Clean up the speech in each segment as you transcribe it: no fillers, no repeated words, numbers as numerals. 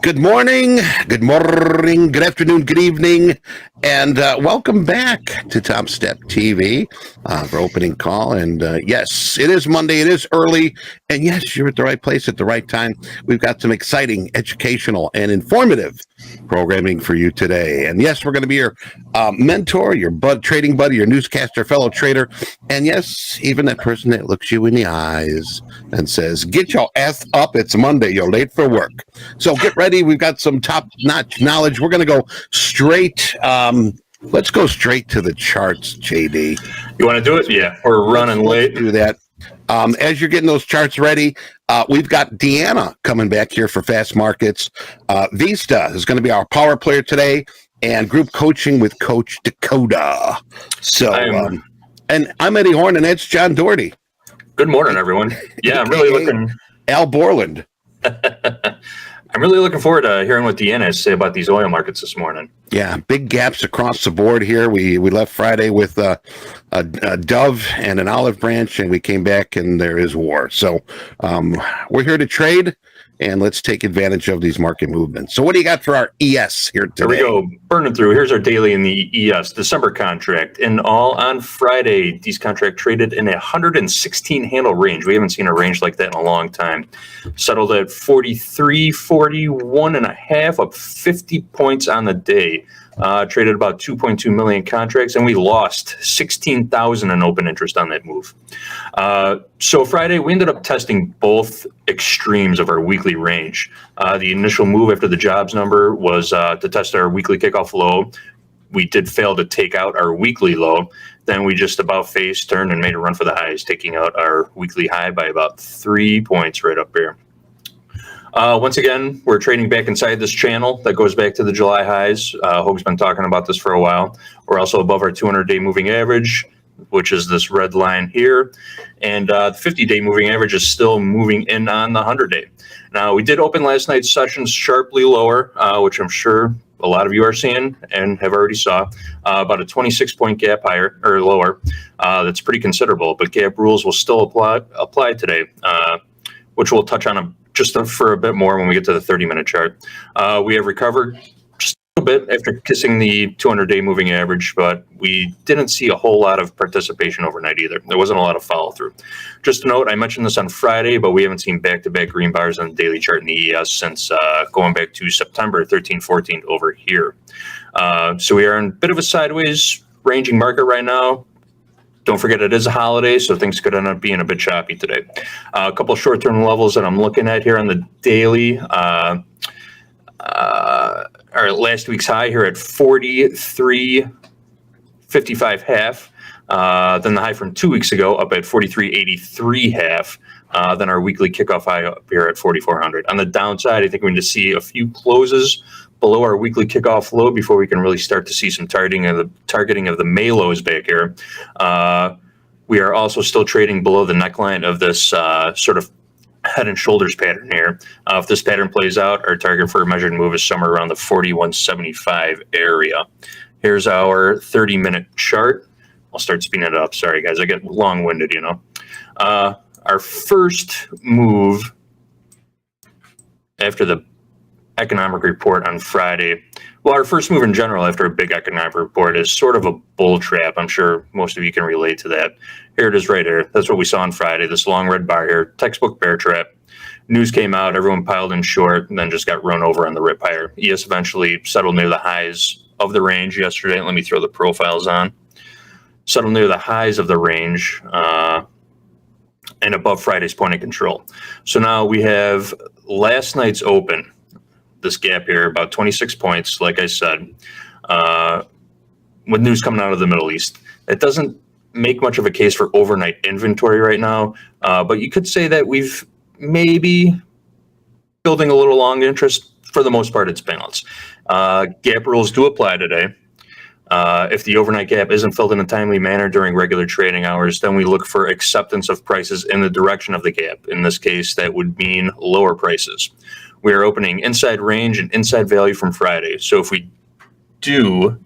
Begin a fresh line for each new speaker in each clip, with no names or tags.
Good morning, good afternoon, good evening, and welcome back to TopstepTV for opening call. And yes, it is Monday, it is early, and yes, you're at the right place at the right time. We've got some exciting, educational, and informative programming for you today. And yes, we're going to be your mentor, your trading buddy, your newscaster, fellow trader, and yes, even that person that looks you in the eyes and says, "Get your ass up, it's Monday, you're late for work." So get ready. We've got some top-notch knowledge. We're going to go straight. Let's go straight to the charts, JD.
You want to do it? Yeah, we're running late.
Do that. As you're getting those charts ready, we've got Deanna coming back here for fast markets. Vista is going to be our power player today, and group coaching with Coach Dakota. So, and I'm Eddie Horn, and that's John Doherty.
Good morning, everyone. Yeah, I'm really looking.
Al Borland.
I'm really looking forward to hearing what Deanna has to say about these oil markets this morning.
Yeah, big gaps across the board here. We left Friday with a dove and an olive branch, and we came back, and there is war. So we're here to trade, and let's take advantage of these market movements. So what do you got for our ES here today?
Here we go, burning through. Here's our daily in the ES, December contract. In all, on Friday, these contracts traded in a 116 handle range. We haven't seen a range like that in a long time. Settled at 43.41.5, up 50 points on the day. Traded about 2.2 million contracts, and we lost 16,000 in open interest on that move. So Friday, we ended up testing both extremes of our weekly range. The initial move after the jobs number was to test our weekly kickoff low. We did fail to take out our weekly low. Then we just about face turned and made a run for the highs, taking out our weekly high by about 3 points right up here. Once again, we're trading back inside this channel that goes back to the July highs. Hope's been talking about this for a while. We're also above our 200-day moving average, which is this red line here. And the 50-day moving average is still moving in on the 100-day. Now, we did open last night's sessions sharply lower, which I'm sure a lot of you are seeing and have already saw. About a 26-point gap higher or lower. That's pretty considerable, but gap rules will still apply today, which we'll touch on just for a bit more when we get to the 30-minute chart. We have recovered just a little bit after kissing the 200-day moving average, but we didn't see a whole lot of participation overnight either. There wasn't a lot of follow-through. Just a note, I mentioned this on Friday, but we haven't seen back-to-back green bars on the daily chart in the ES since going back to September 13, 14 over here. So we are in a bit of a sideways ranging market right now. Don't forget it is a holiday, so things could end up being a bit choppy today. A couple of short-term levels that I'm looking at here on the daily. Our last week's high here at 43.55 half. Then the high from 2 weeks ago up at 43.83 half. Then our weekly kickoff high up here at 4,400. On the downside, I think we need to see a few closes below our weekly kickoff low before we can really start to see some targeting of the May lows back here. We are also still trading below the neckline of this sort of head and shoulders pattern here. If this pattern plays out, our target for a measured move is somewhere around the 41.75 area. Here's our 30-minute chart. I'll start speeding it up. Sorry, guys, I get long-winded, you know. Our first move after the economic report on Friday, well, our first move in general after a big economic report is sort of a bull trap. I'm sure most of you can relate to that. Here it is right here. That's what we saw on Friday, this long red bar here, textbook bear trap. News came out, everyone piled in short, and then just got run over on the rip higher. ES eventually settled near the highs of the range yesterday. Let me throw the profiles on. Settled near the highs of the range and above Friday's point of control. So now we have last night's open. This gap here, about 26 points, like I said, with news coming out of the Middle East. It doesn't make much of a case for overnight inventory right now, but you could say that we've maybe building a little long interest. For the most part, it's balanced. Gap rules do apply today. If the overnight gap isn't filled in a timely manner during regular trading hours, then we look for acceptance of prices in the direction of the gap. In this case, that would mean lower prices. We are opening inside range and inside value from Friday. So if we do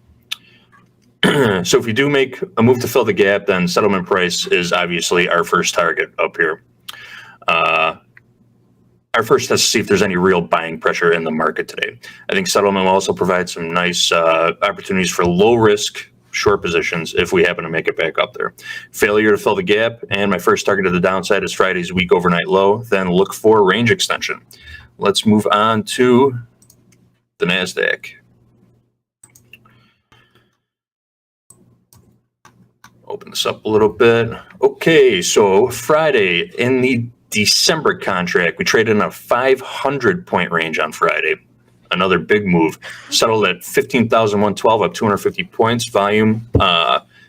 make a move to fill the gap, then settlement price is obviously our first target up here. our first test to see if there's any real buying pressure in the market today. I think settlement will also provide some nice opportunities for low risk short positions if we happen to make it back up there. Failure to fill the gap, and my first target to the downside is Friday's weak overnight low, then look for range extension. Let's move on to the NASDAQ. Open this up a little bit. Okay, so Friday in the December contract, we traded in a 500-point range on Friday. Another big move. Settled at 15,112, up 250 points. Volume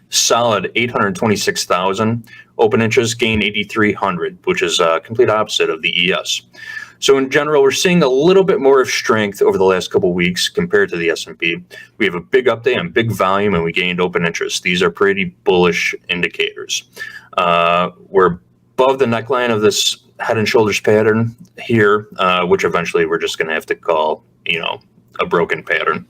solid 826,000. Open interest gain 8,300, which is complete opposite of the ES. So in general, we're seeing a little bit more of strength over the last couple of weeks compared to the S&P. We have a big update on big volume, and we gained open interest. These are pretty bullish indicators. We're above the neckline of this head and shoulders pattern here, which eventually we're just going to have to call, a broken pattern.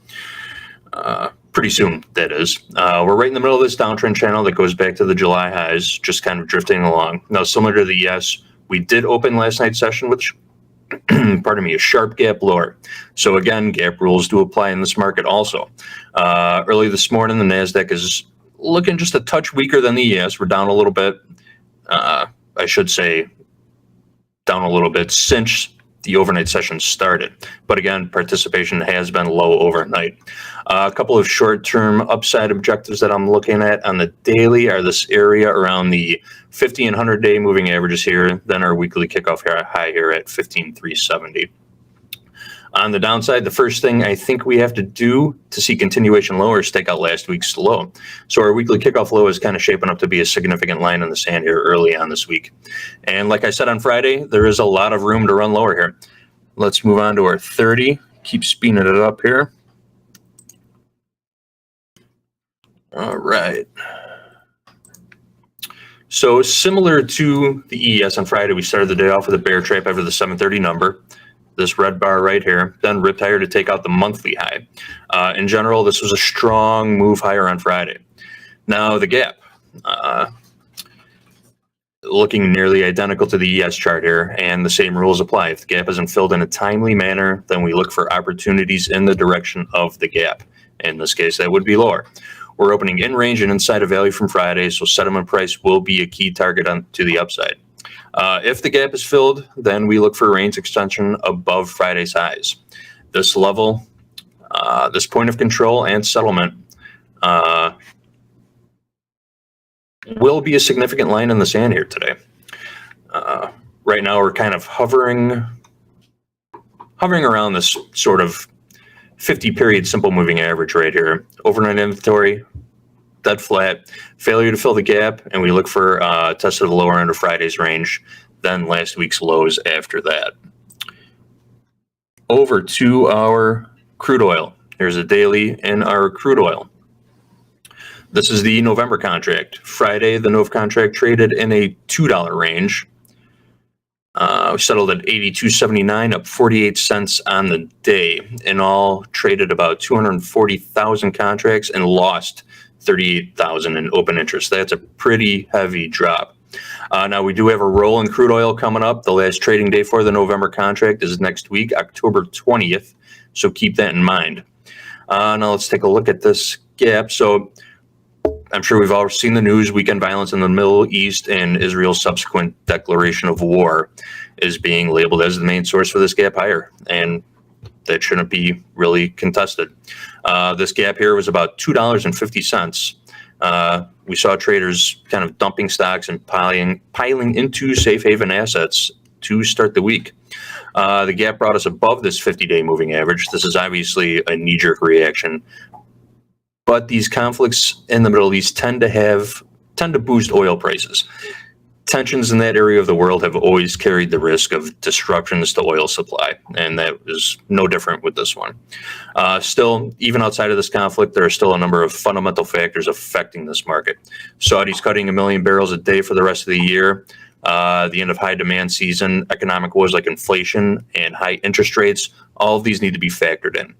Pretty soon, that is. We're right in the middle of this downtrend channel that goes back to the July highs, just kind of drifting along. Now, similar to the ES, we did open last night's session with pardon me, a sharp gap lower. So again, gap rules do apply in this market also. Early this morning, the NASDAQ is looking just a touch weaker than the ES. We're down a little bit. I should say down a little bit since the overnight session started. But again, participation has been low overnight. A couple of short-term upside objectives that I'm looking at on the daily are this area around the 50 and 100-day moving averages here, then our weekly kickoff high here at 15,370. On the downside, the first thing I think we have to do to see continuation lower is take out last week's low. So our weekly kickoff low is kind of shaping up to be a significant line in the sand here early on this week. And like I said on Friday, there is a lot of room to run lower here. Let's move on to our 30. Keep speeding it up here. All right. So similar to the ES on Friday, we started the day off with a bear trap after the 730 number. This red bar right here, then ripped higher to take out the monthly high. In general, this was a strong move higher on Friday. Now the gap, looking nearly identical to the ES chart here, and the same rules apply. If the gap isn't filled in a timely manner, then we look for opportunities in the direction of the gap. In this case, that would be lower. We're opening in range and inside of value from Friday, so settlement price will be a key target to the upside. If the gap is filled, then we look for range extension above Friday's highs. This level, this point of control and settlement will be a significant line in the sand here today. Right now, we're kind of hovering around this sort of 50-period simple moving average right here. Overnight inventory, dead flat, failure to fill the gap, and we look for test of the lower end of Friday's range, then last week's lows after that. Over to our crude oil. Here's a daily in our crude oil. This is the November contract. Friday, the Nov contract traded in a $2 range. We settled at 82.79, up 48 cents on the day. In all, traded about 240,000 contracts and lost 38,000 in open interest. That's a pretty heavy drop. Now, we do have a roll in crude oil coming up. The last trading day for the November contract is next week, October 20th. So keep that in mind. Now, let's take a look at this gap. So I'm sure we've all seen the news. Weekend violence in the Middle East and Israel's subsequent declaration of war is being labeled as the main source for this gap higher. And that shouldn't be really contested. This gap here was about $2.50. We saw traders kind of dumping stocks and piling into safe haven assets to start the week. The gap brought us above this 50-day moving average. This is obviously a knee-jerk reaction, but these conflicts in the Middle East tend to boost oil prices. Tensions in that area of the world have always carried the risk of disruptions to oil supply, and that is no different with this one. Still, even outside of this conflict, there are still a number of fundamental factors affecting this market. Saudis cutting 1 million barrels a day for the rest of the year, the end of high demand season, economic woes like inflation and high interest rates, all of these need to be factored in.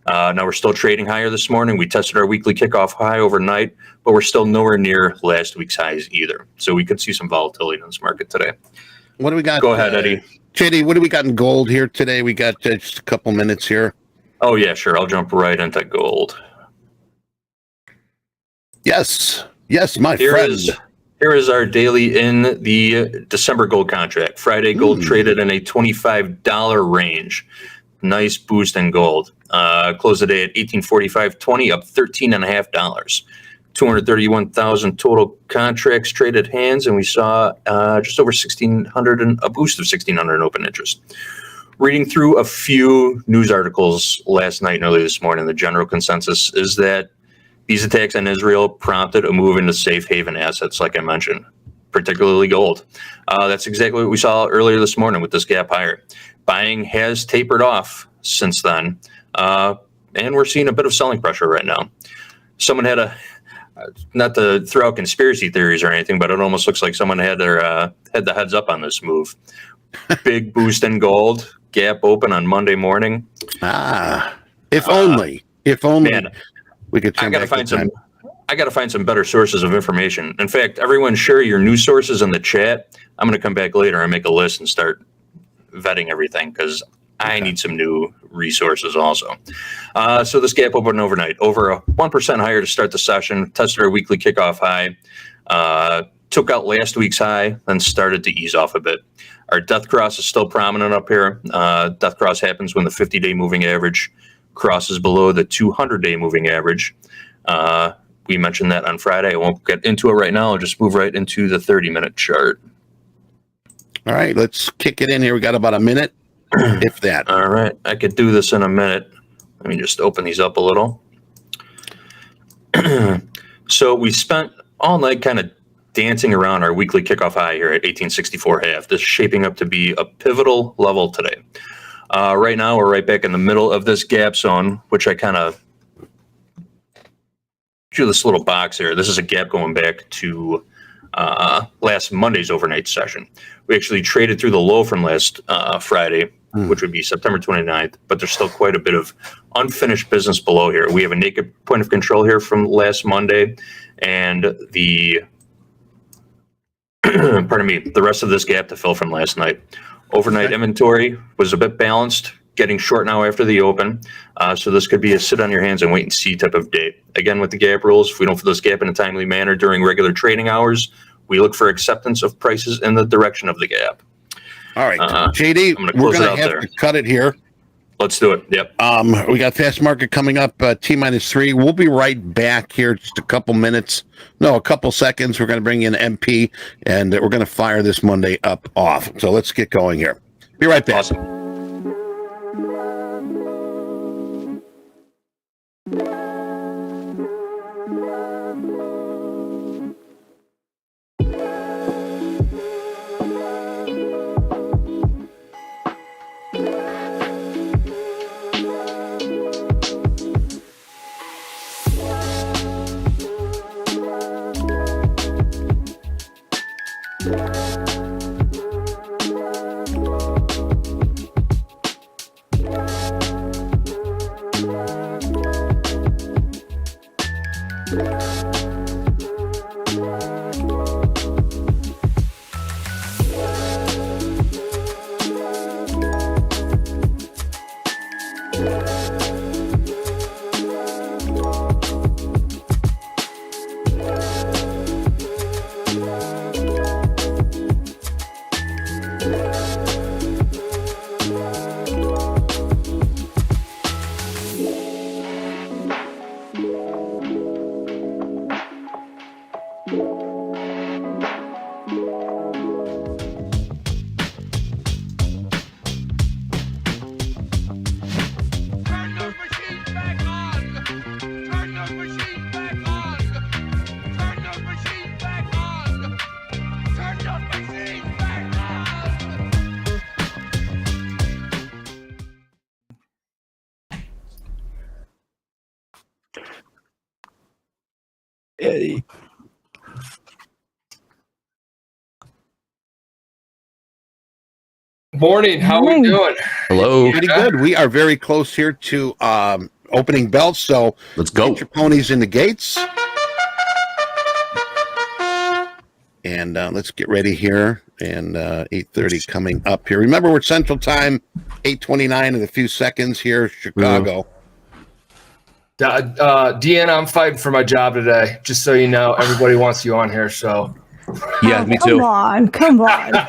Now we're still trading higher this morning. We tested our weekly kickoff high overnight, but we're still nowhere near last week's highs either. So we could see some volatility in this market today.
What do we got?
Go ahead, Eddie.
JD, what do we got in gold here today? We got just a couple minutes here.
Oh, yeah, sure. I'll jump right into gold.
Yes, my friend.
Here is our daily in the December gold contract. Friday, gold traded in a $25 range. Nice boost in gold. Closed the day at $1845.20, up $13.50. 231,000 total contracts traded hands, and we saw just over 1,600 and a boost of 1,600 in open interest. Reading through a few news articles last night and early this morning, the general consensus is that these attacks on Israel prompted a move into safe haven assets, like I mentioned, particularly gold. That's exactly what we saw earlier this morning with this gap higher. Buying has tapered off since then, and we're seeing a bit of selling pressure right now. Someone had not to throw out conspiracy theories or anything, but it almost looks like someone had the heads up on this move. Big boost in gold, gap open on Monday morning.
If only. Man, we could.
I gotta find some better sources of information. In fact, everyone share your news sources in the chat. I'm going to come back later and make a list and start vetting everything because I need some new resources also. So this gap opened overnight, over a 1% higher to start the session, tested our weekly kickoff high, took out last week's high, then started to ease off a bit. Our death cross is still prominent up here. Death cross happens when the 50-day moving average crosses below the 200-day moving average. We mentioned that on Friday. I won't get into it right now. I'll just move right into the 30-minute chart.
All right, let's kick it in here. We got about a minute, if that.
All right, I could do this in a minute. Let me just open these up a little. So we spent all night kind of dancing around our weekly kickoff high here at 1864.5. This is shaping up to be a pivotal level today. Right now, we're right back in the middle of this gap zone, which I kind of drew this little box here. This is a gap going back to last Monday's overnight session. We actually traded through the low from last Friday, which would be September 29th, but there's still quite a bit of unfinished business below here. We have a naked point of control here from last Monday, and the the rest of this gap to fill from last night. Overnight inventory was a bit balanced, getting short now after the open. So this could be a sit on your hands and wait and see type of day. Again, with the gap rules, if we don't fill this gap in a timely manner during regular trading hours, we look for acceptance of prices in the direction of the gap.
All right, JD, we're going to have to cut it here.
Let's do it. Yep.
We got fast market coming up, T-3. We'll be right back here, just a couple seconds. We're going to bring in MP, and we're going to fire this Monday up off. So let's get going here. Be right back.
Awesome.
Hey.
Morning. How are we doing?
Hello.
Pretty good. We are very close here to opening bells, so
let's go.
Get your ponies in the gates. And let's get ready here. And 8:30 coming up here. Remember, we're Central Time, 8:29 in a few seconds here, Chicago.
Deanna, I'm fighting for my job today. Just so you know, everybody wants you on here. So
yeah, me too.
Come on.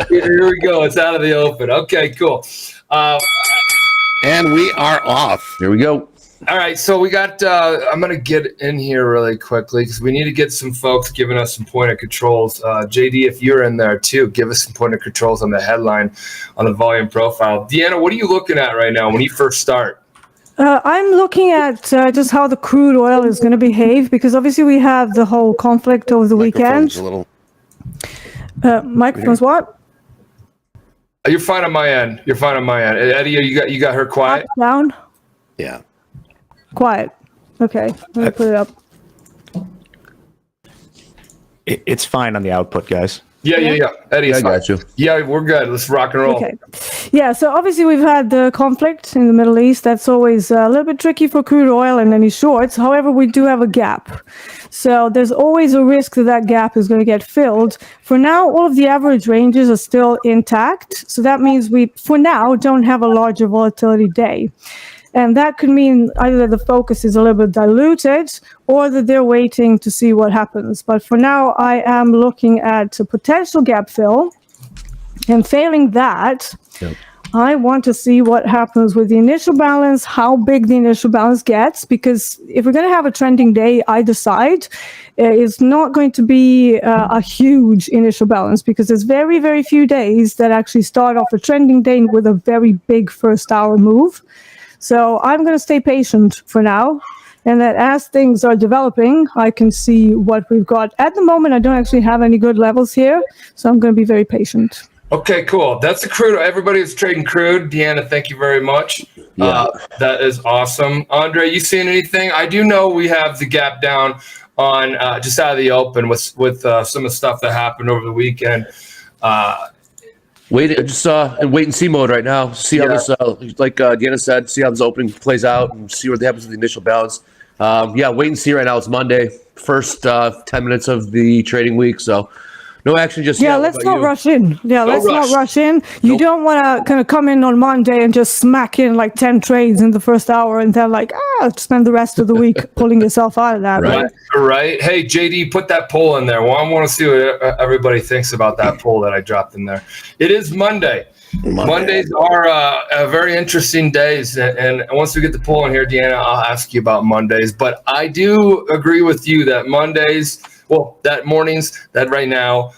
Here we go. It's out of the open. Okay, cool.
And we are off.
Here we go.
All right, so we got, I'm going to get in here really quickly because we need to get some folks giving us some point of controls. JD, if you're in there too, give us some point of controls on the headline, on the volume profile. Deanna, what are you looking at right now when you first start?
I'm looking at just how the crude oil is going to behave, because obviously we have the whole conflict over the weekend. Microphone's what?
You're fine on my end. Eddie, you got her quiet?
Up, down?
Yeah.
Quiet. Okay, let me put it up.
It's fine on the output, guys.
Yeah. Eddie,
I got you.
Yeah, we're good. Let's rock and roll.
Okay. Yeah, so obviously we've had the conflict in the Middle East. That's always a little bit tricky for crude oil and any shorts. However, we do have a gap. So there's always a risk that that gap is going to get filled. For now, all of the average ranges are still intact. So that means we, for now, don't have a larger volatility day. And that could mean either that the focus is a little bit diluted or that they're waiting to see what happens. But for now, I am looking at a potential gap fill. And failing that, I want to see what happens with the initial balance, how big the initial balance gets, because if we're going to have a trending day either side, it's not going to be a huge initial balance, because there's very, very few days that actually start off a trending day with a very big first hour move. So I'm going to stay patient for now, and that as things are developing, I can see what we've got. At the moment, I don't actually have any good levels here, so I'm going to be very patient.
Okay, cool. That's the crude. Everybody is trading crude. Deanna, thank you very much.
Yeah.
That is awesome. Andre, you seeing anything? I do know we have the gap down on just out of the open with some of the stuff that happened over the weekend.
Wait and see mode right now. See how this, like Deanna said, see how this opening plays out and see what happens with the initial balance. Wait and see right now. It's Monday, first 10 minutes of the trading week, so no action just yet.
Yeah, let's not rush in. Yeah, let's not rush in. You don't want to kind of come in on Monday and just smack in like 10 trades in the first hour and then spend the rest of the week pulling yourself out of that.
Right. Hey, JD, put that poll in there. Well, I want to see what everybody thinks about that poll that I dropped in there. It is Monday. Mondays are very interesting days. And once we get the poll in here, Deanna, I'll ask you about Mondays. But I do agree with you that Mondays, that mornings, that right now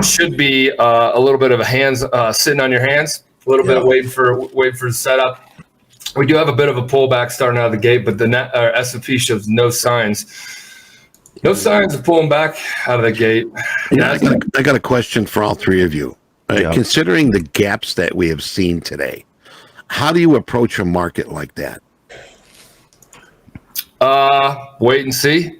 should be a little bit of a hands sitting on your hands, a little bit of wait for the setup. We do have a bit of a pullback starting out of the gate, but the S&P shows no signs of pulling back out of the gate.
Yeah, I got a question for all three of you. Considering the gaps that we have seen today, how do you approach a market like that?
Wait and see.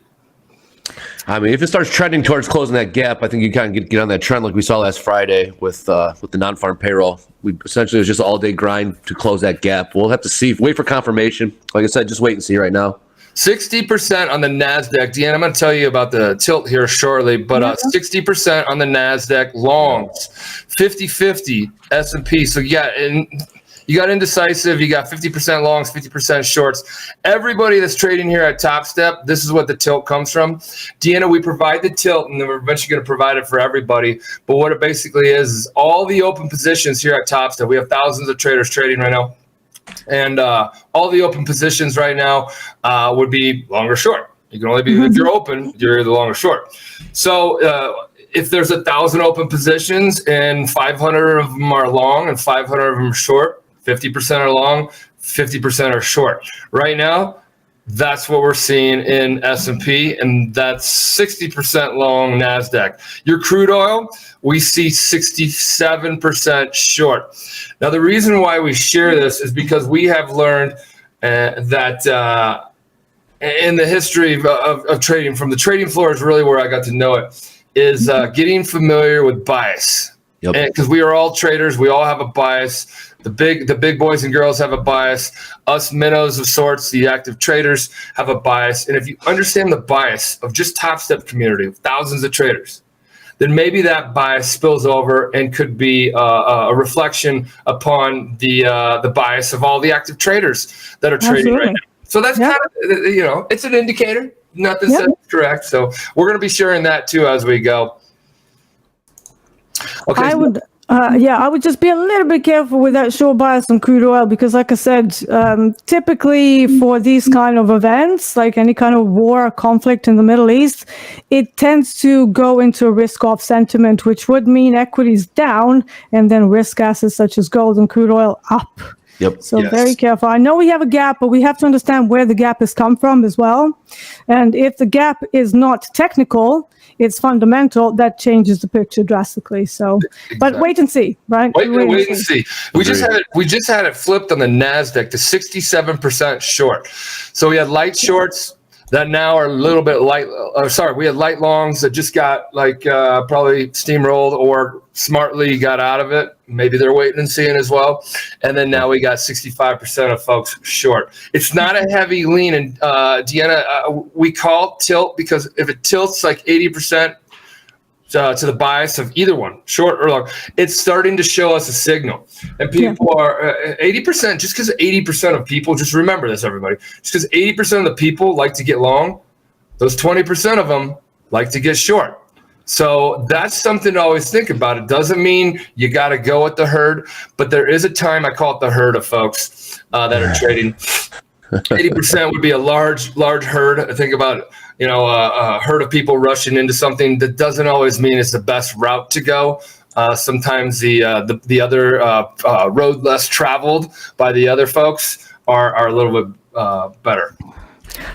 I mean, if it starts trending towards closing that gap, I think you kind of get on that trend like we saw last Friday with the non-farm payroll. We essentially, it was just an all-day grind to close that gap. We'll have to see, wait for confirmation. Like I said, just wait and see right now.
60% on the NASDAQ. Deanna, I'm going to tell you about the tilt here shortly, but 60% on the NASDAQ longs, 50-50 S&P. So you got indecisive, you got 50% longs, 50% shorts. Everybody that's trading here at Topstep, this is what the tilt comes from. Deanna, we provide the tilt, and then we're eventually going to provide it for everybody. But what it basically is all the open positions here at Topstep. We have thousands of traders trading right now. And all the open positions right now would be long or short. You can only be, if you're open, you're either long or short. So if there's 1,000 open positions and 500 of them are long and 500 of them are short, 50% are long, 50% are short. Right now, that's what we're seeing in S&P, and that's 60% long NASDAQ. Your crude oil, we see 67% short. Now, the reason why we share this is because we have learned that in the history of trading, from the trading floor is really where I got to know it, is getting familiar with bias. Because we are all traders, we all have a bias. The big boys and girls have a bias. Us minnows of sorts, the active traders, have a bias. And if you understand the bias of just Topstep community, of thousands of traders, then maybe that bias spills over and could be a reflection upon the bias of all the active traders that are trading right now. So that's kind of, it's an indicator. Nothing says correct. So we're going to be sharing that too as we go. Okay.
I would just be a little bit careful with that short bias on crude oil because, like I said, typically for these kind of events, like any kind of war or conflict in the Middle East, it tends to go into a risk-off sentiment, which would mean equities down and then risk assets such as gold and crude oil up.
Yep.
So very careful. I know we have a gap, but we have to understand where the gap has come from as well. And if the gap is not technical, it's fundamental, that changes the picture drastically. So, but wait and see, right?
Wait and see. We just had it flipped on the NASDAQ to 67% short. So we had light shorts that now are a little bit light. We had light longs that just got probably steamrolled or smartly got out of it. Maybe they're waiting and seeing as well. And then now we got 65% of folks short. It's not a heavy lean. And Deanna, we call tilt because if it tilts like 80% to the bias of either one, short or long, it's starting to show us a signal. And people are 80%, just because 80% of people, just remember this, everybody, just because 80% of the people like to get long, those 20% of them like to get short. So that's something to always think about. It doesn't mean you got to go with the herd, but there is a time, I call it the herd of folks that are trading. 80% would be a large herd. I think about a herd of people rushing into something. That doesn't always mean it's the best route to go. Sometimes the other road less traveled by the other folks are a little bit better.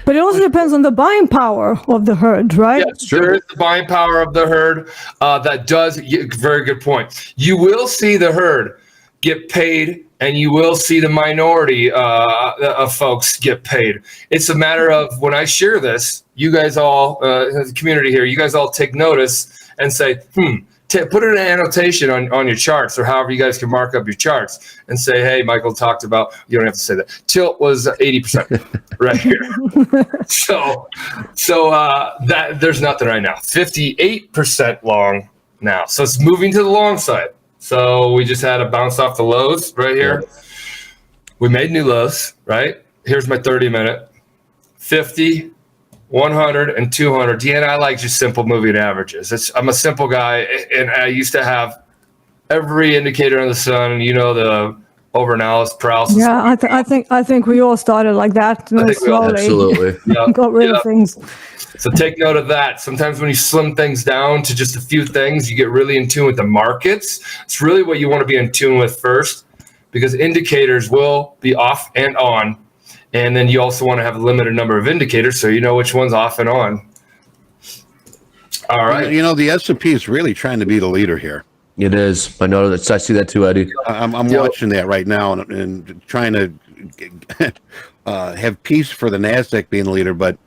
But it also depends on the buying power of the herd, right?
Yes, there is the buying power of the herd. That does, very good point. You will see the herd get paid, and you will see the minority of folks get paid. It's a matter of when I share this, you guys all, the community here, you guys all take notice and say, put an annotation on your charts or however you guys can mark up your charts and say, hey, Michael talked about, you don't have to say that. Tilt was 80% right here. So that there's nothing right now. 58% long now. So it's moving to the long side. So we just had a bounce off the lows right here. Yeah. We made new lows, right? Here's my 30-minute. 50, 100, and 200. Deanna, I like just simple moving averages. I'm a simple guy, and I used to have every indicator on the sun, and the over-analysis paralysis.
Yeah, I think we all started like that. Slowly.
Absolutely.
Got rid of things.
So take note of that. Sometimes when you slim things down to just a few things, you get really in tune with the markets. It's really what you want to be in tune with first, because indicators will be off and on. And then you also want to have a limited number of indicators so you know which one's off and on. All right.
The S&P is really trying to be the leader here.
It is. I know that. I see that too, Eddie.
I'm watching that right now and trying to have peace for the NASDAQ being the leader, but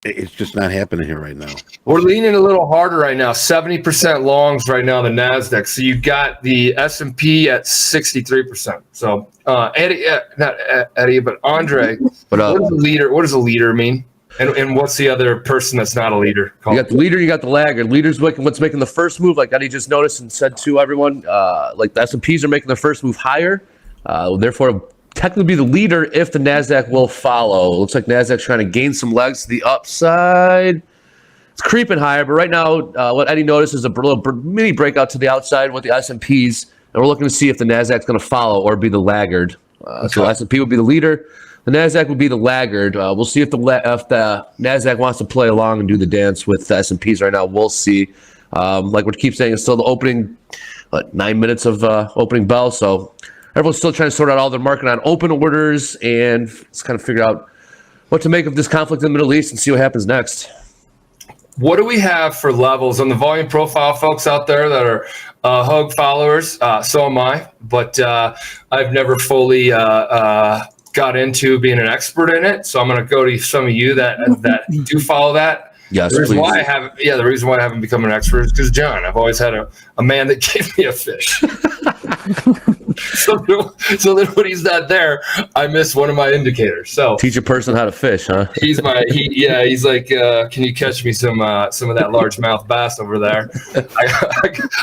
it's just not happening here right now.
We're leaning a little harder right now. 70% longs right now, the NASDAQ. So you've got the S&P at 63%. So Eddie, not Eddie, but Andre, what does a leader mean? And what's the other person that's not a leader called? You
got the leader, you got the laggard. Leader's what's making the first move, like Eddie just noticed and said to everyone, like the S&Ps are making the first move higher. Therefore, technically be the leader if the NASDAQ will follow. It looks like NASDAQ's trying to gain some legs to the upside. It's creeping higher, but right now, what Eddie noticed is a little mini breakout to the outside with the S&Ps, and we're looking to see if the NASDAQ's going to follow or be the laggard. So S&P would be the leader. The NASDAQ would be the laggard. We'll see if the NASDAQ wants to play along and do the dance with the S&Ps right now. We'll see. Like we keep saying, it's still the opening, 9 minutes of opening bell, so everyone's still trying to sort out all their market on open orders and just kind of figure out what to make of this conflict in the Middle East and see what happens next.
What do we have for levels on the volume profile, folks out there that are Hug followers? So am I, but I've never fully got into being an expert in it. So I'm going to go to some of you that do follow that.
Yes,
the reason why I haven't become an expert is because John. I've always had a man that gave me a fish. so that when he's not there, I miss one of my indicators. So
Teach a person how to fish, huh?
he's like, can you catch me some of that largemouth bass over there?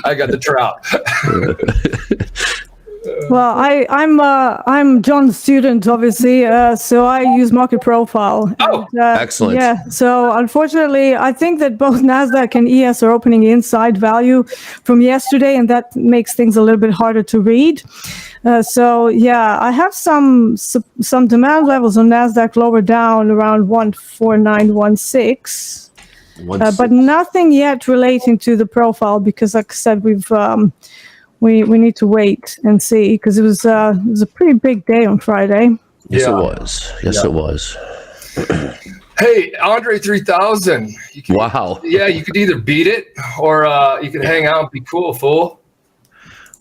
I got the trout.
Well, I'm John's student, obviously, so I use market profile.
Oh,
excellent.
Yeah, so unfortunately, I think that both NASDAQ and ES are opening inside value from yesterday, and that makes things a little bit harder to read. So yeah, I have some demand levels on NASDAQ lower down around 14916, but nothing yet relating to the profile because, like I said, we need to wait and see because it was a pretty big day on Friday.
Yes, it was. Yes, it was.
Hey, Andre 3000.
Wow.
Yeah, you could either beat it or you could hang out and be cool, fool.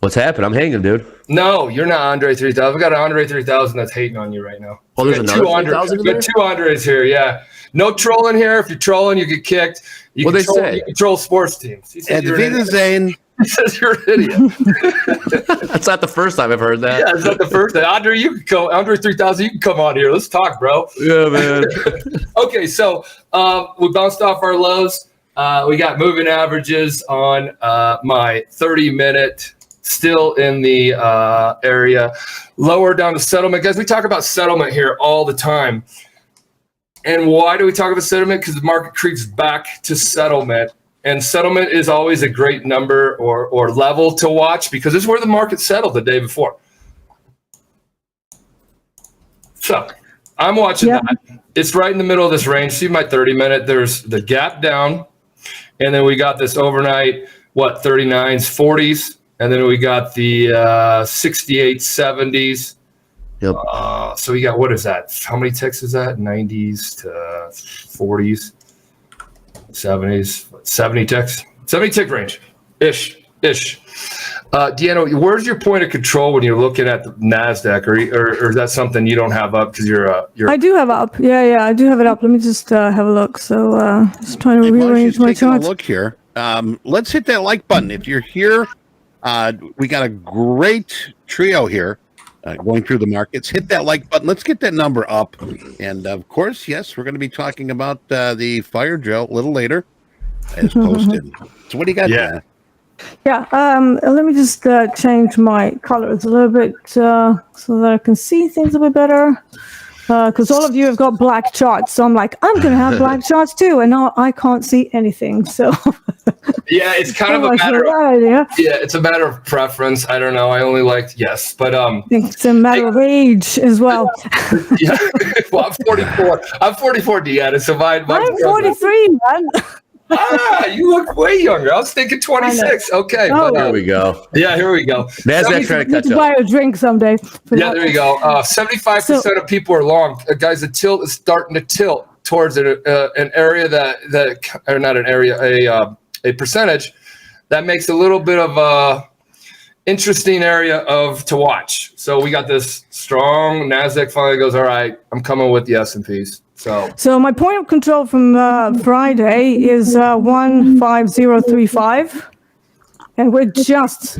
What's happened? I'm hanging, dude.
No, you're not Andre 3000. We got an Andre 3000 that's hating on you right now.
Oh, there's another 3000 in there?
We got two Andres here, yeah. No trolling here. If you're trolling, you get kicked. You control sports teams. He says you're an idiot. He says you're an idiot.
That's not the first time I've heard that.
Yeah, it's not the first time. Andre, you can go. Andre 3000, you can come on here. Let's talk, bro.
Yeah, man.
Okay, so we bounced off our lows. We got moving averages on my 30-minute, still in the area. Lower down to settlement. Guys, we talk about settlement here all the time. And why do we talk about settlement? Because the market creeps back to settlement. And settlement is always a great number or level to watch because this is where the market settled the day before. So I'm watching that. It's right in the middle of this range. See my 30-minute. There's the gap down. And then we got this overnight, 39s, 40s. And then we got the 68, 70s.
Yep.
So we got, what is that? How many ticks is that? 90s to 40s, 70s, 70 ticks, 70 tick range, ish. Deanna, where's your point of control when you're looking at the NASDAQ, or is that something you don't have up because you're?
I do have up. Yeah, I do have it up. Let me just have a look. So just trying to rearrange my charts.
Look here. Let's hit that like button if you're here. We got a great trio here. Going through the markets, hit that like button. Let's get that number up. And of course, yes, we're going to be talking about the fire drill a little later as posted. So what do you got there?
Yeah, let me just change my colors a little bit so that I can see things a bit better. Because all of you have got black charts, so I'm like, I'm going to have black charts too, and now I can't see anything. So
yeah, it's kind of a matter of it's a matter of preference. I don't know. I only liked but
I think it's a matter of age as well.
Yeah, well, I'm 44. I'm 44, Deanna. So I'm
43, man.
You look way younger. I was thinking 26. Okay,
here we go.
Yeah, here we go.
NASDAQ trying to catch up.
Buy a drink someday.
Yeah, there you go. 75% of people are long. Guys, the tilt is starting to tilt towards an area that or not an area, a percentage that makes a little bit of a interesting area to watch. So we got this strong NASDAQ finally goes, all right, I'm coming with the S&Ps. So
my point of control from Friday is 15035, and we're just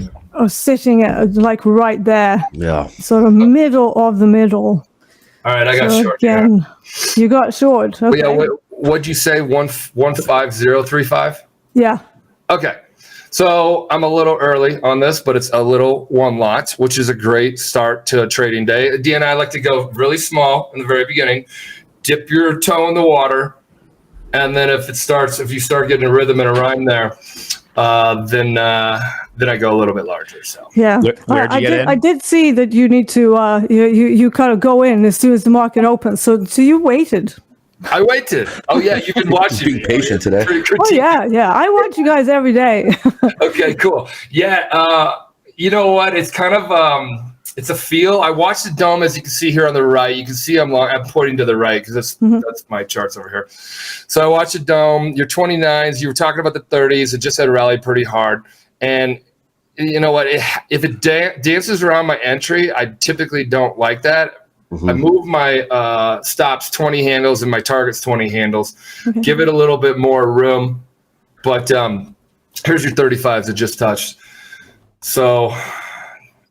sitting at like right there.
Yeah.
Sort of middle of the middle.
All right, I got short.
Again, you got short. Okay.
Well, yeah, what'd you say? 15035?
Yeah.
Okay. So I'm a little early on this, but it's a little one lot, which is a great start to a trading day. Deanna, I like to go really small in the very beginning. Dip your toe in the water, and then if you start getting a rhythm and a rhyme there, then I go a little bit larger. So
yeah, I did see that you need to you kind of go in as soon as the market opens. So you waited.
I waited. Oh yeah, you've been watching.
Being patient today.
Oh yeah. I watch you guys every day.
Okay, cool. Yeah, you know what? It's kind of it's a feel. I watched the dome, as you can see here on the right. You can see I'm pointing to the right because that's my charts over here. So I watched the dome. Your 29s. You were talking about the 30s. It just had rallied pretty hard. And you know what? If it dances around my entry, I typically don't like that. I move my stops 20 handles and my targets 20 handles. Okay. Give it a little bit more room. But here's your 35s that just touched. So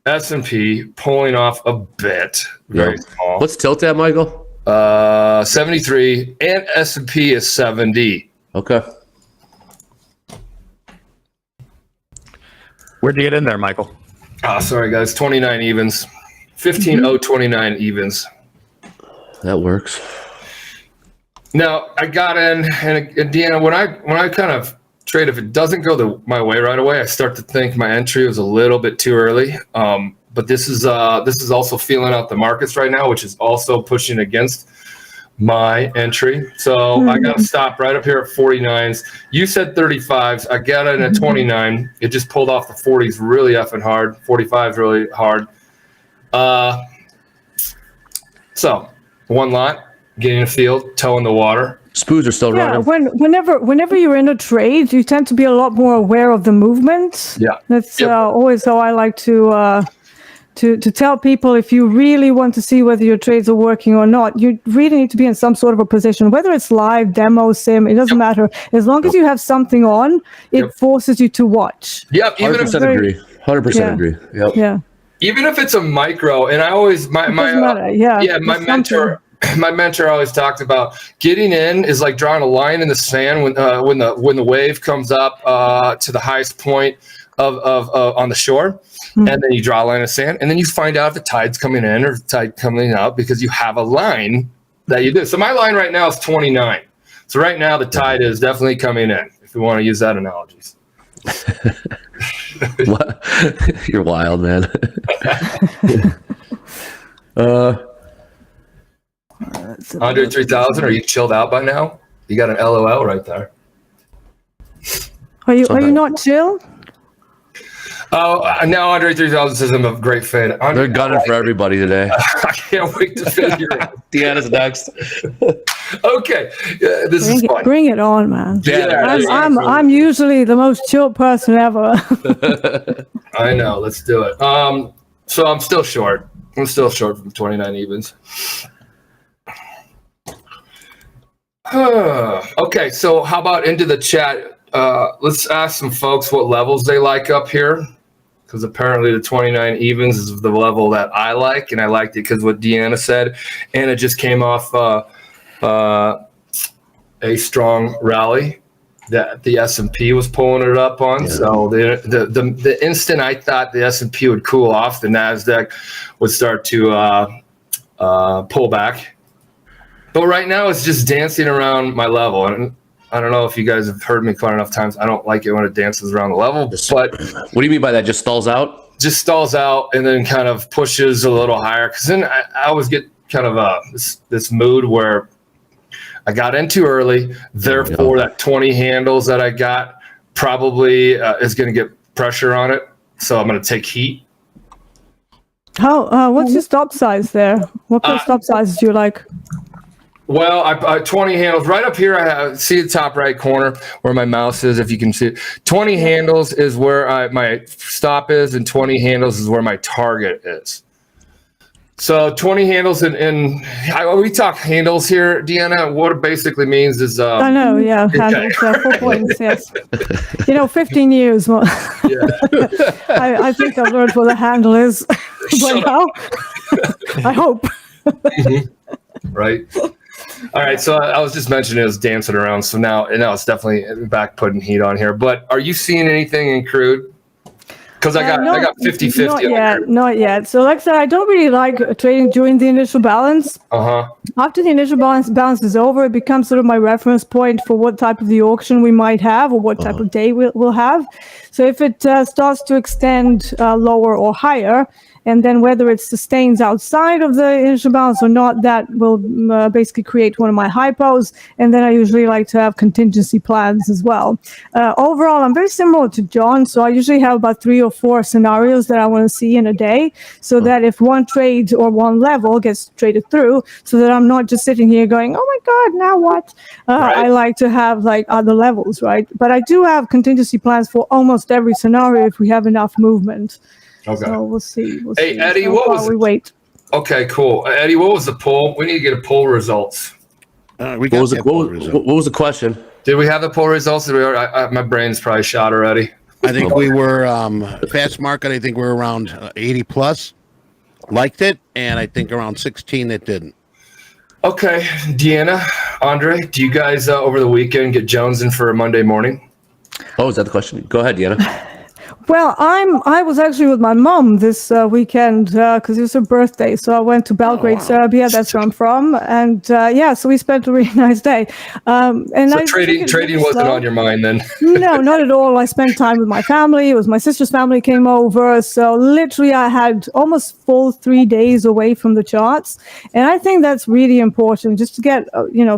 S&P pulling off a bit, very small.
What's tilt at, Michael?
73, and S&P is 70.
Okay.
Where'd you get in there, Michael?
Oh, sorry, guys. 29 evens. 15.029 evens.
That works.
Now, I got in, and Deanna, when I kind of trade, if it doesn't go my way right away, I start to think my entry was a little bit too early. But this is also feeling out the markets right now, which is also pushing against my entry. So I got to stop right up here at 49s. You said 35s. I got in at 29. It just pulled off the 40s really effing hard. 45s really hard. So one lot, getting a field, toe in the water.
Spoos are still running.
Whenever you're in a trade, you tend to be a lot more aware of the movement.
Yeah,
that's always how I like to tell people. If you really want to see whether your trades are working or not, you really need to be in some sort of a position, whether it's live, demo, sim, it doesn't matter. As long as you have something on, it forces you to watch.
Yep, even
100% agree. 100% agree. Yep.
Yeah.
Even if it's a micro, and I always my mentor always talked about getting in is like drawing a line in the sand when the wave comes up to the highest point of on the shore, and then you draw a line of sand, and then you find out if the tide's coming in or the tide coming out because you have a line that you do. So my line right now is 29. So right now the tide is definitely coming in, if we want to use that analogy.
You're wild, man.
Under 3,000. Are you chilled out by now? You got an LOL right there.
Are you not chill?
Oh, now Andre 3000 says I'm a great fan.
They're gunning for everybody today.
I can't wait to figure it out.
Deanna's next.
Okay, this is fun.
Bring it on, man.
Yeah,
I'm usually the most chill person ever.
I know. Let's do it. So I'm still short. I'm still short from 29 evens. Okay, so how about into the chat? Let's ask some folks what levels they like up here, because apparently the 29 evens is the level that I like, and I liked it because what Deanna said, and it just came off a strong rally that the S&P was pulling it up on. Yeah. So the instant I thought the S&P would cool off, the NASDAQ would start to pull back. But right now it's just dancing around my level. And I don't know if you guys have heard me quite enough times. I don't like it when it dances around the level. But
what do you mean by that? Just stalls out?
Just stalls out and then kind of pushes a little higher. Because then I always get kind of this mood where I got in too early. Therefore, that 20 handles that I got probably is going to get pressure on it. So I'm going to take heat.
What's your stop size there? What kind of stop sizes do you like?
Well, I 20 handles right up here. I see the top right corner where my mouse is, if you can see it. 20 handles is where my stop is, and 20 handles is where my target is. So 20 handles, we talk handles here, Deanna. What it basically means is
I know, yeah, handles, 4 points, yes. 15 years. Well, yeah. I think I've learned what a handle is by now. I hope.
Right. All right, so I was just mentioning it was dancing around. So now it's definitely back putting heat on here. But are you seeing anything in crude? Because I got 50-50.
Not yet. So like I said, I don't really like trading during the initial balance. After the initial balance is over, it becomes sort of my reference point for what type of the auction we might have or what type of day we'll have. So if it starts to extend lower or higher, and then whether it sustains outside of the initial balance or not, that will basically create one of my hypos. And then I usually like to have contingency plans as well. Overall, I'm very similar to John. So I usually have about 3 or 4 scenarios that I want to see in a day, so that if one trade or one level gets traded through, so that I'm not just sitting here going, oh my God, now what? Right. I like to have like other levels, right? But I do have contingency plans for almost every scenario if we have enough movement. Okay. So we'll see.
Hey, Eddie,
we wait?
Okay, cool. Eddie, what was the poll? We need to get a poll results.
What was the question?
Did we have the poll results? My brain's probably shot already.
I think we were fast market. I think we were around 80 plus liked it, and I think around 16 that didn't.
Okay, Deanna, Andre, do you guys over the weekend get jonesing for a Monday morning?
Oh, is that the question? Go ahead, Deanna.
Well, I was actually with my mom this weekend because it was her birthday. So I went to Belgrade, Serbia. That's where I'm from, and so we spent a really nice day. And
so trading wasn't on your mind then?
No, not at all. I spent time with my family. It was my sister's family came over, so literally I had almost full 3 days away from the charts, and I think that's really important, just to get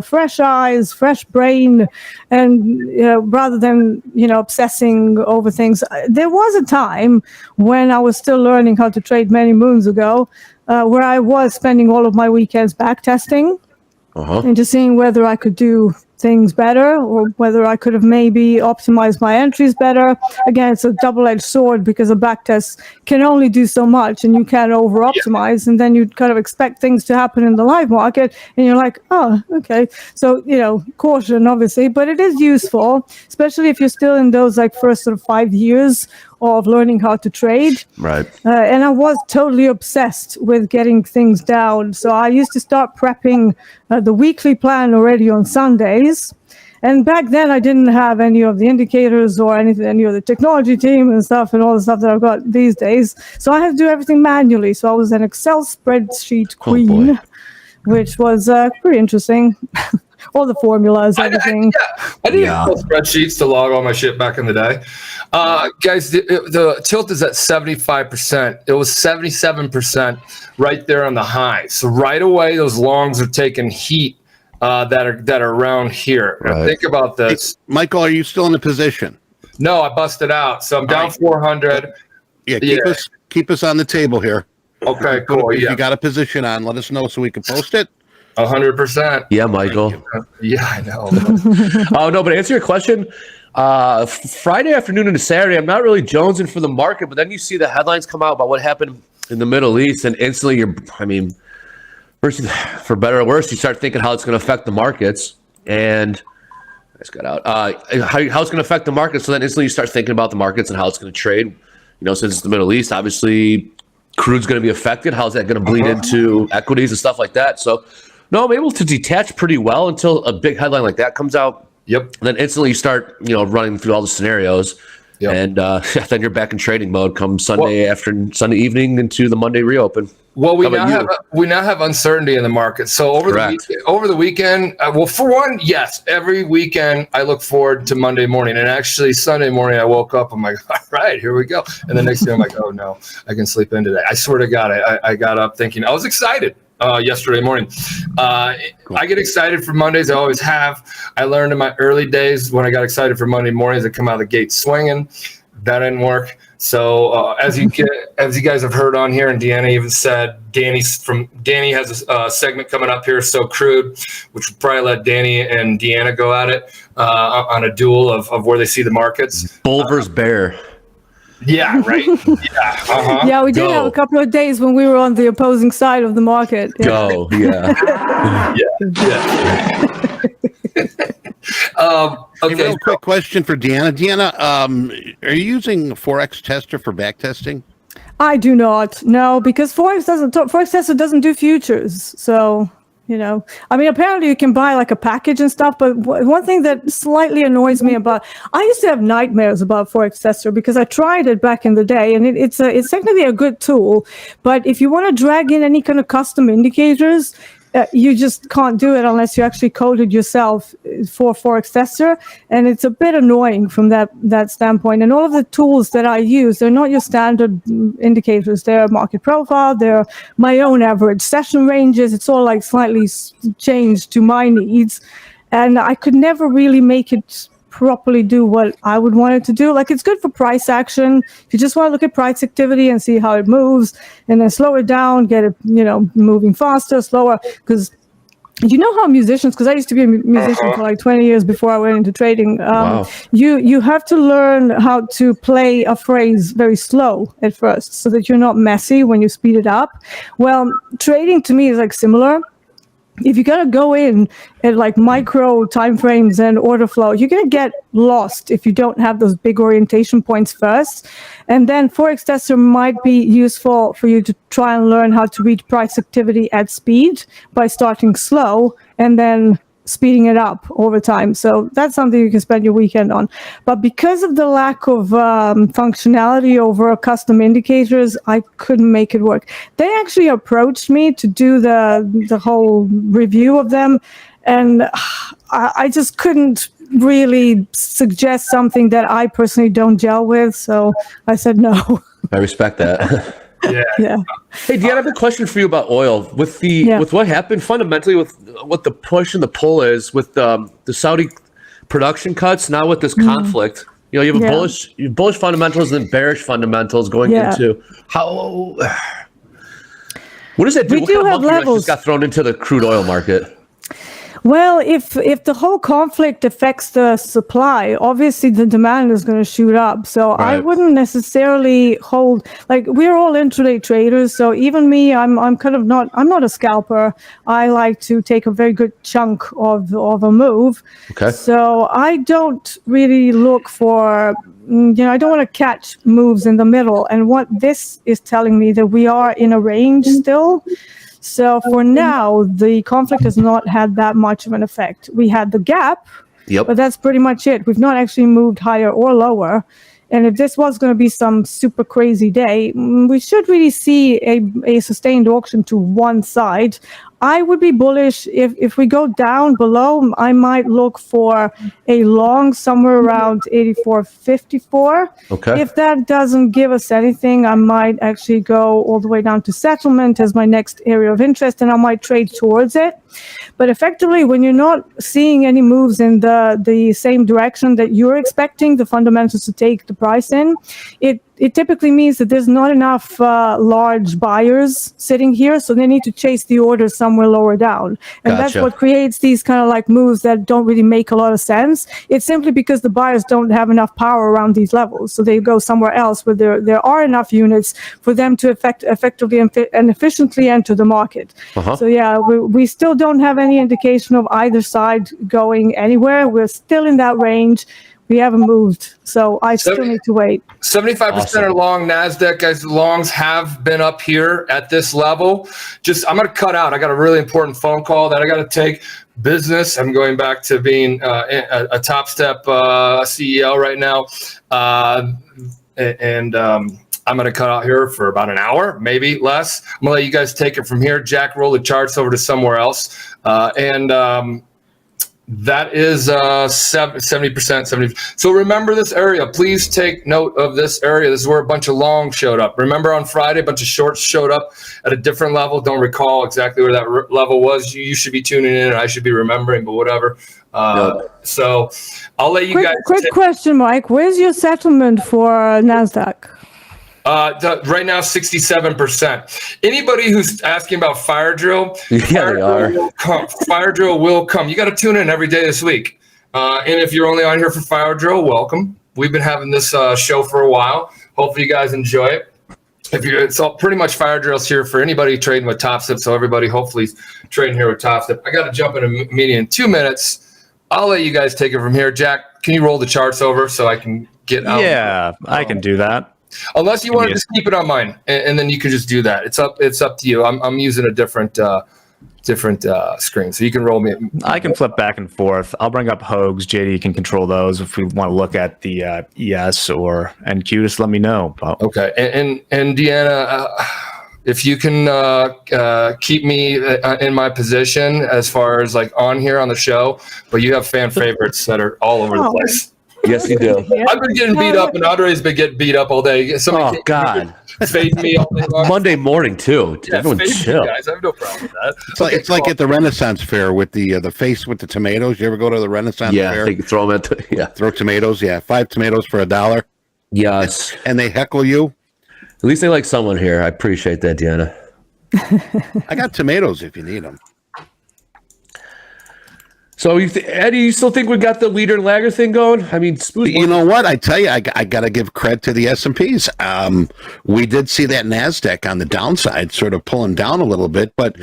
fresh eyes, fresh brain, and rather than obsessing over things. There was a time when I was still learning how to trade many moons ago, where I was spending all of my weekends back testing and just seeing whether I could do things better or whether I could have maybe optimized my entries better. Again, it's a double-edged sword because a backtest can only do so much and you can't over-optimize, and then you kind of expect things to happen in the live market and you're like, oh, okay. So, caution, obviously, but it is useful, especially if you're still in those first sort of 5 years of learning how to trade.
Right.
And I was totally obsessed with getting things down. So I used to start prepping the weekly plan already on Sundays. And back then I didn't have any of the indicators or anything, any of the technology team and stuff and all the stuff that I've got these days. So I had to do everything manually. So I was an Excel spreadsheet queen, which was pretty interesting. All the formulas, everything.
I did Excel spreadsheets to log all my shit back in the day. Guys, the tilt is at 75%. It was 77% right there on the high. So right away, those longs are taking heat that are around here. Right. Think about this.
Hey, Michael, are you still in the position?
No, I busted out. So I'm down 400.
Yeah, keep us on the table here.
Okay, cool.
If you got a position on, let us know so we can post it.
100%.
Yeah, Michael.
Yeah, I know.
Oh, no, but to answer your question, Friday afternoon into Saturday, I'm not really jonesing for the market, but then you see the headlines come out about what happened in the Middle East, and instantly first, for better or worse, you start thinking how it's going to affect the markets, and I just got out, how it's going to affect the markets, so then instantly you start thinking about the markets and how it's going to trade. Since it's the Middle East, obviously, crude's going to be affected. How's that going to bleed into equities and stuff like that? So, no, I'm able to detach pretty well until a big headline like that comes out.
Yep.
And then instantly you start, running through all the scenarios. Yep. And then you're back in trading mode come Sunday evening into the Monday reopen.
Well, we now have uncertainty in the market. So over the weekend, for one, yes, every weekend I look forward to Monday morning. And actually Sunday morning I woke up, I'm like, all right, here we go. And the next day I'm like, oh no, I can sleep in today. I swear to God, I got up thinking, I was excited. Yesterday morning. Cool. I get excited for Mondays. I always have. I learned in my early days when I got excited for Monday mornings, I come out of the gate swinging. That didn't work. So as you guys have heard on here, and Deanna even said, Danny has a segment coming up here, So Crude, which will probably let Danny and Deanna go at it on a duel of where they see the markets.
Bull versus bear.
Yeah, right. Yeah,
yeah, we did have a couple of days when we were on the opposing side of the market. Yeah.
Go, yeah.
Okay. Real quick question for Deanna. Deanna, are you using Forex Tester for back testing?
I do not. No, because Forex Tester doesn't do futures. So, apparently you can buy like a package and stuff, but one thing that slightly annoys me I used to have nightmares about Forex Tester because I tried it back in the day, and it's technically a good tool, but if you want to drag in any kind of custom indicators, you just can't do it unless you actually code it yourself for Forex Tester, and it's a bit annoying from that standpoint. And all of the tools that I use, they're not your standard indicators. They're market profile, they're my own average session ranges. It's all like slightly changed to my needs, and I could never really make it properly do what I would want it to do. Like, it's good for price action. If you just want to look at price activity and see how it moves, and then slow it down, get it, moving faster, slower. Because how musicians, because I used to be a musician for like 20 years before I went into trading.
Wow.
You have to learn how to play a phrase very slow at first so that you're not messy when you speed it up. Well, trading to me is like similar. if you're going to go in at like micro timeframes and order flow, you're going to get lost if you don't have those big orientation points first. And then Forex Tester might be useful for you to try and learn how to read price activity at speed by starting slow and then speeding it up over time. So that's something you can spend your weekend on. But because of the lack of functionality over custom indicators, I couldn't make it work. They actually approached me to do the whole review of them, and I just couldn't really suggest something that I personally don't gel with. So I said no.
I respect that.
Yeah.
Hey, Deanna, I have a question for you about oil. With what happened fundamentally, with what the push and the pull is with the Saudi production cuts, now with this conflict, you have bullish fundamentals and bearish fundamentals going into how. What does that do?
We
What
do
kind of
have
monkey wrench
levels.
just got thrown into the crude oil market?
Well, if the whole conflict affects the supply, obviously the demand is going to shoot up. So I
Right.
wouldn't necessarily hold, like, we're all intraday traders. So even me, I'm kind of not, I'm not a scalper. I like to take a very good chunk of a move.
Okay.
So I don't really look for, I don't want to catch moves in the middle. And what this is telling me that we are in a range still. So for now, the conflict has not had that much of an effect. We had the gap, but that's pretty much it. We've not actually moved higher or lower. And if this was going to be some super crazy day, we should really see a sustained auction to one side. I would be bullish if we go down below. I might look for a long somewhere around 84.54.
Okay.
If that doesn't give us anything, I might actually go all the way down to settlement as my next area of interest, and I might trade towards it. But effectively, when you're not seeing any moves in the same direction that you're expecting the fundamentals to take the price in, it typically means that there's not enough large buyers sitting here, so they need to chase the order somewhere lower down. And that's
Gotcha.
what creates these kind of like moves that don't really make a lot of sense. It's simply because the buyers don't have enough power around these levels, so they go somewhere else where there are enough units for them to effectively and efficiently enter the market. So yeah, we still don't have any indication of either side going anywhere. We're still in that range. We haven't moved, so I still need to wait.
75% are long NASDAQ, guys. Longs have been up here at this level. I'm going to cut out. I got a really important phone call that I got to take. Business. I'm going back to being a Topstep CEO right now. I'm going to cut out here for about an hour, maybe less. I'm going to let you guys take it from here. Jack, roll the charts over to somewhere else. That is 70%, 70. So remember this area. Please take note of this area. This is where a bunch of longs showed up. Remember on Friday, a bunch of shorts showed up at a different level. Don't recall exactly where that level was. You should be tuning in, and I should be remembering, but whatever. So I'll let you guys.
Quick question, Mike. Where's your settlement for NASDAQ?
Right now, 67%. Anybody who's asking about fire drill, fire drill will come. You got to tune in every day this week. And if you're only on here for fire drill, welcome. We've been having this show for a while. Hopefully you guys enjoy it. It's all pretty much fire drills here for anybody trading with Topstep. So everybody hopefully trading here with Topstep. I got to jump in a meeting in 2 minutes. I'll let you guys take it from here. Jack, can you roll the charts over so I can get out?
Yeah, I can do that.
Unless you want to just keep it on mine, and then you can just do that. It's up to you. I'm using a different screen, so you can roll me.
I can flip back and forth. I'll bring up Hogs. JD can control those if we want to look at the ES or NQ. Just let me know.
Okay, and Deanna, if you can keep me in my position as far as like on here on the show, but you have fan favorites that are all over the place.
Yes, you do.
I've been getting beat up, and Andre's been getting beat up all day.
Oh, God.
Fade me all day long.
Monday morning, too.
Yeah,
everyone
fade
chill.
me, guys. I have no problem with that.
It's like at the Renaissance Fair with the face with the tomatoes. You ever go to the Renaissance Fair?
Yeah, they can throw them at
Throw tomatoes. Yeah, 5 tomatoes for $1.
Yes.
And they heckle you.
At least they like someone here. I appreciate that, Deanna.
I got tomatoes if you need them.
So, Eddie, you still think we got the leader and lagger thing going? I mean, smooth.
You know what? I tell you, I got to give credit to the S&Ps. We did see that NASDAQ on the downside sort of pulling down a little bit, but,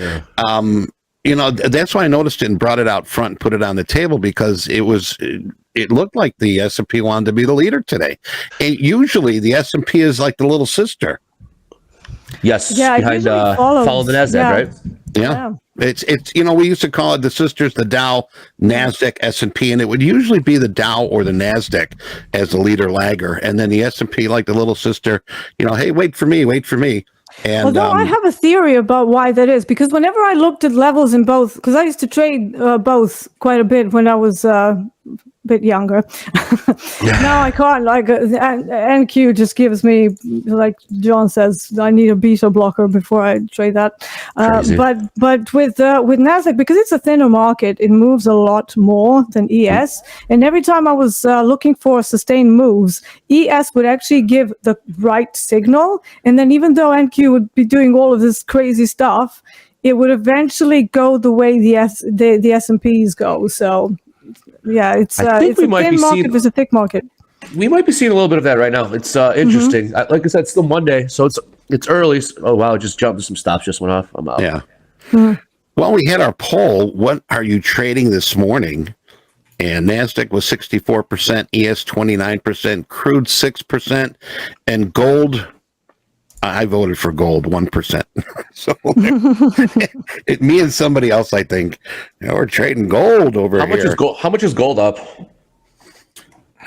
that's why I noticed it and brought it out front and put it on the table, because it looked like the S&P wanted to be the leader today. And usually the S&P is like the little sister.
Yes,
Yeah,
behind
follows.
follow the Nasdaq,
Yeah.
right?
Yeah. It's we used to call it the sisters, the Dow, Nasdaq, S&P, and it would usually be the Dow or the Nasdaq as the leader lagger, and then the S&P like the little sister. Hey, wait for me. And
Although I have a theory about why that is, because whenever I looked at levels in both, because I used to trade both quite a bit when I was bit younger. Now I can't. Like NQ just gives me, like John says, I need a beta blocker before I trade that. But with Nasdaq, because it's a thinner market, it moves a lot more than ES. And every time I was looking for sustained moves, ES would actually give the right signal. And then even though NQ would be doing all of this crazy stuff, it would eventually go the way the S&Ps go. So. Yeah, it's a thin market versus a thick market.
We might be seeing a little bit of that right now. It's interesting. Like I said, it's still Monday, so it's early. Oh wow, just jumped. Some stops just went off. I'm out.
Yeah. Well, we had our poll. What are you trading this morning? And Nasdaq was 64%, ES 29%, crude 6%, and gold. I voted for gold 1%. So me and somebody else, I think, we're trading gold over here.
How much is gold up?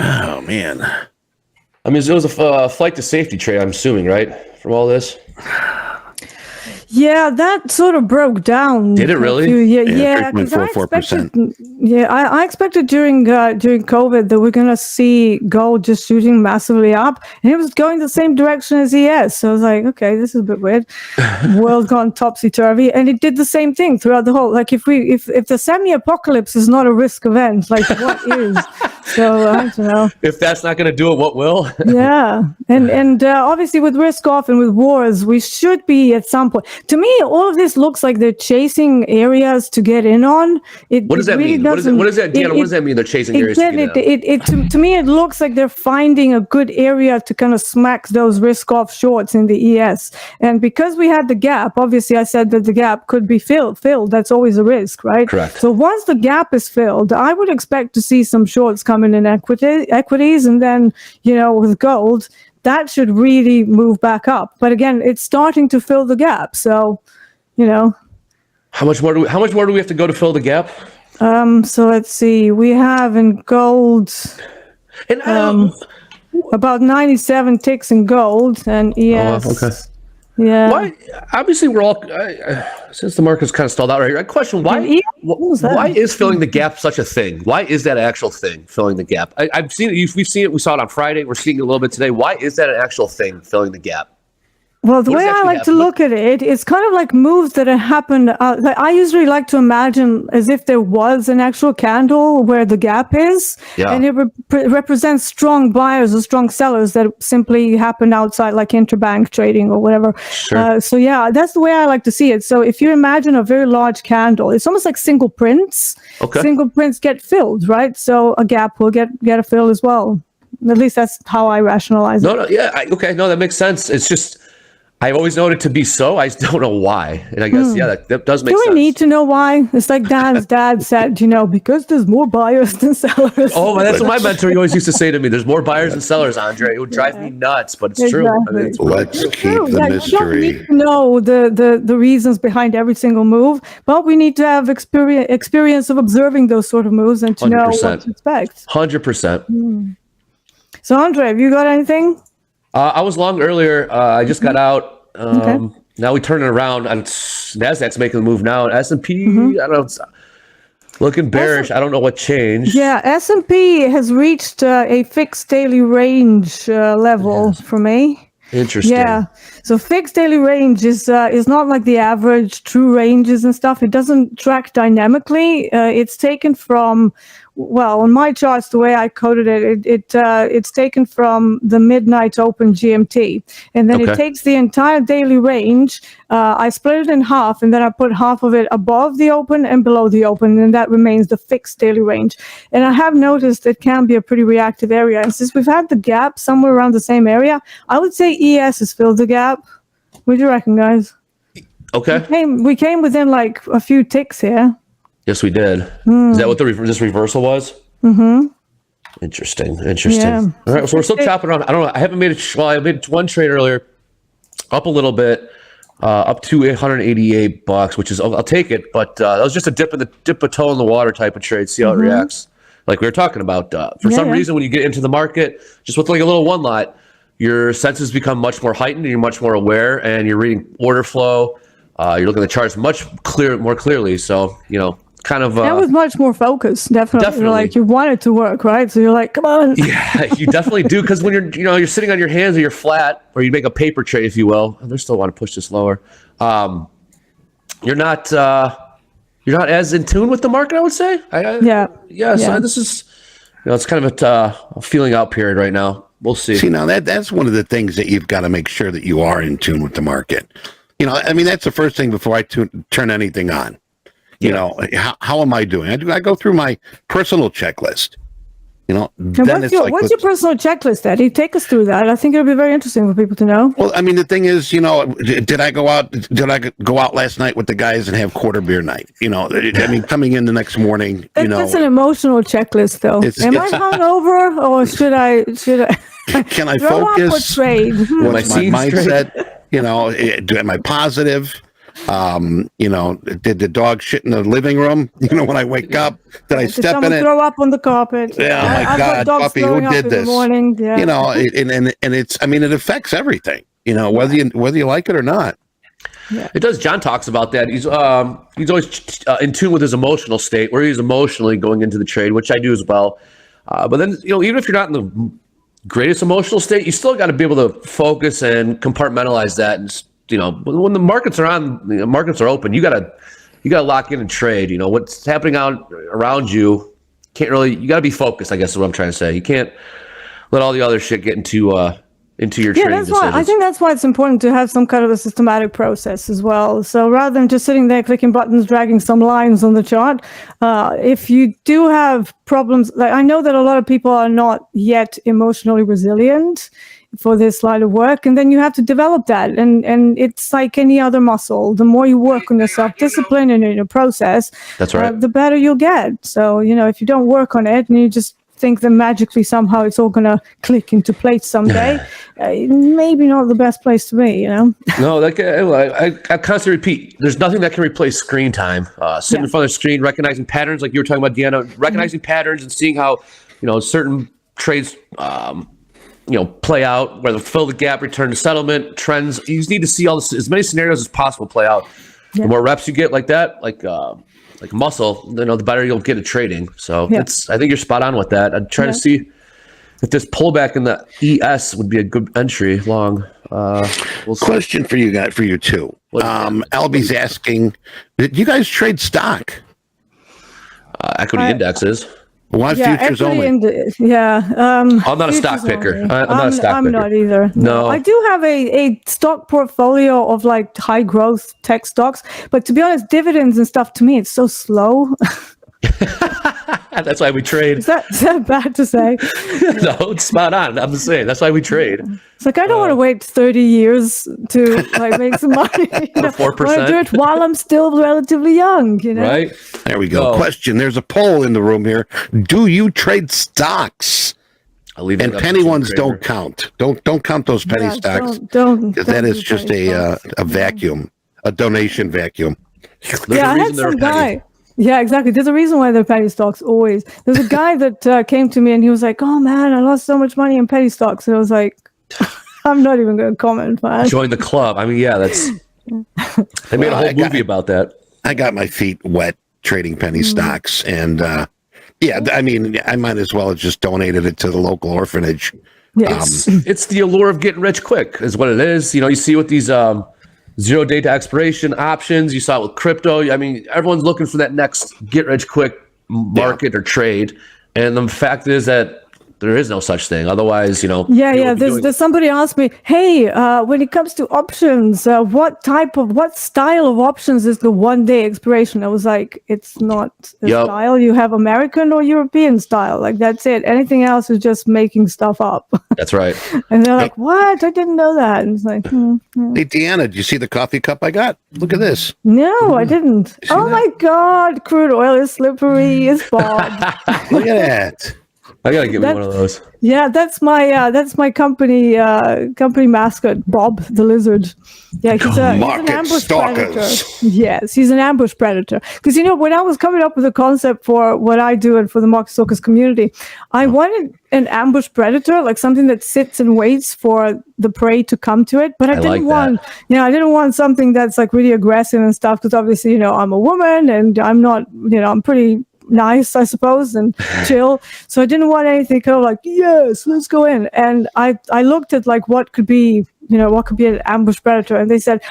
Oh man!
I mean, it was a flight to safety trade. I'm assuming, right, from all this.
Yeah, that sort of broke down.
Did it really?
Yeah, because I expected during COVID that we're going to see gold just shooting massively up, and it was going the same direction as ES. So I was like, okay, this is a bit weird. World gone topsy-turvy, and it did the same thing throughout the whole. Like if the semi-apocalypse is not a risk event, like what is? So I don't know.
If that's not going to do it, what will?
Yeah, and obviously with risk off and with wars, we should be at some point. To me, all of this looks like they're chasing areas to get in on.
What does that mean? What does that, Deanna? What does that mean? They're chasing areas to get in on?
To me, it looks like they're finding a good area to kind of smack those risk off shorts in the ES. And because we had the gap, obviously I said that the gap could be filled. That's always a risk, right?
Correct.
So once the gap is filled, I would expect to see some shorts coming in equities, and then with gold, that should really move back up. But again, it's starting to fill the gap. So,
how much more do we have to go to fill the gap?
So let's see. We have in gold
And
about 97 ticks in gold, and ES.
Oh, okay.
Yeah.
Why? Obviously, we're all since the market's kind of stalled out right here. I question why. Why is filling the gap such a thing? Why is that an actual thing? Filling the gap. I've seen it. We've seen it. We saw it on Friday. We're seeing it a little bit today. Why is that an actual thing? Filling the gap.
Well, the way I like to look at it, it's kind of like moves that have happened. I usually like to imagine as if there was an actual candle where the gap is, and it represents strong buyers or strong sellers that simply happen outside, like interbank trading or whatever.
Sure.
So yeah, that's the way I like to see it. So if you imagine a very large candle, it's almost like single prints.
Okay.
Single prints get filled, right? So a gap will get a fill as well. At least that's how I rationalize it.
No, that makes sense. It's just, I've always known it to be so. I just don't know why. And I guess, that does make sense.
Do we need to know why? It's like Dan's dad said, because there's more buyers than sellers.
Oh, that's what my mentor always used to say to me. There's more buyers than sellers, Andre. It would drive me nuts, but it's true. I mean,
Let's keep the mystery.
You don't need to know the reasons behind every single move, but we need to have experience of observing those sort of moves and to
100%.
know what to expect.
100%.
So, Andre, have you got anything?
I was long earlier. I just got out. Now we turn it around. And Nasdaq's making the move now. S&P, I don't know. It's looking bearish. I don't know what changed.
Yeah, S&P has reached a fixed daily range level for me.
Interesting.
Yeah. So fixed daily range is not like the average true ranges and stuff. It doesn't track dynamically. It's taken from, well, on my charts, the way I coded it, it's taken from the midnight open GMT, and then it takes the entire daily range. I split it in half, and then I put half of it above the open and below the open, and that remains the fixed daily range. And I have noticed it can be a pretty reactive area. And since we've had the gap somewhere around the same area, I would say ES has filled the gap. What do you reckon, guys?
Okay.
We came within like a few ticks here.
Yes, we did. Is that what this reversal was? Mm-hmm. Interesting.
Yeah.
All right, so we're still chopping around. I don't know. I haven't made it. Well, I made one trade earlier, up a little bit, up to $888, which is I'll take it. But that was just a dip a toe in the water type of trade. See how it reacts. Like we were talking about. For some reason, when you get into the market, just with like a little one lot, your senses become much more heightened, and you're much more aware, and you're reading order flow. You're looking at the charts more clearly. So kind of
that was much more focused. Definitely. Like you want it to work, right? So you're like, come on.
Yeah, you definitely do, because when you're sitting on your hands or you're flat, or you make a paper trade, if you will. I still want to push this lower. You're not as in tune with the market, I would say. So this is it's kind of a feeling out period right now. We'll see.
See, now that's one of the things that you've got to make sure that you are in tune with the market. That's the first thing before I turn anything on. How am I doing? I go through my personal checklist.
What's your personal checklist, Eddie? Take us through that. I think it'll be very interesting for people to know.
Well, the thing is, did I go out last night with the guys and have quarter beer night? Coming in the next morning,
That's an emotional checklist, though. Am I hungover, or should I?
Can I
throw
focus?
Up or trade?
What's my mindset? Am I positive? Did the dog shit in the living room? When I wake up, did I step in it?
Throw up on the carpet?
Yeah, oh my God, puppy, who did this?
Morning. Yeah.
And it's, it affects everything. Whether you like it or not.
Yeah. It does. John talks about that. He's always in tune with his emotional state, where he's emotionally going into the trade, which I do as well. But then even if you're not in the greatest emotional state, you still got to be able to focus and compartmentalize that. And when the markets are on, the markets are open, you gotta lock in and trade. What's happening out around you you gotta be focused, I guess is what I'm trying to say. You can't let all the other shit get into your trading decisions.
I think that's why it's important to have some kind of a systematic process as well. So rather than just sitting there clicking buttons, dragging some lines on the chart, if you do have problems, like I know that a lot of people are not yet emotionally resilient for this line of work, and then you have to develop that, and it's like any other muscle. The more you work on your self-discipline and in your process,
that's right,
the better you'll get. So if you don't work on it and you just think that magically somehow it's all gonna click into place someday, maybe not the best place to be.
No, I constantly repeat, there's nothing that can replace screen time. Sitting in front of the screen, recognizing patterns, like you were talking about, Deanna, recognizing patterns and seeing how certain trades play out, whether fill the gap, return to settlement, trends. You just need to see as many scenarios as possible play out. Yeah. The more reps you get like that, like muscle, the better you'll get at trading. So I think you're spot on with that. I'd try to see if this pullback in the ES would be a good entry long.
Question for you too. Albie's asking, did you guys trade stock?
Equity indexes.
Why futures only?
I'm
not a stock picker. I'm not a stock picker.
I'm not either.
No.
I do have a stock portfolio of like high growth tech stocks, but to be honest, dividends and stuff, to me, it's so slow.
That's why we trade.
Is that bad to say?
No, it's spot on. I'm just saying. That's why we trade.
It's like I don't want to wait 30 years to make some money.
4%.
I want to do it while I'm still relatively young.
Right.
There we go. Question. There's a poll in the room here. Do you trade stocks?
I'll leave
and penny ones don't count. Don't count those penny stocks.
Don't.
That is just a vacuum, a donation vacuum.
I had some guy. Yeah, exactly. There's a reason why they're penny stocks always. There's a guy that came to me and he was like, "Oh man, I lost so much money in penny stocks." And I was like, "I'm not even going to comment, man."
Join the club. I mean, that's. They made a whole movie about that.
I got my feet wet trading penny stocks, and I might as well have just donated it to the local orphanage.
Yeah.
It's the allure of getting rich quick, is what it is. You see with these 0 day to expiration options. You saw it with crypto. I mean, everyone's looking for that next get rich quick market or trade. And the fact is that there is no such thing. Otherwise,
Yeah,
people
yeah.
would be doing
There's somebody asked me, hey, when it comes to options, what style of options is the 1 day expiration? I was like, it's not a
Yep.
style. You have American or European style. Like, that's it. Anything else is just making stuff up.
That's right.
And they're like, what? I didn't know that. And it's like,
Hey, Deanna, did you see the coffee cup I got? Look at this.
no, I didn't.
see
Oh
that?
my God, crude oil is slippery. It's Bob.
Look at that.
I gotta get me
That-
one of those.
Yeah, that's my company mascot, Bob the lizard. Yeah, he's an
Market
ambush
stalkers.
predator. Yes, he's an ambush predator. Because when I was coming up with a concept for what I do and for the market stalkers community, I wanted an ambush predator, like something that sits and waits for the prey to come to it. But I didn't
like
want, I didn't want something that's like really aggressive and stuff. Because obviously, I'm a woman and I'm not, I'm pretty nice, I suppose, and chill. So I didn't want anything kind of like, yes, let's go in. And I looked at like what could be an ambush predator, and they said,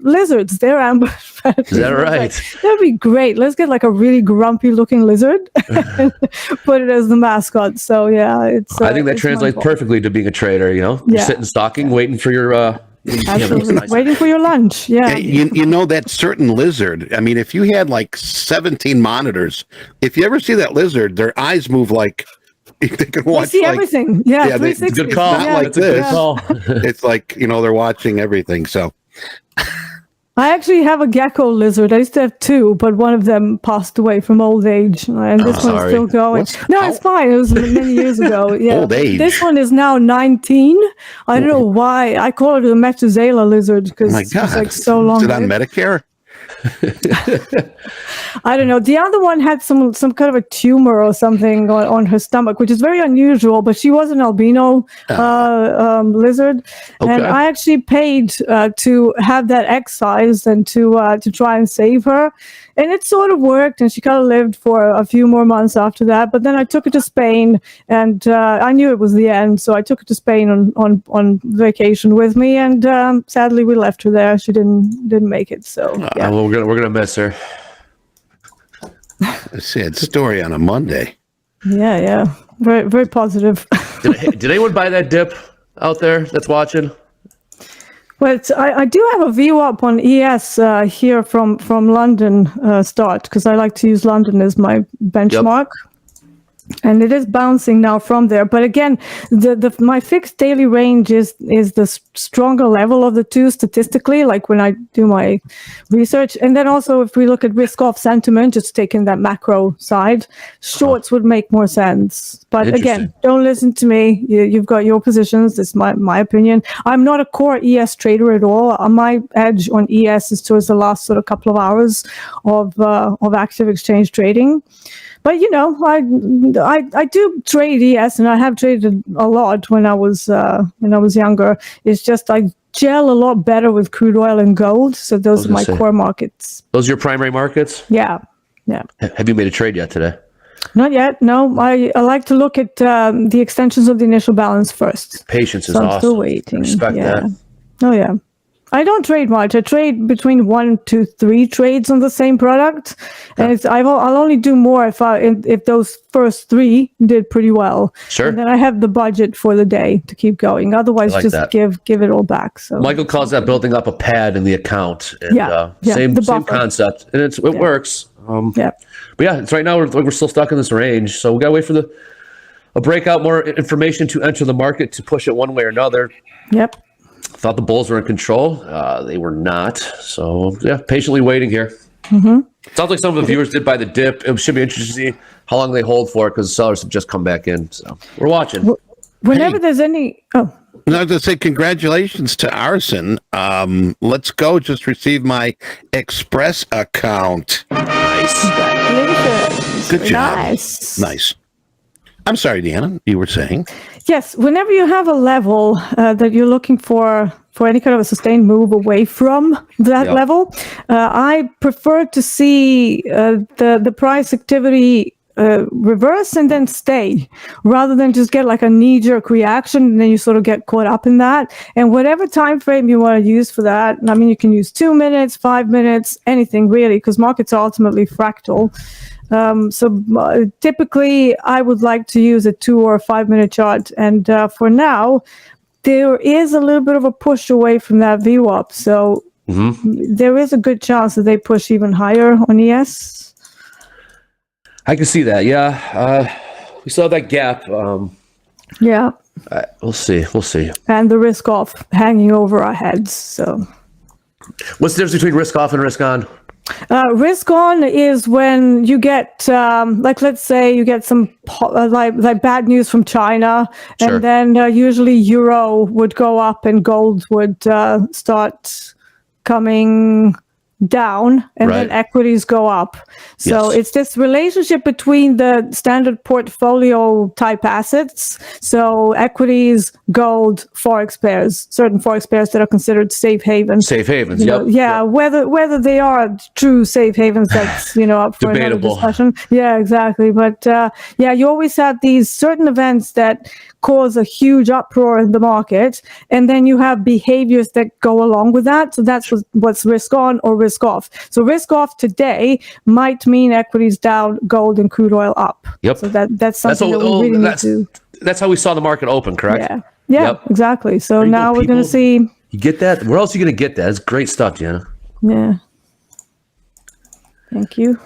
lizards, they're ambush predators.
Is that right?
Like, that'd be great. Let's get like a really grumpy looking lizard and put it as the mascot. So yeah, it's.
I think that
it's
translates
my fault.
perfectly to being a trader. You're
Yeah.
sitting stocking, waiting for your.
Absolutely. Waiting for your lunch. Yeah.
Hey, you know that certain lizard. I mean, if you had like 17 monitors, if you ever see that lizard, their eyes move like they can
We
watch.
see
like,
everything. Yeah,
yeah,
360.
Good call.
Not like
That's a good
this.
call.
It's like they're watching everything. So
I actually have a gecko lizard. I used to have two, but one of them passed away from old age, and this one's
sorry.
still going. It's fine. It was many years ago. Yeah.
Old age.
This one is now 19. I don't know why. I call it a Methuselah lizard because
my
it's
God,
like so long.
Is it on
lived.
Medicare?
I don't know. The other one had some kind of a tumor or something on her stomach, which is very unusual. But she was an albino lizard, and
Okay.
I actually paid to have that excised and to try and save her. And it sort of worked, and she kind of lived for a few more months after that. But then I took her to Spain, and I knew it was the end, so I took her to Spain on vacation with me, and sadly we left her there. She didn't make it. So yeah.
Well, we're gonna miss her.
A sad story on a Monday.
Yeah, very, very positive.
Did anyone buy that dip out there that's watching?
But I do have a view up on ES here from London start, because I like to use London as my benchmark. And it is bouncing now from there. But again, my fixed daily range is the stronger level of the two statistically, like when I do my research. And then also if we look at risk off sentiment, just taking that macro side, shorts would make more sense. But again,
Interesting.
don't listen to me. You've got your positions. This is my opinion. I'm not a core ES trader at all. My edge on ES is towards the last sort of couple of hours of active exchange trading. But I do trade ES, and I have traded a lot when I was younger. It's just I gel a lot better with crude oil and gold. So those are my core markets.
Those are your primary markets?
Yeah.
Have you made a trade yet today?
Not yet. No, I like to look at the extensions of the initial balance first.
Patience is
So I'm
awesome.
still waiting.
Respect that.
Oh yeah. I don't trade much. I trade between 1 to 3 trades on the same product, and I'll only do more if those first 3 did pretty well.
Sure.
And then I have the budget for the day to keep going. Otherwise,
I like
just
that.
give it all back. So
Michael calls that building up a pad in the account. And,
Yeah,
same
the
same
buffer.
concept, and it works.
yeah.
But yeah, it's right now we're still stuck in this range, so we gotta wait for a breakout, more information to enter the market to push it one way or another.
Yep.
Thought the bulls were in control. They were not. So yeah, patiently waiting here. Sounds like some of the viewers did buy the dip. It should be interesting to see how long they hold for it, because the sellers have just come back in. So we're watching.
Whenever there's any
I was going to say congratulations to Arson. Let's go. Just received my Express account. Nice.
congratulations.
Good job.
Nice.
I'm sorry, Deanna. You were saying.
Yes, whenever you have a level that you're looking for any kind of a sustained move away from that level, I prefer to see the price activity reverse and then stay, rather than just get like a knee-jerk reaction and then you sort of get caught up in that. And whatever time frame you want to use for that, I mean, you can use 2 minutes, 5 minutes, anything really, because markets are ultimately fractal. Typically, I would like to use a 2 or 5 minute chart. And for now, there is a little bit of a push away from that VWAP. So there is a good chance that they push even higher on ES.
I can see that. Yeah. We saw that gap.
Yeah.
We'll see. We'll see.
And the risk off hanging over our heads. So
what's the difference between risk off and risk on?
Risk on is when you get, like, let's say you get some like bad news from China,
Sure.
and then usually euro would go up and gold would start coming down, and then equities go up. So it's this relationship between the standard portfolio type assets. So equities, gold, forex pairs, certain forex pairs that are considered safe havens.
Safe havens,
Whether they are true safe havens, that's up for another
debatable
discussion. Yeah, exactly. But you always have these certain events that cause a huge uproar in the market, and then you have behaviors that go along with that. So that's what's risk on or risk off. So risk off today might mean equities down, gold and crude oil up.
Yep.
So that's something that we really need to.
That's how we saw the market open, correct?
Yeah, exactly. So now we're going to see.
You get that? Where else are you going to get that? It's great stuff, Jana.
Yeah. Thank you.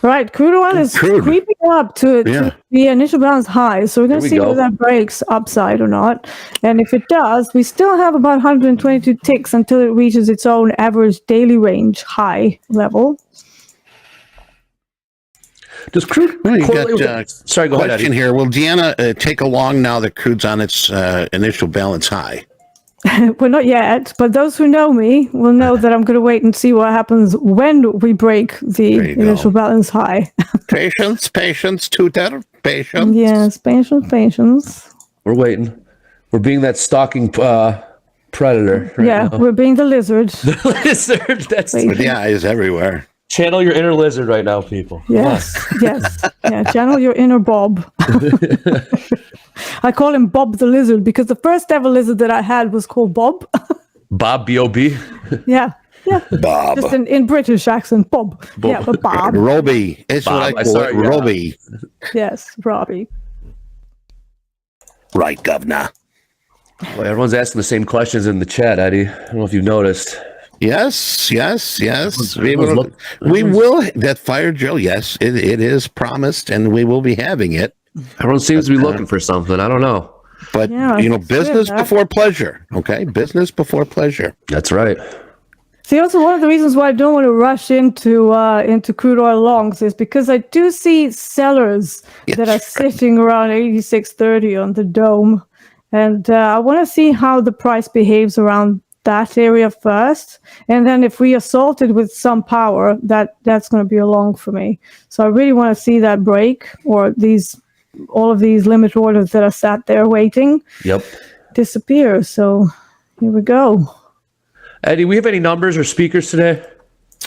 Right, crude oil is creeping up to the initial balance high. So we're going to see whether that breaks upside or not. And if it does, we still have about 122 ticks until it reaches its own average daily range high level.
Does crude? Sorry, go ahead. Question here: will Deanna take along now that crude's on its initial balance high?
Well, not yet, but those who know me will know that I'm going to wait and see what happens when we break the initial balance high.
Patience, tutor, patience.
Yes, patience.
We're waiting. We're being that stalking predator. Now.
We're being the lizard.
The lizard. That's
with the eyes everywhere.
Channel your inner lizard right now, people.
Yes. Yeah, channel your inner Bob. I call him Bob the Lizard because the first ever lizard that I had was called Bob.
Bob, B-O-B?
Yeah.
Bob.
Just in British accent, Bob. Yeah, but Bob.
Robbie. That's what I call it, Robbie.
Yes, Robbie.
Right, governor.
Well, everyone's asking the same questions in the chat, Eddie. I don't know if you've noticed.
Yes. We will. That fire drill, yes, it is promised, and we will be having it.
Everyone seems to be looking for something. I don't know.
But, business before pleasure, okay? Business before pleasure.
That's right.
See, also one of the reasons why I don't want to rush into crude oil longs is because I do see sellers that are sitting around 86.30 on the dome. And I want to see how the price behaves around that area first, and then if we assault it with some power, that's going to be a long for me. So I really want to see that break, or all of these limit orders that are sat there waiting disappear. So here we go.
Eddie, we have any numbers or speakers today?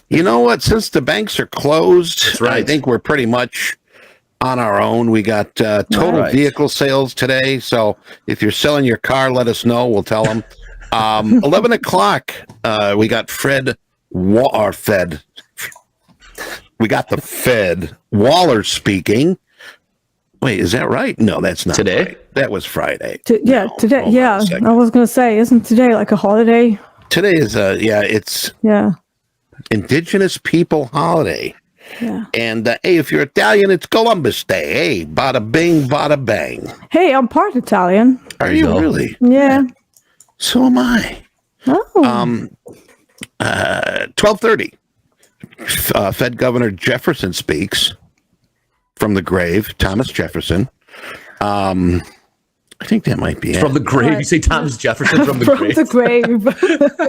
You know what? Since the banks are closed, I think we're pretty much on our own. We got total vehicle sales today. So if you're selling your car, let us know. We'll tell them. 11 o'clock, we got Fed. We got the Fed. Waller speaking. Wait, is that right? No, that's not
today.
Right. That was Friday.
Today. Yeah, I was going to say, isn't today like a holiday?
Today is it's Indigenous People holiday.
Yeah.
And hey, if you're Italian, it's Columbus Day. Hey, bada bing, bada bang.
Hey, I'm part Italian.
Are you really?
Yeah.
So am I.
Oh.
12:30. Fed Governor Jefferson speaks from the grave. Thomas Jefferson. I think that might be
from the grave. You say Thomas Jefferson from the grave.
The grave.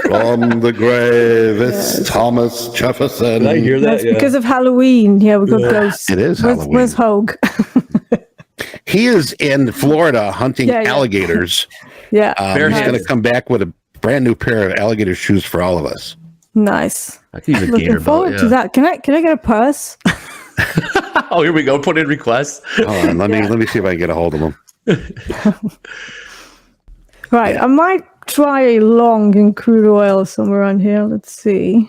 From the grave. It's Thomas Jefferson.
Did I hear that?
That's because of Halloween. Yeah, we got ghosts.
It is Halloween.
Where's Hogue?
He is in Florida hunting alligators.
Yeah.
He's going to come back with a brand new pair of alligator shoes for all of us.
Nice.
I can use a
Looking
gator
forward
belt,
to that. Can I get a purse?
Oh, here we go. Put in requests.
Hold on, let me see if I can get a hold of them.
Right. I might try a long in crude oil somewhere on here. Let's see.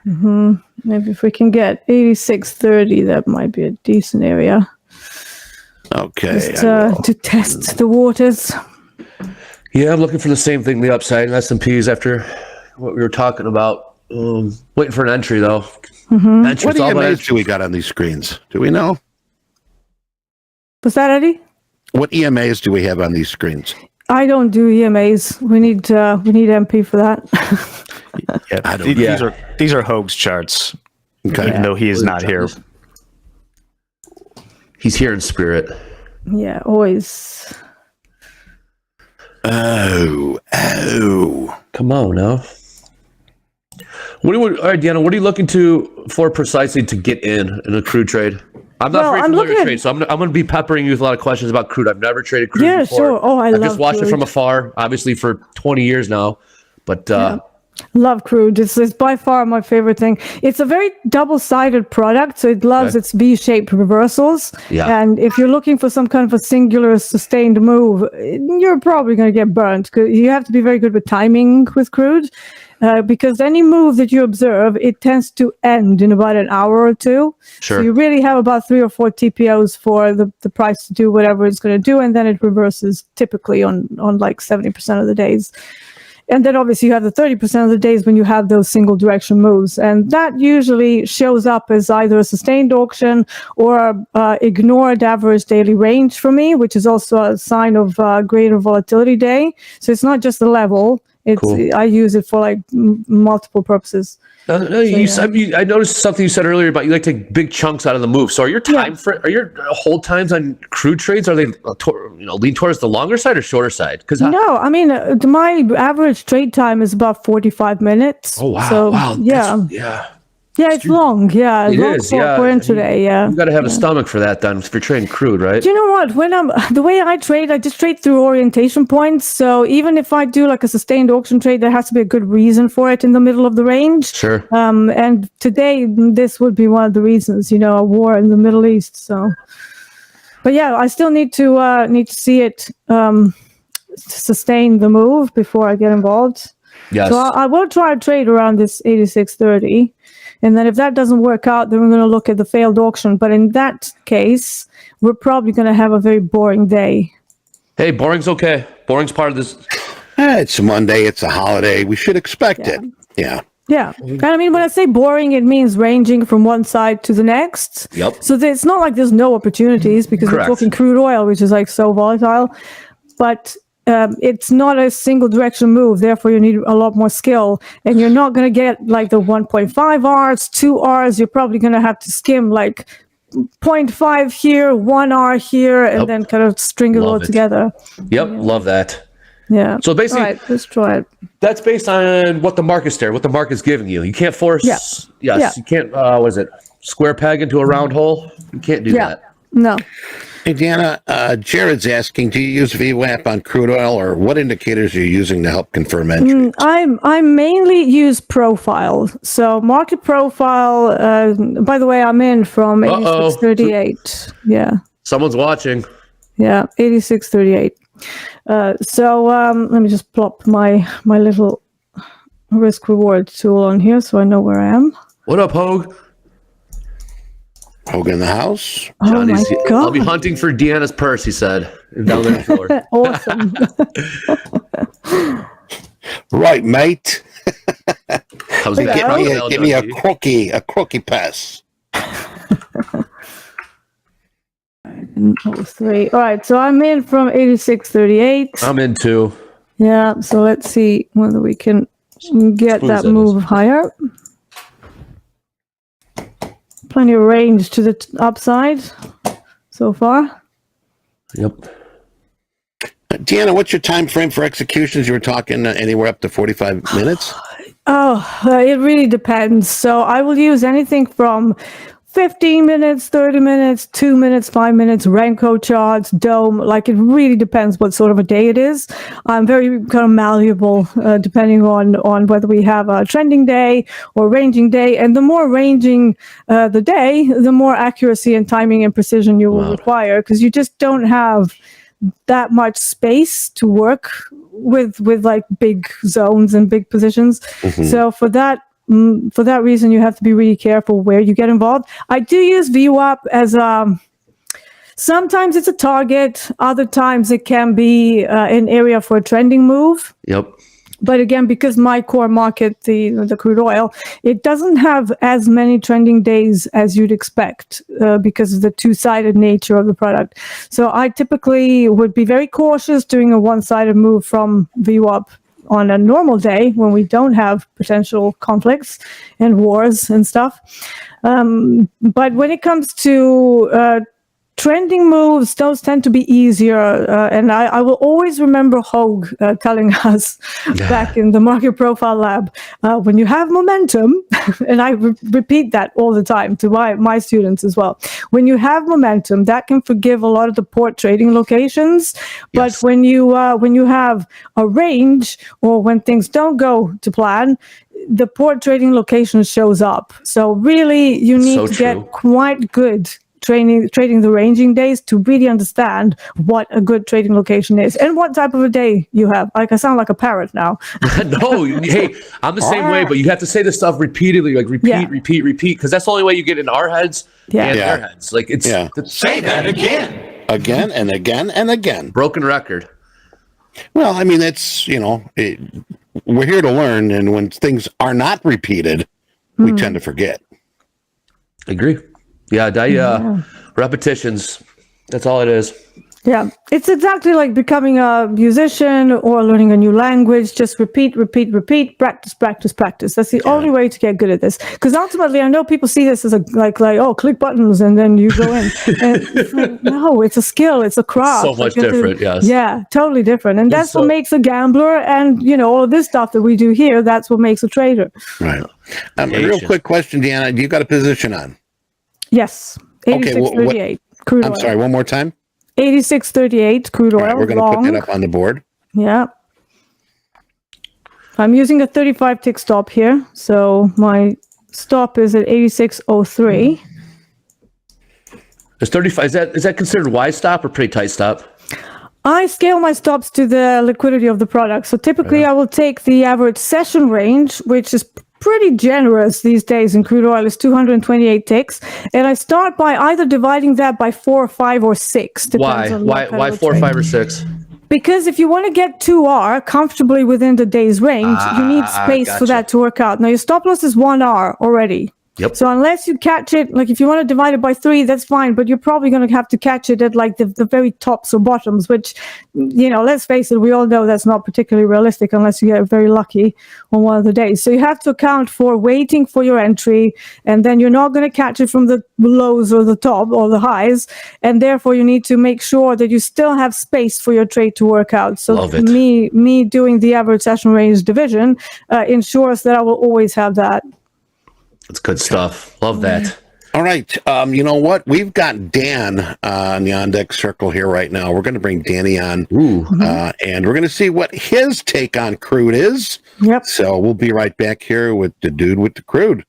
Maybe if we can get 86.30, that might be a decent area.
Okay.
Just to test the waters.
Yeah, I'm looking for the same thing, the upside in S&Ps after what we were talking about. Waiting for an entry, though. Entry,
What
it's all about
EMAs
entry.
do we got on these screens? Do we know?
Was that Eddie?
What EMAs do we have on these screens?
I don't do EMAs. We need MP for that.
These are Hoag's charts.
Okay.
Even though he is not here.
He's here in spirit.
Yeah, always.
Oh.
Come on now. All right, Deanna, what are you looking for precisely to get in a crude trade? I'm not very familiar with trade, so I'm going to be peppering you with a lot of questions about crude. I've never traded crude before.
Yeah, sure. Oh, I've
just watched
crude.
it from afar, obviously for 20 years now. But
love crude. It's by far my favorite thing. It's a very double-sided product, so it loves its V-shaped reversals.
Yeah.
And if you're looking for some kind of a singular sustained move, you're probably going to get burnt. Because you have to be very good with timing with crude. Because any move that you observe, it tends to end in about an hour or two.
Sure.
So you really have about 3 or 4 TPOs for the price to do whatever it's going to do, and then it reverses typically on like 70% of the days. And then obviously you have the 30% of the days when you have those single direction moves. And that usually shows up as either a sustained auction or ignored average daily range for me, which is also a sign of greater volatility day. So it's not just the level. Cool. I use it for like multiple purposes.
I noticed something you said earlier about you like to take big chunks out of the move. So are your hold times on crude trades, are they lean towards the longer side or shorter side?
No, I mean my average trade time is about 45 minutes.
Oh wow!
So,
wow.
Yeah, it's long. Yeah,
it is.
For intraday. Yeah,
you got to have a stomach for that then if you're trading crude, right?
Do you know what? The way I trade, I just trade through orientation points. So even if I do like a sustained auction trade, there has to be a good reason for it in the middle of the range.
Sure.
And today this would be one of the reasons. A war in the Middle East. So, but yeah, I still need to see it sustain the move before I get involved.
Yes.
So I will try to trade around this 86.30. And then if that doesn't work out, then we're going to look at the failed auction. But in that case, we're probably going to have a very boring day.
Hey, boring's okay. Boring's part of this.
It's Monday. It's a holiday. We should expect it. Yeah.
Yeah. And I mean, when I say boring, it means ranging from one side to the next.
Yep.
So it's not like there's no opportunities because
Correct.
we're talking crude oil, which is like so volatile. But it's not a single direction move. Therefore, you need a lot more skill. And you're not going to get like the 1.5 Rs, 2 Rs. You're probably going to have to skim like 0.5 here, 1 R here, and then kind of string it all together.
Yep. Love that.
Yeah.
So basically,
all right, let's try it.
That's based on what the market's there, what the market's giving you. You can't force.
Yeah.
Yes. Yeah. You can't. What is it? Square peg into a round hole. You can't do that.
No.
Hey, Deanna, Jared's asking, do you use VWAP on crude oil, or what indicators are you using to help confirm entry?
I mainly use profile. So market profile, by the way, I'm in from 86.38. Yeah.
Someone's watching.
Yeah, 86.38. So let me just plop my little risk reward tool on here so I know where I am.
What up, Hoag?
Hoag in the house.
Oh my God.
I'll be hunting for Deanna's purse, he said. Down there floor.
Awesome.
Right, mate.
Give
me a crookie pass.
3. All right, so I'm in from 86.38.
I'm in too.
Yeah, so let's see whether we can get that move higher. Plenty of range to the upside so far.
Yep.
Deanna, what's your time frame for executions? You were talking anywhere up to 45 minutes?
It really depends. So I will use anything from 15 minutes, 30 minutes, 2 minutes, 5 minutes, Renko charts, dome. Like it really depends what sort of a day it is. I'm very kind of malleable depending on whether we have a trending day or ranging day. And the more ranging the day, the more accuracy and timing and precision you will require, because you just don't have that much space to work with like big zones and big positions. Mm-hmm. So for that for that reason, you have to be really careful where you get involved. I do use VWAP as sometimes it's a target, other times it can be an area for a trending move.
Yep.
But again, because my core market, the crude oil, it doesn't have as many trending days as you'd expect because of the two-sided nature of the product. So I typically would be very cautious doing a one-sided move from VWAP on a normal day when we don't have potential conflicts and wars and stuff. But when it comes to trending moves, those tend to be easier, and I will always remember Hogue telling us back in the Market Profile Lab, when you have momentum, and I repeat that all the time to my students as well, when you have momentum, that can forgive a lot of the poor trading locations, but when you have a range, or when things don't go to plan, the poor trading location shows up. So really, you need to get quite good trading the ranging days to really understand what a good trading location is and what type of a day you have. Like, I sound like a parrot now.
No, hey, I'm the same way, but you have to say this stuff repeatedly, like repeat, because that's the only way you get in our heads and their heads. Like, it's
say that again and again and again.
Broken record.
Well, I mean, it's, we're here to learn, and when things are not repeated, we tend to forget.
Agree. Repetitions. That's all it is.
Yeah, it's exactly like becoming a musician or learning a new language. Just repeat, practice. That's the only way to get good at this. Because ultimately, I know people see this as like click buttons and then you go in. And it's like, no, it's a skill, it's a craft.
So much different, yes.
Yeah, totally different. And that's what makes a gambler. And all of this stuff that we do here, that's what makes a trader.
Right. A real quick question, Deanna. You got a position on?
Yes. 86.38 crude oil.
I'm sorry, one more time.
86.38 crude oil.
Right, we're going to put that up on the board.
Yeah. I'm using a 35 tick stop here. So my stop is at 86.03.
Is 35, is that considered wide stop or pretty tight stop?
I scale my stops to the liquidity of the product. So typically I will take the average session range, which is pretty generous these days in crude oil, is 228 ticks, and I start by either dividing that by 4, 5, or 6.
Why 4, 5, or 6? Because
if you want to get 2R comfortably within the day's range, you need space for that to work out. Now your stop loss is 1R already.
Yep.
So unless you catch it, like if you want to divide it by 3, that's fine, but you're probably going to have to catch it at like the very tops or bottoms, which, let's face it, we all know that's not particularly realistic unless you get very lucky on one of the days. So you have to account for waiting for your entry, and then you're not going to catch it from the lows or the top or the highs, and therefore you need to make sure that you still have space for your trade to work out. So me doing the average session range division ensures that I will always have that.
That's good stuff. Love that.
All right. You know what? We've got Dan on the on-deck circle here right now. We're going to bring Danny on, and we're going to see what his take on crude is.
Yep.
So we'll be right back here with the dude with the crude.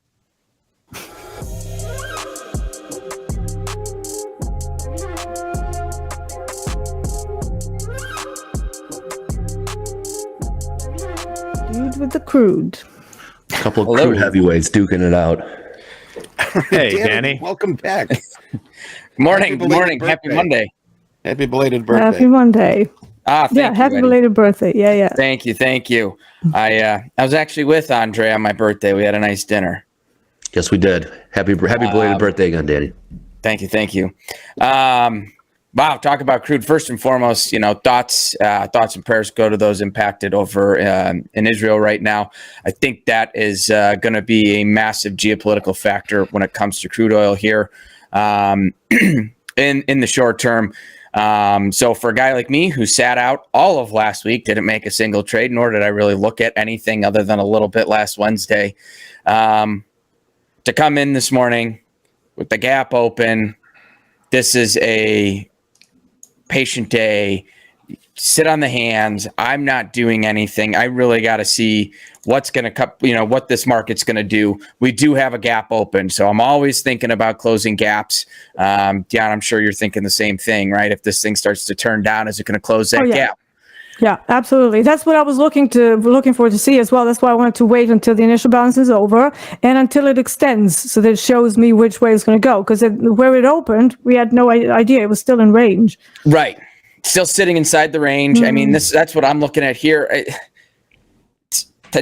Dude with the crude.
A couple of crude heavyweights duking it out.
Hey, Danny.
Welcome back.
Good morning. Happy Monday.
Happy belated birthday.
Happy Monday.
Thank you,
happy
Eddie.
belated birthday. Yeah.
Thank you. I was actually with Andre on my birthday. We had a nice dinner.
Yes, we did. Happy belated birthday again, Danny.
Thank you. Wow, talk about crude. First and foremost, thoughts and prayers go to those impacted over in Israel right now. I think that is going to be a massive geopolitical factor when it comes to crude oil here in the short term. So for a guy like me who sat out all of last week, didn't make a single trade, nor did I really look at anything other than a little bit last Wednesday, to come in this morning with the gap open, this is a patient day, sit on the hands. I'm not doing anything. I really got to see what's going to cut, what this market's going to do. We do have a gap open. So I'm always thinking about closing gaps. Dion, I'm sure you're thinking the same thing, right? If this thing starts to turn down, is it going to close that gap?
Yeah, absolutely. That's what I was looking for to see as well. That's why I wanted to wait until the initial balance is over and until it extends, so that it shows me which way it's going to go. Because where it opened, we had no idea. It was still in range.
Right. Still sitting inside the range. I mean, that's what I'm looking at here.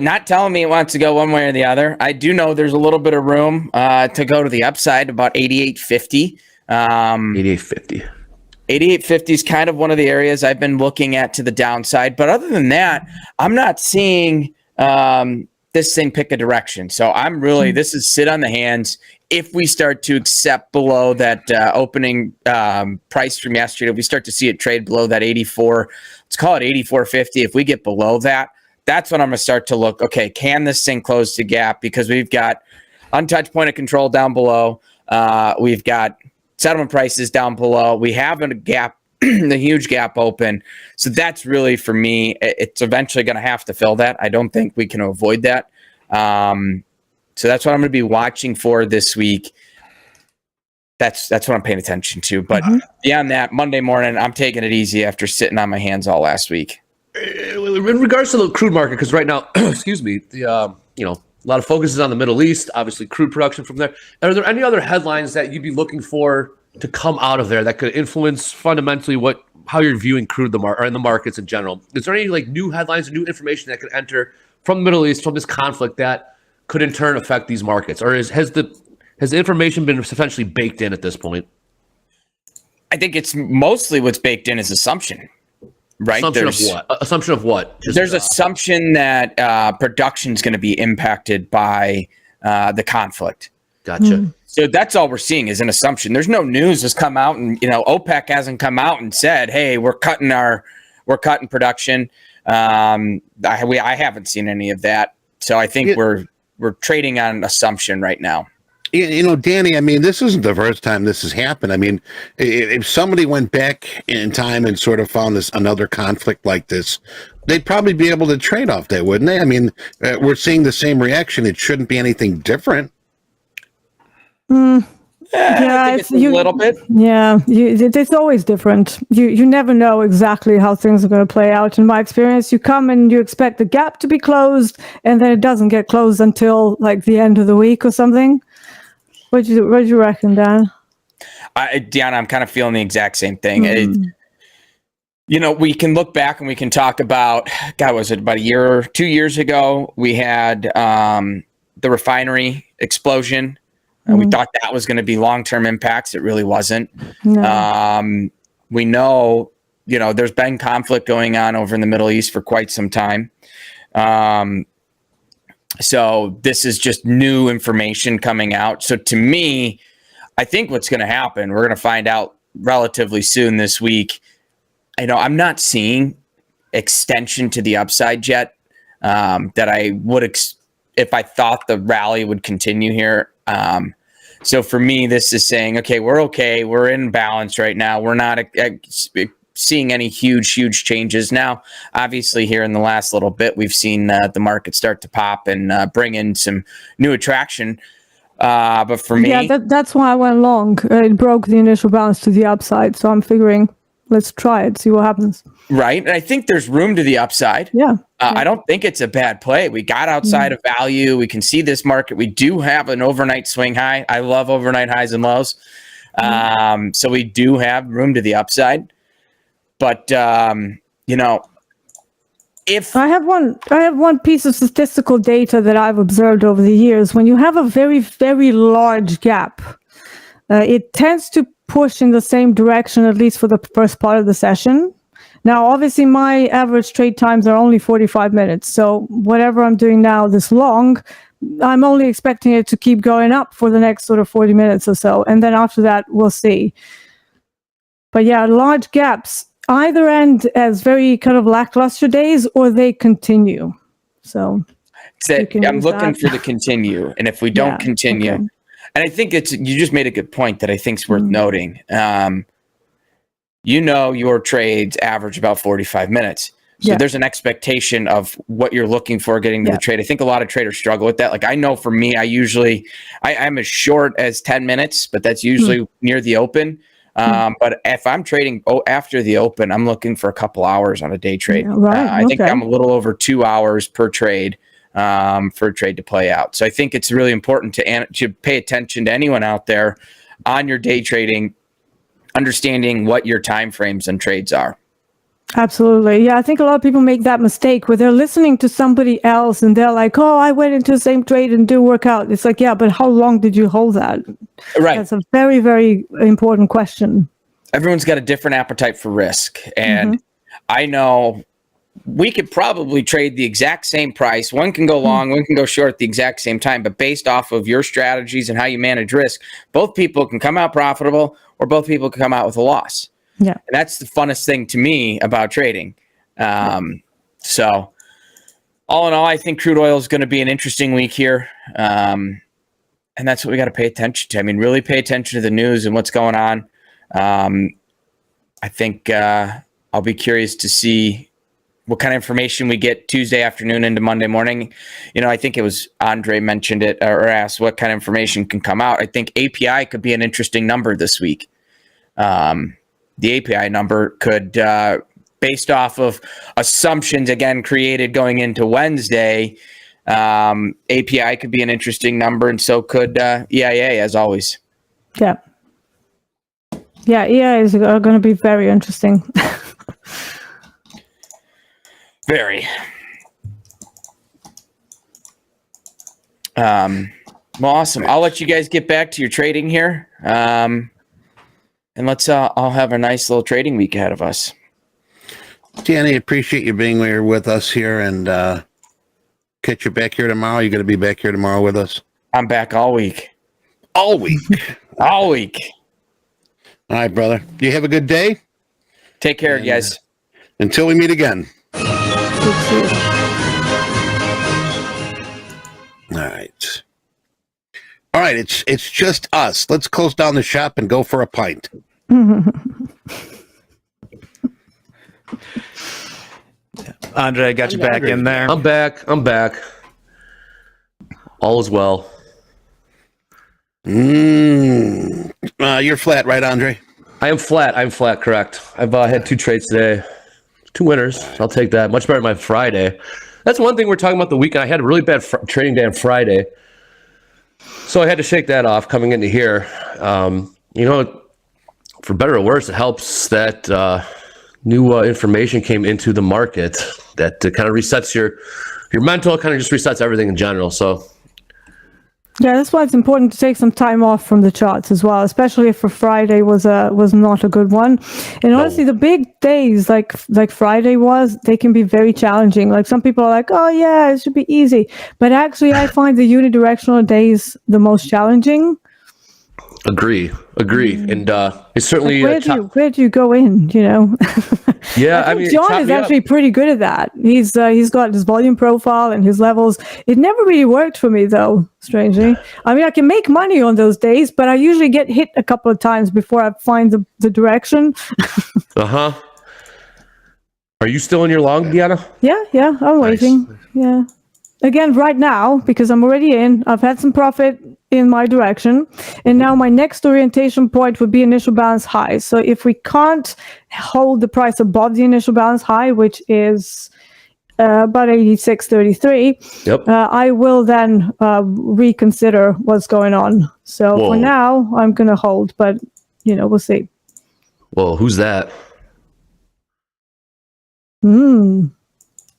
Not telling me it wants to go one way or the other. I do know there's a little bit of room to go to the upside, about 88.50.
88.50.
88.50 is kind of one of the areas I've been looking at to the downside. But other than that, I'm not seeing this thing pick a direction. So I'm really, this is sit on the hands. If we start to accept below that opening price from yesterday, if we start to see it trade below that 84, let's call it 84.50. If we get below that, that's when I'm going to start to look, okay, can this thing close the gap? Because we've got untouched point of control down below. We've got settlement prices down below. We have a gap, the huge gap open. So that's really, for me, it's eventually going to have to fill that. I don't think we can avoid that. So that's what I'm going to be watching for this week. That's what I'm paying attention to. But beyond that, Monday morning, I'm taking it easy after sitting on my hands all last week.
In regards to the crude market, because right now, excuse me, the a lot of focus is on the Middle East, obviously crude production from there. Are there any other headlines that you'd be looking for to come out of there that could influence fundamentally how you're viewing crude or in the markets in general? Is there any new headlines or new information that could enter from the Middle East, from this conflict, that could in turn affect these markets? Or has the information been essentially baked in at this point?
I think it's mostly what's baked in is assumption. Right.
Assumption of what?
There's assumption that production is going to be impacted by the conflict.
Gotcha.
So that's all we're seeing is an assumption. There's no news has come out, and OPEC hasn't come out and said, "Hey, we're cutting production." I haven't seen any of that. So I think we're trading on assumption right now.
Danny, I mean, this isn't the first time this has happened. I mean, if somebody went back in time and sort of found another conflict like this, they'd probably be able to trade off that, wouldn't they? I mean, we're seeing the same reaction. It shouldn't be anything different.
Yeah, it's a little bit.
Yeah, it's always different. You never know exactly how things are going to play out. In my experience, you come and you expect the gap to be closed, and then it doesn't get closed until the end of the week or something. What do you reckon, Dan?
Deanna, I'm kind of feeling the exact same thing. We can look back and we can talk about, was it about 2 years ago? We had the refinery explosion. We thought that was going to be long-term impacts. It really wasn't. No. We know, there's been conflict going on over in the Middle East for quite some time. So this is just new information coming out. So to me, I think what's going to happen, we're going to find out relatively soon this week. I'm not seeing extension to the upside yet that I would if I thought the rally would continue here. So for me, this is saying, okay. We're in balance right now. We're not seeing any huge changes. Now, obviously here in the last little bit, we've seen the market start to pop and bring in some new attraction. But for me,
that's why I went long. It broke the initial balance to the upside. So I'm figuring, let's try it, see what happens.
Right. And I think there's room to the upside.
Yeah.
I don't think it's a bad play. We got outside of value. We can see this market. We do have an overnight swing high. I love overnight highs and lows. So we do have room to the upside. But, if
I have one piece of statistical data that I've observed over the years, when you have a very, very large gap, it tends to push in the same direction, at least for the first part of the session. Now, obviously, my average trade times are only 45 minutes. So whatever I'm doing now this long, I'm only expecting it to keep going up for the next sort of 40 minutes or so. And then after that, we'll see. But yeah, large gaps either end as very kind of lackluster days, or they continue. So
I'm looking for the continue. And if we don't continue, and I think you just made a good point that I think is worth noting. Your trades average about 45 minutes. So there's an expectation of what you're looking for getting to the trade. I think a lot of traders struggle with that. I know for me, I'm as short as 10 minutes, but that's usually near the open. But if I'm trading after the open, I'm looking for a couple hours on a day trade.
Yeah, right.
I think I'm a little over 2 hours per trade for a trade to play out. So I think it's really important to pay attention to anyone out there on your day trading, understanding what your time frames and trades are.
Absolutely. Yeah, I think a lot of people make that mistake where they're listening to somebody else and they're like, oh, I went into the same trade and didn't work out. It's like, yeah, but how long did you hold that?
Right.
That's a very, very important question.
Everyone's got a different appetite for risk. And I know we could probably trade the exact same price. One can go long, one can go short at the exact same time. But based off of your strategies and how you manage risk, both people can come out profitable or both people can come out with a loss.
Yeah.
And that's the funnest thing to me about trading. So all in all, I think crude oil is going to be an interesting week here. And that's what we got to pay attention to. I mean, really pay attention to the news and what's going on. I think I'll be curious to see what kind of information we get Tuesday afternoon into Monday morning. I think it was Andre mentioned it or asked what kind of information can come out. I think API could be an interesting number this week. The API number could, based off of assumptions, again, created going into Wednesday, API could be an interesting number, and so could EIA, as always.
Yeah. Yeah, EIA is going to be very interesting.
Very. Well, awesome. I'll let you guys get back to your trading here. And let's I'll have a nice little trading week ahead of us.
Danny, appreciate you being here with us here, and catch you back here tomorrow. You're going to be back here tomorrow with us?
I'm back all week.
All week.
All week.
All right, brother. You have a good day.
Take care, guys.
Until we meet again. All right. All right, it's just us. Let's close down the shop and go for a pint.
Andre, I got you back in there.
I'm back. All is well.
You're flat, right, Andre?
I am flat, correct. I've had 2 trades today. 2 winners. I'll take that. Much better than my Friday. That's one thing we're talking about the weekend. I had a really bad trading day on Friday. So I had to shake that off coming into here. For better or worse, it helps that new information came into the market that kind of resets your mental, kind of just resets everything in general. So
yeah, that's why it's important to take some time off from the charts as well, especially if Friday was not a good one. And honestly, the big days like Friday they can be very challenging. Like some people are like, oh yeah, it should be easy. But actually, I find the unidirectional days the most challenging.
Agree. And it's certainly
where do you go in?
Yeah,
I mean, John is actually pretty good at that. He's got his volume profile and his levels. It never really worked for me though, strangely. I mean, I can make money on those days, but I usually get hit a couple of times before I find the direction.
Are you still in your long, Deanna?
Yeah, I'm waiting. Yeah. Again, right now, because I'm already in, I've had some profit in my direction. And now my next orientation point would be initial balance high. So if we can't hold the price above the initial balance high, which is about 86.33,
yep.
I will then reconsider what's going on. So for now, I'm going to hold, but, we'll see.
Well, who's that?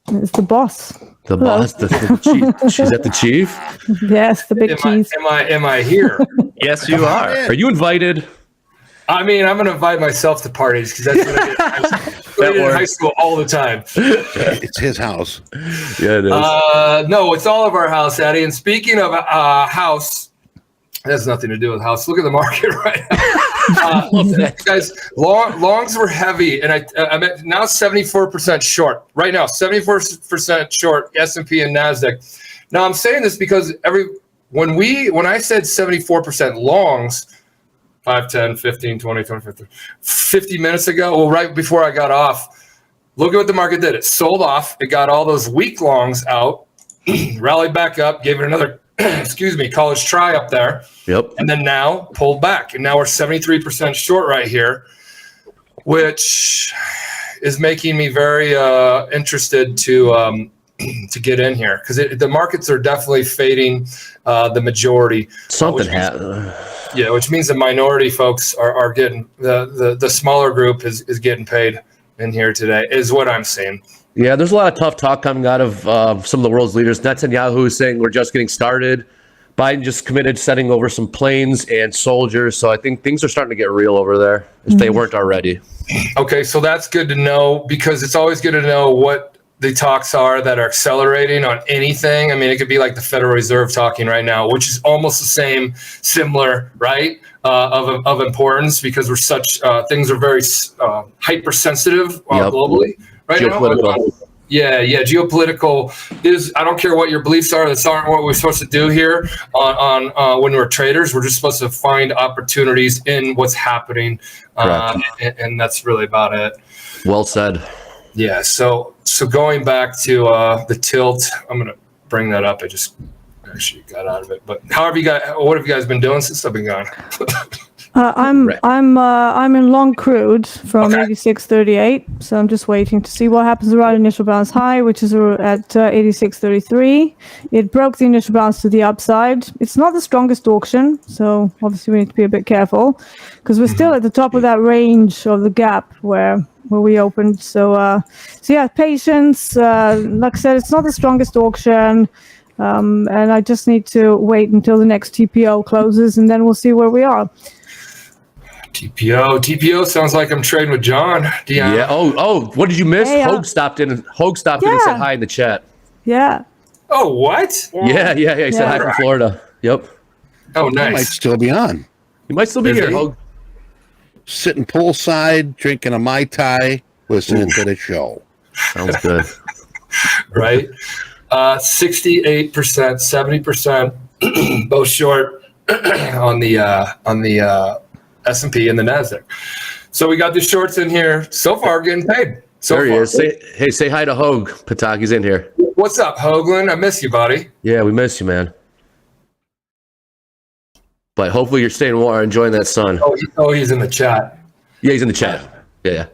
It's the boss.
The boss, the chief. She's at the chief?
Yes, the big cheese.
Am I here?
Yes, you are.
Are you invited?
I mean, I'm going to invite myself to parties because that's what I did in high school all the time.
It's his house.
Yeah, it is.
No, it's all of our house, Addy. And speaking of house, it has nothing to do with house. Look at the market right now. Guys, longs were heavy, and I'm at now 74% short. Right now, 74% short S&P and NASDAQ. Now, I'm saying this because when I said 74% longs, 5, 10, 15, 20, 25, 50 minutes ago, well, right before I got off, look at what the market did. It sold off. It got all those weak longs out, rallied back up, gave it another
excuse me, college try up there.
Yep.
And then now pulled back. And now we're 73% short right here, which is making me very interested to get in here, because the markets are definitely fading the majority.
Something happened.
Yeah, which means the minority folks are getting, the smaller group is getting paid in here today, is what I'm seeing.
Yeah, there's a lot of tough talk coming out of some of the world's leaders. Netanyahu is saying we're just getting started. Biden just committed sending over some planes and soldiers. So I think things are starting to get real over there if they weren't already.
Okay, so that's good to know, because it's always good to know what the talks are that are accelerating on anything. I mean, it could be like the Federal Reserve talking right now, which is almost the same, similar, right, of importance, because we're such, things are very hypersensitive globally right now. Yeah, geopolitical is, I don't care what your beliefs are, that's aren't what we're supposed to do here on when we're traders. We're just supposed to find opportunities in what's happening, and that's really about it.
Well said.
Yeah, so going back to the tilt, I'm gonna bring that up. I just actually got out of it. But what have you guys been doing since I've been gone?
I'm in long crude from 86.38, so I'm just waiting to see what happens around initial balance high, which is at 86.33. It broke the initial balance to the upside. It's not the strongest auction, so obviously we need to be a bit careful, because we're still at the top of that range of the gap where we opened. So yeah, patience. Like I said, it's not the strongest auction. And I just need to wait until the next TPO closes, and then we'll see where we are.
TPO sounds like I'm trading with John. Deanna.
Yeah. Oh, what did you miss?
Hey,
Hogue stopped in and said hi in the chat.
Yeah.
Oh, what?
Yeah. He said hi from Florida. Yep.
Oh,
I might
nice.
still be on.
You might still be here, Hogue.
Sitting poolside, drinking a Mai Tai, listening to the show.
Sounds good.
Right. 68%, 70%, both short on the S&P and the NASDAQ. So we got the shorts in here. So far, getting paid.
There he is. Say hi to Hogue. Patak, he's in here.
What's up, Hoagland? I miss you, buddy.
Yeah, we miss you, man. But hopefully you're staying warm, enjoying that sun.
He's in the chat.
Yeah, he's in the chat. Yeah.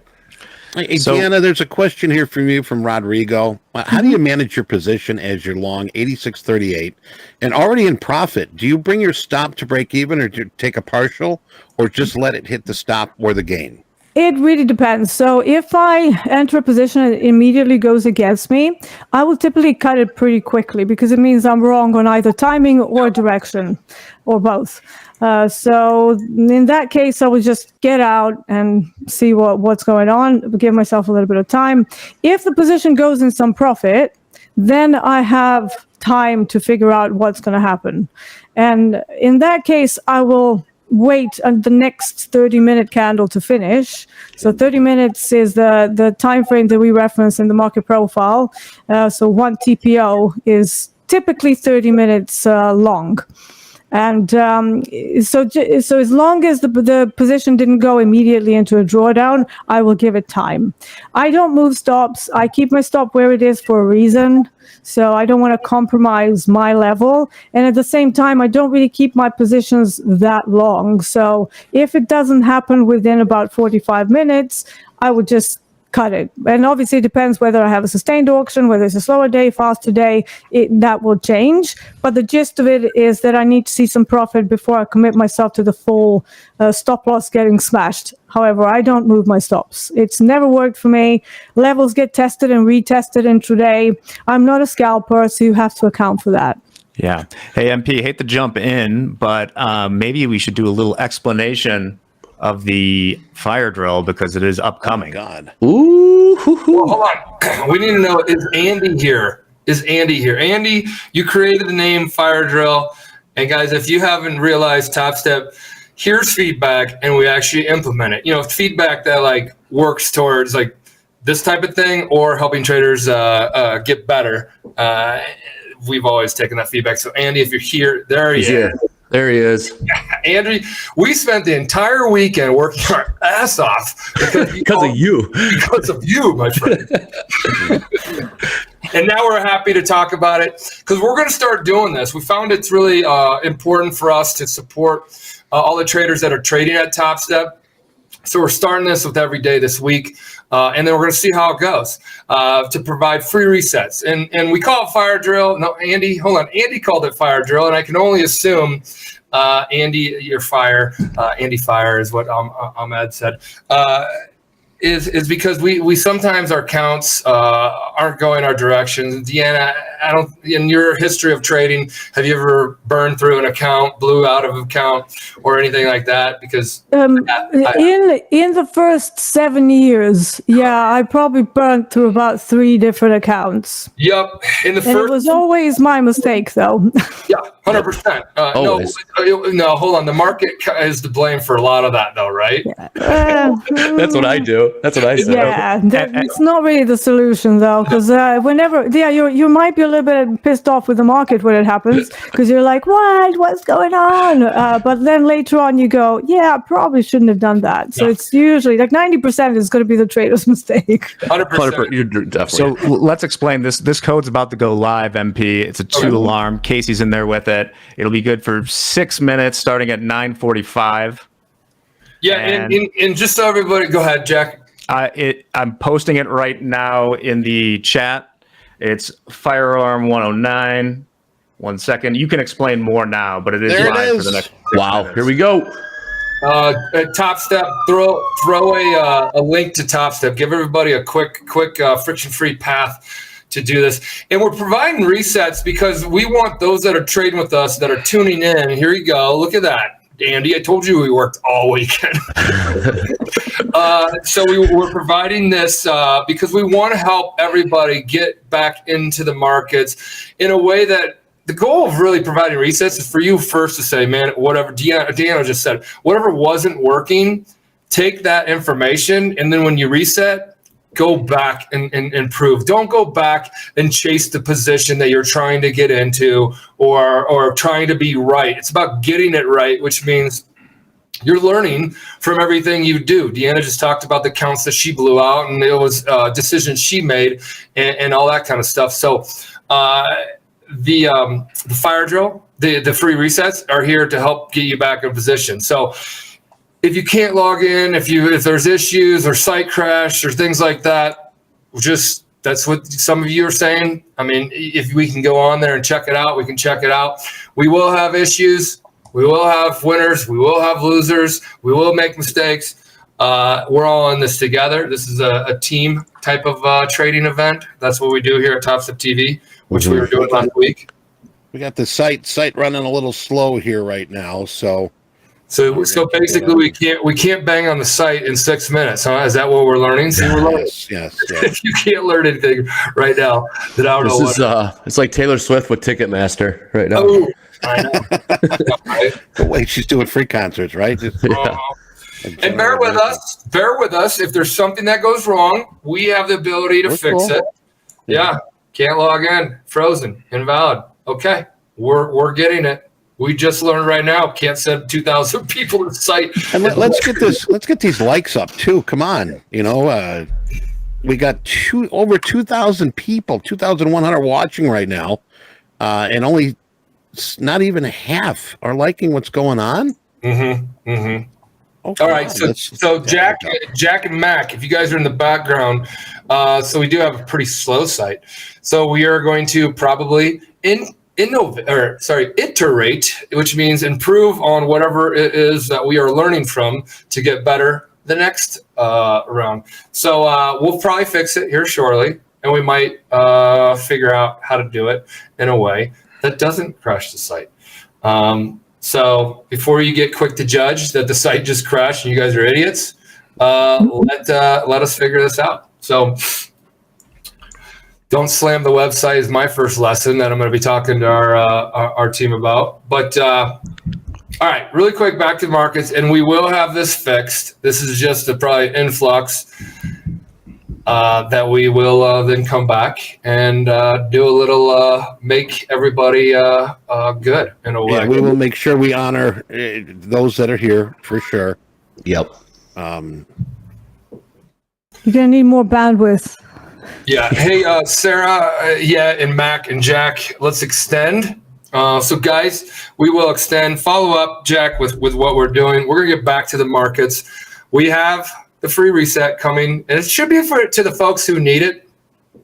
Hey, Deanna, there's a question here from you from Rodrigo. How do you manage your position as you're long 86.38 and already in profit? Do you bring your stop to break even, or do you take a partial, or just let it hit the stop or the gain?
It really depends. So if I enter a position and it immediately goes against me, I will typically cut it pretty quickly, because it means I'm wrong on either timing or direction, or both. So in that case, I would just get out and see what's going on, give myself a little bit of time. If the position goes in some profit, then I have time to figure out what's going to happen. And in that case, I will wait on the next 30-minute candle to finish. So 30 minutes is the time frame that we reference in the market profile. So one TPO is typically 30 minutes long. And so as long as the position didn't go immediately into a drawdown, I will give it time. I don't move stops. I keep my stop where it is for a reason. So I don't want to compromise my level. And at the same time, I don't really keep my positions that long. So if it doesn't happen within about 45 minutes, I would just cut it. And obviously it depends whether I have a sustained auction, whether it's a slower day, faster day, that will change. But the gist of it is that I need to see some profit before I commit myself to the full stop loss getting smashed. However, I don't move my stops. It's never worked for me. Levels get tested and retested intraday. I'm not a scalper, so you have to account for that.
Yeah. Hey, MP, hate to jump in, but maybe we should do a little explanation of the fire drill, because it is upcoming.
Oh, God.
Ooh.
Well, hold on. We need to know, is Andy here? Andy, you created the name Fire Drill. And guys, if you haven't realized Topstep, here's feedback and we actually implement it. You know, feedback that like works towards like this type of thing or helping traders get better. We've always taken that feedback. So Andy, if you're here, there he is.
There he is.
Andy, we spent the entire weekend working our ass off because
of you.
Because of you, my friend. And now we're happy to talk about it because we're going to start doing this. We found it's really important for us to support all the traders that are trading at Topstep. So we're starting this with every day this week, and then we're going to see how it goes to provide free resets. And we call it fire drill. No, Andy, hold on. Andy called it fire drill, and I can only assume, Andy, your fire, Andy Fire is what Ahmed said, is because we sometimes our counts aren't going our directions. Deanna, I don't. In your history of trading, have you ever burned through an account, blew out of an account, or anything like that? Because
in the first 7 years, yeah, I probably burned through about 3 different accounts.
Yep, in the
And
first,
it was always my mistake, though.
yeah, 100%.
Always.
No, hold on. The market is to blame for a lot of that, though, right?
That's what I do. That's what I say.
Yeah, it's not really the solution though, because whenever, you might be a little bit pissed off with the market when it happens, because you're like, what's going on? But then later on you go, yeah, I probably shouldn't have done that. So it's usually like 90% is going to be the trader's mistake.
100%.
You're definitely.
So let's explain this. This code's about to go live, MP. It's a 2 alarm. Casey's in there with it. It'll be good for 6 minutes starting at 9:45.
Yeah, and just so everybody, go ahead, Jack.
I'm posting it right now in the chat. It's fire alarm 109. 1 second. You can explain more now, but it is
There it
live
is.
for the next.
Wow. Here we go.
At Topstep, throw a link to Topstep. Give everybody a quick friction-free path to do this. And we're providing resets because we want those that are trading with us, that are tuning in. Here you go. Look at that. Andy, I told you we worked all weekend. So we're providing this because we want to help everybody get back into the markets in a way that the goal of really providing resets is for you first to say, man, whatever Deanna just said, whatever wasn't working, take that information, and then when you reset, go back and improve. Don't go back and chase the position that you're trying to get into or trying to be right. It's about getting it right, which means you're learning from everything you do. Deanna just talked about the counts that she blew out, and it was decisions she made and all that kind of stuff. So the fire drill, the free resets are here to help get you back in position. So if you can't log in, if there's issues or site crash or things like that, that's what some of you are saying. I mean, if we can go on there and check it out, we can check it out. We will have issues. We will have winners. We will have losers. We will make mistakes. We're all in this together. This is a team type of trading event. That's what we do here at Topstep TV, which we were doing last week.
We got the site running a little slow here right now, so
basically we can't bang on the site in 6 minutes, huh? Is that what we're learning? See, we're learning.
Yes.
You can't learn anything right now that I don't know.
This is it's like Taylor Swift with Ticketmaster right now.
Oh, I know. Right?
The way she's doing free concerts, right?
And bear with us. If there's something that goes wrong, we have the ability to fix it. Yeah. Can't log in, frozen, invalid. Okay, we're getting it. We just learned right now, can't send 2,000 people to the site.
And let's get these likes up too. Come on, we got over 2,000 people, 2,100 watching right now, and only not even half are liking what's going on.
Mm-hmm. Mm-hmm.
Okay,
all right, so Jack and Mac, if you guys are in the background, so we do have a pretty slow site. So we are going to probably iterate, which means improve on whatever it is that we are learning from to get better the next round. So we'll probably fix it here shortly, and we might figure out how to do it in a way that doesn't crash the site. So before you get quick to judge that the site just crashed and you guys are idiots, let us figure this out. So don't slam the website is my first lesson that I'm going to be talking to our team about. But all right, really quick, back to the markets, and we will have this fixed. This is just a probably influx that we will then come back and do a little make everybody good in a way.
Yeah, we will make sure we honor those that are here for sure.
Yep.
You're gonna need more bandwidth.
Yeah. Hey, Sarah, and Mac and Jack, let's extend. So, guys, we will extend. Follow up, Jack, with what we're doing. We're going to get back to the markets. We have the free reset coming, and it should be to the folks who need it.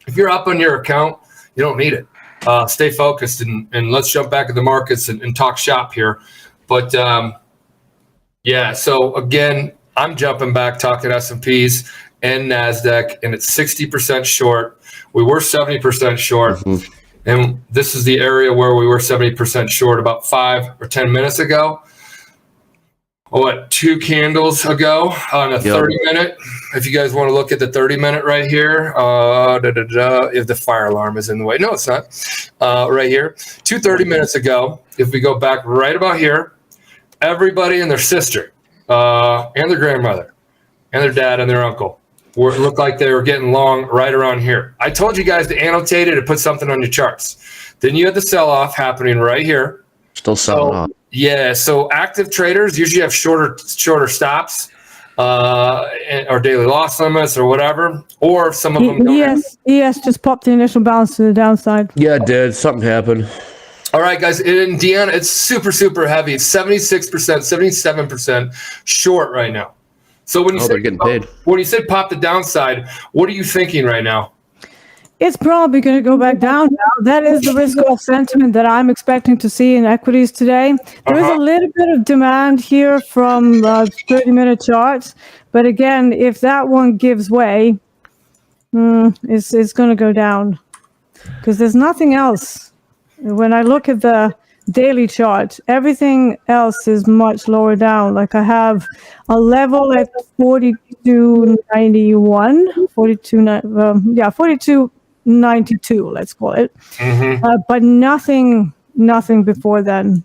If you're up on your account, you don't need it. Stay focused, and let's jump back at the markets and talk shop here. But, so, again, I'm jumping back, talking S&Ps and NASDAQ, and it's 60% short. We were 70% short. Mm-hmm. And this is the area where we were 70% short about 5 or 10 minutes ago. 2 candles ago on a 30-minute. If you guys want to look at the 30-minute right here, if the fire alarm is in the way. No, it's not. Right here. 2 30 minutes ago, if we go back right about here, everybody and their sister and their grandmother and their dad and their uncle looked like they were getting long right around here. I told you guys to annotate it and put something on your charts. Then you had the sell-off happening right here.
Still selling off.
Yeah, so active traders usually have shorter stops or daily loss limits or whatever, or some of them don't.
ES just popped the initial balance to the downside.
Yeah, it did. Something happened.
All right, guys, in Deanna, it's super, super heavy. It's 76%, 77% short right now. So when you say pop the downside, what are you thinking right now?
It's probably going to go back down now. That is the risk-off sentiment that I'm expecting to see in equities today. There is a little bit of demand here from 30-minute charts. But again, if that one gives way, it's going to go down. Because there's nothing else. When I look at the daily chart, everything else is much lower down. Like I have a level at 42.91, 42.92, let's call it. But nothing before then.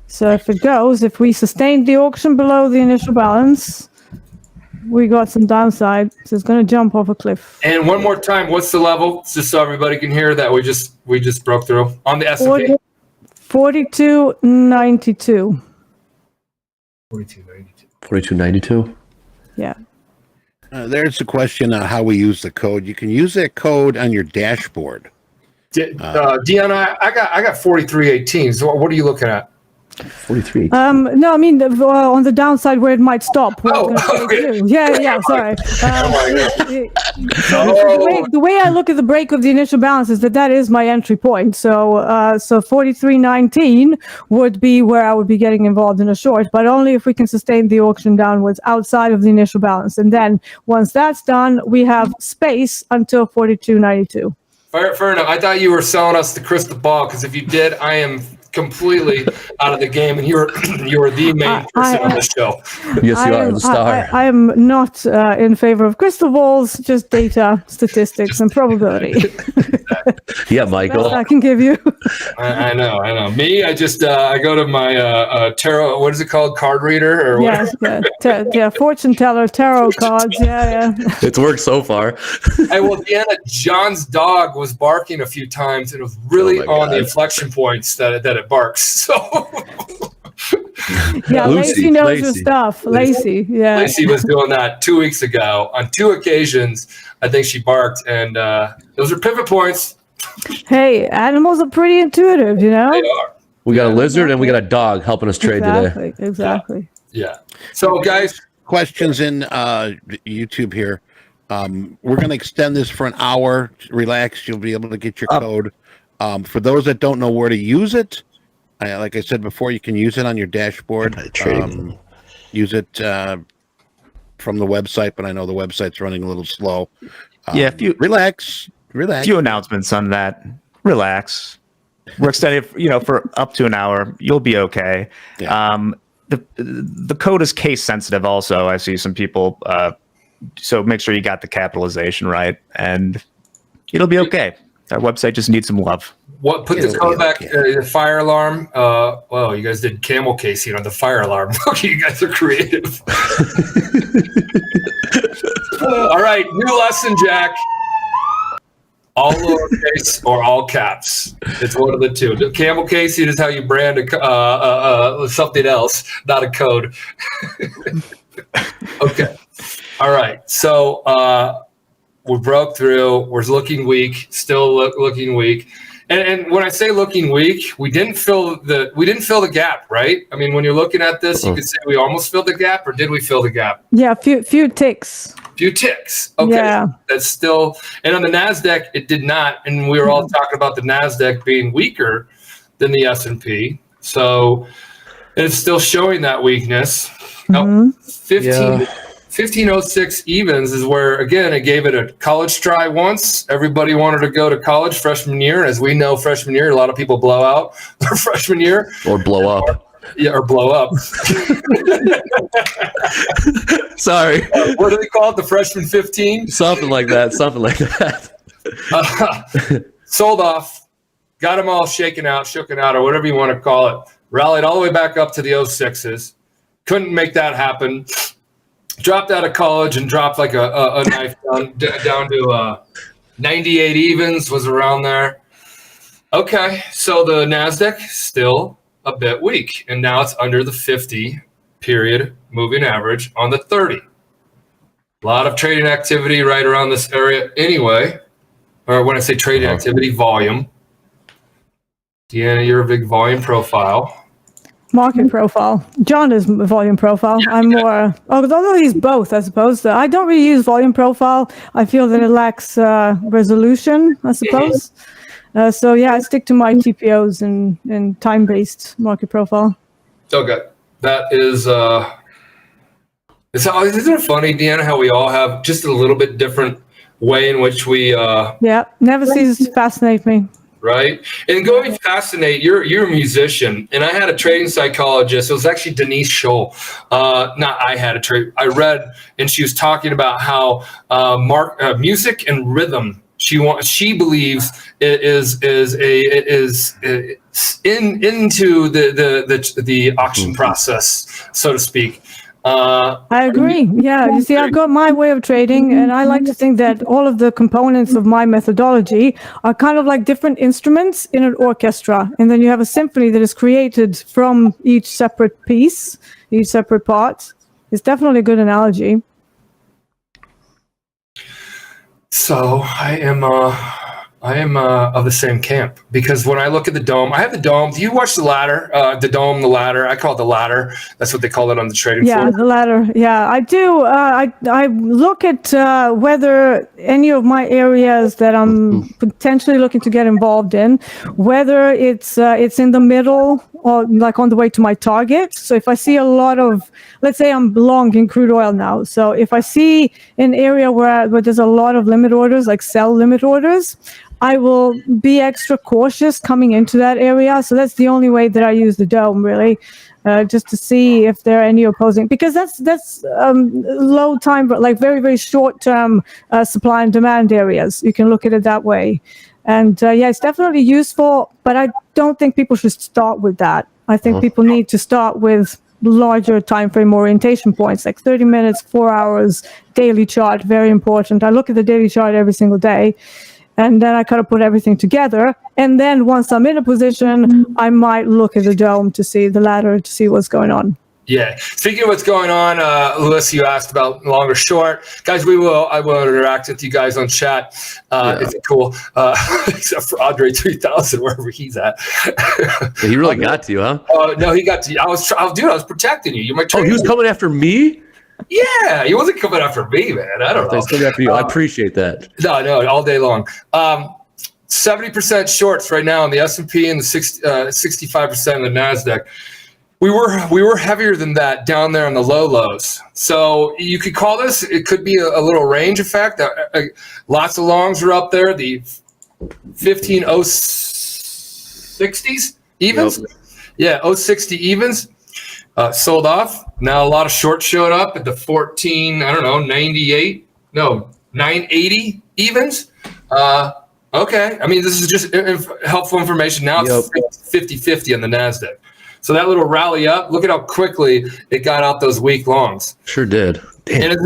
So if we sustain the auction below the initial balance, we got some downside. So it's going to jump off a cliff.
And one more time, what's the level? Just so everybody can hear that we just broke through on the S&P.
42.92.
42.92.
Yeah.
There's a question on how we use the code. You can use that code on your dashboard.
Deanna, I got 43.18. So what are you looking at?
43.
No, I mean on the downside where it might stop.
Okay.
Yeah. Sorry. The way I look at the break of the initial balance is that is my entry point. So 43.19 would be where I would be getting involved in a short, but only if we can sustain the auction downwards outside of the initial balance. And then once that's done, we have space until 42.92.
Fair enough. I thought you were selling us the crystal ball, because if you did, I am completely out of the game, and you were the main person on the show.
Yes, you are the star.
I am not in favor of crystal balls, just data, statistics, and probability.
Yeah, Michael.
Best I can give you.
I know. Me, I just I go to my tarot. What is it called? Card reader or
yes, fortune teller, tarot cards. Yeah.
It's worked so far.
Hey, well, Deanna, John's dog was barking a few times, and it was really on the inflection points that it barks. So
yeah, Lacey knows her stuff. Lacey
was doing that 2 weeks ago on 2 occasions. I think she barked, and those are pivot points.
Hey, animals are pretty intuitive, you know.
They are.
We got a lizard and we got a dog helping us trade today.
Exactly.
Yeah. So, guys,
questions in YouTube here. We're going to extend this for an hour. Relax. You'll be able to get your code. For those that don't know where to use it, like I said before, you can use it on your dashboard. Use it from the website, but I know the website's running a little slow.
If you
relax.
A few announcements on that. Relax. We're extended, for up to an hour. You'll be okay. Yeah. The code is case sensitive. Also, I see some people. So make sure you got the capitalization right, and it'll be okay. Our website just needs some love.
Put the code back? The fire alarm. Well, you guys did camel casing on the fire alarm. Okay, you guys are creative. All right, new lesson, Jack. All lowercase or all caps. It's one of the two. The camel casing is how you brand something else, not a code. Okay. All right. So we broke through. We're looking weak. Still looking weak. And when I say looking weak, we didn't fill the gap, right? I mean, when you're looking at this, you could say we almost filled the gap, or did we fill the gap?
Yeah, few ticks.
Few ticks. Okay.
Yeah.
That's still, and on the NASDAQ, it did not. And we were all talking about the NASDAQ being weaker than the S&P. So it's still showing that weakness. Now, 1506 evens is where, again, it gave it a college try once. Everybody wanted to go to college freshman year. As we know, freshman year, a lot of people blow out their freshman year.
Or blow up.
Yeah, or blow up.
Sorry.
What do they call it? The freshman 15?
Something like that. Something like that.
Sold off. Got them all shooken out, or whatever you want to call it. Rallied all the way back up to the 06s. Couldn't make that happen. Dropped out of college and dropped like a knife down to 98 evens, was around there. Okay, so the NASDAQ still a bit weak, and now it's under the 50 period moving average on the 30. A lot of trading activity right around this area anyway, or when I say trading activity, volume. Deanna, you're a big volume profile.
Market profile. John is volume profile. I'm more, although he's both, I suppose. I don't really use volume profile. I feel that it lacks resolution, I suppose. So yeah, I stick to my TPOs and time-based market profile.
Okay, that is. Isn't it funny, Deanna, how we all have just a little bit different way in which we.
Yeah, never ceases to fascinate me.
Right, and going fascinate. You're a musician, and I had a trading psychologist. It was actually Denise Scholl. I read, and she was talking about how music and rhythm. She believes it is into the auction process, so to speak.
I agree. Yeah, you see, I've got my way of trading, and I like to think that all of the components of my methodology are kind of like different instruments in an orchestra, and then you have a symphony that is created from each separate piece, each separate part. It's definitely a good analogy.
So I am of the same camp, because when I look at the dome, I have the dome. Do you watch the ladder? The dome, the ladder. I call it the ladder. That's what they call it on the trading floor.
Yeah, the ladder. Yeah, I do. I look at whether any of my areas that I'm potentially looking to get involved in, whether it's in the middle or like on the way to my target. So if I see a lot of, let's say I'm long in crude oil now. So if I see an area where there's a lot of limit orders, like sell limit orders, I will be extra cautious coming into that area. So that's the only way that I use the dome, really, just to see if there are any opposing, because that's low time, like very, very short term supply and demand areas. You can look at it that way. And yeah, it's definitely useful, but I don't think people should start with that. I think people need to start with larger time frame orientation points, like 30 minutes, 4 hours, daily chart, very important. I look at the daily chart every single day, and then I kind of put everything together. And then once I'm in a position, I might look at the dome to see the ladder, to see what's going on.
Yeah. Speaking of what's going on, Lewis, you asked about long or short. Guys, I will interact with you guys on chat. It's cool. Except for Andre 3000, wherever he's at.
He really got to you, huh?
No, he got to you. I was protecting you. You're my trainer.
Oh, he was coming after me?
Yeah, he wasn't coming after me, man. I don't know.
He's coming after you. I appreciate that.
No, all day long. 70% shorts right now in the S&P and the 65% in the NASDAQ. We were heavier than that down there in the low lows. So you could call this, it could be a little range effect. Lots of longs are up there. The 15060s evens. Yep. Yeah, 060 evens sold off. Now a lot of shorts showed up at the 980 evens. Okay. I mean, this is just helpful information. Now it's 50-50 on the NASDAQ. So that little rally up, look at how quickly it got out those weak longs.
Sure did. Damn.
And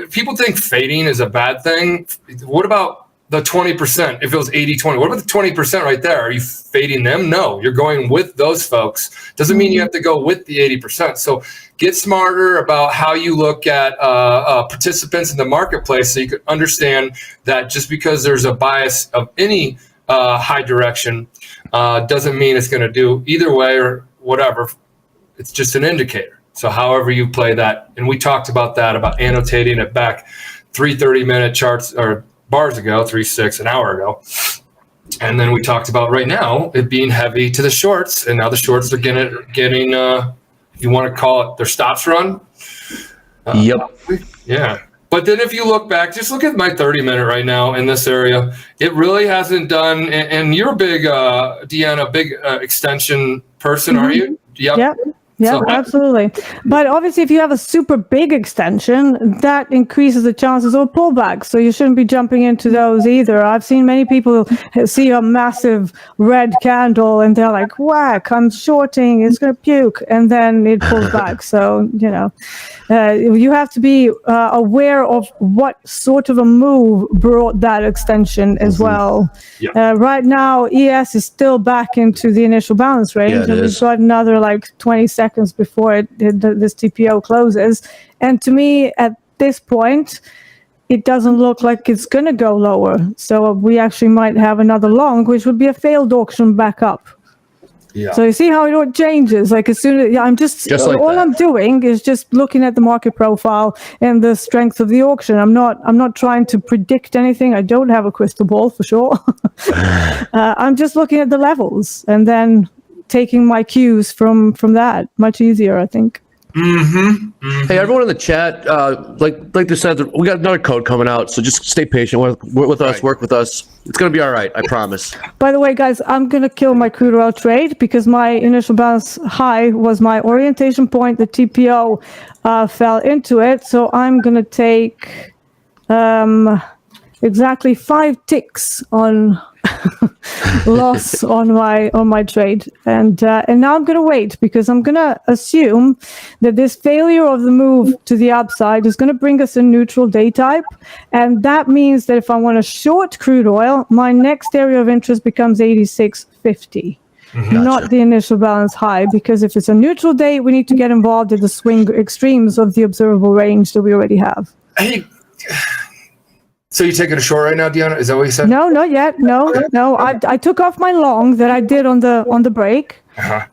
people think fading is a bad thing. What about the 20%? If it was 80-20, what about the 20% right there? Are you fading them? No, you're going with those folks. Doesn't mean you have to go with the 80%. So get smarter about how you look at participants in the marketplace, so you can understand that just because there's a bias of any high direction doesn't mean it's going to do either way or whatever. It's just an indicator. So however you play that, and we talked about that, about annotating it back 3 30-minute charts or bars ago, 3-6 an hour ago. And then we talked about right now it being heavy to the shorts, and now the shorts are getting if you want to call it their stops run.
Yep.
Yeah. But then if you look back, just look at my 30-minute right now in this area. It really hasn't done, and you're a big, Deanna, big extension person, are you?
Yep. Yeah,
So-
absolutely. But obviously, if you have a super big extension, that increases the chances of a pullback. So you shouldn't be jumping into those either. I've seen many people see a massive red candle and they're like, whack, I'm shorting, it's going to puke. And then it pulls back. So, you have to be aware of what sort of a move brought that extension as well.
Yeah.
Right now, ES is still back into the initial balance range.
Yeah, it
and we've
is.
got another like 20 seconds before this TPO closes. And to me, at this point, it doesn't look like it's going to go lower. So we actually might have another long, which would be a failed auction back up.
Yeah.
So you see how it changes. Like as soon as I'm just
like
all
that.
I'm doing is just looking at the market profile and the strength of the auction. I'm not trying to predict anything. I don't have a crystal ball for sure. I'm just looking at the levels and then taking my cues from that. Much easier, I think.
Hey, everyone in the chat, like they said, we got another code coming out, so just stay patient with us, work with us. It's going to be all right, I promise.
By the way, guys, I'm going to kill my crude oil trade because my initial balance high was my orientation point. The TPO fell into it. So I'm going to take exactly 5 ticks on loss on my trade. And now I'm going to wait because I'm going to assume that this failure of the move to the upside is going to bring us a neutral day type. And that means that if I want to short crude oil, my next area of interest becomes 86.50. Not the initial balance high, because if it's a neutral day, we need to get involved in the swing extremes of the observable range that we already have.
Hey, so you're taking a short right now, Deanna? Is that what you said?
No, not yet. No. I took off my long that I did on the break,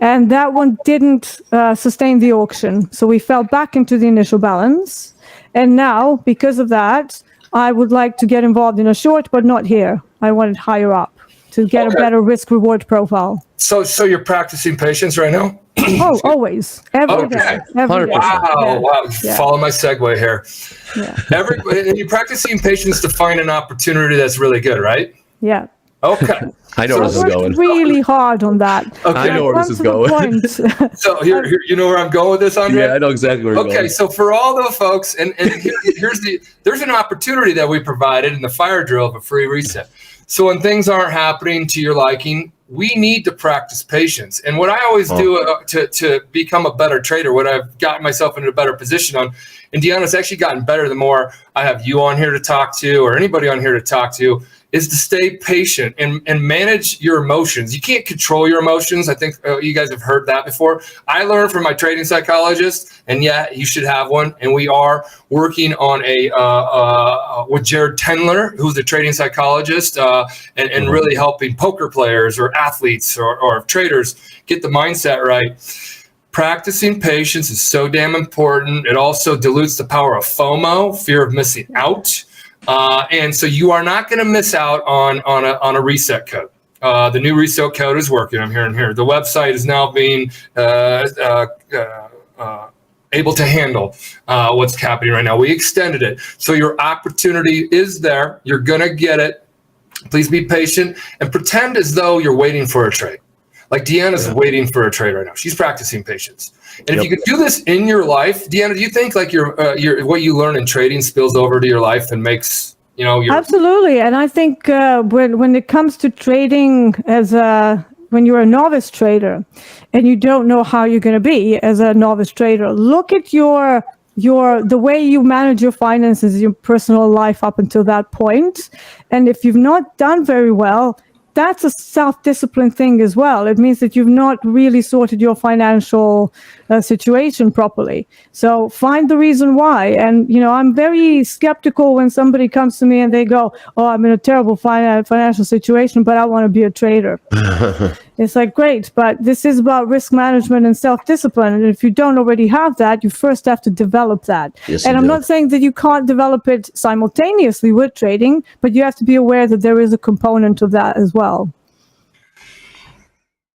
and that one didn't sustain the auction. So we fell back into the initial balance, and now because of that, I would like to get involved in a short, but not here. I want it higher up to get a better risk reward profile.
So you're practicing patience right now?
Oh, always, every day,
Okay.
every day.
100%.
Wow.
Yeah.
Follow my segue here.
Yeah.
And you're practicing patience to find an opportunity that's really good, right?
Yeah.
Okay.
I know where this is
I
going.
worked really hard on that.
Okay.
I know where this is going.
So here, you know where I'm going with this, Andre?
Yeah, I know exactly where you're
Okay,
going.
so for all the folks, and there's an opportunity that we provided in the fire drill of a free reset. So when things aren't happening to your liking, we need to practice patience. And what I always do to become a better trader, what I've gotten myself into a better position on, and Deanna's actually gotten better the more I have you on here to talk to, or anybody on here to talk to, is to stay patient and manage your emotions. You can't control your emotions. I think you guys have heard that before. I learned from my trading psychologist, and yeah, you should have one. And we are working on with Jared Tendler, who's a trading psychologist, and really helping poker players or athletes or traders get the mindset right. Practicing patience is so damn important. It also dilutes the power of FOMO, fear of missing out. And so you are not going to miss out on a reset code. The new reset code is working. I'm hearing here. The website is now being able to handle what's happening right now. We extended it. So your opportunity is there. You're going to get it. Please be patient and pretend as though you're waiting for a trade. Like Deanna's waiting for a trade right now. She's practicing patience. And if you could do this in your life, Deanna, do you think like your what you learn in trading spills over to your life and makes, your
Absolutely. And I think when it comes to trading when you're a novice trader and you don't know how you're going to be as a novice trader, look at the way you manage your finances, your personal life up until that point. And if you've not done very well, that's a self-discipline thing as well. It means that you've not really sorted your financial situation properly. So find the reason why. And, I'm very skeptical when somebody comes to me and they go, oh, I'm in a terrible financial situation, but I want to be a trader. It's like, great, but this is about risk management and self-discipline. And if you don't already have that, you first have to develop that.
Yes,
and I'm not saying that you can't develop it simultaneously with trading, but you have to be aware that there is a component of that as well.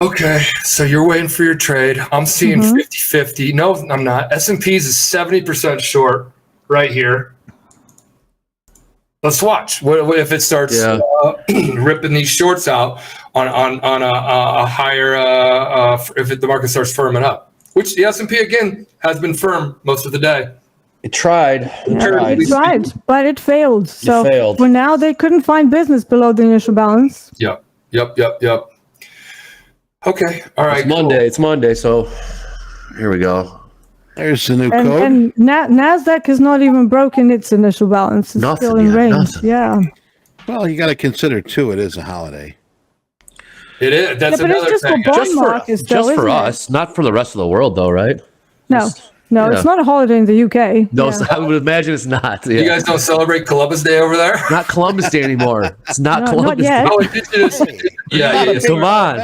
Okay, so you're waiting for your trade. I'm seeing 50-50. No, I'm not. S&P's is 70% short right here. Let's watch. What if it starts ripping these shorts out on a higher if the market starts firming up, which the S&P again has been firm most of the day.
It tried.
It tried, but it failed. So for now, they couldn't find business below the initial balance.
Yep. Okay. All right.
It's Monday, so here we go.
There's the new code.
And NASDAQ has not even broken its initial balance. It's still in range.
Nothing.
Yeah.
Well, you got to consider, too, it is a holiday.
It is. That's
but
another
it's just
thing.
for bond markets,
Just for us, not for the rest of the world, though, right?
No, it's not a holiday in the UK.
No, I would imagine it's not. Yeah.
You guys don't celebrate Columbus Day over there?
Not Columbus Day anymore. It's not
No,
Columbus
not yet.
Day.
Oh, Indigenous. Yeah.
Come on.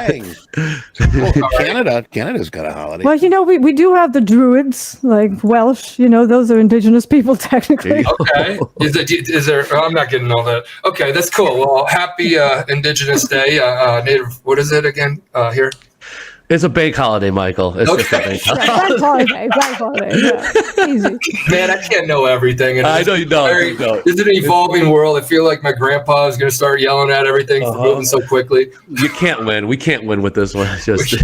Well, Canada's got a holiday.
Well, we do have the Druids, like Welsh. Those are indigenous people technically.
Okay. Is there? I'm not getting all that. Okay, that's cool. Well, happy Indigenous Day. Native. What is it again? Here.
It's a bank holiday, Michael. It's just a bank holiday.
Bank holiday. Yeah. Easy.
Man, I can't know everything. And
I know you don't.
It's an evolving world. I feel like my grandpa is going to start yelling at everything for moving so quickly.
You can't win. We can't win with this one. It's just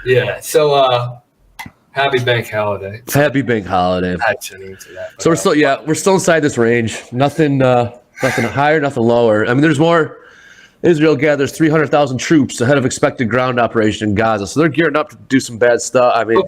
Yeah. So, happy bank holiday.
Happy bank holiday.
I tuning into that.
So we're still inside this range. Nothing higher, nothing lower. I mean, there's more. Israel gathers 300,000 troops ahead of expected ground operation in Gaza. So they're gearing up to do some bad stuff. I mean,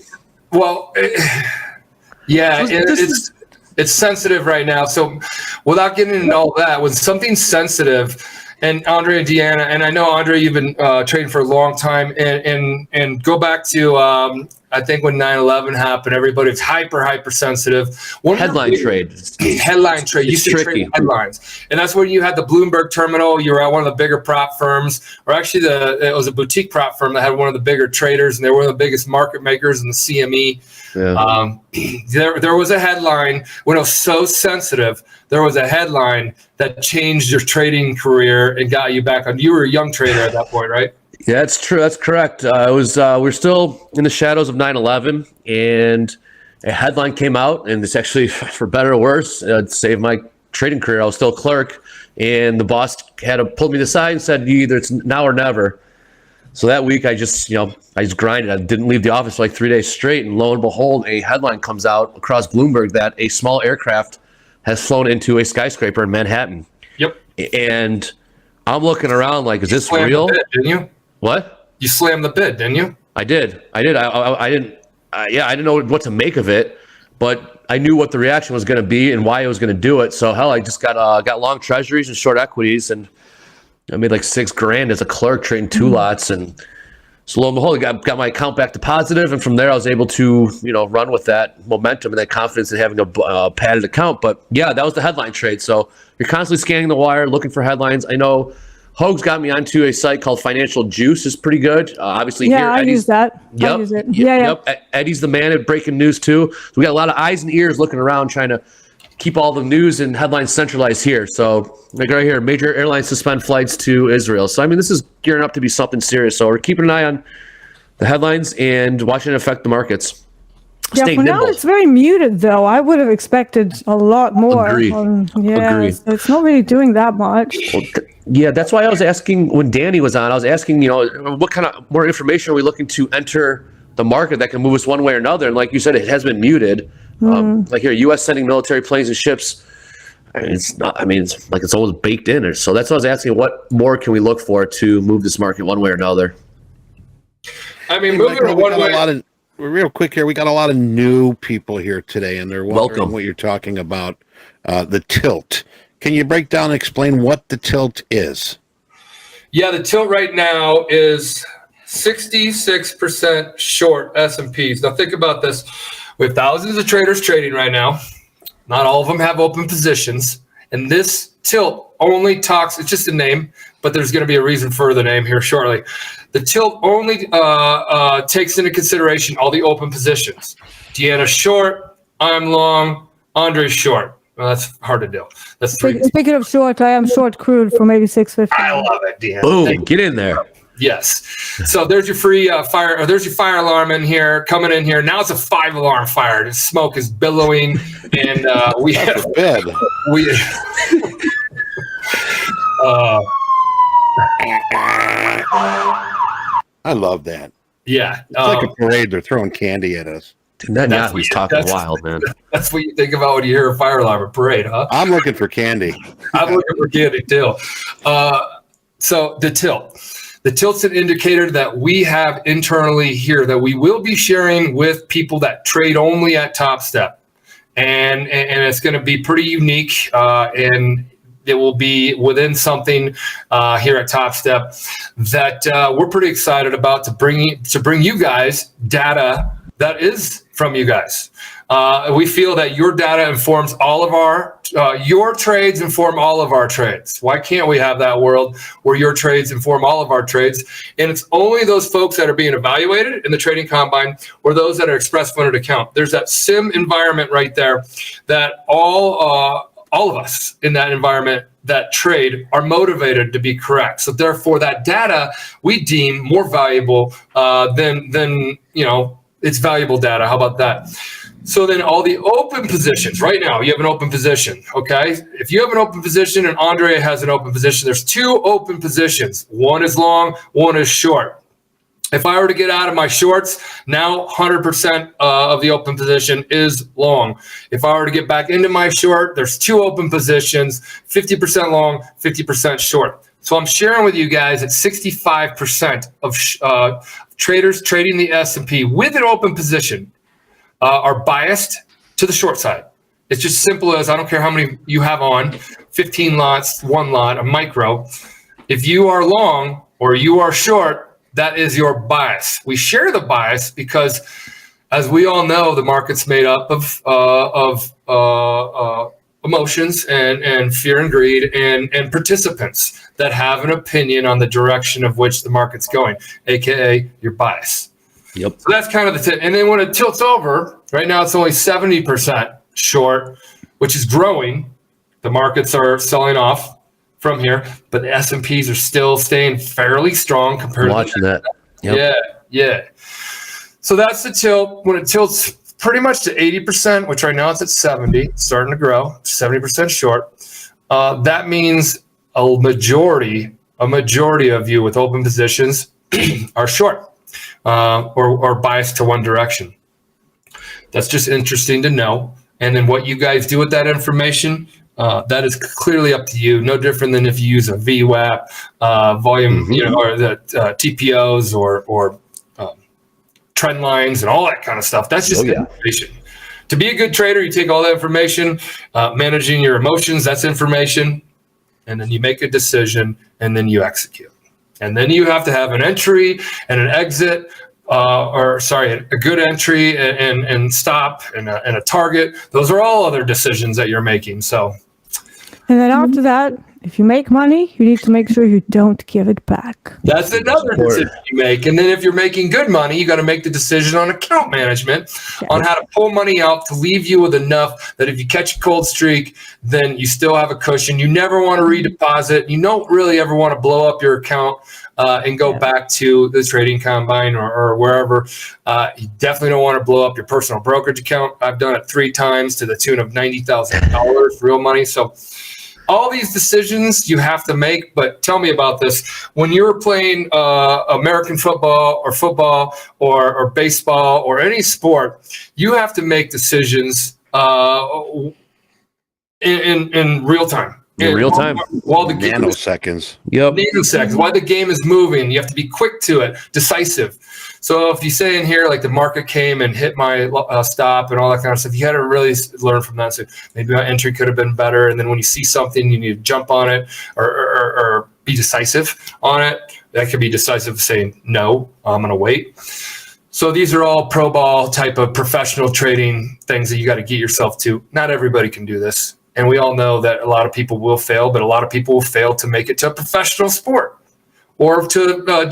it's sensitive right now. So without getting into all that, when something's sensitive, and Andre and Deanna, and I know Andre, you've been trading for a long time, and go back to I think when 9/11 happened, everybody was hyper sensitive.
Headline trade.
Headline trade. You used to trade headlines, and that's when you had the Bloomberg terminal. You were at one of the bigger prop firms, or actually it was a boutique prop firm that had one of the bigger traders, and they were one of the biggest market makers in the CME. Yeah. There was a headline when it was so sensitive. There was a headline that changed your trading career and got you back on. You were a young trader at that point, right?
Yeah, that's true. That's correct. We're still in the shadows of 9/11, and a headline came out, and it's actually, for better or worse, it saved my trading career. I was still a clerk, and the boss had to pull me aside and said, either it's now or never. So that week, I just grinded. I didn't leave the office for like 3 days straight, and lo and behold, a headline comes out across Bloomberg that a small aircraft has flown into a skyscraper in Manhattan. Yep. And I'm looking around like, is this real?
Didn't you?
What?
You slammed the bid, didn't you?
I did. I didn't know what to make of it, but I knew what the reaction was going to be and why I was going to do it. So hell, I just got long treasuries and short equities, and I made like $6,000 as a clerk trading two lots. And so lo and behold, I got my account back to positive, and from there I was able to run with that momentum and that confidence in having a padded account. But yeah, that was the headline trade. So you're constantly scanning the wire, looking for headlines. I know Hoag's got me onto a site called Financial Juice. It's pretty good. Obviously,
yeah, I use that.
Yep,
I use it.
Yep. Eddie's the man at breaking news too. So we got a lot of eyes and ears looking around, trying to keep all the news and headlines centralized here. So like right here, major airlines suspend flights to Israel. So I mean, this is gearing up to be something serious. So we're keeping an eye on the headlines and watching it affect the markets.
Yeah,
Stay
for
nimble.
now it's very muted, though. I would have expected a lot more.
Agree. Agree.
So it's not really doing that much.
Well, yeah, that's why I was asking when Danny was on. I was asking, what kind of more information are we looking to enter the market that can move us one way or another? And like you said, it has been muted. Like here, U.S. sending military planes and ships. It's not. I mean, it's like it's almost baked in. So that's what I was asking. What more can we look for to move this market one way or another?
I mean, moving
Michael,
one way.
Real quick here, we got a lot of new people here today, and they're wondering
Welcome.
what you're talking about, the tilt. Can you break down and explain what the tilt is?
Yeah, the tilt right now is 66% short S&Ps. Now think about this. We have thousands of traders trading right now. Not all of them have open positions. And this tilt only talks, it's just a name, but there's going to be a reason for the name here shortly. The tilt only takes into consideration all the open positions. Deanna's short, I'm long, Andre's short. Well, that's hard to do. That's three.
Speaking of short, I am short crude for maybe 650.
I love it, Deanna.
Boom, get in there.
Yes. So there's your free fire, or there's your fire alarm in here, coming in here. Now it's a 5-alarm fire. The smoke is billowing, and we have
Bed. I love that.
Yeah.
It's like a parade. They're throwing candy at us.
Dude, Netanyahu's talking wild, man.
That's what you think about when you hear a fire alarm, a parade, huh?
I'm looking for candy.
I'm looking for candy too. So the tilt. The tilt's an indicator that we have internally here that we will be sharing with people that trade only at Topstep. And it's going to be pretty unique, and it will be within something here at Topstep that we're pretty excited about to bring you guys data that is from you guys. We feel that your data informs all of our, your trades inform all of our trades. Why can't we have that world where your trades inform all of our trades? And it's only those folks that are being evaluated in the trading combine or those that are express funded account. There's that sim environment right there that all of us in that environment that trade are motivated to be correct. So therefore that data we deem more valuable than it's valuable data. How about that? So then all the open positions right now, you have an open position. Okay. If you have an open position and Andre has an open position, there's 2 open positions. One is long, one is short. If I were to get out of my shorts, now 100% of the open position is long. If I were to get back into my short, there's 2 open positions, 50% long, 50% short. So I'm sharing with you guys that 65% of traders trading the S&P with an open position are biased to the short side. It's just simple as, I don't care how many you have on, 15 lots, 1 lot, a micro. If you are long or you are short, that is your bias. We share the bias because, as we all know, the market's made up of emotions and fear and greed and participants that have an opinion on the direction of which the market's going, aka your bias.
Yep.
So that's kind of the tip. And then when it tilts over, right now it's only 70% short, which is growing. The markets are selling off from here, but the S&Ps are still staying fairly strong compared
Watching
to
that. Yep.
Yeah. So that's the tilt. When it tilts pretty much to 80%, which right now it's at 70, it's starting to grow, 70% short. That means a majority of you with open positions are short or biased to one direction. That's just interesting to know. And then what you guys do with that information, that is clearly up to you. No different than if you use a VWAP, volume, or the TPOs or trend lines and all that kind of stuff. That's just information. To be a good trader, you take all that information, managing your emotions, that's information, and then you make a decision, and then you execute. And then you have to have an entry and an exit, a good entry and stop and a target. Those are all other decisions that you're making. So,
and then after that, if you make money, you need to make sure you don't give it back.
That's another decision you make. And then if you're making good money, you got to make the decision on account management, on how to pull money out to leave you with enough that if you catch a cold streak, then you still have a cushion. You never want to redeposit. You don't really ever want to blow up your account and go back to the trading combine or wherever. You definitely don't want to blow up your personal brokerage account. I've done it 3 times to the tune of $90,000 real money. So all these decisions you have to make, but tell me about this. When you're playing American football or baseball or any sport, you have to make decisions in real time.
In real time.
While the game
Nanoseconds.
Nanoseconds. While the game is moving, you have to be quick to it, decisive. So if you say in here, like the market came and hit my stop and all that kind of stuff, you got to really learn from that. So maybe my entry could have been better. And then when you see something, you need to jump on it or be decisive on it. That could be decisive saying, no, I'm going to wait. So these are all pro ball type of professional trading things that you got to get yourself to. Not everybody can do this. And we all know that a lot of people will fail, but a lot of people will fail to make it to a professional sport. Or to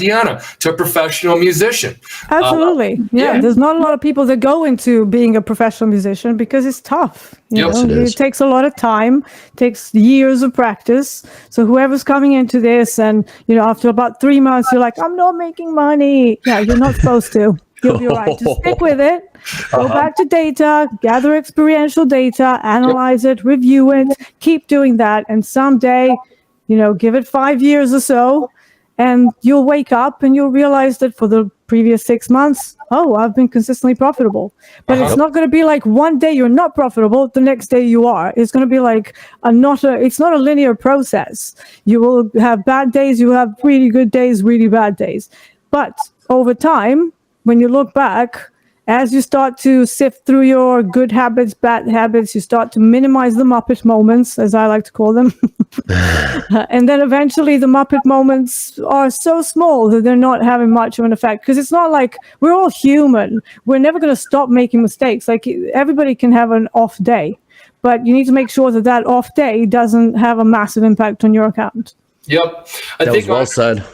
Deanna, to a professional musician.
Absolutely. Yeah. There's not a lot of people that go into being a professional musician because it's tough. You know? It takes a lot of time, takes years of practice. So whoever's coming into this and, after about 3 months, you're like, I'm not making money. Yeah, you're not supposed to. You'll be all right. Just stick with it. Go back to data, gather experiential data, analyze it, review it, keep doing that. And someday, give it 5 years or so. And you'll wake up and you'll realize that for the previous 6 months, I've been consistently profitable. But it's not going to be like one day you're not profitable, the next day you are. It's going to be like it's not a linear process. You will have bad days, you will have really good days, really bad days. But over time, when you look back, as you start to sift through your good habits, bad habits, you start to minimize the Muppet moments, as I like to call them. And then eventually the Muppet moments are so small that they're not having much of an effect. Because it's not like we're all human. We're never going to stop making mistakes. Like everybody can have an off day. But you need to make sure that off day doesn't have a massive impact on your account.
Yep.
That was well said.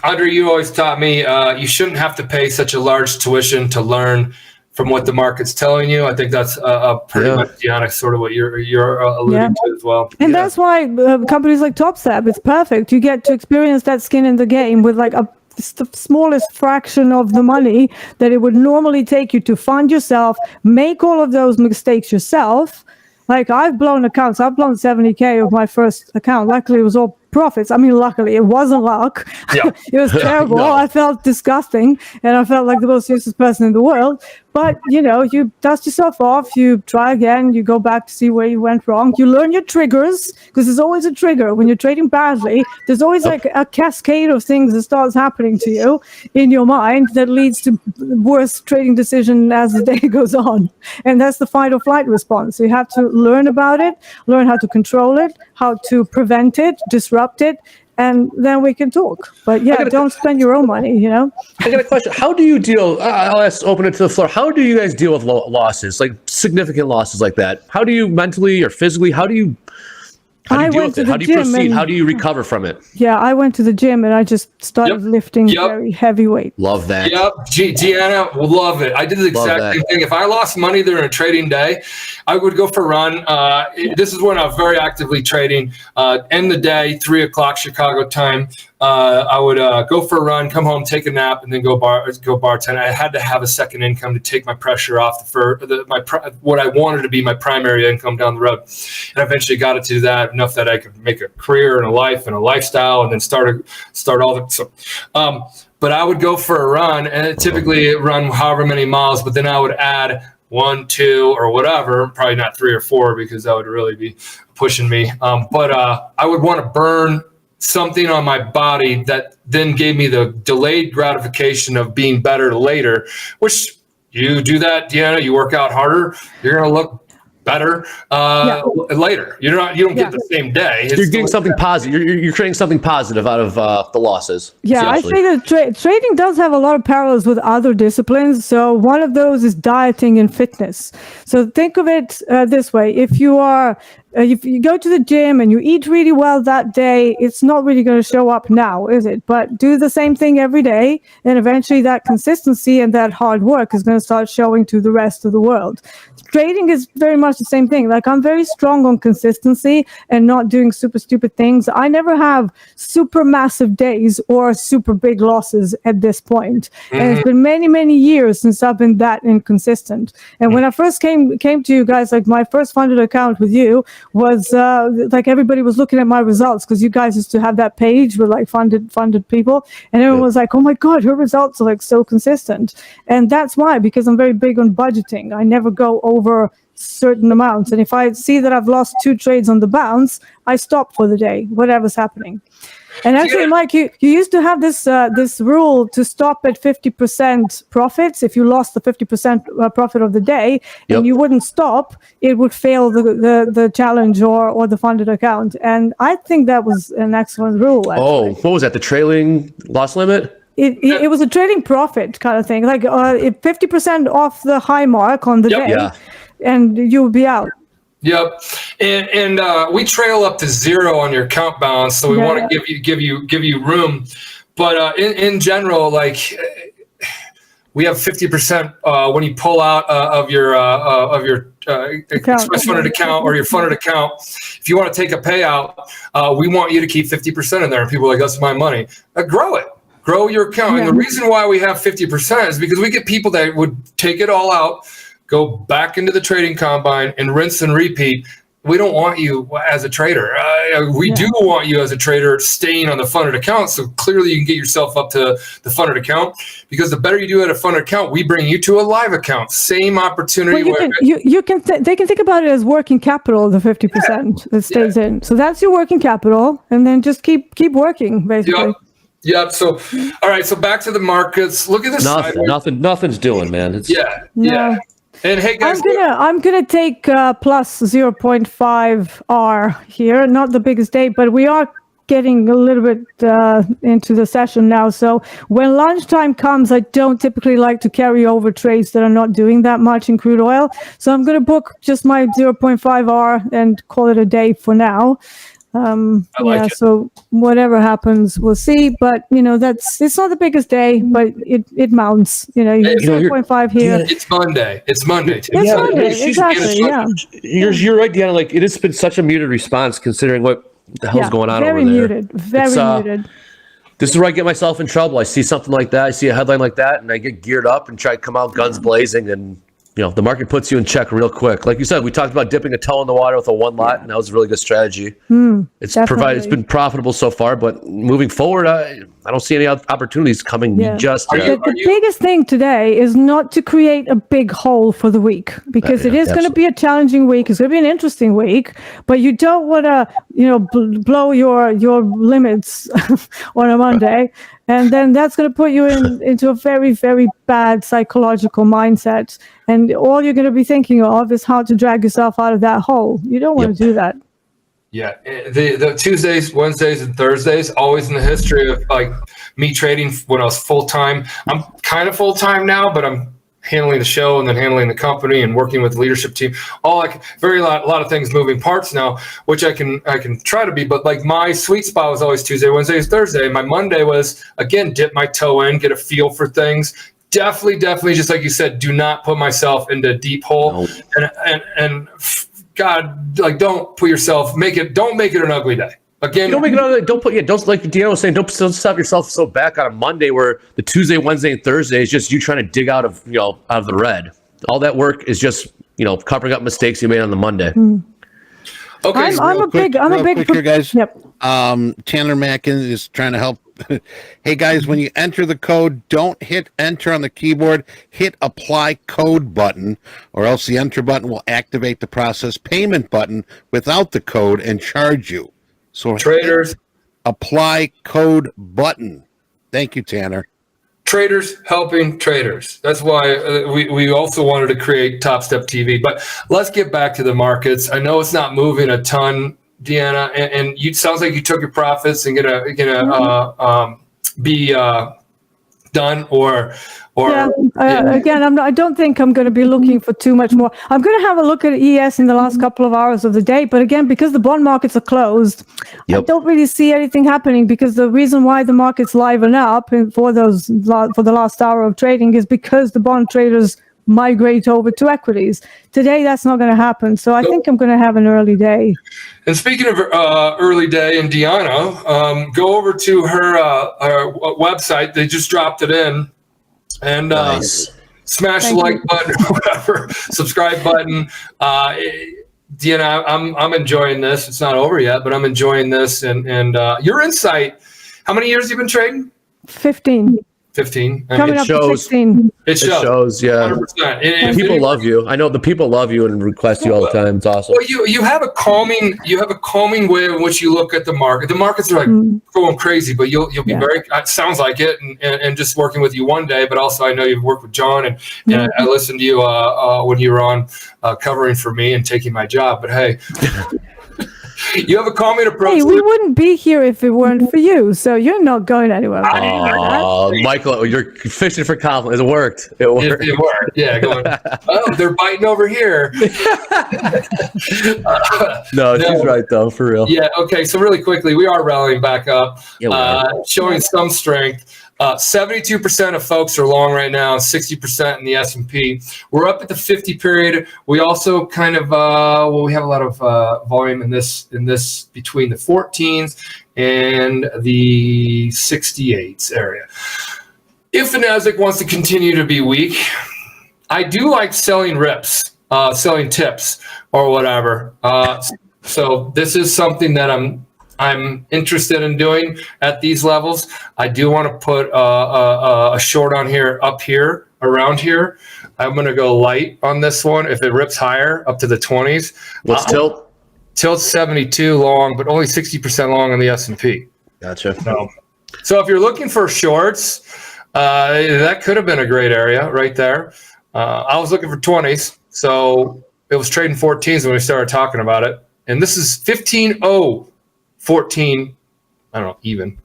Andre, you always taught me you shouldn't have to pay such a large tuition to learn from what the market's telling you. I think that's pretty much, Deanna, sort of what you're alluding to as well.
And that's why companies like Topstep, it's perfect. You get to experience that skin in the game with like the smallest fraction of the money that it would normally take you to fund yourself, make all of those mistakes yourself. Like I've blown accounts. I've blown 70K of my first account. Luckily, it was all profits. I mean, luckily, it wasn't luck.
Yeah.
It was terrible. No. I felt disgusting, and I felt like the most useless person in the world. But, you dust yourself off, you try again, you go back to see where you went wrong. You learn your triggers, because there's always a trigger. When you're trading badly, there's always like a cascade of things that starts happening to you in your mind that leads to worse trading decision as the day goes on. And that's the fight or flight response. So you have to learn about it, learn how to control it, how to prevent it, disrupt it, and then we can talk. But don't spend your own money,
I got a question. How do you deal, I'll open it to the floor. How do you guys deal with losses, like significant losses like that? How do you mentally or physically, how do you deal with it? How do you proceed? How do you recover from it?
Yeah, I went to the gym and I just started lifting very heavy weight.
Love that.
Yep. Deanna will love it. I did the exact same thing. If I lost money during a trading day, I would go for a run. This is when I was very actively trading. End the day, 3:00 Chicago time. I would go for a run, come home, take a nap, and then go bartend. I had to have a second income to take my pressure off what I wanted to be my primary income down the road. And I eventually got it to that enough that I could make a career and a life and a lifestyle, and then start all the. So, but I would go for a run, and typically run however many miles. But then I would add 1, 2, or whatever. Probably not 3 or 4 because that would really be pushing me. But I would want to burn something on my body that then gave me the delayed gratification of being better later, which you do that, Deanna, you work out harder, you're going to look better later. You don't get the same day.
You're getting something positive. You're creating something positive out of the losses.
Yeah, I think that trading does have a lot of parallels with other disciplines. So one of those is dieting and fitness. So think of it this way. If you go to the gym and you eat really well that day, it's not really going to show up now, is it? But do the same thing every day, and eventually that consistency and that hard work is going to start showing to the rest of the world. Trading is very much the same thing. Like I'm very strong on consistency and not doing super stupid things. I never have super massive days or super big losses at this point. Mm-hmm. And it's been many, many years since I've been that inconsistent. And when I first came to you guys, like my first funded account with you was like everybody was looking at my results because you guys used to have that page with like funded people. And everyone was like, oh my God, her results are like so consistent. And that's why, because I'm very big on budgeting. I never go over certain amounts, and if I see that I've lost 2 trades on the bounce, I stop for the day, whatever's happening. And actually, Mike, you used to have this rule to stop at 50% profits. If you lost the 50% profit of the day and you wouldn't stop, it would fail the challenge or the funded account. And I think that was an excellent rule. Actually.
Oh, what was that? The trailing loss limit?
It was a trading profit kind of thing, like 50% off the high mark on the day, and you'll be out.
Yep, and we trail up to 0 on your account balance, so we want to give you room. But in general, like we have 50% when you pull out of your express funded account or your funded account. If you want to take a payout, we want you to keep 50% in there. And people are like, that's my money. Grow it. Grow your account. Yeah. And the reason why we have 50% is because we get people that would take it all out, go back into the trading combine and rinse and repeat. We don't want you as a trader. We do want you as a trader staying on the funded account. So clearly you can get yourself up to the funded account, because the better you do at a funded account, we bring you to a live account. Same opportunity.
Well, they can think about it as working capital, the 50% that stays in. So that's your working capital, and then just keep working basically.
Yep. So, all right. So back to the markets. Look at this.
Nothing's doing, man. It's,
yeah. And hey guys,
I'm gonna take plus 0.5 R here. Not the biggest day, but we are getting a little bit into the session now. So when lunchtime comes, I don't typically like to carry over trades that are not doing that much in crude oil. So I'm gonna book just my 0.5 R and call it a day for now. So whatever happens, we'll see. But it's not the biggest day, but it mounts. You 0.5 here.
It's Monday. It's Monday too.
It's Monday, exactly. Yeah.
You're right, Deanna. Like, it has been such a muted response considering what the hell's going on over there.
Very muted.
This is where I get myself in trouble. I see something like that. I see a headline like that, and I get geared up and try to come out guns blazing, and the market puts you in check real quick. Like you said, we talked about dipping a toe in the water with a one lot, and that was a really good strategy. It's been profitable so far, but moving forward, I don't see any opportunities coming just yet.
The biggest thing today is not to create a big hole for the week, because it is going to be a challenging week. It's going to be an interesting week, but you don't want to, blow your limits on a Monday. And then that's going to put you into a very, very bad psychological mindset. And all you're going to be thinking of is how to drag yourself out of that hole. You don't want to do that.
Yeah. The Tuesdays, Wednesdays, and Thursdays, always in the history of like me trading when I was full-time. I'm kind of full-time now, but I'm handling the show and then handling the company and working with the leadership team. All like a lot of things, moving parts now, which I can try to be, but like my sweet spot was always Tuesday, Wednesday, Thursday. My Monday was, again, dip my toe in, get a feel for things. Definitely, just like you said, do not put myself into a deep hole. Nope. And God, like, don't make it an ugly day. Again,
don't make it ugly. Don't like Deanna was saying, don't stop yourself so back on a Monday where the Tuesday, Wednesday, and Thursday is just you trying to dig out of the red. All that work is just covering up mistakes you made on the Monday.
Okay, I'm a big
here, guys.
Yep.
Tanner Mackin is trying to help. Hey guys, when you enter the code, don't hit enter on the keyboard. Hit apply code button, or else the enter button will activate the process payment button without the code and charge you. So
traders,
apply code button. Thank you, Tanner.
Traders helping traders. That's why we also wanted to create Topstep TV. But let's get back to the markets. I know it's not moving a ton, Deanna, and you sounds like you took your profits and gonna be done or.
Again, I don't think I'm going to be looking for too much more. I'm going to have a look at ES in the last couple of hours of the day. But again, because the bond markets are closed, I don't really see anything happening, because the reason why the markets liven up for the last hour of trading is because the bond traders migrate over to equities. Today, that's not going to happen. So I think I'm going to have an early day.
And speaking of early day, and Deanna, go over to her website. They just dropped it in. And smash the like button or whatever, subscribe button. Deanna, I'm enjoying this. It's not over yet, but I'm enjoying this. And your insight, how many years have you been trading?
15.
15. I
Coming
mean,
up to
shows.
16.
it shows.
shows, yeah.
100%. And
People love you. I know the people love you and request you all the time. It's awesome.
Well, you have a calming way in which you look at the market. The markets are like going crazy, but you'll be very. It sounds like it, and just working with you one day, but also I know you've worked with John, and I listened to you when you were on covering for me and taking my job. But hey. You have a calming approach.
Hey, we wouldn't be here if it weren't for you, so you're not going anywhere.
Oh, Michael, you're fishing for compliments. It worked. It worked.
It worked. Yeah, going, oh, they're biting over here.
No, she's right, though, for real.
Yeah, okay, so really quickly, we are rallying back up, showing some strength. 72% of folks are long right now, 60% in the S&P. We're up at the 50 period. We also kind of, we have a lot of volume in this between the 14s and the 68s area. If the Nasdaq wants to continue to be weak, I do like selling rips, selling tips or whatever. So this is something that I'm interested in doing at these levels. I do want to put a short on here, up here, around here. I'm going to go light on this one. If it rips higher, up to the 20s.
What's tilt?
Tilt's 72 long, but only 60% long on the S&P.
Gotcha.
So if you're looking for shorts, that could have been a great area right there. I was looking for 20s, so it was trading 14s when we started talking about it. And this is 15.014, I don't know, even.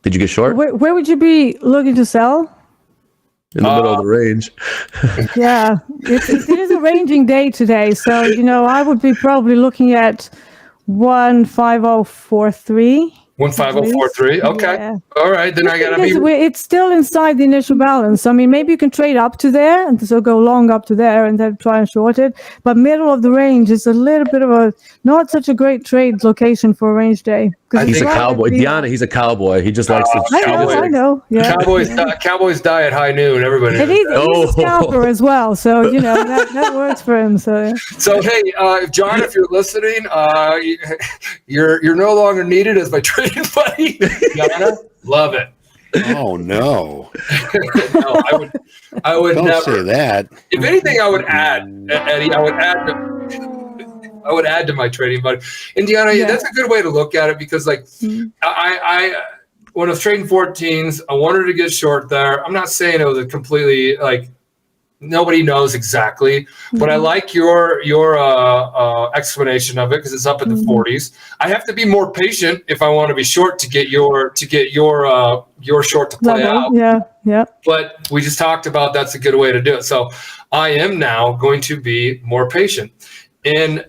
Did you get short?
Where would you be looking to sell?
In the middle of the range.
Yeah, it is a ranging day today, so I would be probably looking at 15043.
15043. Okay.
Yeah.
All right. Then I got to be.
It's still inside the initial balance. I mean, maybe you can trade up to there and so go long up to there and then try and short it. But middle of the range is a little bit of a not such a great trade location for a range day.
He's a cowboy. Deanna, he's a cowboy. He just likes to.
I know. Yeah.
Cowboys die at high noon. Everybody.
And he's a scalper as well, so that works for him. So. Yeah.
So hey, John, if you're listening, you're no longer needed as my trading buddy. Deanna, love it.
Oh no!
No, I would
Don't
never
say that.
If anything, I would add, Eddie. I would add to my trading buddy. Indiana, that's a good way to look at it because, like, I when I was trading 14s, I wanted to get short there. I'm not saying it was a completely like nobody knows exactly, but I like your explanation of it because it's up at the 40s. I have to be more patient if I want to be short to get your short to play out.
Yeah.
But we just talked about that's a good way to do it. So I am now going to be more patient. And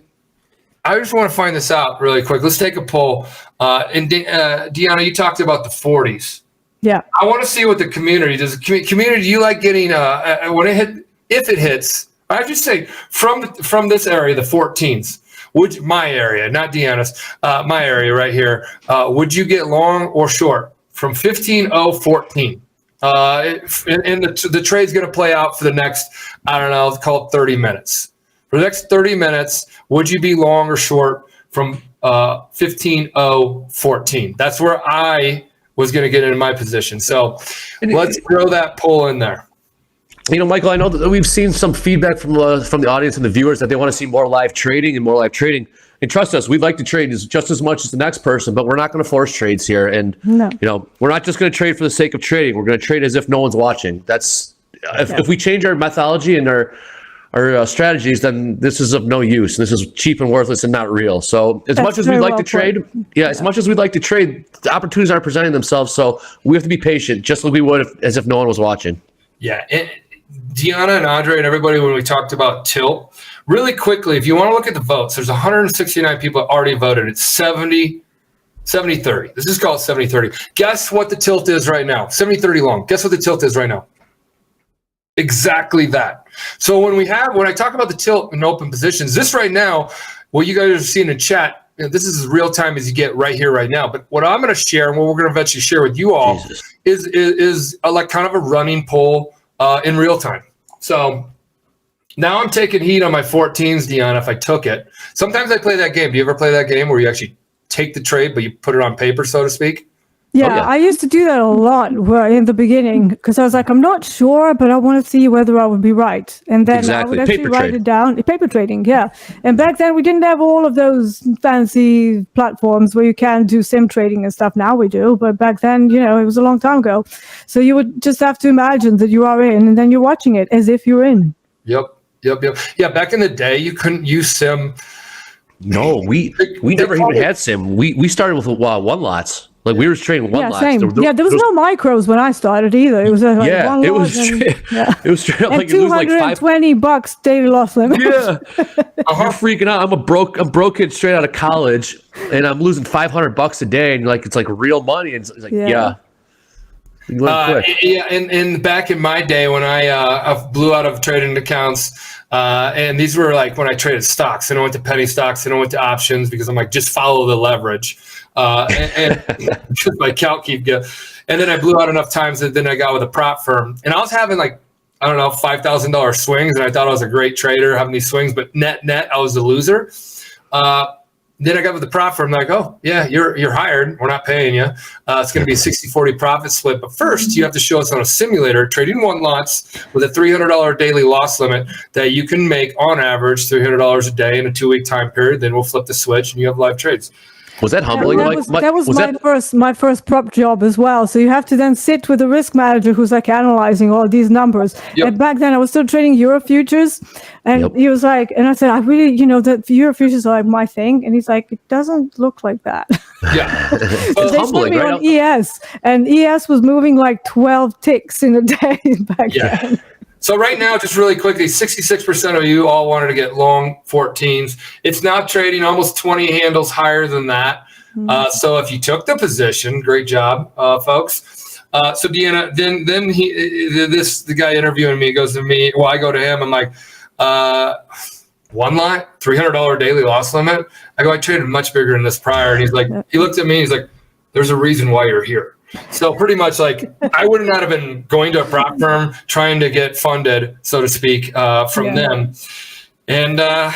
I just want to find this out really quick. Let's take a poll. And Deanna, you talked about the 40s.
Yeah.
I want to see what the community does. Community, do you like getting when it hit? If it hits, I just say from this area, the 14s. My area, not Deanna's, my area right here. Would you get long or short from 15.014? And the trade's going to play out for the next, I don't know, call it 30 minutes. For the next 30 minutes, would you be long or short from 15.014? That's where I was going to get into my position. So let's throw that poll in there.
Michael, I know that we've seen some feedback from the audience and the viewers that they want to see more live trading. And trust us, we'd like to trade just as much as the next person, but we're not going to force trades here. And we're not just going to trade for the sake of trading. We're going to trade as if no one's watching. That's if we change our methodology and our strategies, then this is of no use. This is cheap and worthless and not real. So as much as we'd like to trade, as much as we'd like to trade, the opportunities aren't presenting themselves. So we have to be patient, just like we would as if no one was watching.
Yeah. Deanna and Andre and everybody, when we talked about tilt, really quickly, if you want to look at the votes, there's 169 people that already voted. It's 70-30. This is called 70-30. Guess what the tilt is right now? 70-30 long. Guess what the tilt is right now? Exactly that. So when I talk about the tilt in open positions, this right now, what you guys are seeing in chat, this is as real time as you get right here, right now. But what I'm going to share and what we're going to eventually share with you all is like kind of a running poll in real time. So now I'm taking heat on my 14s, Deanna, if I took it. Sometimes I play that game. Do you ever play that game where you actually take the trade, but you put it on paper, so to speak?
Yeah,
Oh, yeah.
I used to do that a lot in the beginning because I was like, I'm not sure, but I want to see whether I would be right. And then I
Exactly.
would actually
Paper
write
trade.
it down. Paper trading, yeah. And back then we didn't have all of those fancy platforms where you can do sim trading and stuff. Now we do, but back then, you know, it was a long time ago. So you would just have to imagine that you are in, and then you're watching it as if you're in.
Yep. Yeah, back in the day, you couldn't use sim.
No, we never even had sim. We started with one lots. Like we were trading one lots.
Same. There was no micros when I started either. It was like one
it
lot
was
and,
it was straight up
and
like it was like
$220 daily loss limit.
Yeah, you're freaking out. I'm broke kid straight out of college, and I'm losing $500 a day, and like it's like real money. And it's like yeah.
And back in my day when I blew out of trading accounts, and these were like when I traded stocks, and I went to penny stocks, and I went to options because I'm like, just follow the leverage. And my calc keep going. And then I blew out enough times that then I got with a prop firm, and I was having like, I don't know, $5,000 swings, and I thought I was a great trader having these swings, but net I was a loser. Then I got with the prop firm, like, oh yeah, you're hired. We're not paying you. It's going to be a 60-40 profit split. But first, you have to show us on a simulator trading one lots with a $300 daily loss limit that you can make on average $300 a day in a 2-week time period. Then we'll flip the switch, and you have live trades.
Was that humbling?
That was my first prop job as well. So you have to then sit with a risk manager who's like analyzing all these numbers.
Yep.
And back then I was still trading Euro futures, and he was like, and I said, I really, that Euro futures are like my thing, and he's like, it doesn't look like that.
Yeah,
they put me on ES, and ES was moving like 12 ticks in a day back then.
So right now, just really quickly, 66% of you all wanted to get long 14s. It's now trading almost 20 handles higher than that. So if you took the position, great job, folks. So Deanna, then the guy interviewing me goes to me. Well, I go to him. I'm like, one lot, $300 daily loss limit. I go, I traded much bigger than this prior. And he's like, he looked at me. He's like, there's a reason why you're here. So pretty much like I would not have been going to a prop firm trying to get funded, so to speak, from them. And I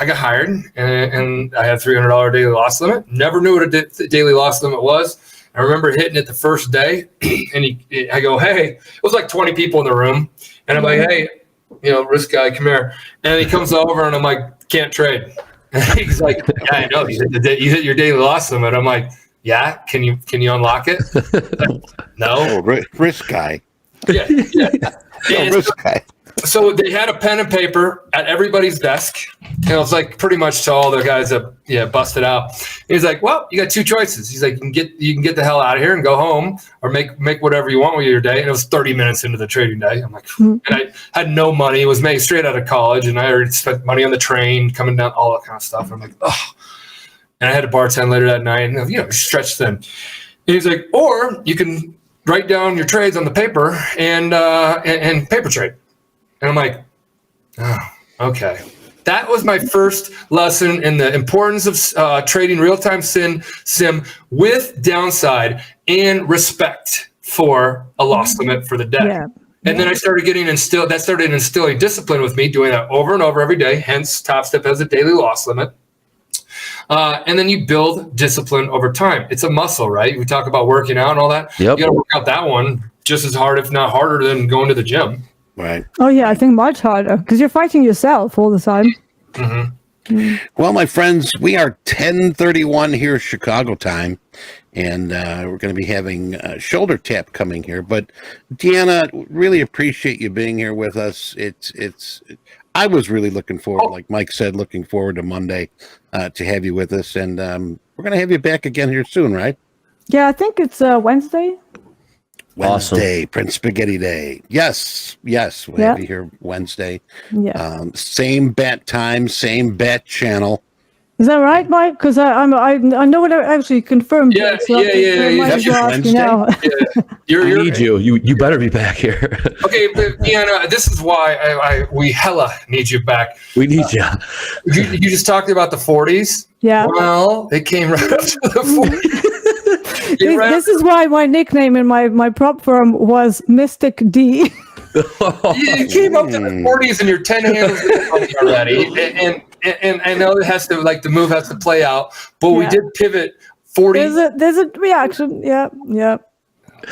got hired, and I had a $300 daily loss limit. Never knew what a daily loss limit was. I remember hitting it the first day, and I go, hey, it was like 20 people in the room. And I'm like, hey, risk guy, come here. And he comes over, and I'm like, can't trade. And he's like, yeah, I know. You hit your daily loss limit. I'm like, yeah, can you unlock it? No.
Risk guy.
Yeah.
Risk guy.
So they had a pen and paper at everybody's desk, and it was like pretty much to all the guys that busted out. He's like, well, you got two choices. He's like, you can get the hell out of here and go home, or make whatever you want with your day. And it was 30 minutes into the trading day. I'm like, and I had no money. It was made straight out of college, and I already spent money on the train coming down, all that kind of stuff. I'm like, oh. And I had to bartend later that night, and stretch thin. And he's like, or you can write down your trades on the paper and paper trade. And I'm like, oh, okay. That was my first lesson in the importance of trading real-time sim with downside and respect for a loss limit for the day. Yeah. And then I started started instilling discipline with me, doing that over and over every day. Hence, Topstep has a daily loss limit. And then you build discipline over time. It's a muscle, right? We talk about working out and all that. Yep. You got to work out that one just as hard, if not harder, than going to the gym.
Right.
Oh, yeah, I think much harder because you're fighting yourself all the time.
Mm-hmm. Well, my friends, we are 10:31 here Chicago time, and we're going to be having shoulder tap coming here. But Deanna, really appreciate you being here with us. I was really looking forward, like Mike said, looking forward to Monday to have you with us, and we're going to have you back again here soon, right?
Yeah, I think it's Wednesday.
Wednesday, awesome. Prince Spaghetti Day. Yes, we'll have you here Wednesday.
Yeah.
Same bat time, same bat channel.
Is that right, Mike? Because I know what I actually confirmed.
Yeah.
I need you. You better be back here.
Okay, but Deanna, this is why we hella need you back.
We need you.
You just talked about the 40s.
Yeah.
Well, it came right up to the 40s.
This is why my nickname in my prop firm was Mystic D.
You came up to the 40s and you're 10 handles already, and I know it has to, like, the move has to play out, but we did pivot 40.
There's a reaction. Yeah.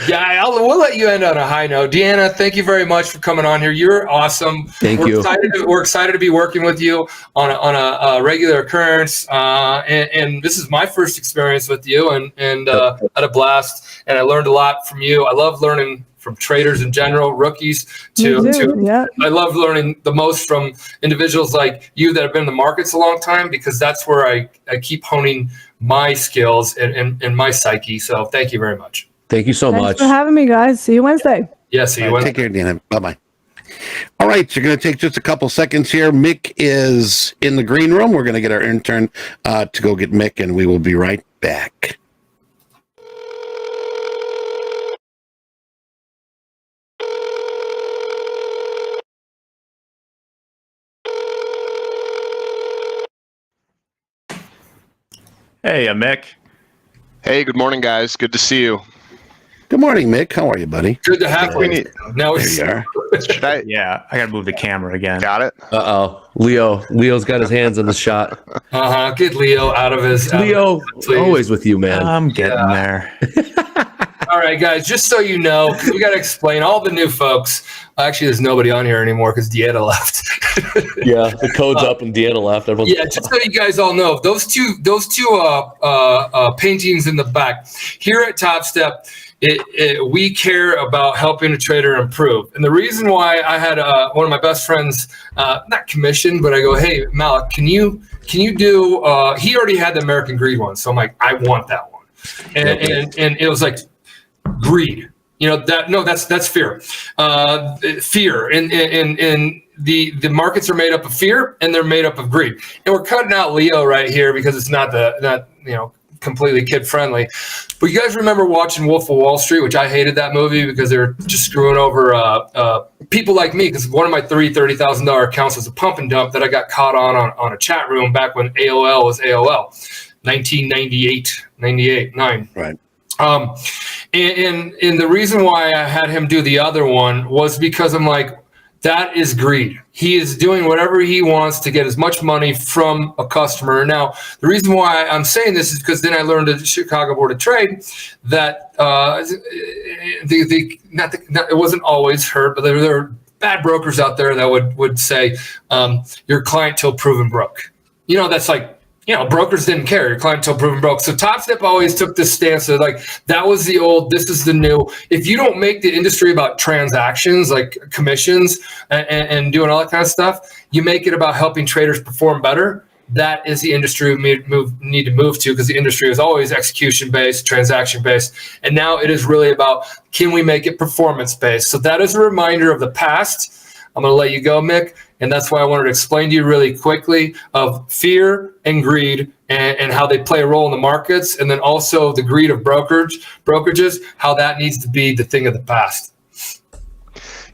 Yeah, we'll let you end on a high note. Deanna, thank you very much for coming on here. You're awesome.
Thank you.
We're excited to be working with you on a regular occurrence. And this is my first experience with you, and had a blast. And I learned a lot from you. I love learning from traders in general, rookies
Yeah.
I love learning the most from individuals like you that have been in the markets a long time, because that's where I keep honing my skills and my psyche. So thank you very much.
Thank you so
Thanks
much.
for having me, guys. See you Wednesday.
Yeah, see you.
Take care, Deanna. Bye-bye. All right, you're going to take just a couple seconds here. Mick is in the green room. We're going to get our intern to go get Mick, and we will be right back.
Hey, Mick.
Hey, good morning, guys. Good to see you.
Good morning, Mick. How are you, buddy?
Good to have you. Now
There you are.
Should I?
Yeah, I gotta move the camera again.
Got it.
Leo's got his hands on the shot.
Get Leo out of his.
Leo,
please.
always with you, man.
I'm getting there.
All right, guys, just so you know, 'cause we got to explain all the new folks. Actually, there's nobody on here anymore because Dieta left.
Yeah, the code's up and Deanna left. Everyone's
Yeah, just so you guys all know, those two paintings in the back here at Topstep, we care about helping a trader improve. And the reason why I had one of my best friends, not commissioned, but I go, hey, Malik, can you do? He already had the American Greed one, so I'm like, I want that one, and it was like greed. That's fear. Fear, and the markets are made up of fear, and they're made up of greed. And we're cutting out Leo right here because it's not completely kid friendly. But you guys remember watching Wolf of Wall Street, which I hated that movie because they were just screwing over people like me, because one of my $30,000 accounts was a pump and dump that I got caught on a chat room back when AOL was AOL, 1998, 9.
Right.
And the reason why I had him do the other one was because I'm like, that is greed. He is doing whatever he wants to get as much money from a customer. Now, the reason why I'm saying this is because then I learned at the Chicago Board of Trade that it wasn't always heard, but there were bad brokers out there that would say your client till proven broke. That's like, brokers didn't care. Your client till proven broke. So Topstep always took this stance of like, that was the old, this is the new. If you don't make the industry about transactions, like commissions and doing all that kind of stuff, you make it about helping traders perform better. That is the industry we need to move to, because the industry is always execution-based, transaction-based. And now it is really about, can we make it performance-based? So that is a reminder of the past. I'm going to let you go, Mick. And that's why I wanted to explain to you really quickly of fear and greed and how they play a role in the markets. And then also the greed of brokerages, how that needs to be the thing of the past.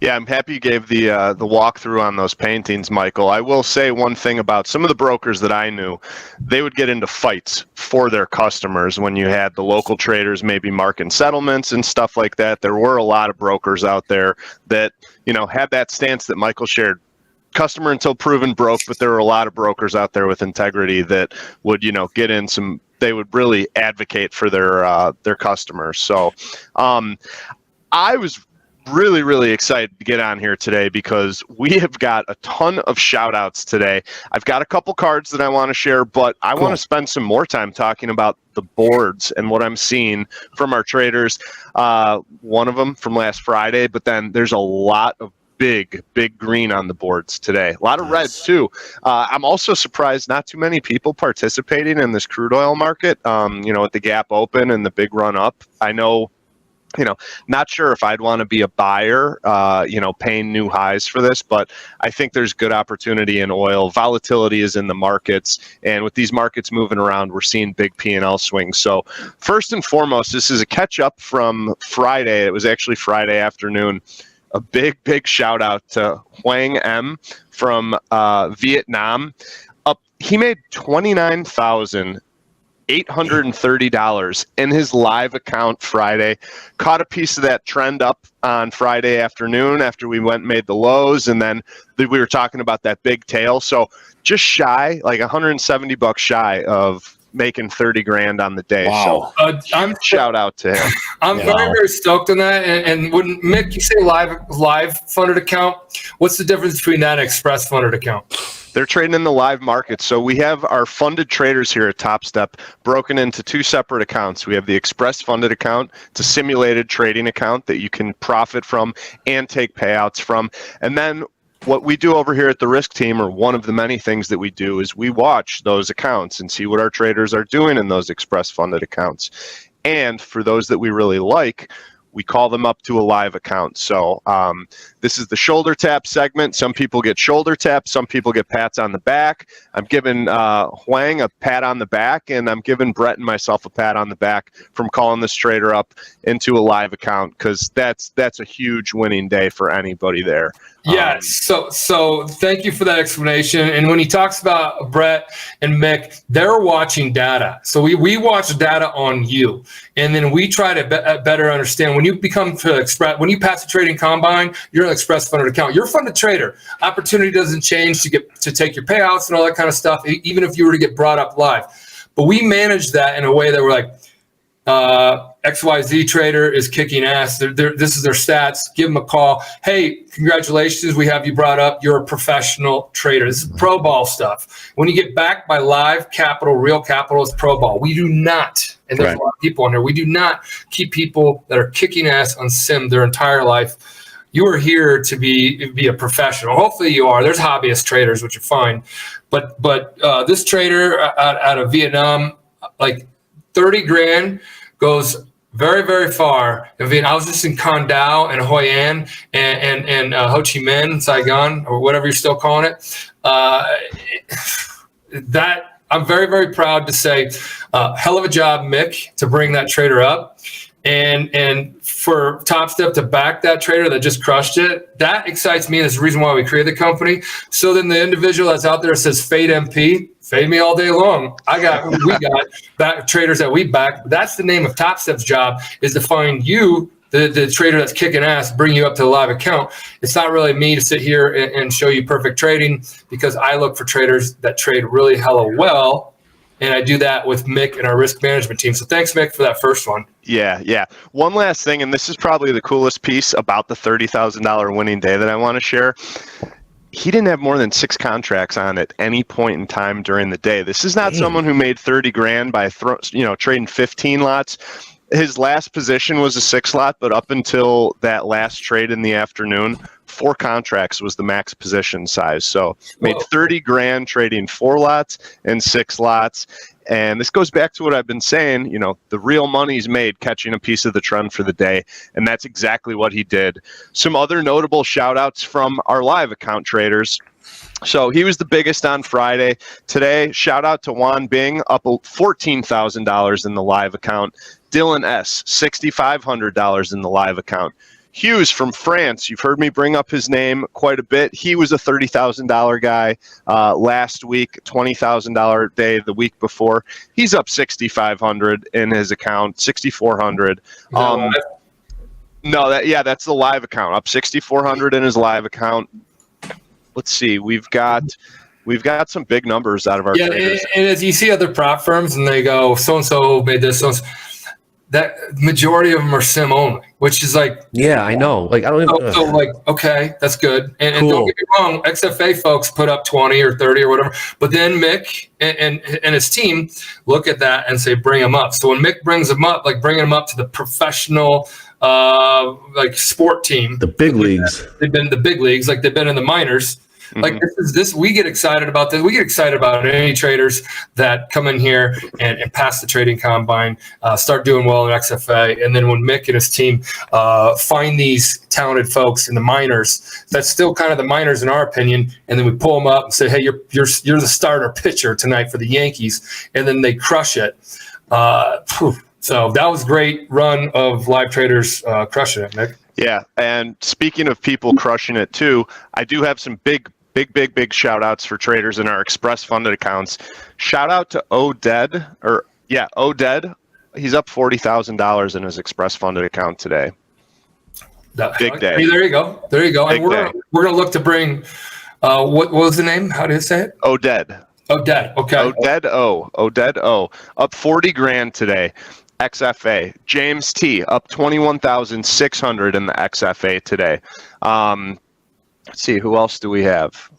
Yeah, I'm happy you gave the walkthrough on those paintings, Michael. I will say one thing about some of the brokers that I knew. They would get into fights for their customers when you had the local traders maybe marking settlements and stuff like that. There were a lot of brokers out there that, had that stance that Michael shared. Customer until proven broke, but there were a lot of brokers out there with integrity that would, get in some. They would really advocate for their customers. So, I was really, really excited to get on here today because we have got a ton of shout outs today. I've got a couple cards that I want to share, but I want to spend some more time talking about the boards and what I'm seeing from our traders. One of them from last Friday, but then there's a lot of big green on the boards today. A lot of reds too. I'm also surprised not too many people participating in this crude oil market, with the gap open and the big run up. I know, not sure if I'd want to be a buyer, paying new highs for this, but I think there's good opportunity in oil. Volatility is in the markets, and with these markets moving around, we're seeing big P&L swings. So first and foremost, this is a catch up from Friday. It was actually Friday afternoon. A big shout out to Huang M from Vietnam. He made $29,830 in his live account Friday. Caught a piece of that trend up on Friday afternoon after we went and made the lows, and then we were talking about that big tail. So just shy, like $170 shy of making 30 grand on the day.
Wow.
So
I'm
shout out to him.
I'm
Wow.
very, very stoked on that. And when Mick, you say live funded account, what's the difference between that and express funded account?
They're trading in the live market. So we have our funded traders here at TopStep broken into two separate accounts. We have the express funded account. It's a simulated trading account that you can profit from and take payouts from. And then what we do over here at the risk team, or one of the many things that we do, is we watch those accounts and see what our traders are doing in those express funded accounts. And for those that we really like, we call them up to a live account. So this is the shoulder tap segment. Some people get shoulder taps. Some people get pats on the back. I'm giving Huang a pat on the back, and I'm giving Brett and myself a pat on the back from calling this trader up into a live account, because that's a huge winning day for anybody there.
Yes. So thank you for that explanation. And when he talks about Brett and Mick, they're watching data. So we watch data on you, and then we try to better understand. When you become to express, when you pass the trading combine, you're an express funded account. You're a funded trader. Opportunity doesn't change to get to take your payouts and all that kind of stuff, even if you were to get brought up live. But we manage that in a way that we're like, XYZ trader is kicking ass. This is their stats. Give them a call. Hey, congratulations. We have you brought up. You're a professional trader. This is pro ball stuff. When you get backed by live capital, real capital is pro ball. We do not, and there's a lot of people on there, we do not keep people that are kicking ass on sim their entire life. You are here to be a professional. Hopefully you are. There's hobbyist traders, which are fine. But this trader out of Vietnam, like 30 grand goes very, very far. I was just in Con Dao and Hoi An and Ho Chi Minh, Saigon, or whatever you're still calling it. That I'm very, very proud to say, hell of a job, Mick, to bring that trader up. And for Topstep to back that trader that just crushed it, that excites me. That's the reason why we created the company. So then the individual that's out there says fade MP, fade me all day long. We got back traders that we back. That's the name of Topstep's job, is to find you, the trader that's kicking ass, bring you up to the live account. It's not really me to sit here and show you perfect trading, because I look for traders that trade really hella well. And I do that with Mick and our risk management team. So thanks, Mick, for that first one.
Yeah. One last thing, and this is probably the coolest piece about the $30,000 winning day that I want to share. He didn't have more than 6 contracts on at any point in time during the day. This is not someone who made 30 grand by trading 15 lots. His last position was a 6 lot, but up until that last trade in the afternoon, 4 contracts was the max position size. So made 30 grand trading 4 lots and 6 lots. And this goes back to what I've been saying, the real money's made catching a piece of the trend for the day. And that's exactly what he did. Some other notable shout outs from our live account traders. So he was the biggest on Friday. Today, shout out to Juan Bing, up $14,000 in the live account. Dylan S., $6,500 in the live account. Hughes from France, you've heard me bring up his name quite a bit. He was a $30,000 guy last week, $20,000 day the week before. He's up $6,500 in his account, $6,400. That's the live account, up $6,400 in his live account. Let's see, we've got some big numbers out of our traders.
And as you see other prop firms and they go, so-and-so made this, so-and-so, that majority of them are sim only, which is like,
yeah, I know. Like, I don't even.
So like, okay, that's good. And
Cool.
don't get me wrong, XFA folks put up 20 or 30 or whatever. But then Mick and his team look at that and say, bring them up. So when Mick brings them up, like bringing them up to the professional, like sport team,
The big leagues.
they've been the big leagues, like they've been in the minors. Like this, we get excited about this. We get excited about any traders that come in here and pass the trading combine, start doing well in XFA. And then when Mick and his team find these talented folks in the minors, that's still kind of the minors in our opinion. And then we pull them up and say, hey, you're the starter pitcher tonight for the Yankees. And then they crush it. So that was a great run of live traders crushing it, Mick.
Yeah, and speaking of people crushing it too, I do have some big shout outs for traders in our express funded accounts. Shout out to Oded. He's up $40,000 in his express funded account today. Big day.
Hey, there you go. And we're gonna look to bring what was the name? How do you say it?
Oded.
Oh, dead. Okay.
Oded O up 40 grand today. XFA. James T up 21,600 in the XFA today. Let's see, who else do we have?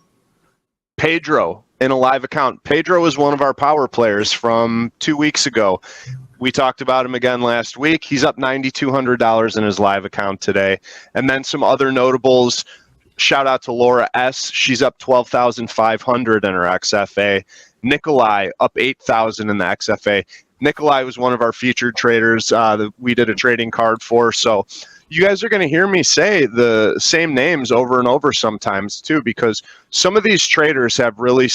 Pedro in a live account. Pedro is one of our power players from 2 weeks ago. We talked about him again last week. He's up $9,200 in his live account today. And then some other notables. Shout out to Laura S. She's up 12,500 in her XFA. Nikolai up 8,000 in the XFA. Nikolai was one of our featured traders that we did a trading card for. So you guys are going to hear me say the same names over and over sometimes too, because some of these traders have really,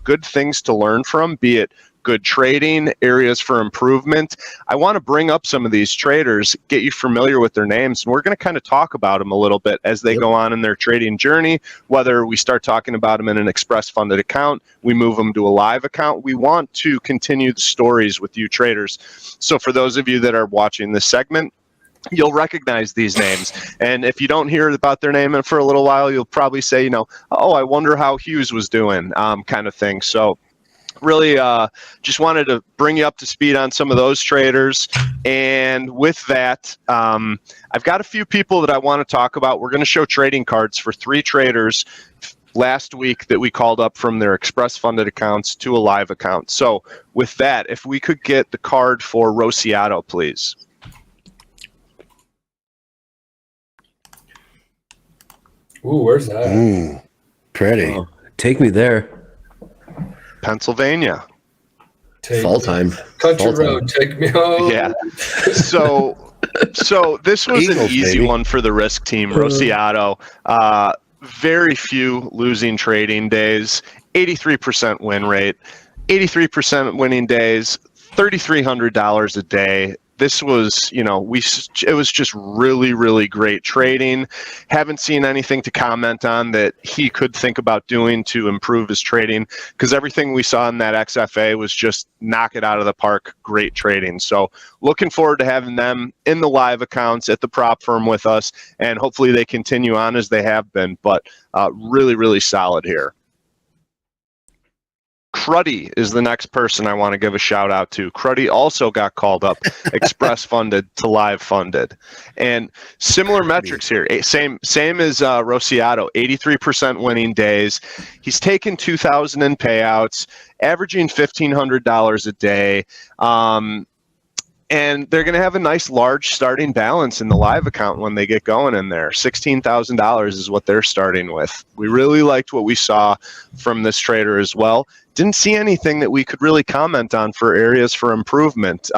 good things to learn from, be it good trading, areas for improvement. I want to bring up some of these traders, get you familiar with their names, and we're going to kind of talk about them a little bit as they go on in their trading journey, whether we start talking about them in an express funded account, we move them to a live account. We want to continue the stories with you traders. So for those of you that are watching this segment, you'll recognize these names. And if you don't hear about their name for a little while, you'll probably say, oh, I wonder how Hughes was doing, kind of thing. So really just wanted to bring you up to speed on some of those traders. And with that, I've got a few people that I want to talk about. We're going to show trading cards for 3 traders last week that we called up from their express funded accounts to a live account. So with that, if we could get the card for Rosciato, please.
Ooh, where's that?
Pretty.
Oh, take me there.
Pennsylvania.
Fall time.
Country
Fall time.
road, take me home.
Yeah. So this was
Eagles,
an easy
baby.
one for the risk team. Rosciato. Very few losing trading days. 83% win rate. 83% winning days. $3,300 a day. This was, it was just really, really great trading. Haven't seen anything to comment on that he could think about doing to improve his trading, because everything we saw in that XFA was just knock it out of the park. Great trading. So looking forward to having them in the live accounts at the prop firm with us, and hopefully they continue on as they have been, but really, really solid here. Cruddy is the next person I want to give a shout out to. Cruddy also got called up express funded to live funded, and similar metrics here. Same as Rosciato, 83% winning days. He's taken 2,000 in payouts, averaging $1,500 a day. And they're going to have a nice large starting balance in the live account when they get going in there. $16,000 is what they're starting with. We really liked what we saw from this trader as well. Didn't see anything that we could really comment on for areas for improvement.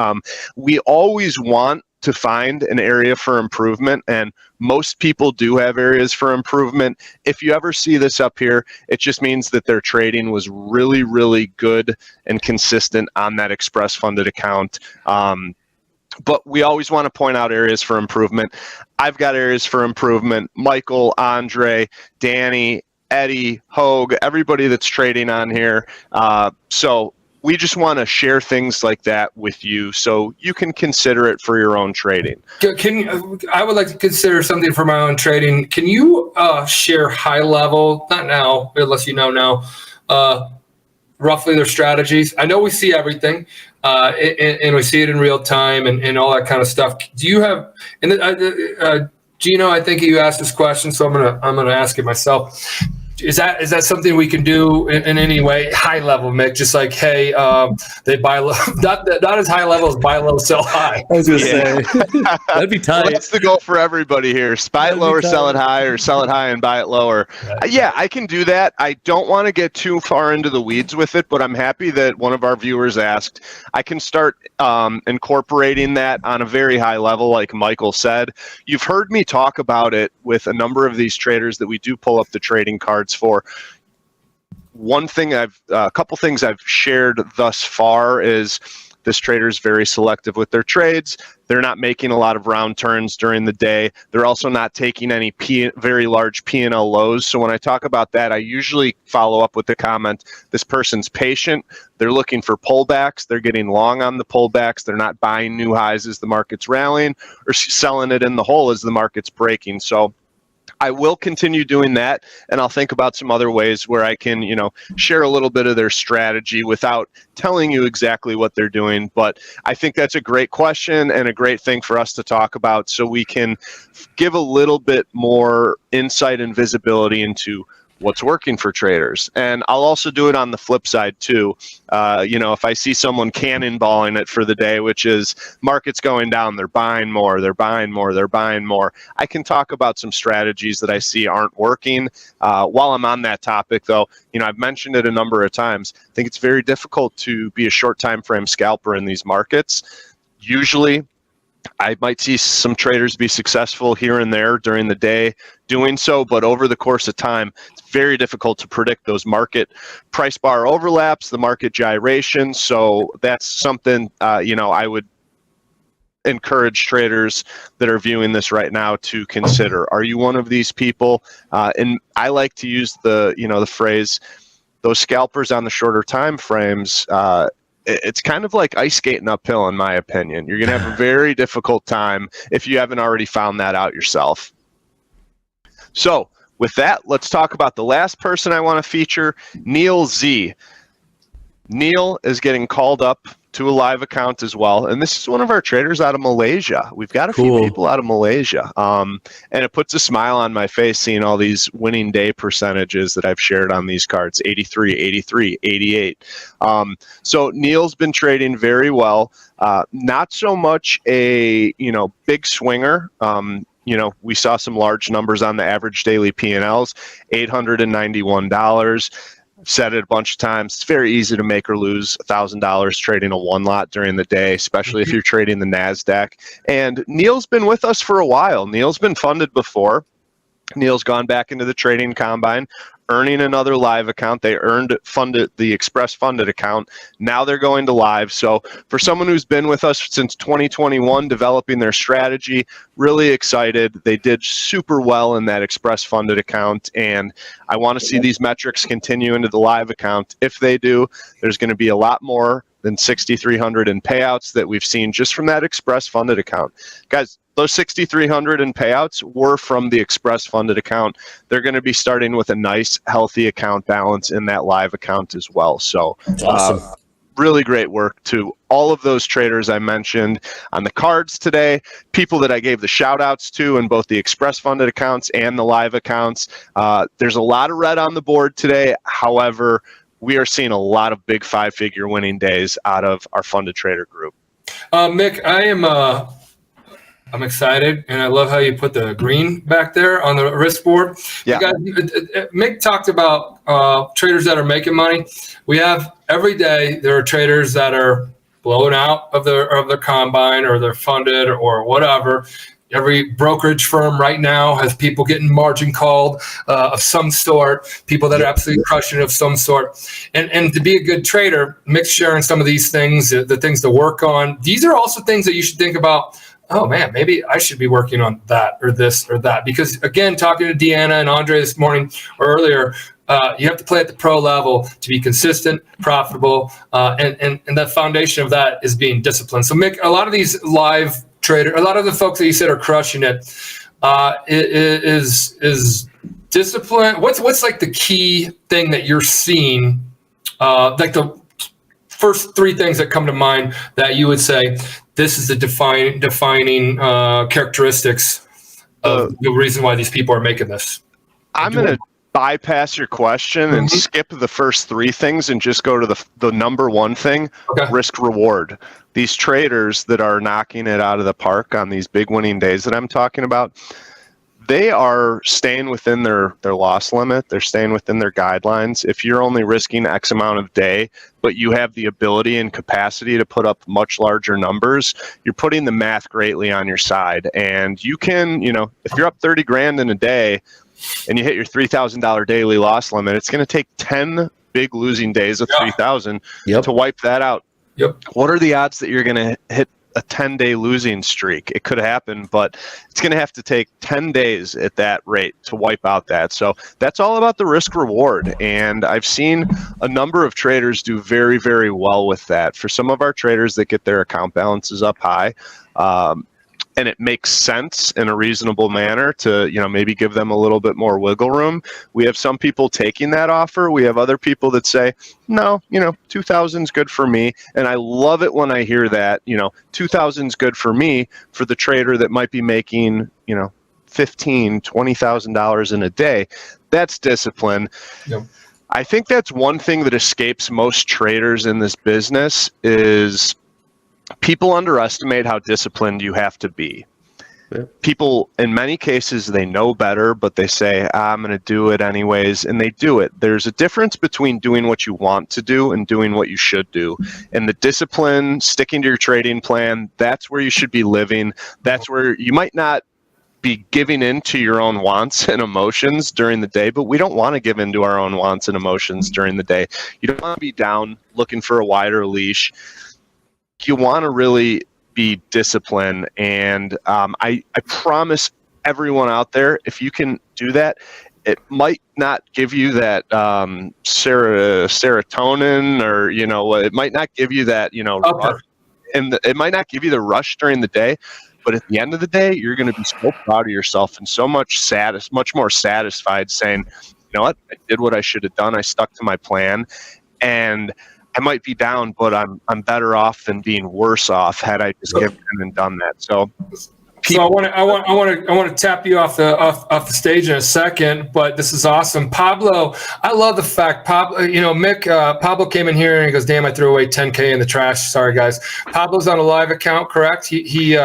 We always want to find an area for improvement, and most people do have areas for improvement. If you ever see this up here, it just means that their trading was really, really good and consistent on that express funded account. But we always want to point out areas for improvement. I've got areas for improvement. Michael, Andre, Danny, Eddie, Hogue, everybody that's trading on here. So we just want to share things like that with you so you can consider it for your own trading.
I would like to consider something for my own trading. Can you share high level, not now, unless you know now, roughly their strategies? I know we see everything, and we see it in real time and all that kind of stuff. Do you have, and Gino, I think you asked this question, so I'm gonna ask it myself. Is that something we can do in any way? High level, Mick, just like, hey, they buy low, not as high level as buy low, sell high.
I was gonna say that'd be tight.
That's the goal for everybody here. Buy it lower, sell it high, or sell it high and buy it lower. Yeah, I can do that. I don't want to get too far into the weeds with it, but I'm happy that one of our viewers asked. I can start incorporating that on a very high level, like Michael said. You've heard me talk about it with a number of these traders that we do pull up the trading cards for. A couple things I've shared thus far is this trader is very selective with their trades. They're not making a lot of round turns during the day. They're also not taking any very large P&L lows. So when I talk about that, I usually follow up with the comment, this person's patient. They're looking for pullbacks. They're getting long on the pullbacks. They're not buying new highs as the market's rallying or selling it in the hole as the market's breaking. So I will continue doing that, and I'll think about some other ways where I can, share a little bit of their strategy without telling you exactly what they're doing. But I think that's a great question and a great thing for us to talk about, so we can give a little bit more insight and visibility into what's working for traders. And I'll also do it on the flip side too. If I see someone cannonballing it for the day, which is market's going down, they're buying more, they're buying more, they're buying more, I can talk about some strategies that I see aren't working. While I'm on that topic though, I've mentioned it a number of times. I think it's very difficult to be a short time frame scalper in these markets. Usually I might see some traders be successful here and there during the day doing so, but over the course of time, it's very difficult to predict those market price bar overlaps, the market gyrations. So that's something, I would encourage traders that are viewing this right now to consider. Are you one of these people? And I like to use the phrase, those scalpers on the shorter time frames, it's kind of like ice skating uphill, in my opinion. You're going to have a very difficult time if you haven't already found that out yourself. So with that, let's talk about the last person I want to feature, Neil Z. Neil is getting called up to a live account as well, and this is one of our traders out of Malaysia. We've got a few people out of Malaysia, and it puts a smile on my face seeing all these winning day percentages that I've shared on these cards: 83, 83, 88. So Neil's been trading very well. Not so much a big swinger. We saw some large numbers on the average daily P&Ls, $891. Said it a bunch of times. It's very easy to make or lose $1,000 trading a one lot during the day, especially if you're trading the NASDAQ. And Neil's been with us for a while. Neil's been funded before. Neil's gone back into the trading combine, earning another live account. They funded the express funded account. Now they're going to live. So for someone who's been with us since 2021, developing their strategy, really excited. They did super well in that express funded account, and I want to see these metrics continue into the live account. If they do, there's going to be a lot more than 6,300 in payouts that we've seen just from that express funded account. Guys, those 6,300 in payouts were from the express funded account. They're going to be starting with a nice, healthy account balance in that live account as well. So awesome. Really great work to all of those traders I mentioned on the cards today, people that I gave the shout outs to in both the express funded accounts and the live accounts. There's a lot of red on the board today. However, we are seeing a lot of big five-figure winning days out of our funded trader group.
Mick, I'm excited, and I love how you put the green back there on the risk board.
Yeah.
Mick talked about traders that are making money. We have every day there are traders that are blown out of their combine, or they're funded or whatever. Every brokerage firm right now has people getting margin called of some sort, people that are absolutely crushing it of some sort. And to be a good trader, Mick's sharing some of these things, the things to work on. These are also things that you should think about. Oh man, maybe I should be working on that or this or that. Because again, talking to Deanna and Andre this morning or earlier, you have to play at the pro level to be consistent, profitable, and the foundation of that is being disciplined. So Mick, a lot of these live traders, a lot of the folks that you said are crushing it, is discipline. What's like the key thing that you're seeing, like the first three things that come to mind that you would say this is the defining characteristics of the reason why these people are making this?
I'm going to bypass your question and skip the first three things and just go to the number one thing, risk reward. These traders that are knocking it out of the park on these big winning days that I'm talking about, they are staying within their loss limit. They're staying within their guidelines. If you're only risking X amount of day, but you have the ability and capacity to put up much larger numbers, you're putting the math greatly on your side. And you can, if you're up 30 grand in a day and you hit your $3,000 daily loss limit, it's going to take 10 big losing days of 3,000 to wipe that out. What are the odds that you're going to hit a 10-day losing streak? It could happen, but it's going to have to take 10 days at that rate to wipe out that. So that's all about the risk reward. And I've seen a number of traders do very, very well with that. For some of our traders that get their account balances up high, and it makes sense in a reasonable manner to, maybe give them a little bit more wiggle room. We have some people taking that offer. We have other people that say, no, 2,000 is good for me. And I love it when I hear that, 2,000 is good for me, for the trader that might be making, $15,000, $20,000 in a day. That's discipline.
Yep.
I think that's one thing that escapes most traders in this business is people underestimate how disciplined you have to be. Yeah. People, in many cases, they know better, but they say, I'm going to do it anyways, and they do it. There's a difference between doing what you want to do and doing what you should do. And the discipline, sticking to your trading plan, that's where you should be living. That's where you might not be giving in to your own wants and emotions during the day, but we don't want to give in to our own wants and emotions during the day. You don't want to be down looking for a wider leash. You want to really be disciplined, and I promise everyone out there, if you can do that, it might not give you that serotonin, or it might not give you that rush, and it might not give you the rush during the day. But at the end of the day, you're going to be so proud of yourself and so much more satisfied, saying, you know what, I did what I should have done. I stuck to my plan, and I might be down, but I'm better off than being worse off had I just given in and done that. So
I want to tap you off the stage in a second, but this is awesome, Pablo. I love the fact Mick Pablo came in here and he goes, "Damn, I threw away 10K in the trash. Sorry, guys." Pablo's on a live account, correct? He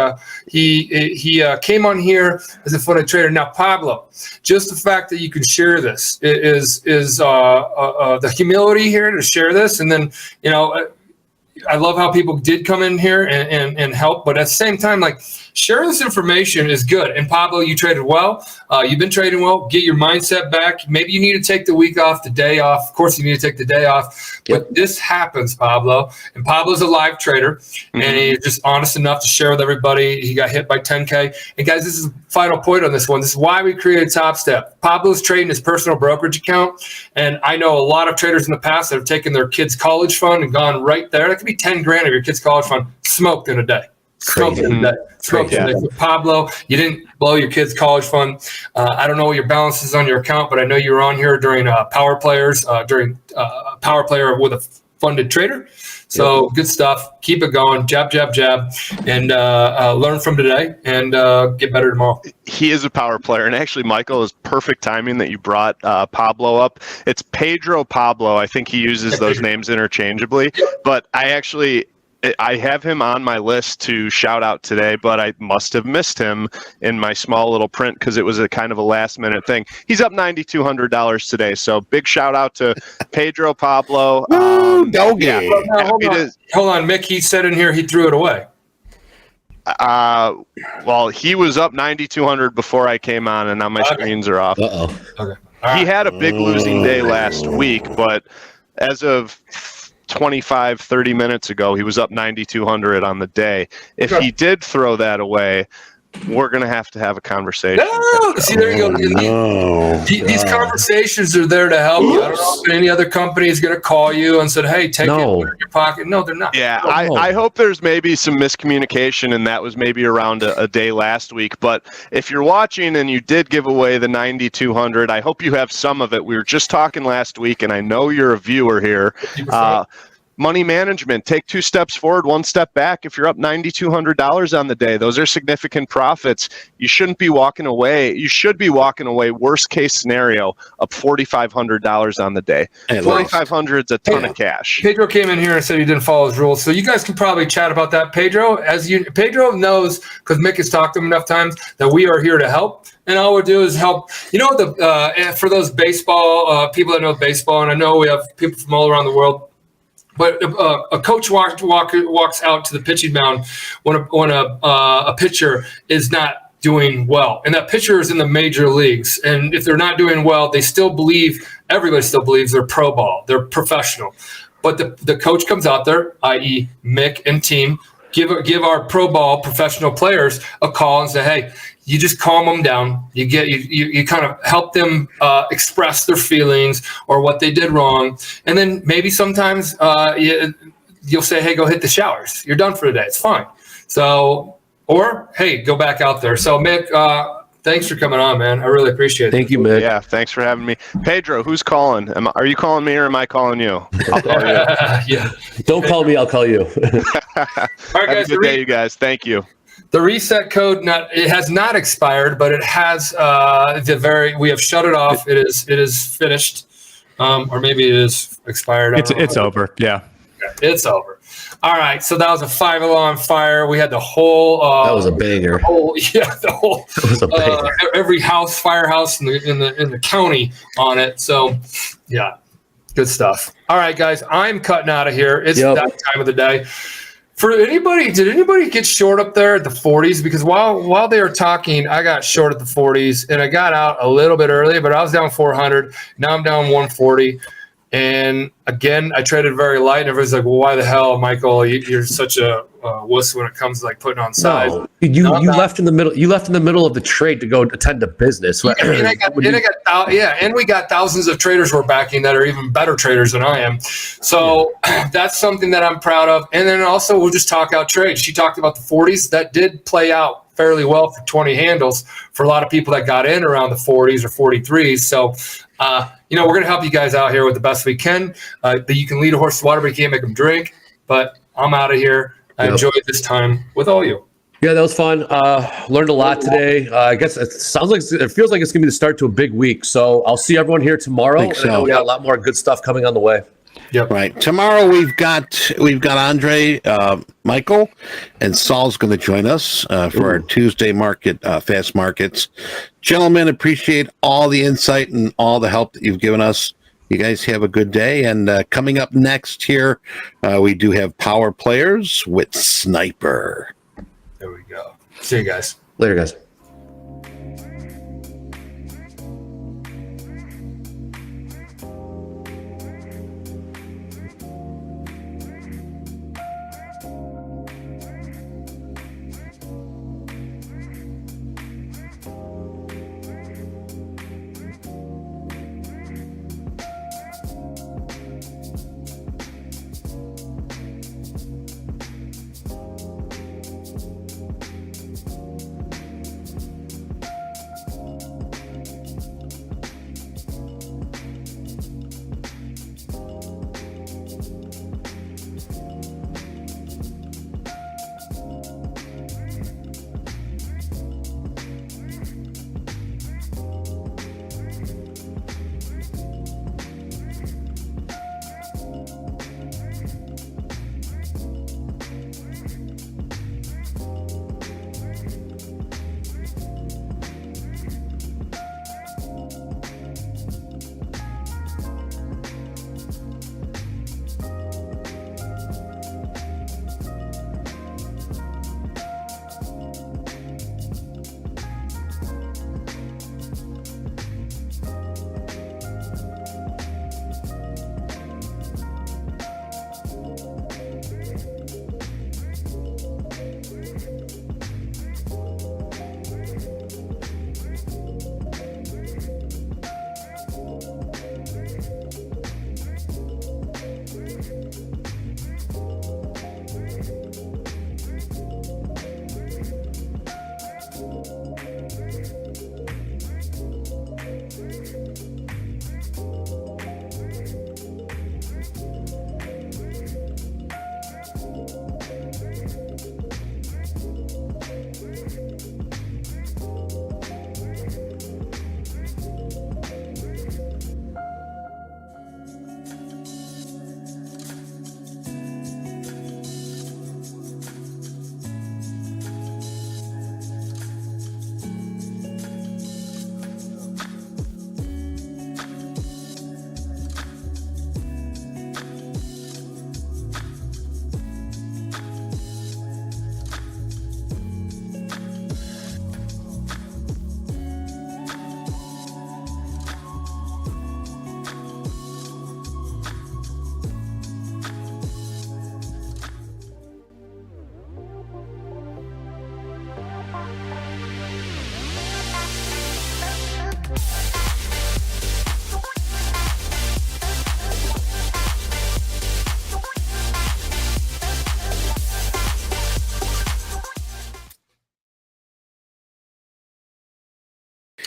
came on here as a footed trader. Now, Pablo, just the fact that you can share this is the humility here to share this, and then I love how people did come in here and help, but at the same time, sharing this information is good. And Pablo, you traded well. You've been trading well. Get your mindset back. Maybe you need to take the week off, the day off. Of course, you need to take the day off. Yep. But this happens, Pablo. And Pablo's a live trader, and he's just honest enough to share with everybody. He got hit by 10K. And guys, this is the final point on this one. This is why we created TopStep. Pablo's trading his personal brokerage account, and I know a lot of traders in the past that have taken their kids' college fund and gone right there. That could be 10 grand of your kids' college fund smoked in a day. Smoked in a day. Smoked in a day. So Pablo, you didn't blow your kids' college fund. I don't know what your balance is on your account, but I know you were on here during Power Players, Power Player with a funded trader. So good stuff. Keep it going. Jab, jab, jab, and learn from today and get better tomorrow.
He is a power player, and actually, Michael, is perfect timing that you brought Pablo up. It's Pedro Pablo. I think he uses those names interchangeably, but I have him on my list to shout out today, but I must have missed him in my small little print because it was a kind of a last minute thing. He's up $9,200 today, so big shout out to Pedro Pablo.
Hold on, Mick. He said in here he threw it away.
Well, he was up 9,200 before I came on, and now my screens are off.
Uh-oh. Okay.
He had a big losing day last week, but as of 25-30 minutes ago, he was up 9,200 on the day. If he did throw that away, we're going to have a conversation.
No! See, there you go. These conversations are there to help you. I don't know if any other company is going to call you and said, "Hey, take it, put it in your pocket." No, they're not.
Yeah, I hope there's maybe some miscommunication, and that was maybe around a day last week. But if you're watching and you did give away the 9,200, I hope you have some of it. We were just talking last week, and I know you're a viewer here. Money management, take 2 steps forward, 1 step back. If you're up $9,200 on the day, those are significant profits. You shouldn't be walking away. You should be walking away, worst case scenario, up $4,500 on the day. $4,500 is a ton of cash.
Pedro came in here and said he didn't follow his rules. So you guys can probably chat about that. Pedro knows, because Mick has talked to him enough times, that we are here to help. And all we do is help. For those baseball people that know baseball, and I know we have people from all around the world, but a coach walks out to the pitching mound when a pitcher is not doing well, and that pitcher is in the major leagues. And if they're not doing well, everybody still believes they're pro ball, they're professional. But the coach comes out there, i.e. Mick and team, give our pro ball professional players a call and say, "Hey, you just calm them down. You kind of help them express their feelings or what they did wrong, and then maybe sometimes you'll say, 'Hey, go hit the showers. You're done for the day. It's fine.'" So or hey, go back out there. So Mick, thanks for coming on, man. I really appreciate it.
Thank you, Mick.
Yeah, thanks for having me. Pedro, who's calling? Are you calling me or am I calling you? I'll call you.
Yeah.
Don't call me, I'll call you.
All right,
Have
guys.
a good day, you guys. Thank you.
The reset code it has not expired, but it has we have shut it off. It is finished, or maybe it is expired.
It's over. Yeah.
It's over. All right, so that was a 5 alarm fire. We had the whole.
That was a banger.
The whole.
That was a banger.
Every firehouse in the county on it. So, yeah, good stuff. All right, guys, I'm cutting out of here. It's that time of the day. Did anybody get short up there at the 40s? Because while they were talking, I got short at the 40s, and I got out a little bit early, but I was down 400. Now I'm down 140. And again, I traded very light, and everybody's like, "Well, why the hell, Michael? You're such a wuss when it comes to like putting on size."
No, you left in the middle. You left in the middle of the trade to go attend to business.
And we got thousands of traders we're backing that are even better traders than I am. So that's something that I'm proud of. And then also, we'll just talk out trades. She talked about the 40s. That did play out fairly well for 20 handles for a lot of people that got in around the 40s or 43s. So, we're going to help you guys out here with the best we can. You can lead a horse to water, but you can't make them drink. But I'm out of here. I enjoyed this time with all you.
Yeah, that was fun. Learned a lot today. I guess it feels like it's going to be the start to a big week. So I'll see everyone here tomorrow.
Think so.
And we got a lot more good stuff coming on the way.
Yep.
Right. Tomorrow we've got Andre, Michael, and Saul's going to join us for our Tuesday market, fast markets. Gentlemen, appreciate all the insight and all the help that you've given us. You guys have a good day. And coming up next here, we do have Power Players with Sniper.
There we go. See you guys.
Later, guys.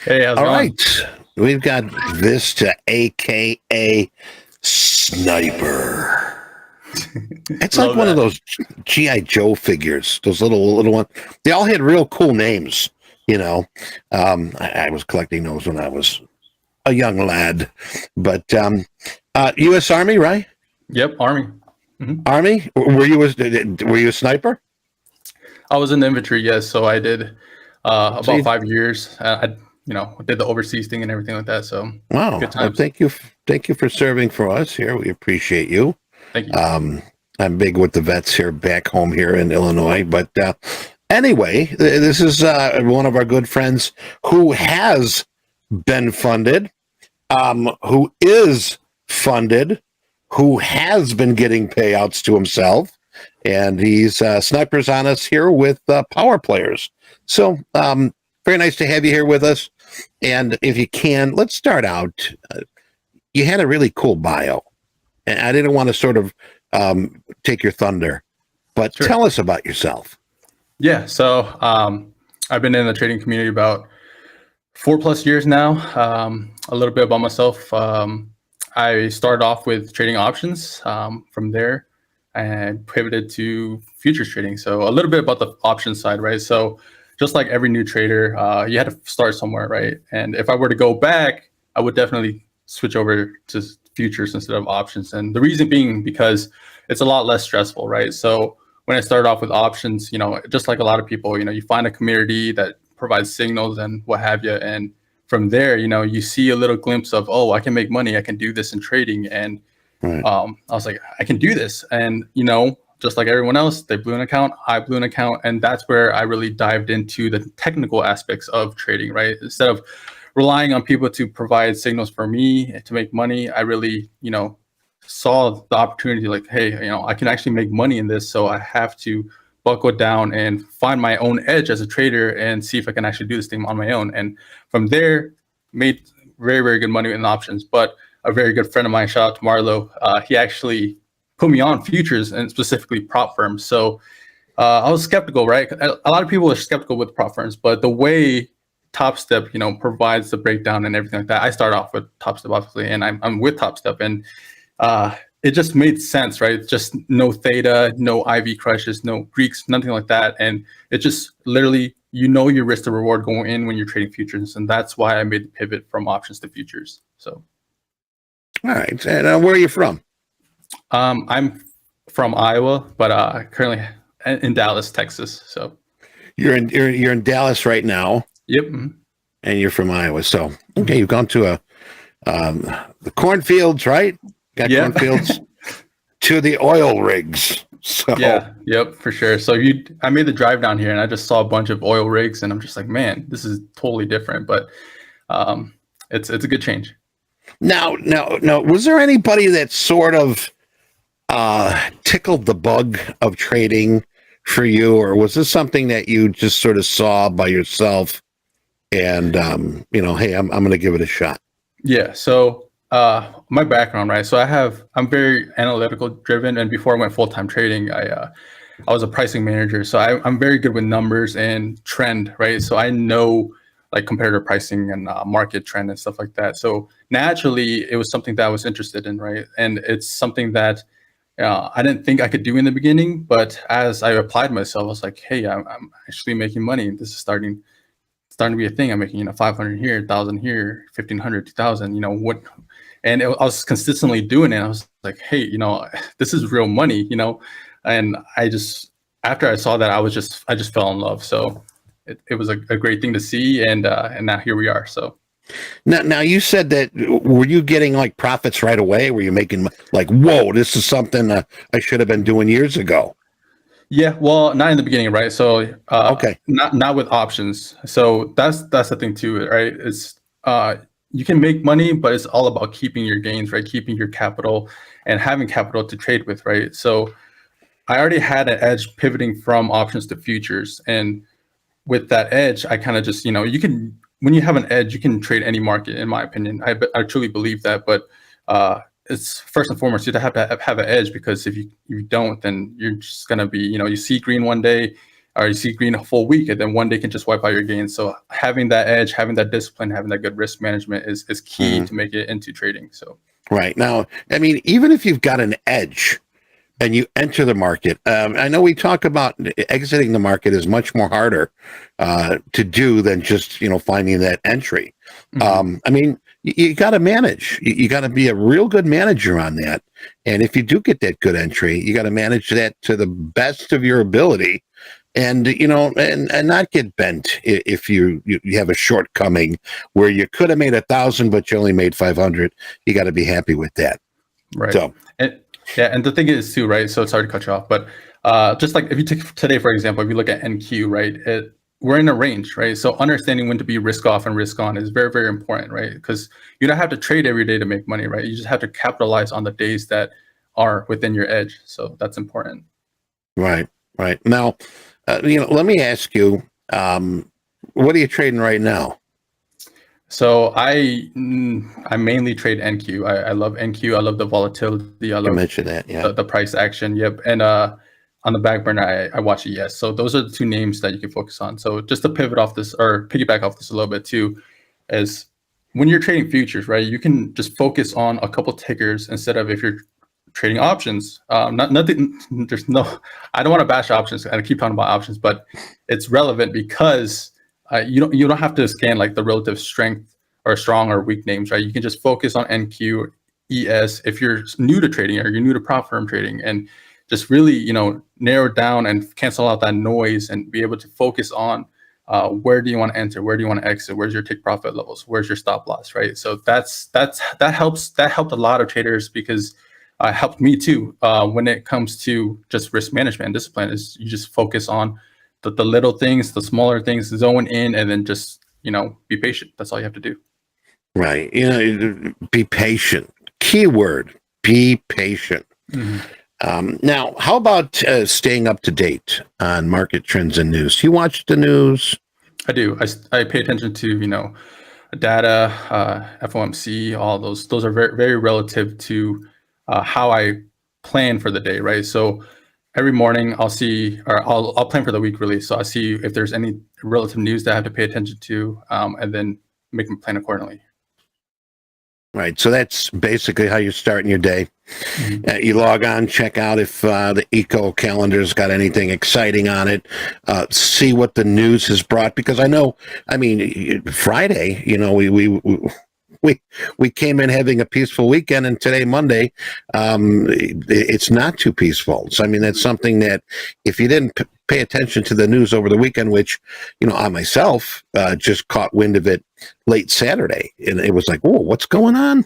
Hey, how's it
All
going?
right. We've got Vista, aka Sniper. It's like
Love
one of
that.
those GI Joe figures. Those little ones. They all had real cool names. You know, I was collecting those when I was a young lad. But U.S. Army, right?
Yep, Army.
Army. Were you a sniper?
I was in the infantry, yes. So I did about
you-
5 years. I did the overseas thing and everything like that. So
Wow.
Good times.
Thank you for serving for us here. We appreciate you.
thank you.
I'm big with the vets here back home here in Illinois. But anyway, this is one of our good friends who has been funded, who is funded, who has been getting payouts to himself. And he's Sniper's on us here with Power Players. So very nice to have you here with us. And if you can, let's start out. You had a really cool bio. And I didn't want to sort of take your thunder, but
Sure.
tell us about yourself.
Yeah, so I've been in the trading community about 4+ years now. A little bit about myself. I started off with trading options. From there, and pivoted to futures trading. So a little bit about the options side, right? So just like every new trader, you had to start somewhere, right? And if I were to go back, I would definitely switch over to futures instead of options. And the reason being because it's a lot less stressful, right? So when I started off with options, just like a lot of people, you find a community that provides signals and what have you. And from there, you see a little glimpse of, oh, I can make money. I can do this in trading. And
Right.
I was like, I can do this. And, just like everyone else, they blew an account, I blew an account. And that's where I really dived into the technical aspects of trading, right? Instead of relying on people to provide signals for me to make money, I really, saw the opportunity like, hey, I can actually make money in this. So I have to buckle down and find my own edge as a trader and see if I can actually do this thing on my own. And from there, made very, very good money in options. But a very good friend of mine, shout out to Marlo, he actually put me on futures and specifically prop firms. So I was skeptical, right? A lot of people are skeptical with prop firms, but the way Topstep, provides the breakdown and everything like that. I started off with Topstep, obviously, and I'm with Topstep, and it just made sense, right? Just no theta, no IV crushes, no Greeks, nothing like that, and it just literally, your risk to reward going in when you're trading futures, and that's why I made the pivot from options to futures. So.
All right. And where are you from?
I'm from Iowa, but currently in Dallas, Texas. So
You're in Dallas right now,
yep.
and you're from Iowa. So okay, you've gone to the cornfields, right? Got
Yeah.
cornfields to the oil rigs. So
Yeah, yep, for sure. So I made the drive down here, and I just saw a bunch of oil rigs, and I'm just like, man, this is totally different. But it's a good change.
Now, was there anybody that sort of tickled the bug of trading for you, or was this something that you just sort of saw by yourself and hey, I'm going to give it a shot?
Yeah. So my background, right? So I'm very analytical driven, and before I went full-time trading, I was a pricing manager. So I'm very good with numbers and trend, right? So I know like comparative pricing and market trend and stuff like that. So naturally, it was something that I was interested in, right? And it's something that I didn't think I could do in the beginning, but as I applied myself, I was like, hey, I'm actually making money. This is starting to be a thing. I'm making 500 here, 1,000 here, 1,500, 2,000. What? And I was consistently doing it. I was like, hey, this is real money, And after I saw that, I just fell in love. So it was a great thing to see, and now here we are. So
now you said that, were you getting like profits right away? Were you making like, whoa, this is something I should have been doing years ago?
yeah, well, not in the beginning, right? So
Okay,
not with options. So that's the thing too, right? It's you can make money, but it's all about keeping your gains, right? Keeping your capital and having capital to trade with, right? So I already had an edge pivoting from options to futures, and with that edge, I kind of just, when you have an edge, you can trade any market, in my opinion. I truly believe that, but it's first and foremost, you have to have an edge, because if you don't, then you're just going to be, you see green one day or you see green a full week, and then one day can just wipe out your gains. So having that edge, having that discipline, having that good risk management is key to make it into trading. So
right now, I mean, even if you've got an edge and you enter the market, I know we talk about exiting the market is much more harder to do than just finding that entry. I mean, you got to manage. You got to be a real good manager on that. And if you do get that good entry, you got to manage that to the best of your ability, and and not get bent if you have a shortcoming where you could have made 1,000 but you only made 500. You got to be happy with that.
Right.
So
and the thing is too, right? So sorry to cut you off, but just like if you take today, for example, if you look at NQ, right, we're in a range, right? So understanding when to be risk off and risk on is very, very important, right? Because you don't have to trade every day to make money, right? You just have to capitalize on the days that are within your edge. So that's important.
Right. Now, let me ask you, what are you trading right now?
So I mainly trade NQ. I love NQ. I love the volatility. I love
mention that, yeah.
The price action. Yep. And on the back burner, I watch ES. So those are the two names that you can focus on. So just to pivot off this or piggyback off this a little bit too, is when you're trading futures, right? You can just focus on a couple tickers instead of if you're trading options. Nothing. There's no. I don't want to bash options. I keep talking about options, but it's relevant because you don't have to scan like the relative strength or strong or weak names, right? You can just focus on NQ, ES if you're new to trading or you're new to prop firm trading, and just really, narrow down and cancel out that noise and be able to focus on where do you want to enter, where do you want to exit, where's your take profit levels, where's your stop loss, right? So that helped a lot of traders because it helped me too when it comes to just risk management and discipline. Is you just focus on the little things, the smaller things, zone in, and then just be patient. That's all you have to do.
Right. Be patient. Keyword: be patient. Now, how about staying up to date on market trends and news? Do you watch the news?
I do. I pay attention to, data, FOMC, all those. Those are very, very relative to how I plan for the day, right? So every morning I'll see, or I'll plan for the week really. So I see if there's any relative news that I have to pay attention to, and then make a plan accordingly.
Right. So that's basically how you're starting your day. You log on, check out if the eco calendar's got anything exciting on it, see what the news has brought. Because Friday, we came in having a peaceful weekend, and today, Monday, it's not too peaceful. So, that's something that if you didn't pay attention to the news over the weekend, which, I myself just caught wind of it late Saturday, and it was like, whoa, what's going on?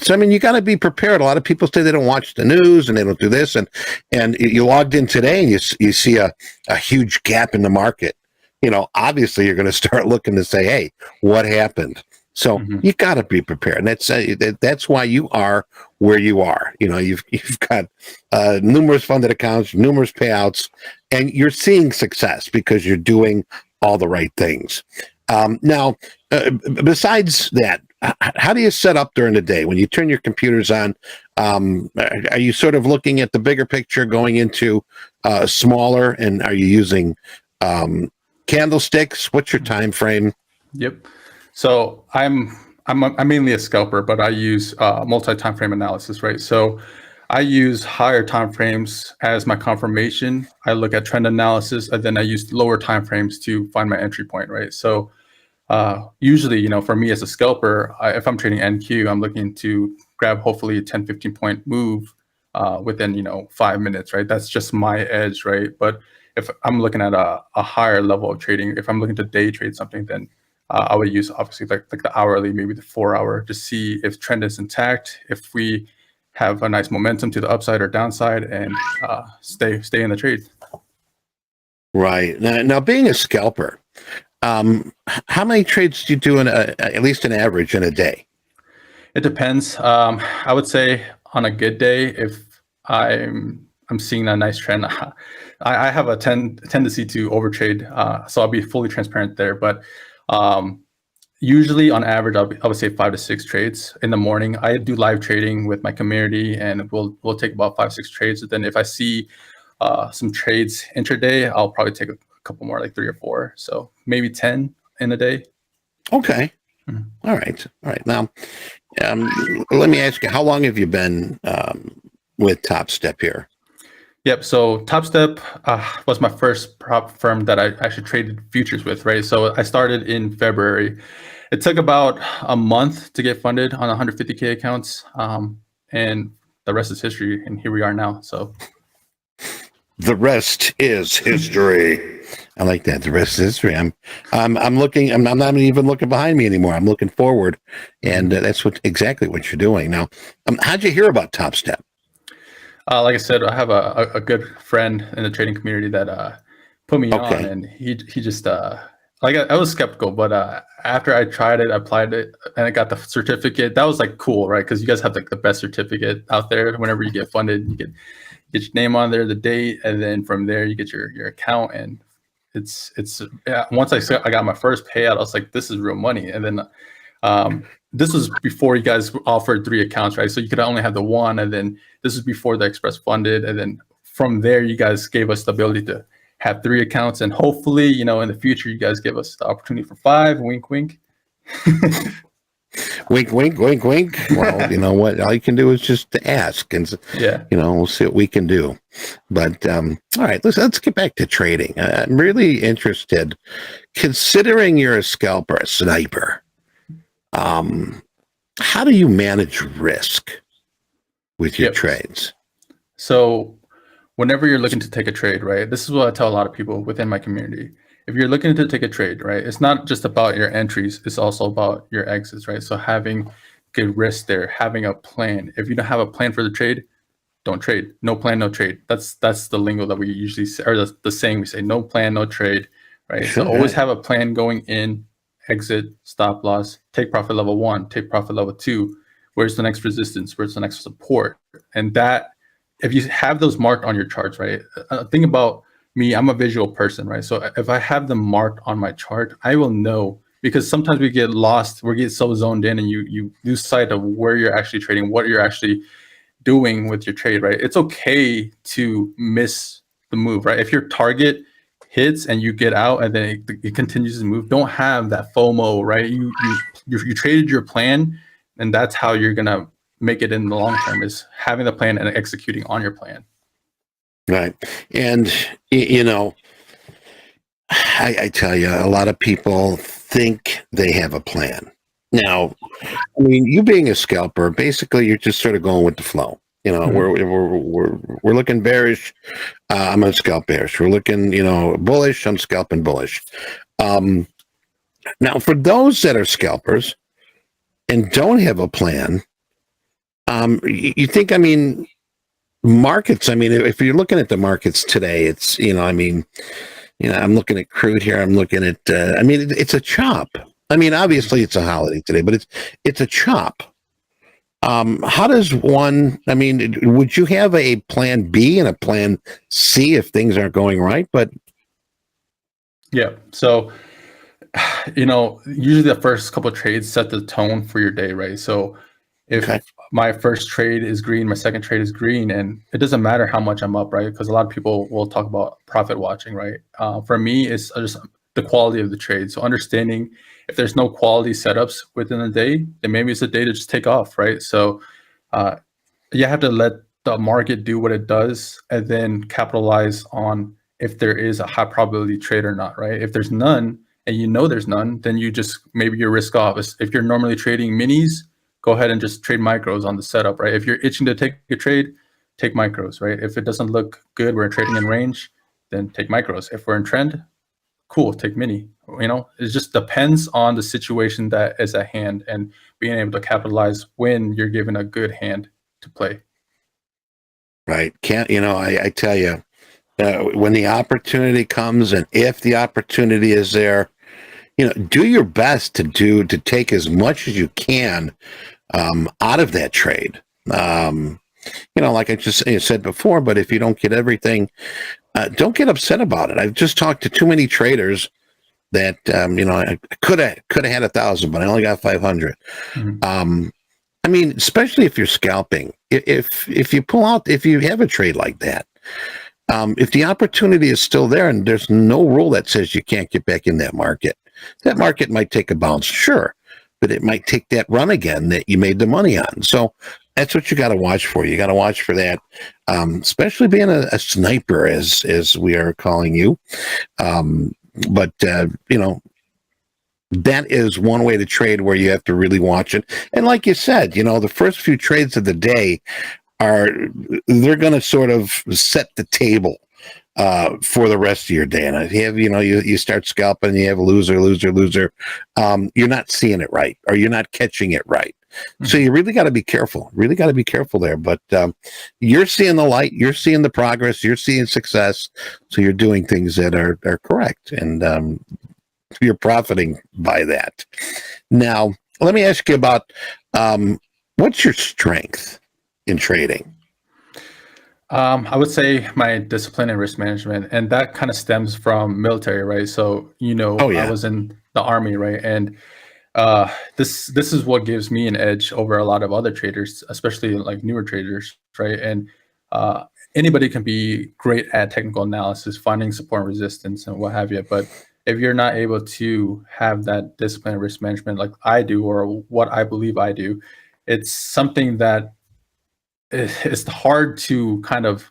So, you got to be prepared. A lot of people say they don't watch the news and they don't do this. And you logged in today and you see a huge gap in the market. Obviously you're going to start looking to say, hey, what happened? So you got to be prepared. And that's why you are where you are. You've got numerous funded accounts, numerous payouts, and you're seeing success because you're doing all the right things. Now, besides that, how do you set up during the day when you turn your computers on? Are you sort of looking at the bigger picture, going into smaller, and are you using candlesticks? What's your time frame?
Yep. So I'm mainly a scalper, but I use multi-time frame analysis, right? So I use higher time frames as my confirmation. I look at trend analysis, and then I use lower time frames to find my entry point, right? So usually, for me as a scalper, if I'm trading NQ, I'm looking to grab hopefully a 10, 15 point move within, 5 minutes, right? That's just my edge, right? But if I'm looking at a higher level of trading, if I'm looking to day trade something, then I would use obviously like the hourly, maybe the 4 hour, to see if trend is intact, if we have a nice momentum to the upside or downside, and stay in the trade.
Right. Now being a scalper, how many trades do you do at least an average in a day?
It depends. I would say on a good day, if I'm seeing a nice trend, I have a tendency to overtrade, so I'll be fully transparent there. But usually on average, I would say 5 to 6 trades in the morning. I do live trading with my community, and we'll take about 5, 6 trades. And then if I see some trades intraday, I'll probably take a couple more, like 3 or 4. So maybe 10 in a day.
Okay. All right. Now, let me ask you, how long have you been with Topstep here?
Yep. So Topstep was my first prop firm that I actually traded futures with, right? So I started in February. It took about a month to get funded on 150K accounts, and the rest is history. And here we are now. So
the rest is history. I like that. The rest is history. I'm looking. I'm not even looking behind me anymore. I'm looking forward, and that's exactly what you're doing now. How'd you hear about Topstep?
Like I said, I have a good friend in the trading community that put me on, and he just like I was skeptical, but after I tried it, I applied it, and I got the certificate. That was like cool, right? Because you guys have like the best certificate out there. Whenever you get funded, you get your name on there, the date, and then from there you get your account. And it's once I got my first payout, I was like, this is real money. And then this was before you guys offered 3 accounts, right? So you could only have the one, and then this is before the Express funded, and then from there you guys gave us the ability to have 3 accounts, and hopefully, in the future you guys give us the opportunity for 5. Wink, wink.
Wink, wink, wink, wink. Well, you know what? All you can do is just to ask, and we'll see what we can do. But all right, let's get back to trading. I'm really interested, considering you're a scalper, a sniper. How do you manage risk with your trades?
So whenever you're looking to take a trade, right? This is what I tell a lot of people within my community. If you're looking to take a trade, right, it's not just about your entries, it's also about your exits, right? So having good risk there, having a plan. If you don't have a plan for the trade, don't trade. No plan, no trade. That's the lingo that we usually say, or the saying we say, no plan, no trade, right?
Sure,
so always have a plan going in, exit, stop loss, take profit level 1, take profit level 2. Where's the next resistance? Where's the next support? And that, if you have those marked on your charts, right? Think about me, I'm a visual person, right? So if I have them marked on my chart, I will know, because sometimes we get lost, we get so zoned in, and you lose sight of where you're actually trading, what you're actually doing with your trade, right? It's okay to miss the move, right? If your target hits and you get out and then it continues to move, don't have that FOMO, right? You traded your plan, and that's how you're gonna make it in the long term, is having the plan and executing on your plan.
Right. And I tell you, a lot of people think they have a plan. Now, I mean, you being a scalper, basically you're just sort of going with the flow. We're looking bearish. I'm gonna scalp bearish. We're looking, bullish. I'm scalping bullish. Now, for those that are scalpers and don't have a plan, you think? I mean, markets. I mean, if you're looking at the markets today, it's I'm looking at crude here. I'm looking at. It's a chop. I mean, obviously it's a holiday today, but it's a chop. How does one, would you have a plan B and a plan C if things aren't going right? But
yeah, so, usually the first couple of trades set the tone for your day, right? So if my first trade is green, my second trade is green, and it doesn't matter how much I'm up, right? Because a lot of people will talk about profit watching, right? For me, it's just the quality of the trade. So understanding if there's no quality setups within the day, then maybe it's a day to just take off, right? So you have to let the market do what it does, and then capitalize on if there is a high probability trade or not, right? If there's none, and there's none, then maybe you're risk off. If you're normally trading minis, go ahead and just trade micros on the setup, right? If you're itching to take a trade, take micros, right? If it doesn't look good, we're trading in range, then take micros. If we're in trend, cool, take mini. It just depends on the situation that is at hand, and being able to capitalize when you're given a good hand to play.
Right. I tell you, when the opportunity comes, and if the opportunity is there, do your best to take as much as you can out of that trade. Like I just said before, but if you don't get everything, don't get upset about it. I've just talked to too many traders that I could have had 1,000, but I only got 500. Especially if you're scalping, if you pull out, if you have a trade like that, if the opportunity is still there, and there's no rule that says you can't get back in that market might take a bounce, sure, but it might take that run again that you made the money on. So that's what you got to watch for. You got to watch for that, especially being a sniper, as we are calling you. But that is one way to trade where you have to really watch it. And like you said, the first few trades of the day they're going to sort of set the table for the rest of your day. And if you have, you start scalping and you have a loser, you're not seeing it right, or you're not catching it right. So you really got to be careful, there. But you're seeing the light, you're seeing the progress, you're seeing success. So you're doing things that are correct, and you're profiting by that. Now, let me ask you about what's your strength in trading?
I would say my discipline and risk management, and that kind of stems from military, right? So, I was in the Army, right? And this is what gives me an edge over a lot of other traders, especially like newer traders, right? And anybody can be great at technical analysis, finding support and resistance and what have you. But if you're not able to have that discipline and risk management like I do, or what I believe I do, it's something that it's hard to kind of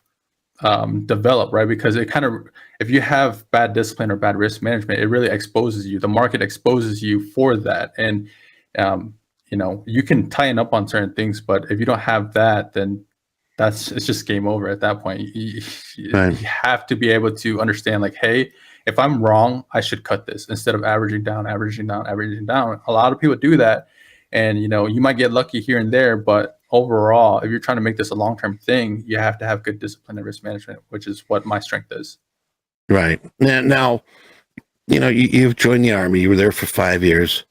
develop, right? Because if you have bad discipline or bad risk management, it really exposes you. The market exposes you for that. And, you can tighten up on certain things, but if you don't have that, then it's just game over at that point. You have to be able to understand, like, hey, if I'm wrong, I should cut this instead of averaging down. A lot of people do that. And, you might get lucky here and there, but overall, if you're trying to make this a long-term thing, you have to have good discipline and risk management, which is what my strength is.
Right. Now, you've joined the Army. You were there for 5 years.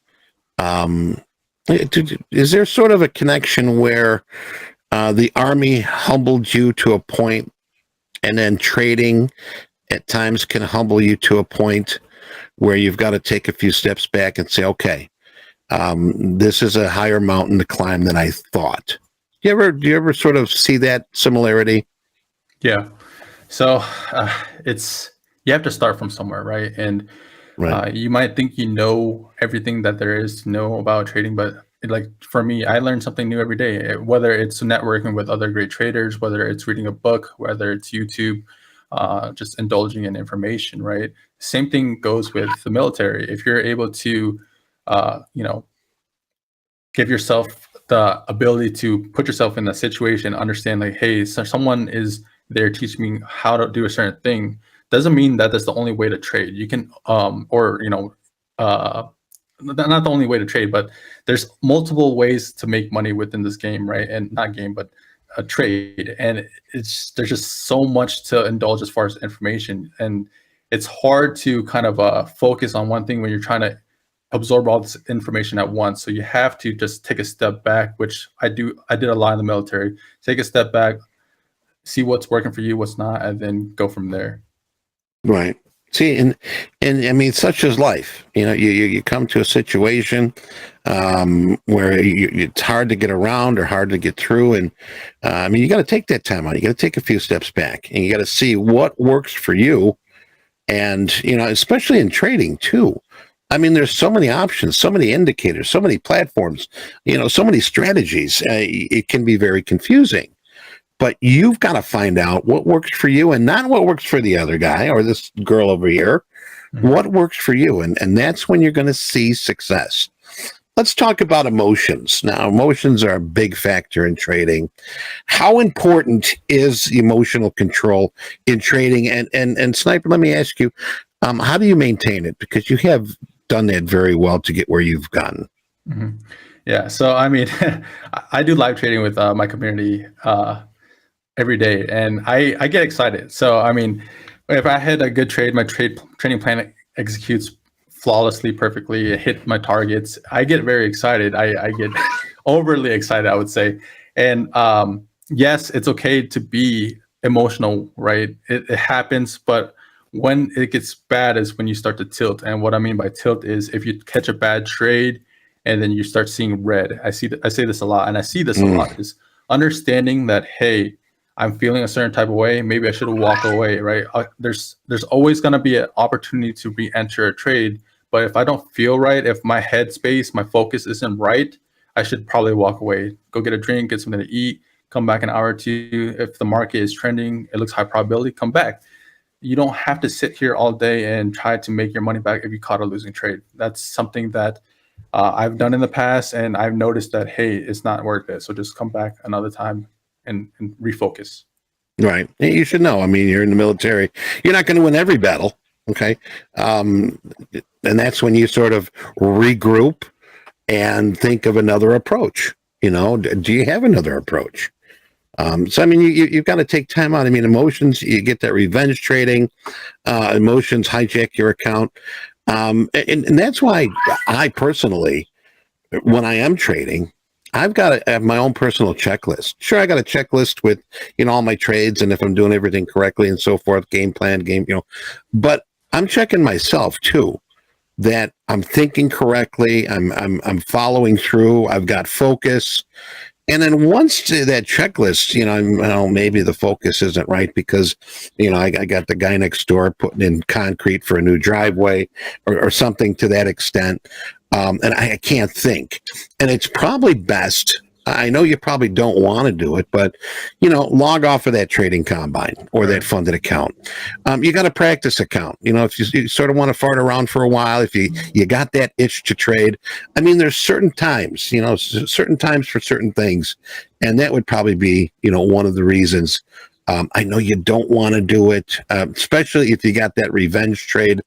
Is there sort of a connection where the Army humbled you to a point, and then trading at times can humble you to a point where you've got to take a few steps back and say, okay, this is a higher mountain to climb than I thought. Do you ever sort of see that similarity?
Yeah. So you have to start from somewhere, right? And you might think you know everything that there is to know about trading, but like for me, I learn something new every day, whether it's networking with other great traders, whether it's reading a book, whether it's YouTube, just indulging in information, right? Same thing goes with the military. If you're able to, give yourself the ability to put yourself in a situation, understand like, hey, so someone is there teaching me how to do a certain thing, doesn't mean that that's the only way to trade. You can, not the only way to trade, but there's multiple ways to make money within this game, right? And not game, but a trade. And there's just so much to indulge as far as information. And it's hard to kind of focus on one thing when you're trying to absorb all this information at once. So you have to just take a step back, which I did a lot in the military. Take a step back, see what's working for you, what's not, and then go from there.
Right. See, and I mean, such is life. You come to a situation where it's hard to get around or hard to get through, and you got to take that time out. You got to take a few steps back, and you got to see what works for you. And especially in trading too. I mean, there's so many options, so many indicators, so many platforms, so many strategies. It can be very confusing. But you've got to find out what works for you and not what works for the other guy or this girl over here. Mm-hmm. What works for you? And that's when you're going to see success. Let's talk about emotions. Now, emotions are a big factor in trading. How important is emotional control in trading? And Sniper, let me ask you, how do you maintain it? Because you have done that very well to get where you've gotten.
Mm-hmm. Yeah. So, I mean, I do live trading with my community every day, and I get excited. So, I mean, if I had a good trade, my training plan executes flawlessly, perfectly, hit my targets, I get very excited. I get overly excited, I would say. And yes, it's okay to be emotional, right? It happens, but when it gets bad is when you start to tilt. And what I mean by tilt is if you catch a bad trade and then you start seeing red. I say this a lot, and I see this a lot, is understanding that, hey, I'm feeling a certain type of way, maybe I should walk away, right? There's always going to be an opportunity to re-enter a trade, but if I don't feel right, if my headspace, my focus isn't right, I should probably walk away, go get a drink, get something to eat, come back an hour or two. If the market is trending, it looks high probability, come back. You don't have to sit here all day and try to make your money back if you caught a losing trade. That's something that I've done in the past, and I've noticed that, hey, it's not worth it. So just come back another time and refocus.
Right. You should know. I mean, you're in the military. You're not going to win every battle. Okay. And that's when you sort of regroup and think of another approach. You know, do you have another approach? So, I mean, you've got to take time out. I mean, emotions, you get that revenge trading, emotions hijack your account. And that's why I personally, when I am trading, I've got to have my own personal checklist. Sure, I got a checklist with, you know, all my trades and if I'm doing everything correctly and so forth, game plan, you know, but I'm checking myself too, that I'm thinking correctly. I'm following through. I've got focus. And then once that checklist, you know, maybe the focus isn't right because, you know, I got the guy next door putting in concrete for a new driveway or something to that extent. And I can't think. And it's probably best. I know you probably don't want to do it, but, you know, log off of that trading combine or that funded account. You got a practice account. You know, if you sort of want to fart around for a while, if you got that itch to trade, I mean, there's certain times, you know, certain times for certain things. And that would probably be, you know, one of the reasons. I know you don't want to do it, especially if you got that revenge trade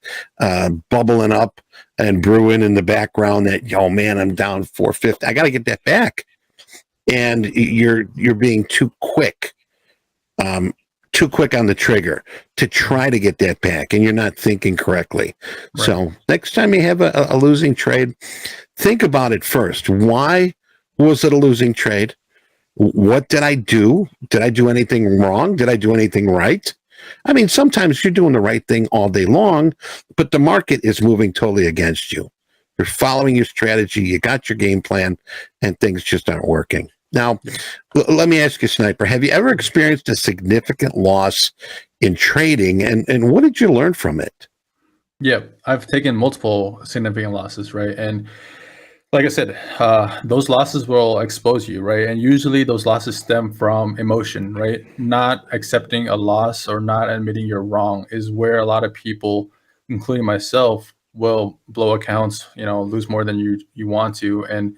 bubbling up and brewing in the background that, oh man, I'm down 450. I got to get that back. And you're being too quick on the trigger to try to get that back, and you're not thinking correctly. Right. So next time you have a losing trade, think about it first. Why was it a losing trade? What did I do? Did I do anything wrong? Did I do anything right? I mean, sometimes you're doing the right thing all day long, but the market is moving totally against you. You're following your strategy. You got your game plan, and things just aren't working. Now, let me ask you, Sniper, have you ever experienced a significant loss in trading, and what did you learn from it?
Yeah, I've taken multiple significant losses, right? And like I said, those losses will expose you, right? And usually those losses stem from emotion, right? Not accepting a loss or not admitting you're wrong is where a lot of people, including myself, will blow accounts, you know, lose more than you want to. And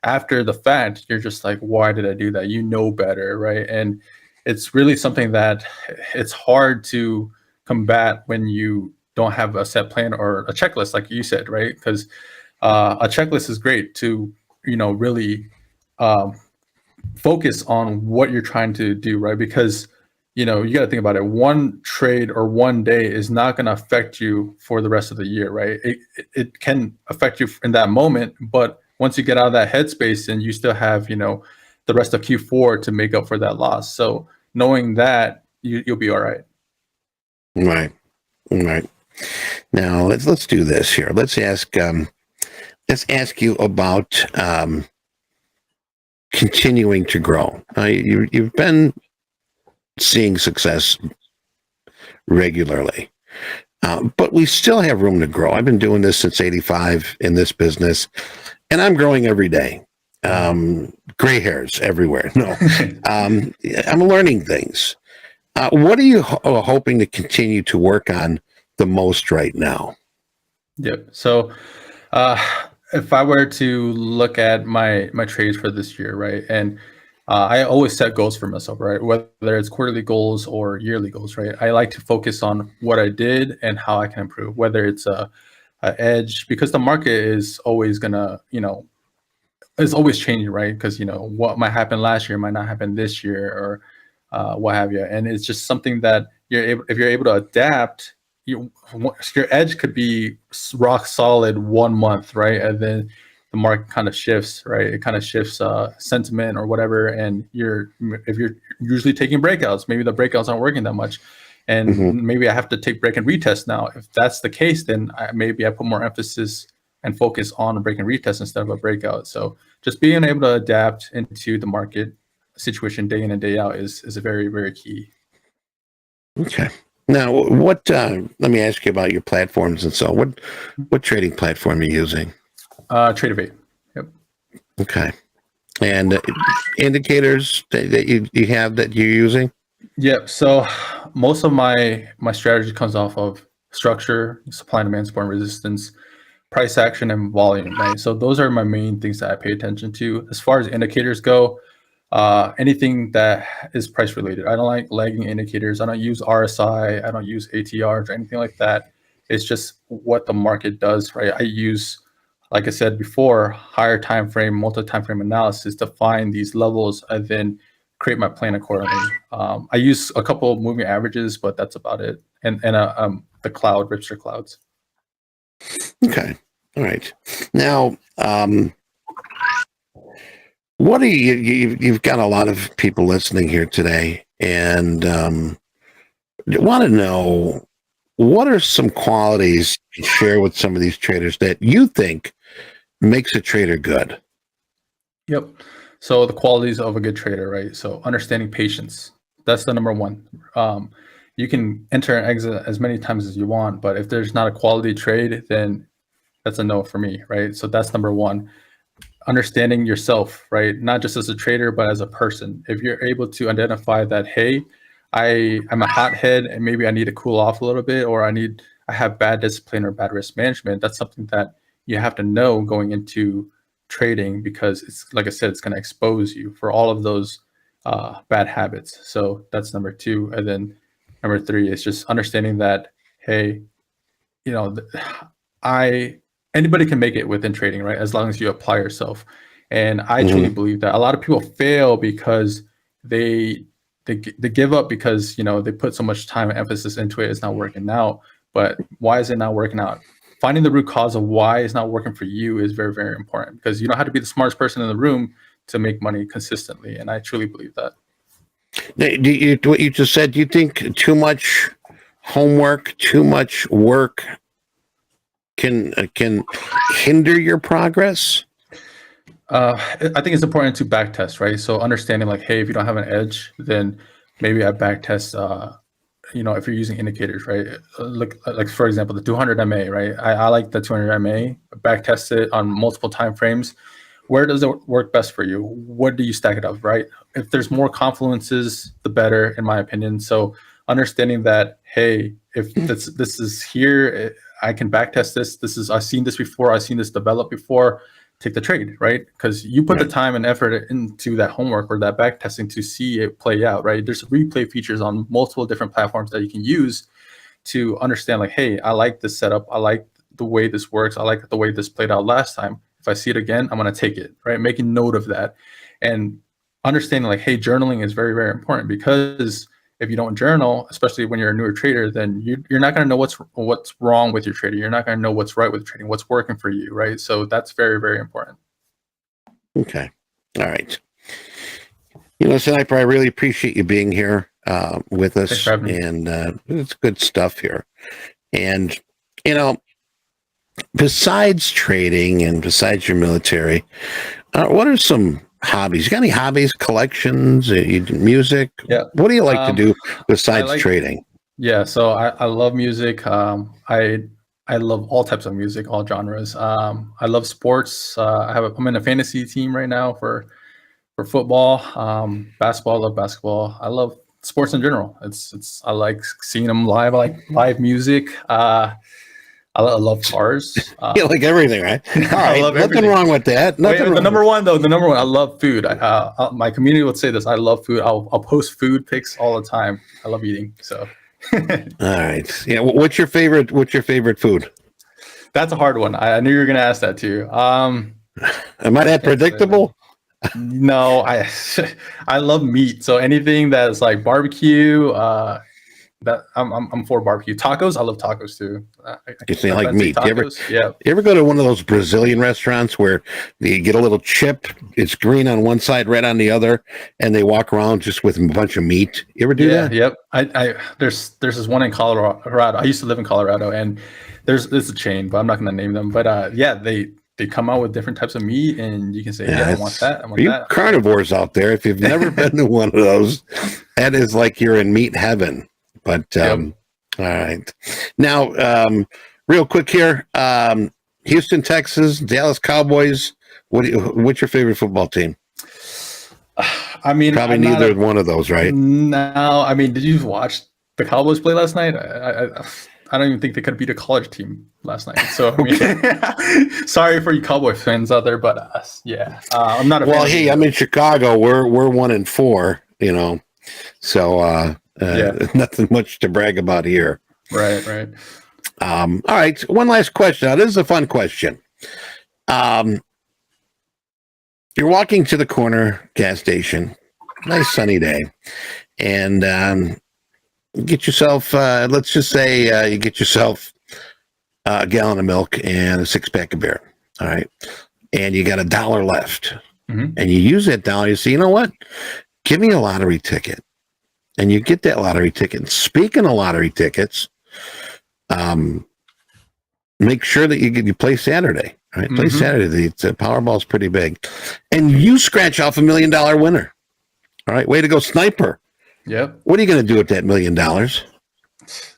after the fact, you're just like, why did I do that? You know better, right? And it's really something that it's hard to combat when you don't have a set plan or a checklist, like you said, right? Because a checklist is great to, you know, really focus on what you're trying to do, right? Because, you know, you got to think about it. One trade or one day is not going to affect you for the rest of the year, right? It can affect you in that moment, but once you get out of that headspace, and you still have, you know, the rest of Q4 to make up for that loss. So knowing that, you'll be all right.
Right. Now let's do this here. Let's ask you about continuing to grow. You've been seeing success regularly, but we still have room to grow. I've been doing this since '85 in this business, and I'm growing every day. Gray hairs everywhere. No, I'm learning things. What are you hoping to continue to work on the most right now?
Yep. So if I were to look at my trades for this year, right, and I always set goals for myself, right, whether it's quarterly goals or yearly goals, right, I like to focus on what I did and how I can improve, whether it's a edge, because the market is always gonna, you know, it's always changing, right? Because, you know, what might happen last year might not happen this year, or what have you. And it's just something that if you're able to adapt, your edge could be rock solid 1 month, right? And then the market kind of shifts, right? It kind of shifts sentiment or whatever. And if you're usually taking breakouts, maybe the breakouts aren't working that much. And maybe I have to take break and retest now. If that's the case, then maybe I put more emphasis and focus on a break and retest instead of a breakout. So just being able to adapt into the market situation day in and day out is very, very key.
Okay. Now, what? Let me ask you about your platforms and so. What trading platform are you using?
TraderVate. Yep.
Okay. And indicators that you have that you're using?
Yep. So most of my strategy comes off of structure, supply and demand, support and resistance, price action, and volume. Right. So those are my main things that I pay attention to. As far as indicators go, anything that is price related. I don't like lagging indicators. I don't use RSI. I don't use ATRs or anything like that. It's just what the market does, right? I use, like I said before, higher time frame, multi-time frame analysis to find these levels and then create my plan accordingly. I use a couple of moving averages, but that's about it. And the cloud, Ripster clouds.
Okay. All right. Now, what are you've got a lot of people listening here today, and want to know what are some qualities you can share with some of these traders that you think makes a trader good?
Yep. So the qualities of a good trader, right? So understanding patience. That's the number one. You can enter and exit as many times as you want, but if there's not a quality trade, then that's a no for me, right? So that's number one. Understanding yourself, right? Not just as a trader, but as a person. If you're able to identify that, hey, I'm a hothead and maybe I need to cool off a little bit, or I have bad discipline or bad risk management, that's something that you have to know going into trading, because it's, like I said, it's going to expose you for all of those bad habits. So that's number two. And then number three is just understanding that, hey, anybody can make it within trading, right? As long as you apply yourself. And I truly believe that a lot of people fail because they give up because, they put so much time and emphasis into it. It's not working out. But why is it not working out? Finding the root cause of why it's not working for you is very, very important, because you don't have to be the smartest person in the room to make money consistently. And I truly believe that.
What you just said, do you think too much homework, too much work can hinder your progress?
I think it's important to back test, right? So understanding like, hey, if you don't have an edge, then maybe I back test, if you're using indicators, right? Like for example, the 200 MA, right? I like the 200 MA, back test it on multiple time frames. Where does it work best for you? What do you stack it up, right? If there's more confluences, the better, in my opinion. So understanding that, hey, if this is here, I can backtest this. I've seen this before. I've seen this develop before. Take the trade, right? Because you put the time and effort into that homework or that backtesting to see it play out, right? There's replay features on multiple different platforms that you can use to understand, like, hey, I like this setup. I like the way this works. I like the way this played out last time. If I see it again, I'm going to take it, right? Making note of that and understanding, like, hey, journaling is very, very important, because if you don't journal, especially when you're a newer trader, then you're not going to know what's wrong with your trading. You're not going to know what's right with trading, what's working for you, right? So that's very, very important.
Okay. All right. Sniper, I really appreciate you being here with us.
Thanks for having me.
And it's good stuff here. And, besides trading and besides your military, what are some hobbies? You got any hobbies, collections, music?
Yeah.
What do you like to do besides trading?
Yeah, so I love music. I love all types of music, all genres. I love sports. I'm in a fantasy team right now for football. Basketball, I love basketball. I love sports in general. I like seeing them live. I like live music. I love cars.
You like everything, right? All right,
I love
nothing
everything.
wrong with that.
The number one, I love food. My community would say this. I love food. I'll post food pics all the time. I love eating. So.
All right. Yeah. What's your favorite food?
That's a hard one. I knew you were going to ask that too.
Am I that predictable?
No, I love meat. So anything that's like barbecue, that I'm for barbecue. Tacos, I love tacos too.
You say like meat?
Tacos,
you ever go to one of those Brazilian restaurants where you get a little chip? It's green on one side, red on the other, and they walk around just with a bunch of meat. You ever do that?
Yep. There's this one in Colorado. I used to live in Colorado, and there's a chain, but I'm not going to name them. But they come out with different types of meat, and you can say, yeah, I want that. I want
you
that.
carnivores out there, if you've never been to one of those, that is like you're in meat heaven. But all right, now real quick here, Houston, Texas, Dallas Cowboys. What's your favorite football team?
I mean,
probably neither one of those, right?
No, I mean, did you watch the Cowboys play last night? I don't even think they could beat a college team last night. So, I mean, sorry for you Cowboy fans out there, but I'm not a fan.
Well, hey, I'm in Chicago. We're 1-4, you know, so nothing much to brag about here.
Right.
All right, one last question. Now, this is a fun question. You're walking to the corner gas station, nice sunny day, and you get yourself, let's just say you get yourself a gallon of milk and a 6-pack of beer. All right. And you got $1 left.
Mm-hmm.
And you use that dollar. You say, you know what? Give me a lottery ticket. And you get that lottery ticket. And speaking of lottery tickets, make sure that you play Saturday. All right. Play Saturday. The Powerball's pretty big. And you scratch off $1 million winner. All right. Way to go, Sniper.
Yep.
What are you going to do with that $1 million?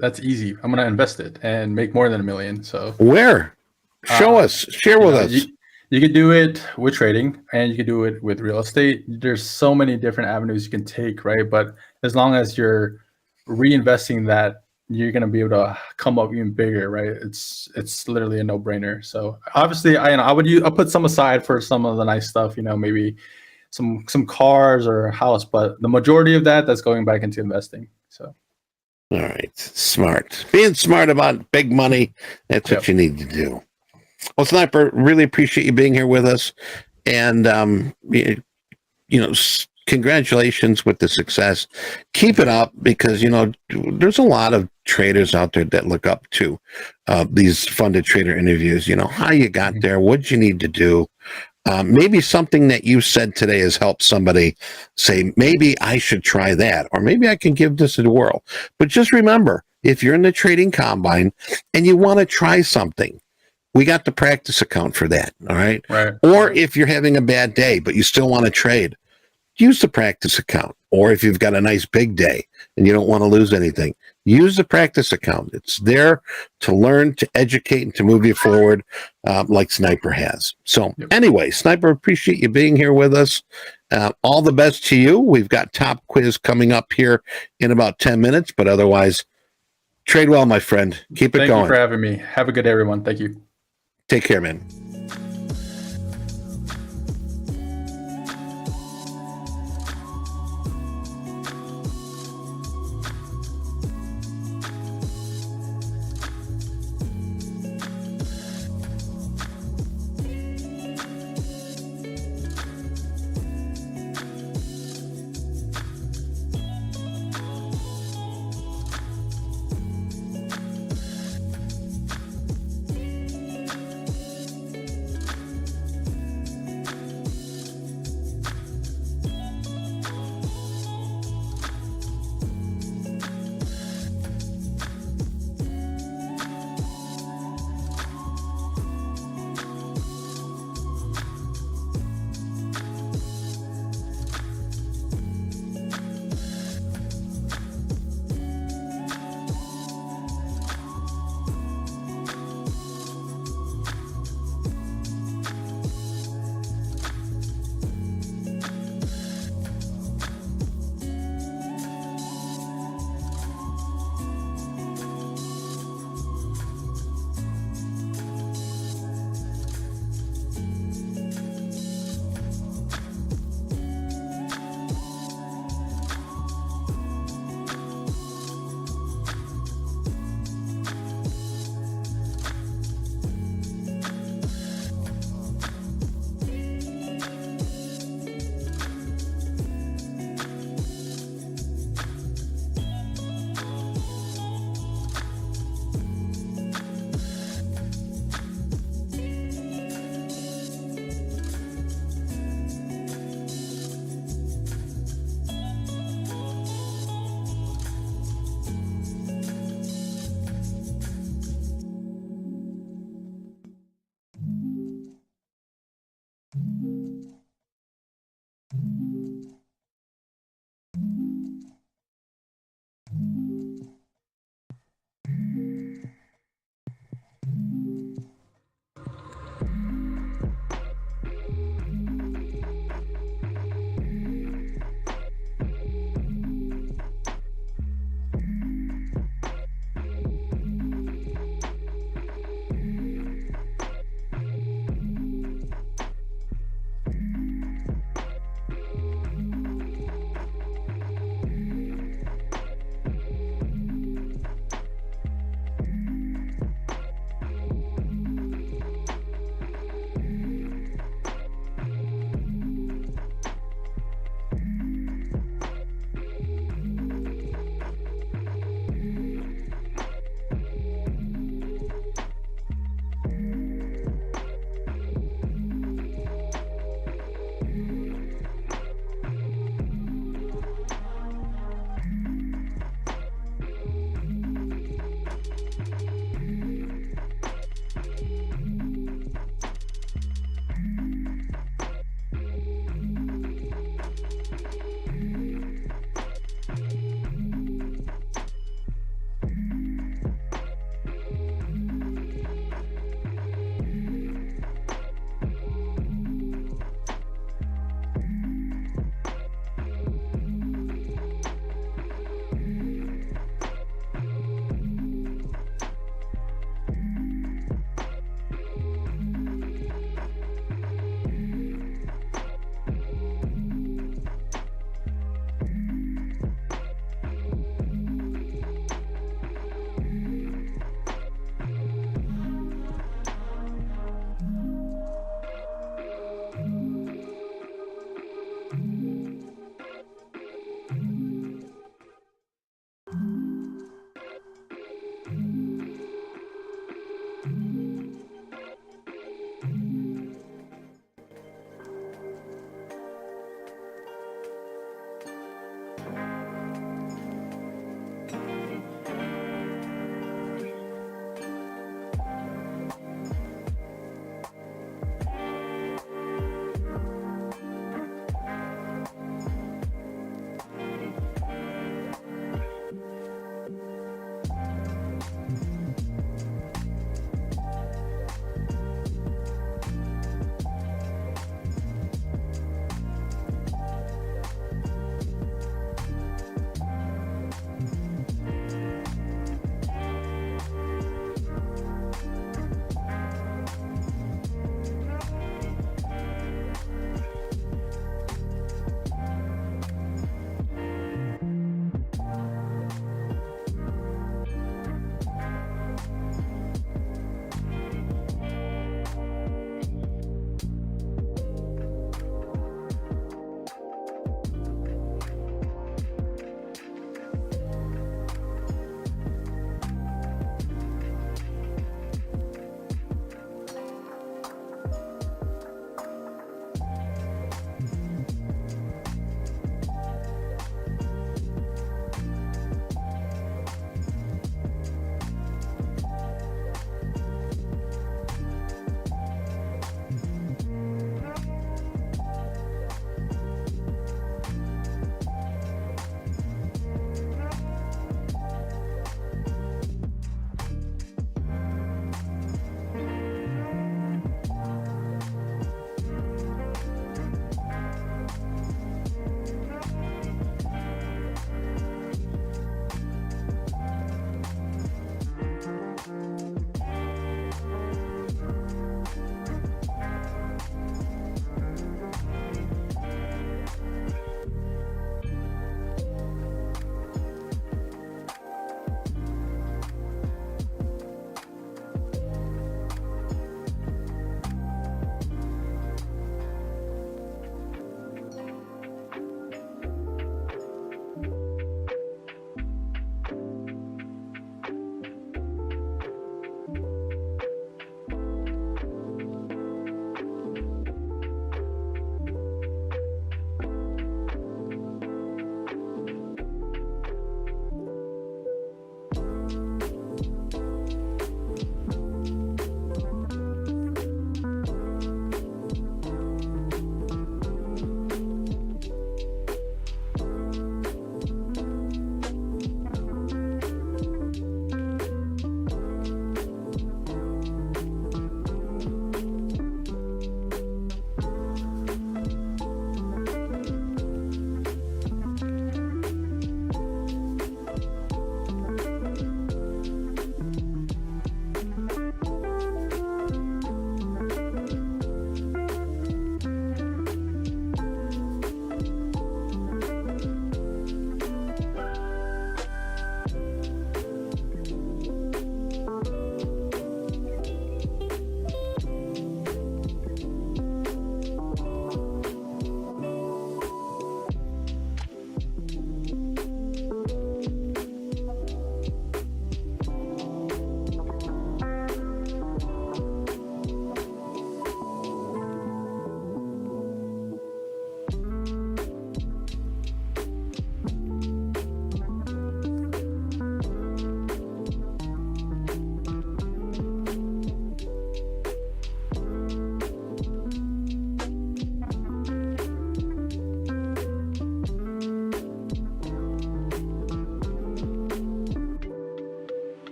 That's easy. I'm going to invest it and make more than $1 million. So
where? Show us. Share with us.
You can do it with trading, and you can do it with real estate. There's so many different avenues you can take, right? But as long as you're reinvesting that, you're going to be able to come up even bigger, right? It's literally a no-brainer. So obviously, I'll put some aside for some of the nice stuff, you know, maybe some cars or a house, but the majority of that's going back into investing. So,
all right, smart. Being smart about big money, that's what you need to do. Well, Sniper, really appreciate you being here with us, and you know, congratulations with the success. Keep it up, because you know there's a lot of traders out there that look up to these funded trader interviews. You know, how you got there, what you need to do. Maybe something that you said today has helped somebody say, maybe I should try that, or maybe I can give this a whirl. But just remember, if you're in the trading combine and you want to try something, we got the practice account for that. All right. Or if you're having a bad day, but you still want to trade, use the practice account. Or if you've got a nice big day and you don't want to lose anything, use the practice account. It's there to learn, to educate, and to move you forward, like Sniper has. So anyway, Sniper, appreciate you being here with us. All the best to you. We've got Top Quiz coming up here in about 10 minutes, but otherwise, trade well, my friend. Keep it going.
Thank you for having me. Have a good day, everyone. Thank you.
Take care, man.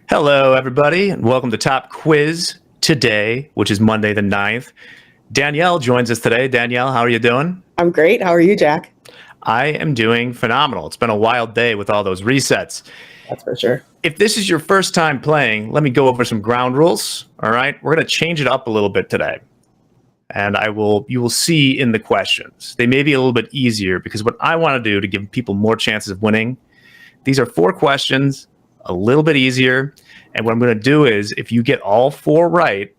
Hello, everybody, and welcome to Top Quiz today, which is Monday the 9th. Danielle joins us today. Danielle, how are you doing?
I'm great. How are you, Jack?
I am doing phenomenal. It's been a wild day with all those resets.
That's for sure.
If this is your first time playing, let me go over some ground rules. All right, we're going to change it up a little bit today. And you will see in the questions. They may be a little bit easier because what I want to do to give people more chances of winning, these are 4 questions, a little bit easier. And what I'm going to do is if you get all 4 right,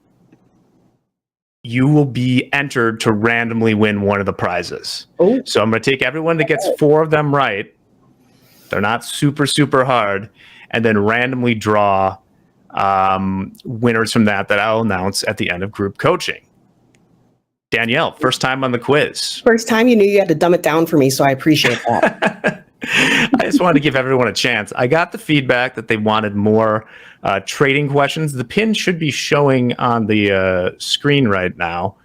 you will be entered to randomly win one of the prizes.
Oh.
So I'm going to take everyone that gets 4 of them right. They're not super, super hard. And then randomly draw winners from that I'll announce at the end of group coaching. Danielle, first time on the quiz.
First time, you knew you had to dumb it down for me, so I appreciate that.
I just wanted to give everyone a chance. I got the feedback that they wanted more trading questions. The pin should be showing on the screen right now.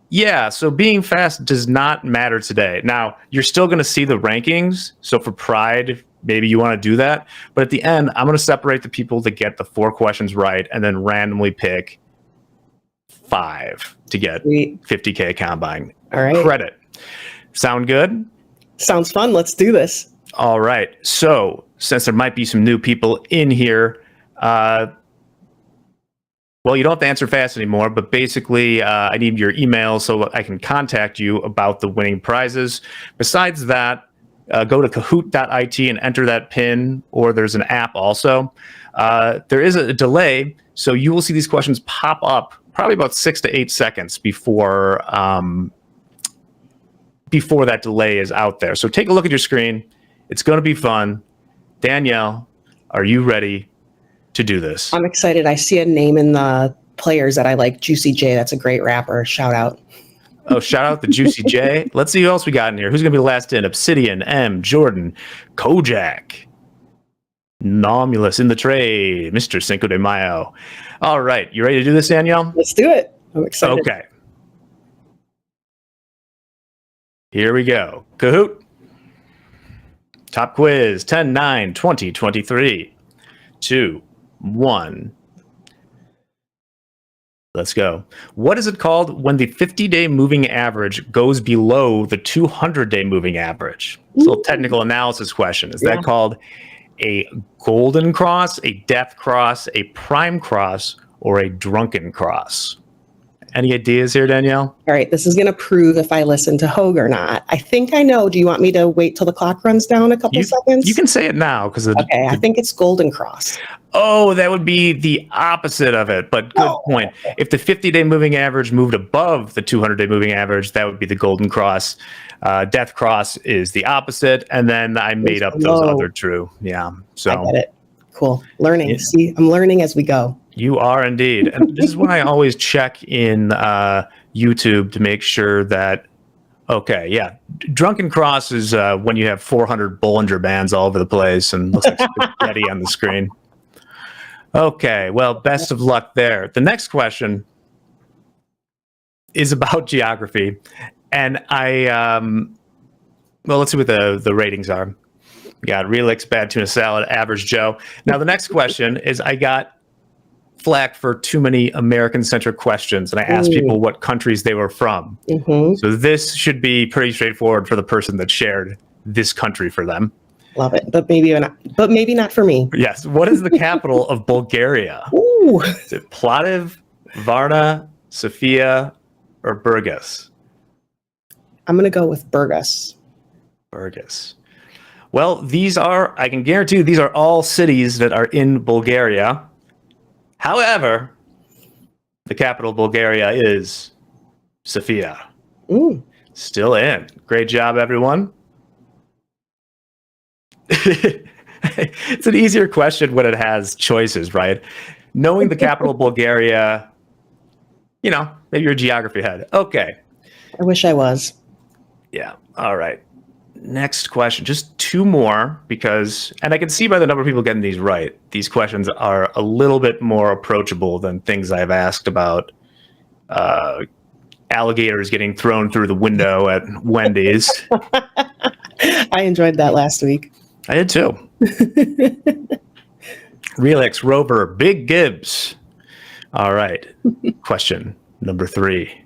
Yeah, so being fast does not matter today. Now, you're still going to see the rankings. So for pride, maybe you want to do that. But at the end, I'm going to separate the people that get the 4 questions right and then randomly pick 5 to get
Sweet.
50K combine
All right.
credit. Sound good?
Sounds fun. Let's do this.
All right. So since there might be some new people in here, well, you don't have to answer fast anymore, but basically I need your email so I can contact you about the winning prizes. Besides that, go to kahoot.it and enter that pin, or there's an app also. There is a delay, so you will see these questions pop up probably about 6 to 8 seconds before that delay is out there. So take a look at your screen. It's going to be fun. Danielle, are you ready to do this?
I'm excited. I see a name in the players that I like. Juicy J. That's a great rapper. Shout out.
Oh, shout out to Juicy J. Let's see who else we got in here. Who's going to be the last in? Obsidian, M, Jordan, Kojak, Nomulus in the trade, Mr. Cinco de Mayo. All right. You ready to do this, Danielle?
Let's do it. I'm excited.
Okay. Here we go. Kahoot. Top quiz 10, 9, 20, 23. 2, 1. Let's go. What is it called when the 50-day moving average goes below the 200-day moving average? It's a little technical analysis question. Is that called a golden cross, a death cross, a prime cross, or a drunken cross? Any ideas here, Danielle?
All right. This is going to prove if I listen to Hogue or not. I think I know. Do you want me to wait till the clock runs down a couple seconds?
You can say it now.
Okay. I think it's Golden Cross.
Oh, that would be the opposite of it. But good point. If the 50-day moving average moved above the 200-day moving average, that would be the golden cross. Death cross is the opposite. And then I made up those other true. Yeah. So
I get it. Cool. Learning. Yeah. See, I'm learning as we go.
You are indeed. And this is when I always check in YouTube to make sure that, okay, yeah. Drunken cross is when you have 400 Bollinger Bands all over the place and looks like spaghetti on the screen. Okay, well, best of luck there. The next question is about geography. And well, let's see what the ratings are. We got Relix, Bad Tuna Salad, Average Joe. Now, the next question is I got flack for too many American-centric questions, and I asked people what countries they were from. So this should be pretty straightforward for the person that shared this country for them.
Love it, but maybe not for me.
Yes. What is the capital of Bulgaria?
Ooh.
Is it Plovdiv, Varna, Sofia, or Burgas?
I'm going to go with Burgas.
Burgas. Well, I can guarantee you, these are all cities that are in Bulgaria. However, the capital of Bulgaria is Sofia. Still in. Great job, everyone. It's an easier question when it has choices, right? Knowing the capital of Bulgaria, maybe you're a geography head. Okay.
I wish I was.
Yeah. All right. Next question. Just 2 more and I can see by the number of people getting these right, these questions are a little bit more approachable than things I've asked about alligators getting thrown through the window at Wendy's.
I enjoyed that last week.
I did too. Relix, Rover, Big Gibbs. All right. Question number 3.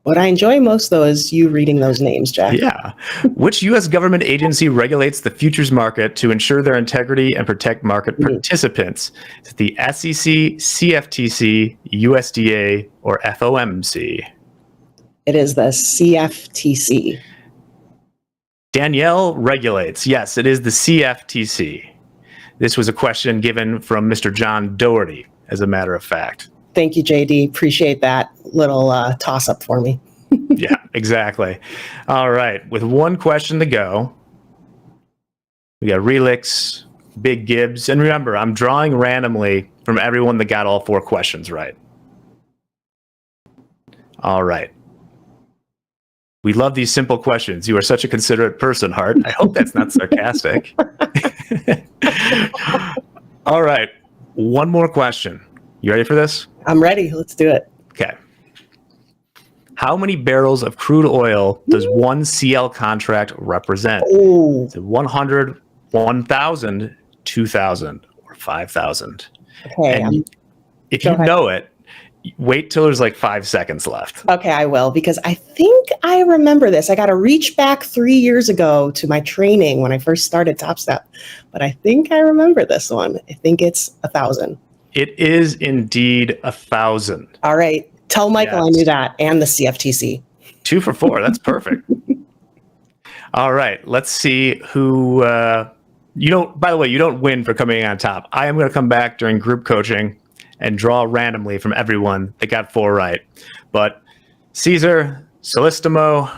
What I enjoy most, though, is you reading those names, Jack.
Yeah. Which U.S. government agency regulates the futures market to ensure their integrity and protect market participants? Is it the SEC, CFTC, USDA, or FOMC?
It is the CFTC.
Danielle regulates. Yes, it is the CFTC. This was a question given from Mr. John Doherty, as a matter of fact.
Thank you, JD. Appreciate that little toss-up for me.
Yeah, exactly. All right. With one question to go, we got Relix, Big Gibbs. And remember, I'm drawing randomly from everyone that got all 4 questions right. All right. We love these simple questions. You are such a considerate person, Hart. I hope that's not sarcastic. All right. One more question. You ready for this?
I'm ready. Let's do it.
Okay. How many barrels of crude oil does one CL contract represent?
Ooh.
Is it 100, 1,000, 2,000, or 5,000?
Okay.
And if you know it, wait till there's like 5 seconds left.
Okay, I will, because I think I remember this. I got to reach back 3 years ago to my training when I first started Topstep, but I think I remember this one. I think it's 1,000.
It is indeed 1,000.
All right. Tell Michael
Yes.
I knew that, and the CFTC.
2 for 4. That's perfect. All right. Let's see who. You don't. By the way, you don't win for coming on top. I am going to come back during group coaching and draw randomly from everyone that got 4 right. But Caesar, Solistimo,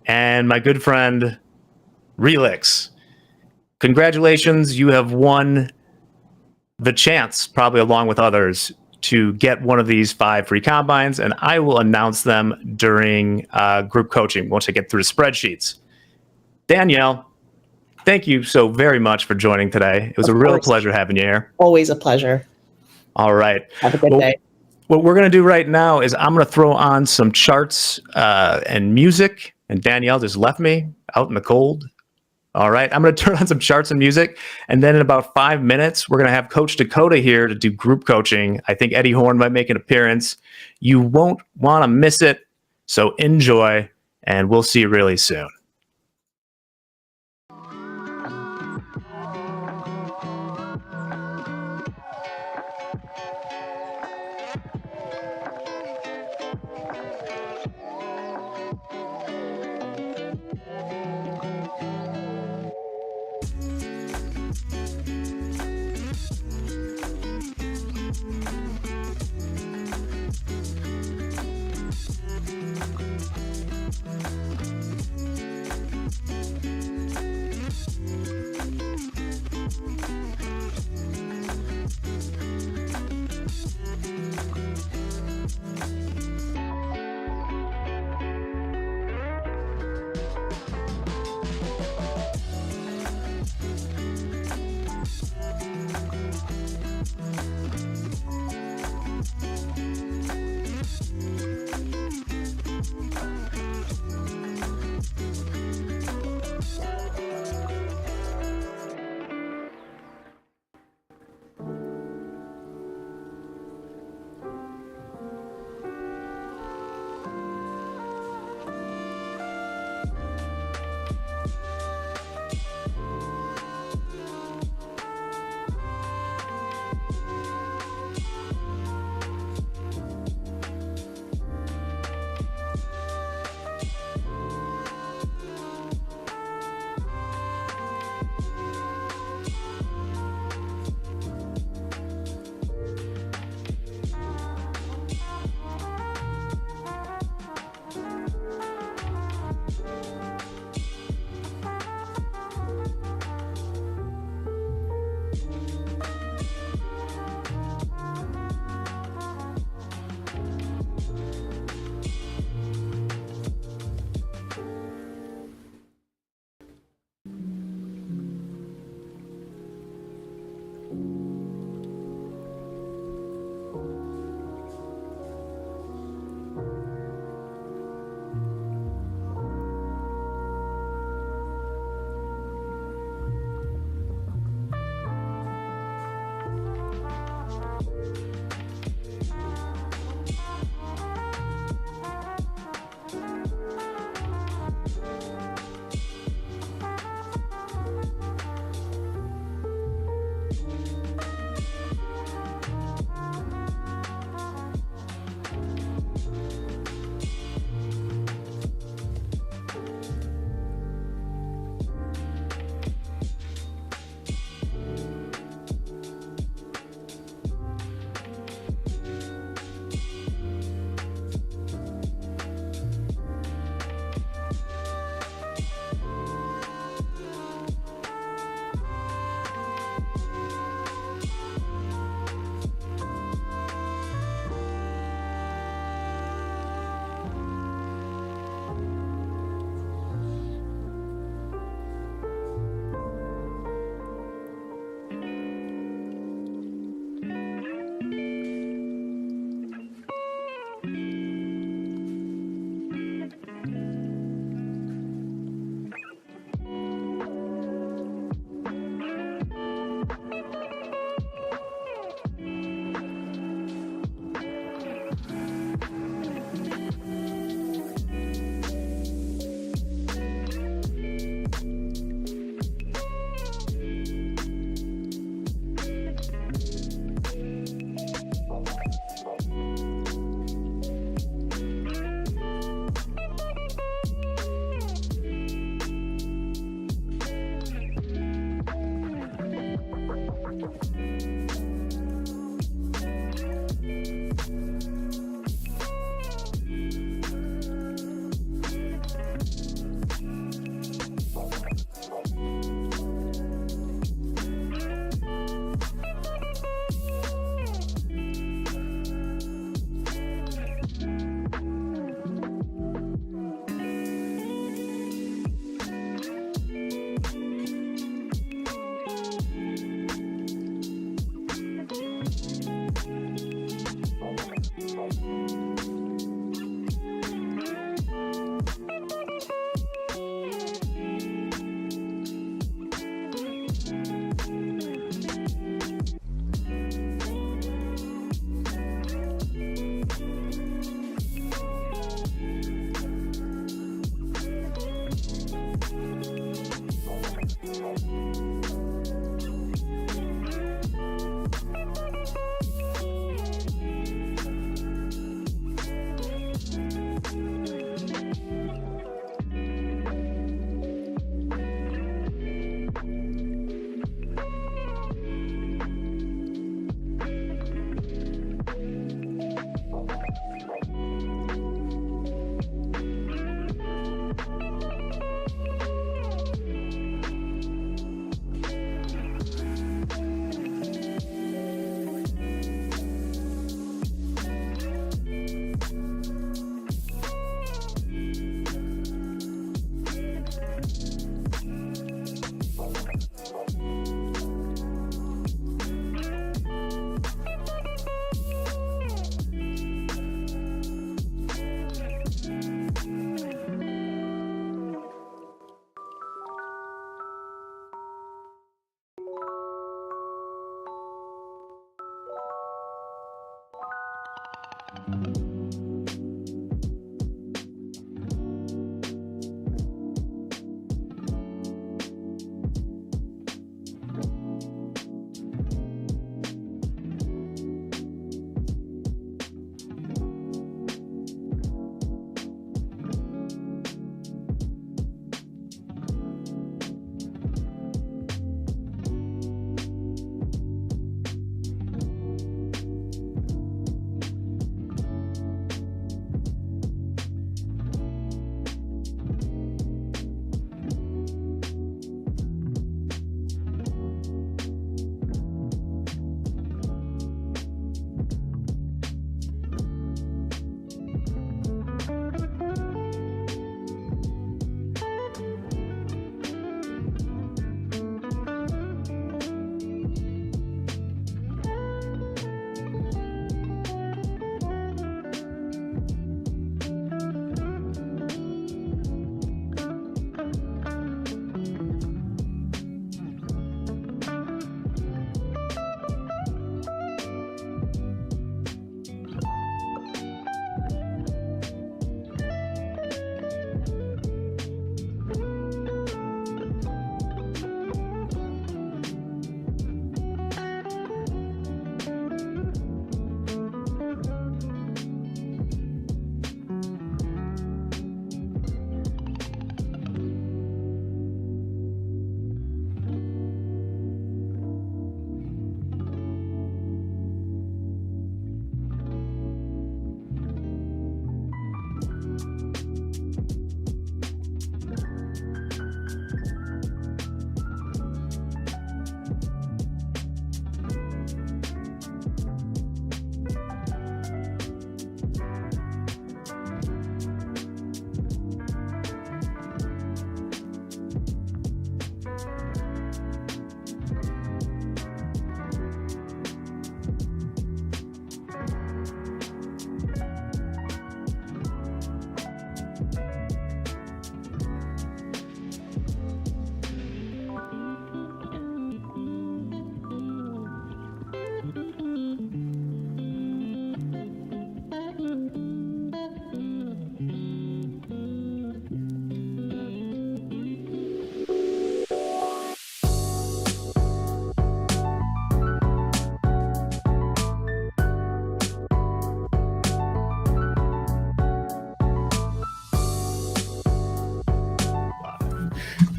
and my good friend Relix, congratulations. You have won the chance, probably along with others, to get one of these 5 free combines, and I will announce them during group coaching once I get through the spreadsheets. Danielle, thank you so very much for joining today. It was a real pleasure having you here.
Always a pleasure.
All right.
Have a good day.
What we're going to do right now is I'm going to throw on some charts and music, and Danielle just left me out in the cold. All right, I'm going to turn on some charts and music, and then in about 5 minutes, we're going to have Coach Dakota here to do group coaching. I think Eddie Horn might make an appearance. You won't want to miss it, so enjoy, and we'll see you really soon.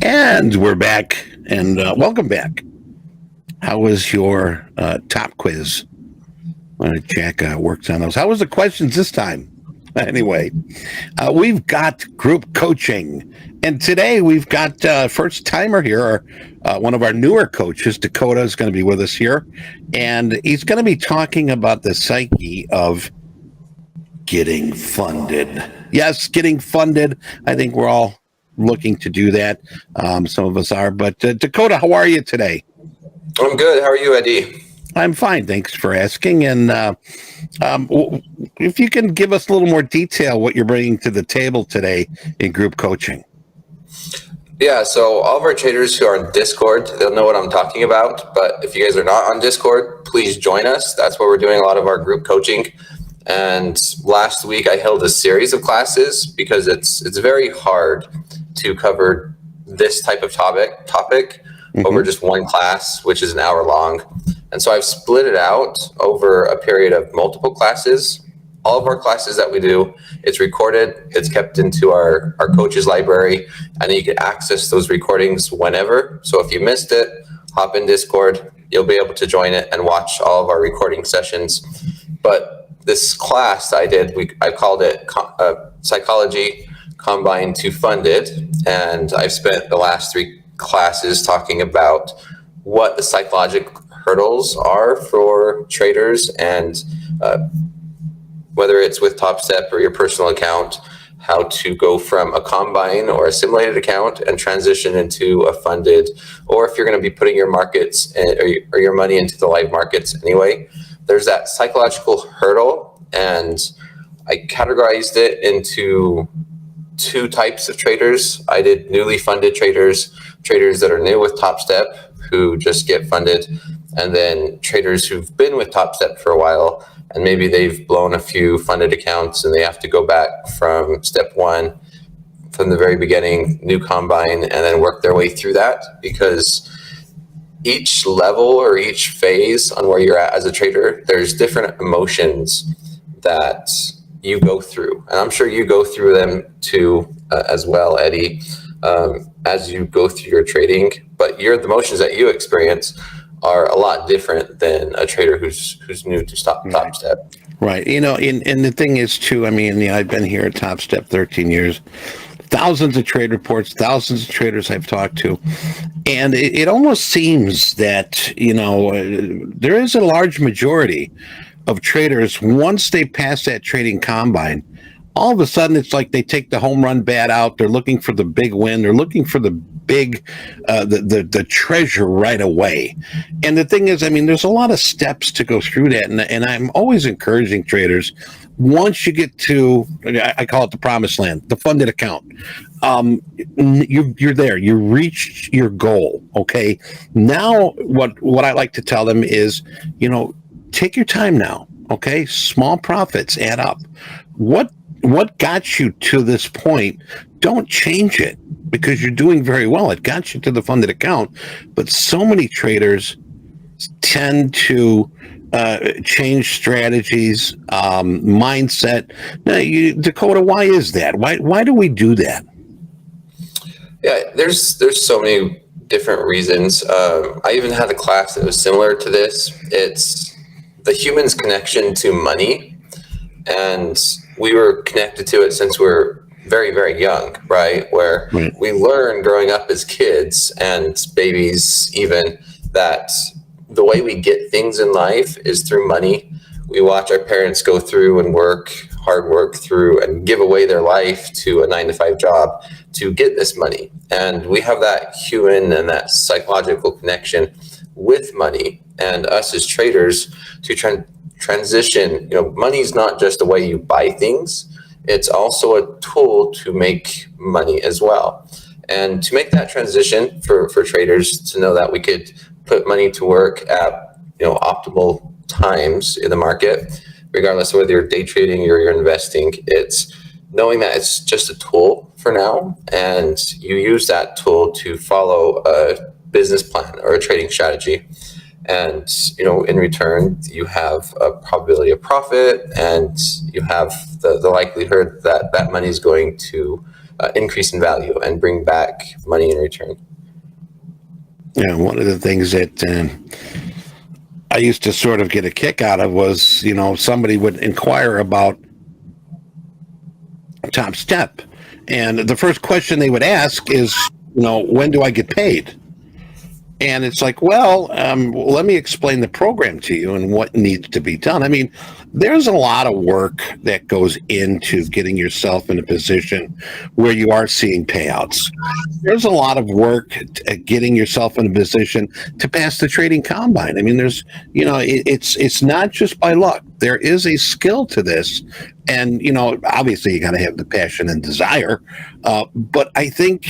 And we're back, and welcome back How was your top quiz? When Jack works on those. How was the questions this time? Anyway, we've got group coaching. And today we've got first timer here, one of our newer coaches. Dakota is going to be with us here. And he's going to be talking about the psyche of getting funded. Yes, getting funded. I think we're all looking to do that. Some of us are. But Dakota, how are you today?
I'm good. How are you, Eddie?
I'm fine. Thanks for asking. And if you can give us a little more detail what you're bringing to the table today in group coaching.
Yeah, so all of our traders who are on Discord, they'll know what I'm talking about. But if you guys are not on Discord, please join us. That's where we're doing a lot of our group coaching. And last week I held a series of classes because it's very hard to cover this type of topic over just one class, which is an hour long. And so I've split it out over a period of multiple classes. All of our classes that we do, it's recorded, it's kept into our coaches library, and you can access those recordings whenever. So if you missed it, hop in Discord, you'll be able to join it and watch all of our recording sessions. But this class I did, I called it Psychology Combined to Funded, and I've spent the last 3 classes talking about what the psychological hurdles are for traders, and whether it's with Topstep or your personal account, how to go from a combine or a simulated account and transition into a funded, or if you're going to be putting your markets or your money into the live markets anyway. There's that psychological hurdle, and I categorized it into 2 types of traders. I did newly funded traders that are new with Topstep who just get funded, and then traders who've been with Topstep for a while and maybe they've blown a few funded accounts and they have to go back from step 1 from the very beginning, new combine, and then work their way through that, because each level or each phase on where you're at as a trader, there's different emotions that you go through. And I'm sure you go through them too as well, Eddie, as you go through your trading. But the emotions that you experience are a lot different than a trader who's new to Topstep.
Right. And the thing is too, I've been here at Topstep 13 years, thousands of trade reports, thousands of traders I've talked to. And it almost seems that, there is a large majority of traders, once they pass that trading combine, all of a sudden it's like they take the home run bat out. They're looking for the big win. They're looking for the big, the treasure right away. And the thing is, there's a lot of steps to go through that. And I'm always encouraging traders, once you get to, I call it the promised land, the funded account, you're there. You reached your goal. Okay. Now, what I like to tell them is, take your time now. Okay. Small profits add up. What got you to this point? Don't change it, because you're doing very well. It got you to the funded account, but so many traders tend to change strategies, mindset. Now, Dakota, why is that? Why do we do that?
Yeah, there's so many different reasons. I even had a class that was similar to this. It's the human's connection to money, and we were connected to it since we were very, very young, right? Where we learn growing up as kids and babies even, that the way we get things in life is through money. We watch our parents go through and hard work through and give away their life to a 9-to-5 job to get this money. And we have that human and that psychological connection with money, and us as traders to transition. Money's not just a way you buy things. It's also a tool to make money as well. And to make that transition for traders to know that we could put money to work at optimal times in the market, regardless of whether you're day trading or you're investing, it's knowing that it's just a tool for now, and you use that tool to follow a business plan or a trading strategy. And, in return, you have a probability of profit, and you have the likelihood that that money is going to increase in value and bring back money in return.
one of the things that I used to sort of get a kick out of was, somebody would inquire about Topstep, and the first question they would ask is, when do I get paid? And it's like, well, let me explain the program to you and what needs to be done. I mean, there's a lot of work that goes into getting yourself in a position where you are seeing payouts. There's a lot of work at getting yourself in a position to pass the trading combine. I mean, there's, it's not just by luck. There is a skill to this. And, obviously you got to have the passion and desire. But I think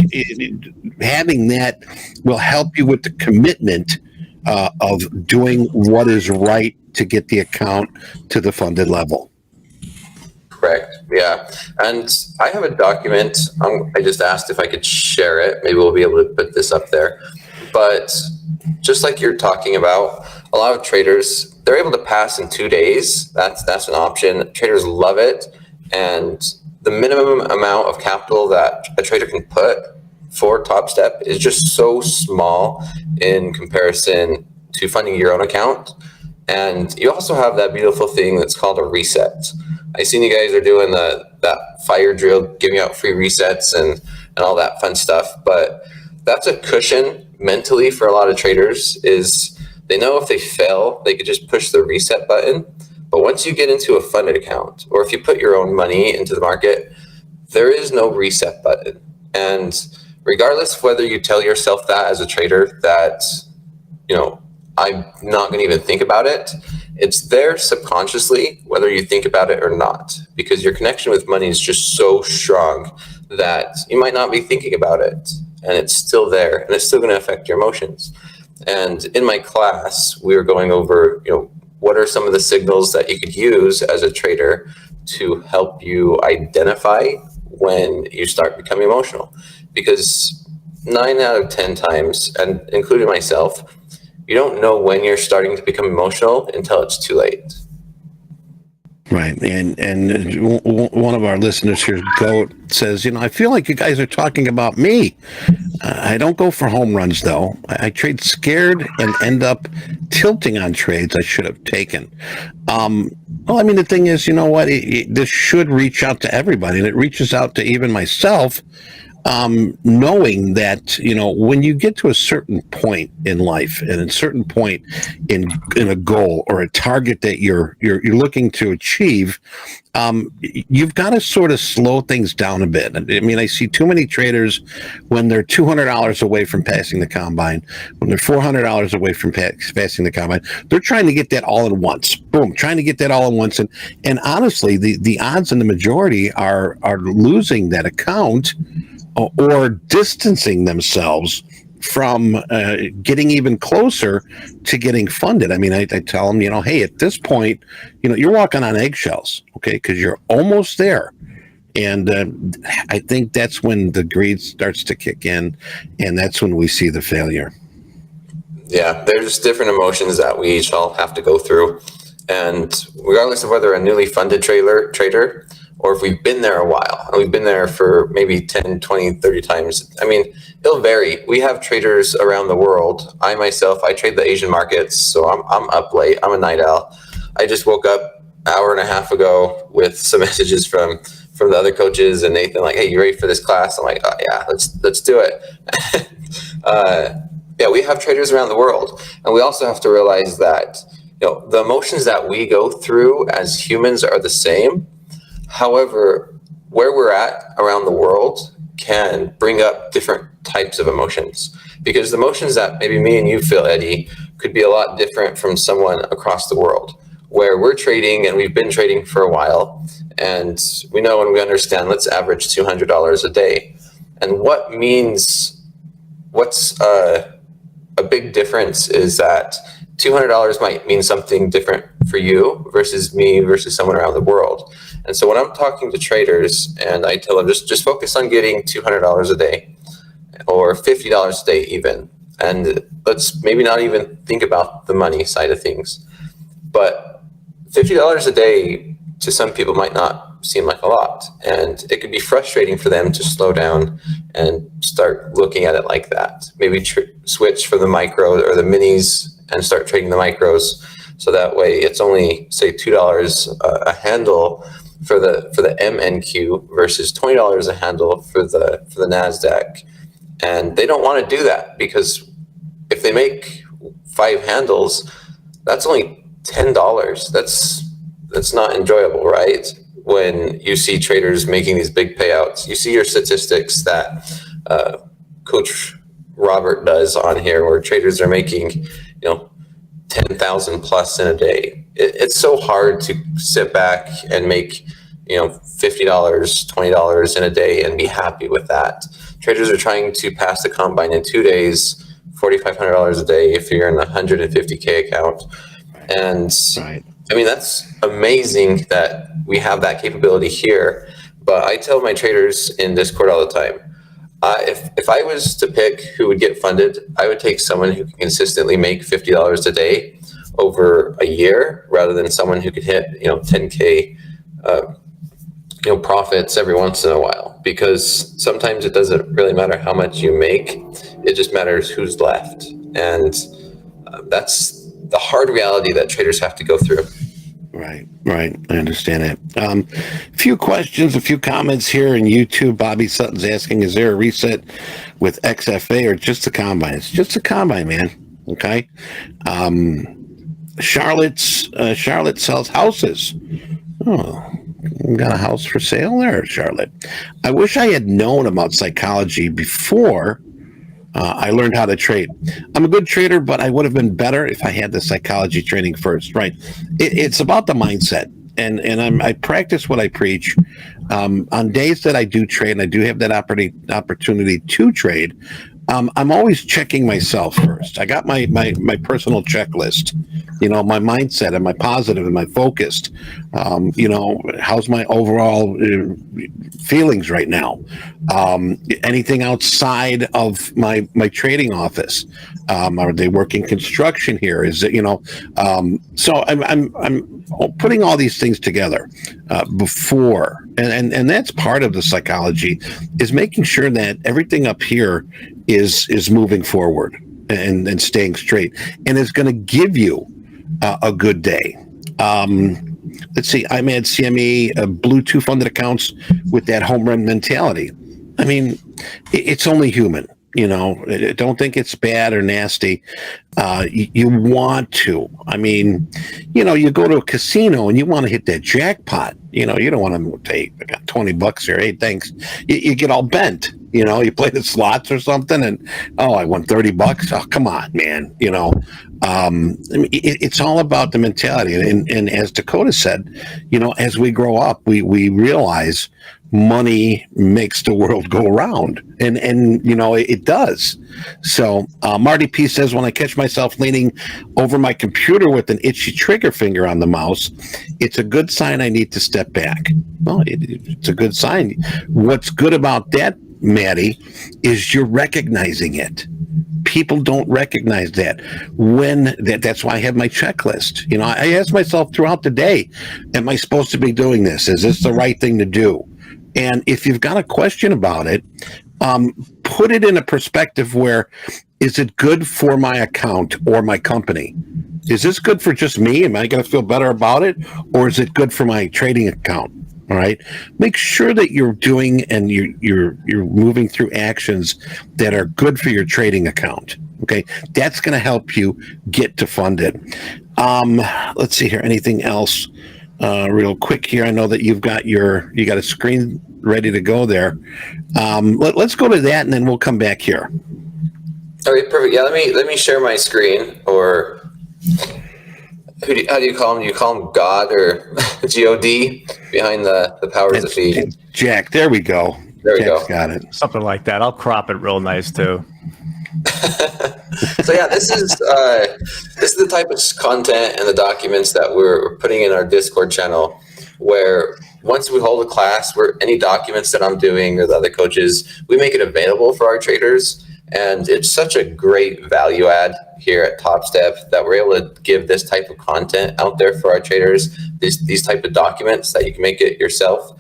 having that will help you with the commitment of doing what is right to get the account to the funded level.
Correct. Yeah. And I have a document. I just asked if I could share it. Maybe we'll be able to put this up there. But just like you're talking about, a lot of traders, they're able to pass in 2 days. That's an option. Traders love it. And the minimum amount of capital that a trader can put for Topstep is just so small in comparison to funding your own account. And you also have that beautiful thing that's called a reset. I seen you guys are doing that fire drill, giving out free resets and all that fun stuff. But that's a cushion mentally for a lot of traders, is they know if they fail, they could just push the reset button. But once you get into a funded account, or if you put your own money into the market, there is no reset button. And regardless of whether you tell yourself that as a trader that, I'm not going to even think about it, it's there subconsciously, whether you think about it or not, because your connection with money is just so strong that you might not be thinking about it, and it's still there, and it's still going to affect your emotions. And in my class, we were going over, what are some of the signals that you could use as a trader to help you identify when you start becoming emotional? Because 9 out of 10 times, and including myself, you don't know when you're starting to become emotional until it's too late.
Right. And one of our listeners here, Goat, says, I feel like you guys are talking about me. I don't go for home runs, though. I trade scared and end up tilting on trades I should have taken. Well, I mean, the thing is, this should reach out to everybody, and it reaches out to even myself, knowing that, when you get to a certain point in life and a certain point in a goal or a target that you're looking to achieve, you've got to sort of slow things down a bit. I mean, I see too many traders when they're $200 away from passing the combine, when they're $400 away from passing the combine, they're trying to get that all at once. Boom, trying to get that all at once. And honestly, the odds in the majority are losing that account or distancing themselves from getting even closer to getting funded. I mean, I tell them, hey, at this point, you're walking on eggshells, okay, because you're almost there. And I think that's when the greed starts to kick in, and that's when we see the failure.
Yeah, there's different emotions that we each all have to go through. And regardless of whether a newly funded trader or if we've been there a while, and we've been there for maybe 10, 20, 30 times. I mean, it'll vary. We have traders around the world. I trade the Asian markets, so I'm up late. I'm a night owl. I just woke up an hour and a half ago with some messages from the other coaches and Nathan, like, hey, you ready for this class? I'm like, oh, yeah, let's do it. Yeah, we have traders around the world. And we also have to realize that, the emotions that we go through as humans are the same. However, where we're at around the world can bring up different types of emotions, because the emotions that maybe me and you feel, Eddie, could be a lot different from someone across the world, where we're trading and we've been trading for a while, and we know and we understand, let's average $200 a day. And what's a big difference is that $200 might mean something different for you versus me versus someone around the world. And so when I'm talking to traders and I tell them just focus on getting $200 a day or $50 a day even, and let's maybe not even think about the money side of things, but $50 a day to some people might not seem like a lot. And it could be frustrating for them to slow down and start looking at it like that. Maybe switch from the micro or the minis and start trading the micros. So that way it's only, say, $2 a handle for the MNQ versus $20 a handle for the NASDAQ. And they don't want to do that, because if they make 5 handles, that's only $10. That's not enjoyable, right? When you see traders making these big payouts, you see your statistics that Coach Robert does on here, where traders are making, 10,000 plus in a day. It's so hard to sit back and make, $50, $20 in a day and be happy with that. Traders are trying to pass the combine in 2 days, $4,500 a day if you're in a 150K account. And
Right.
I mean, that's amazing that we have that capability here. But I tell my traders in Discord all the time, if I was to pick who would get funded, I would take someone who can consistently make $50 a day over a year, rather than someone who could hit 10K profits every once in a while. Because sometimes it doesn't really matter how much you make, it just matters who's left. And that's the hard reality that traders have to go through.
Right. I understand it. A few questions, a few comments here in YouTube. Bobby Sutton's asking, is there a reset with XFA or just the combine? It's just the combine, man. Okay. Charlotte sells houses. Oh, got a house for sale there, Charlotte. I wish I had known about psychology before I learned how to trade. I'm a good trader, but I would have been better if I had the psychology training first, right? It's about the mindset. And I practice what I preach. On days that I do trade, and I do have that opportunity to trade, I'm always checking myself first. I got my personal checklist, my mindset, am I positive, am I focused? How's my overall feelings right now? Anything outside of my trading office? Are they working construction here? Is it, so I'm putting all these things together before, and that's part of the psychology, is making sure that everything up here is moving forward and staying straight, and is going to give you a good day. Let's see, I'm at CME, Bluetooth funded accounts with that home run mentality. I mean, it's only human. Don't think it's bad or nasty. You want to. I mean, you go to a casino and you want to hit that jackpot. You don't want to, hey, I got $20 here. Hey, thanks. You get all bent. You play the slots or something, and I won $30. Oh, come on, man. I mean, it's all about the mentality. And as Dakota said, as we grow up, we realize money makes the world go around, and it does. So Marty P says, when I catch myself leaning over my computer with an itchy trigger finger on the mouse, it's a good sign I need to step back. Well, it's a good sign. What's good about that, Maddie, is you're recognizing it. People don't recognize that. That's why I have my checklist. I ask myself throughout the day, am I supposed to be doing this? Is this the right thing to do? And if you've got a question about it, put it in a perspective where, is it good for my account or my company? Is this good for just me? Am I going to feel better about it? Or is it good for my trading account? All right. Make sure that you're doing and you're moving through actions that are good for your trading account. Okay. That's going to help you get to funded. Let's see here. Anything else? Real quick here. I know that you got a screen ready to go there. Let's go to that and then we'll come back here.
Okay, perfect. Yeah, let me share my screen. Or how do you call him? Do you call him God or God behind the powers that be?
Jack. There we go.
There we
Jack's
go.
Got it.
Something like that. I'll crop it real nice too.
So yeah, this is the type of content and the documents that we're putting in our Discord channel, where once we hold a class, where any documents that I'm doing or the other coaches, we make it available for our traders. And it's such a great value add here at Topstep that we're able to give this type of content out there for our traders, these type of documents that you can make it yourself.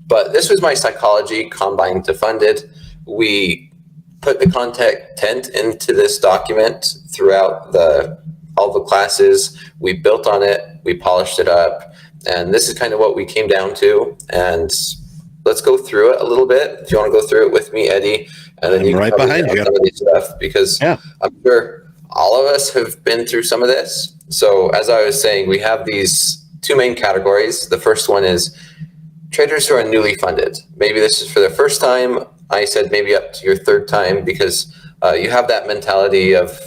But this was my psychology combined to funded. We put the content into this document throughout all the classes. We built on it, we polished it up, and this is kind of what we came down to. And let's go through it a little bit. If you want to go through it with me, Eddie, and then you
right
can
behind you.
some of these stuff, because I'm sure all of us have been through some of this. So as I was saying, we have these two main categories. The first one is traders who are newly funded. Maybe this is for their first time. I said maybe up to your third time, because you have that mentality of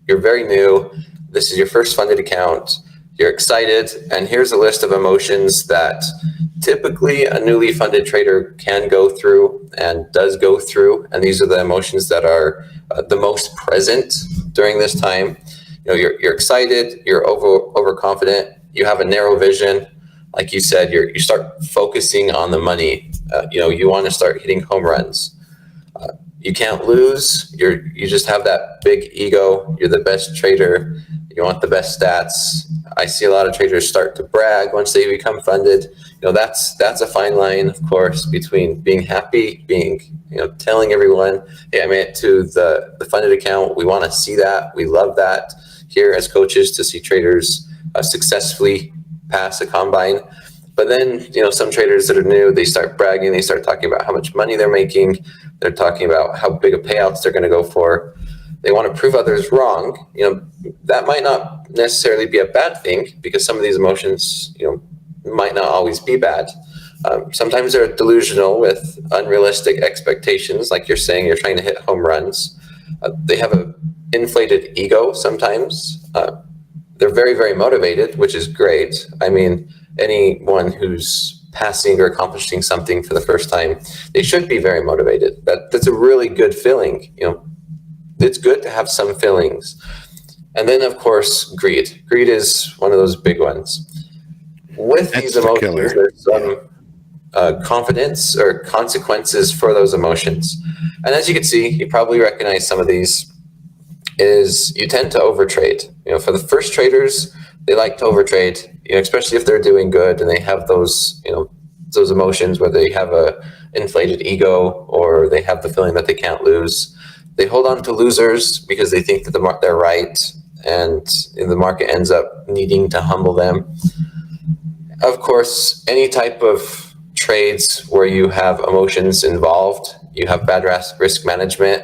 you're very new. This is your first funded account. You're excited. And here's a list of emotions that typically a newly funded trader can go through and does go through. And these are the emotions that are the most present during this time. You know, you're excited, you're overconfident, you have a narrow vision. Like you said, you start focusing on the money. You want to start hitting home runs. You can't lose. You just have that big ego. You're the best trader. You want the best stats. I see a lot of traders start to brag once they become funded. That's a fine line, of course, between being happy, telling everyone, hey, I made it to the funded account. We want to see that. We love that here as coaches, to see traders successfully pass a combine. But then, some traders that are new, they start bragging. They start talking about how much money they're making. They're talking about how big of payouts they're going to go for. They want to prove others wrong. That might not necessarily be a bad thing, because some of these emotions, might not always be bad. Sometimes they're delusional with unrealistic expectations. Like you're saying, you're trying to hit home runs. They have an inflated ego sometimes. They're very, very motivated, which is great. I mean, anyone who's passing or accomplishing something for the first time, they should be very motivated. That's a really good feeling. It's good to have some feelings. And then, of course, greed. Greed is one of those big ones. With these emotions, there's some confidence or consequences for those emotions. And as you can see, you probably recognize some of these, is you tend to overtrade. For the first traders, they like to overtrade, especially if they're doing good and they have those emotions where they have a inflated ego, or they have the feeling that they can't lose. They hold on to losers because they think that they're right, and the market ends up needing to humble them. Of course, any type of trades where you have emotions involved, you have bad risk management.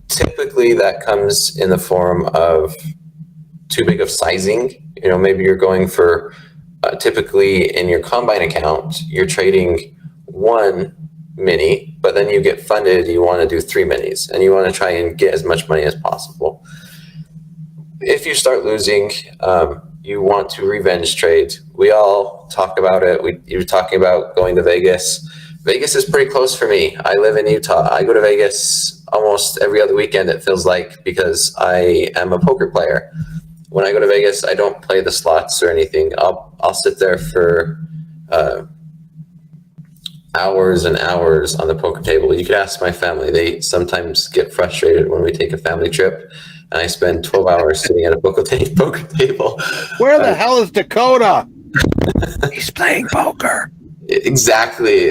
Typically, that comes in the form of too big of sizing. Maybe you're going for, typically in your combine account, you're trading one mini, but then you get funded, you want to do 3 minis, and you want to try and get as much money as possible. If you start losing, you want to revenge trade. We all talk about it. You were talking about going to Vegas. Vegas is pretty close for me. I live in Utah. I go to Vegas almost every other weekend, it feels like, because I am a poker player. When I go to Vegas, I don't play the slots or anything. I'll sit there for hours and hours on the poker table. You could ask my family. They sometimes get frustrated when we take a family trip and I spend 12 hours sitting at a poker table.
Where the hell is Dakota? He's playing poker.
Exactly.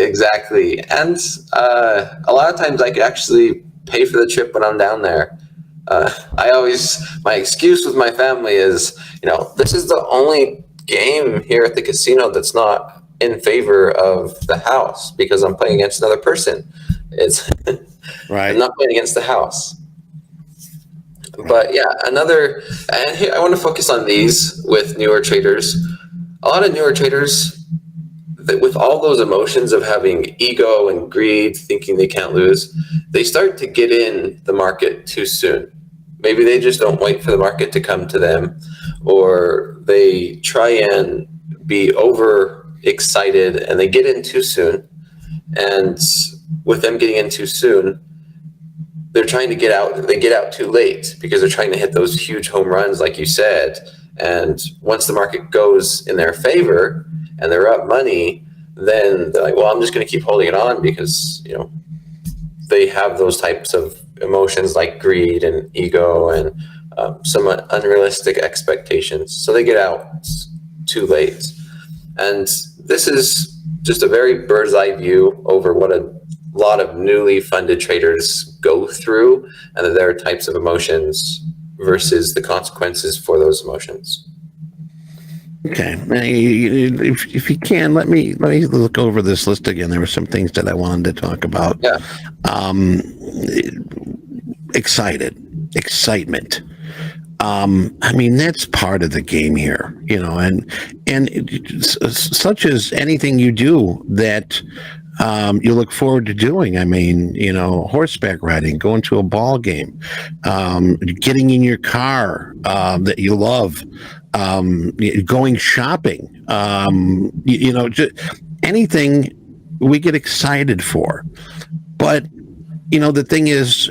And a lot of times I could actually pay for the trip when I'm down there. My excuse with my family is, this is the only game here at the casino that's not in favor of the house, because I'm playing against another person. It's right. I'm not playing against the house. But yeah, and here I want to focus on these with newer traders. A lot of newer traders, that with all those emotions of having ego and greed, thinking they can't lose, they start to get in the market too soon. Maybe they just don't wait for the market to come to them, or they try and be over excited and they get in too soon. And with them getting in too soon, they're trying to get out. They get out too late because they're trying to hit those huge home runs, like you said. And once the market goes in their favor and they're up money, then they're like, well, I'm just going to keep holding it on, because, they have those types of emotions like greed and ego and some unrealistic expectations. So they get out too late. And this is just a very bird's eye view over what a lot of newly funded traders go through and their types of emotions versus the consequences for those emotions.
Okay, if you can, let me look over this list again. There were some things that I wanted to talk about.
Yeah.
Excitement. I mean, that's part of the game here, you know, and such as anything you do that you look forward to doing. I mean, you know, horseback riding, going to a ball game, getting in your car that you love, going shopping, you know, just anything we get excited for. But, you know, the thing is,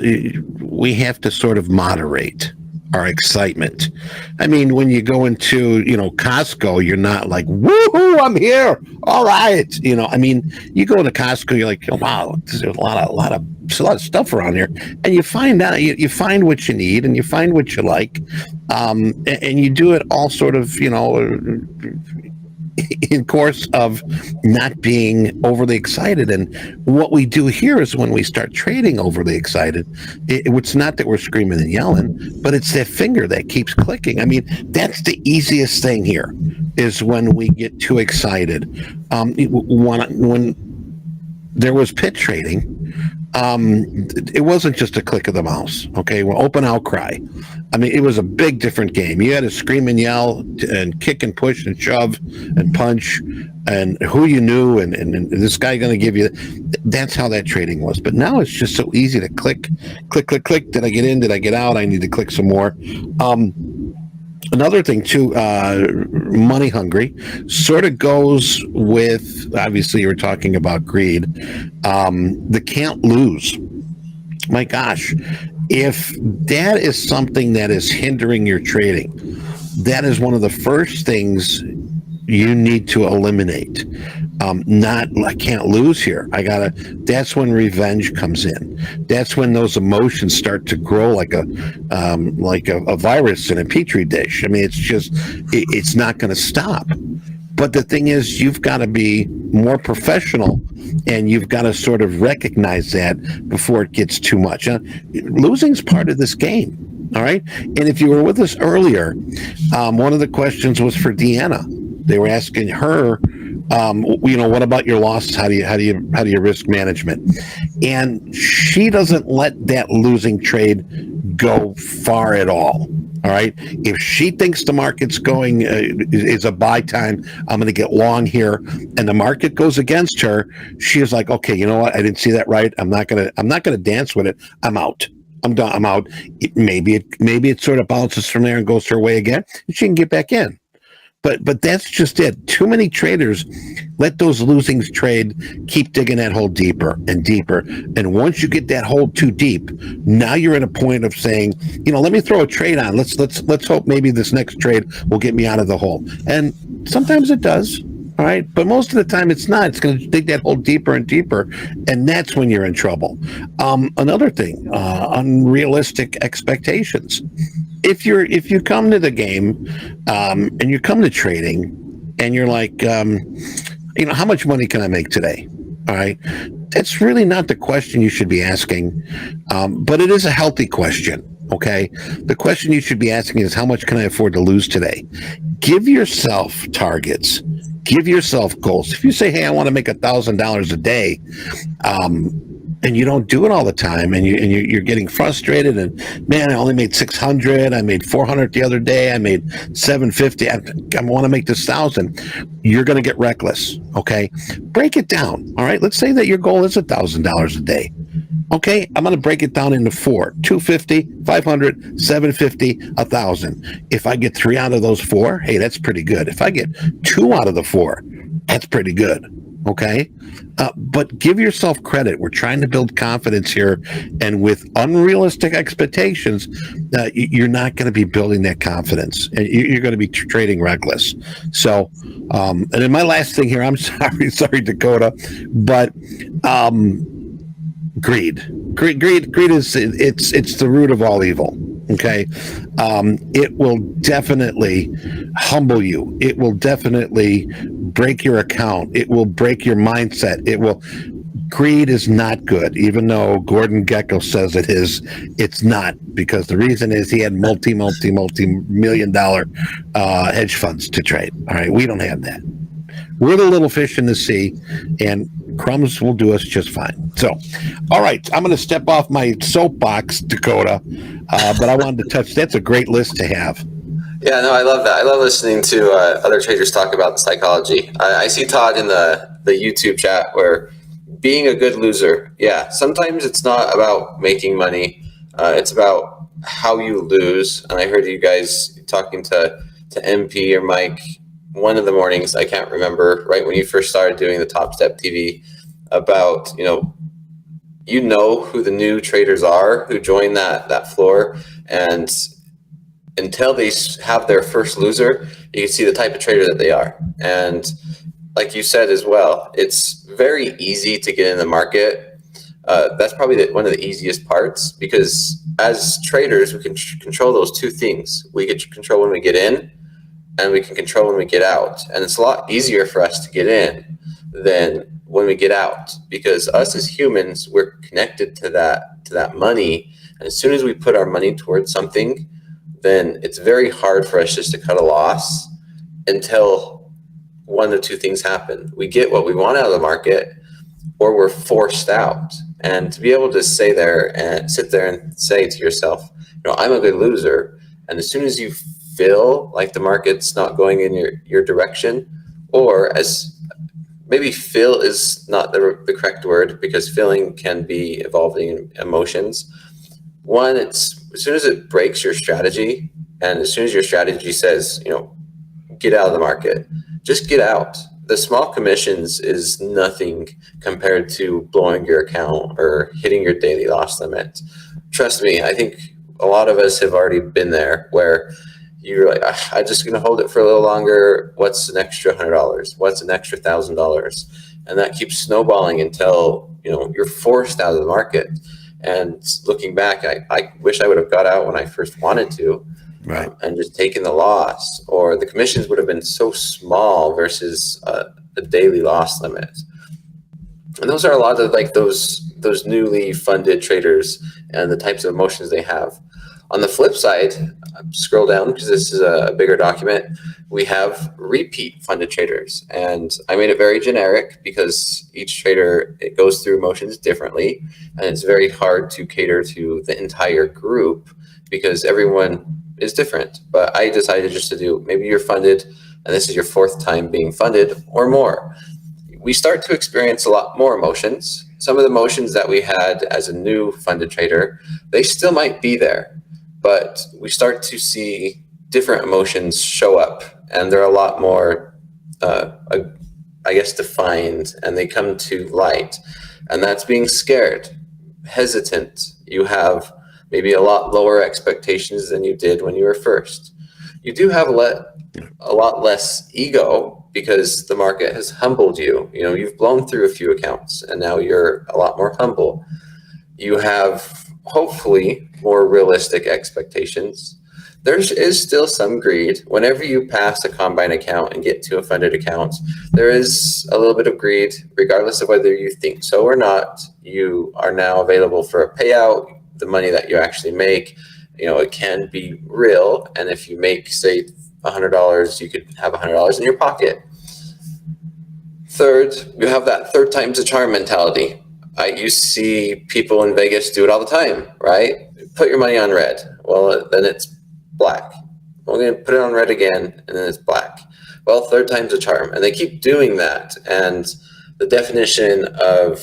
we have to sort of moderate our excitement. I mean, when you go into, you know, Costco, you're not like, woohoo, I'm here. All right. You know, I mean, you go to Costco, you're like, oh, wow, there's a lot of stuff around here. And you find out, you find what you need and you find what you like. And you do it all sort of, you know, in course of not being overly excited. And what we do here is when we start trading overly excited, it's not that we're screaming and yelling, but it's that finger that keeps clicking. I mean, that's the easiest thing here, is when we get too excited. When there was pit trading, it wasn't just a click of the mouse. Okay, well, open outcry. I mean, it was a big different game. You had to scream and yell and kick and push and shove and punch and who you knew and this guy going to give you. That's how that trading was. But now it's just so easy to click. Did I get in? Did I get out? I need to click some more. Another thing too, money hungry sort of goes with, obviously you were talking about greed, the can't lose. My gosh, if that is something that is hindering your trading, that is one of the first things you need to eliminate. I can't lose here. That's when revenge comes in. That's when those emotions start to grow like a virus in a petri dish. I mean, it's not going to stop. But the thing is, you've got to be more professional and you've got to sort of recognize that before it gets too much. Losing's part of this game. All right. And if you were with us earlier, one of the questions was for Deanna. They were asking her, you know, what about your losses? How do you risk management? And she doesn't let that losing trade go far at all. All right. If she thinks the market's going is a buy time, I'm going to get long here, and the market goes against her, she is like, okay, you know what? I didn't see that right. I'm not gonna dance with it. I'm out. I'm done. I'm out. Maybe it sort of bounces from there and goes her way again, and she can get back in. But that's just it. Too many traders let those losings trade keep digging that hole deeper and deeper. And once you get that hole too deep, now you're at a point of saying, you know, let me throw a trade on. Let's hope maybe this next trade will get me out of the hole. And sometimes it does. All right. But most of the time it's not. It's going to dig that hole deeper and deeper. And that's when you're in trouble. Another thing, unrealistic expectations. If you come to the game and you come to trading and you're like, you know, how much money can I make today? All right. That's really not the question you should be asking. But it is a healthy question. Okay. The question you should be asking is, how much can I afford to lose today? Give yourself targets. Give yourself goals. If you say, hey, I want to make $1,000 a day, and you don't do it all the time, and you're getting frustrated, and man, I only made 600. I made 400 the other day. I made 750. I want to make this 1,000. You're going to get reckless. Okay, break it down. All right, let's say that your goal is $1,000 a day. Okay, I'm going to break it down into 4: 250, 500, 750, 1,000. If I get 3 out of those 4, hey, that's pretty good. If I get 2 out of the 4, that's pretty good. Okay, but give yourself credit. We're trying to build confidence here, and with unrealistic expectations, you're not going to be building that confidence, and you're going to be trading reckless. So, and then my last thing here, I'm sorry, Dakota, but greed is it's the root of all evil. Okay. It will definitely humble you. It will definitely break your account. It will break your mindset. Greed is not good, even though Gordon Gekko says it is. It's not, because the reason is he had multi-million dollar hedge funds to trade. All right, we don't have that. We're the little fish in the sea, and crumbs will do us just fine. So, all right, I'm going to step off my soapbox, Dakota, but I wanted to touch. That's a great list to have.
Yeah, no, I love that. I love listening to other traders talk about the psychology. I see Todd in the YouTube chat where being a good loser, yeah, sometimes it's not about making money. It's about how you lose. And I heard you guys talking to MP or Mike one of the mornings, I can't remember, right when you first started doing the Topstep TV, about, you know who the new traders are who join that floor. And until they have their first loser, you can see the type of trader that they are. And like you said as well, it's very easy to get in the market. That's probably one of the easiest parts, because as traders, we can control those two things. We can control when we get in, and we can control when we get out. And it's a lot easier for us to get in than when we get out, because us as humans, we're connected to that money. And as soon as we put our money towards something, then it's very hard for us just to cut a loss until one of two things happen. We get what we want out of the market, or we're forced out. And to be able to sit there and say to yourself, I'm a good loser. And as soon as you feel like the market's not going in your direction, or as maybe feel is not the correct word, because feeling can be evolving emotions. One, it's as soon as it breaks your strategy, and as soon as your strategy says, get out of the market, just get out. The small commissions is nothing compared to blowing your account or hitting your daily loss limit. Trust me, I think a lot of us have already been there, where you're like, I'm just going to hold it for a little longer. What's an extra $100? What's an extra $1,000? And that keeps snowballing until, you're forced out of the market. And looking back, I wish I would have got out when I first wanted to,
right?
And just taken the loss, or the commissions would have been so small versus a daily loss limit. And those are a lot of like those newly funded traders and the types of emotions they have. On the flip side, scroll down because this is a bigger document. We have repeat funded traders, and I made it very generic because each trader, it goes through emotions differently, and it's very hard to cater to the entire group because everyone is different. But I decided just to do, maybe you're funded and this is your fourth time being funded or more. We start to experience a lot more emotions. Some of the emotions that we had as a new funded trader, they still might be there, but we start to see different emotions show up, and they're a lot more, defined, and they come to light. And that's being scared, hesitant. You have maybe a lot lower expectations than you did when you were first. You do have a lot less ego because the market has humbled you. You've blown through a few accounts, and now you're a lot more humble. You have hopefully more realistic expectations. There is still some greed. Whenever you pass a combine account and get to a funded account, there is a little bit of greed, regardless of whether you think so or not. You are now available for a payout. The money that you actually make, it can be real. And if you make, say, $100, you could have $100 in your pocket. Third, you have that third time's a charm mentality. You see people in Vegas do it all the time, right? Put your money on red. Well, then it's black. We're going to put it on red again, and then it's black. Well, third time's a charm. And they keep doing that. And the definition of,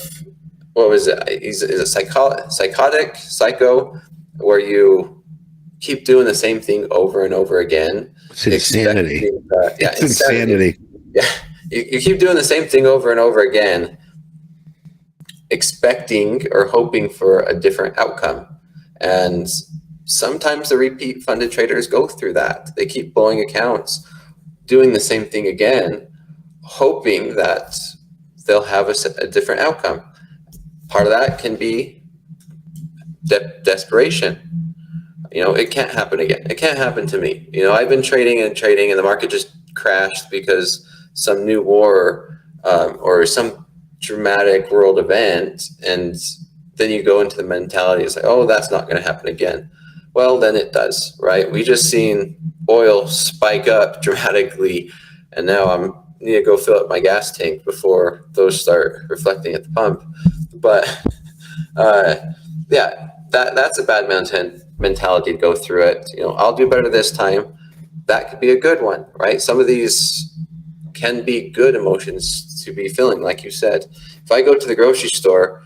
what was it? Is it psycho, where you keep doing the same thing over and over again?
It's insanity.
It's
insanity.
Yeah, you keep doing the same thing over and over again, expecting or hoping for a different outcome. And sometimes the repeat funded traders go through that. They keep blowing accounts, doing the same thing again, hoping that they'll have a different outcome. Part of that can be desperation. It can't happen again. It can't happen to me. I've been trading and the market just crashed because some new war or some dramatic world event, and then you go into the mentality, it's like, oh, that's not going to happen again. Well, then it does, right? We just seen oil spike up dramatically, and now I need to go fill up my gas tank before those start reflecting at the pump. But yeah, that's a bad mentality to go through it. I'll do better this time. That could be a good one, right? Some of these can be good emotions to be feeling, like you said. If I go to the grocery store,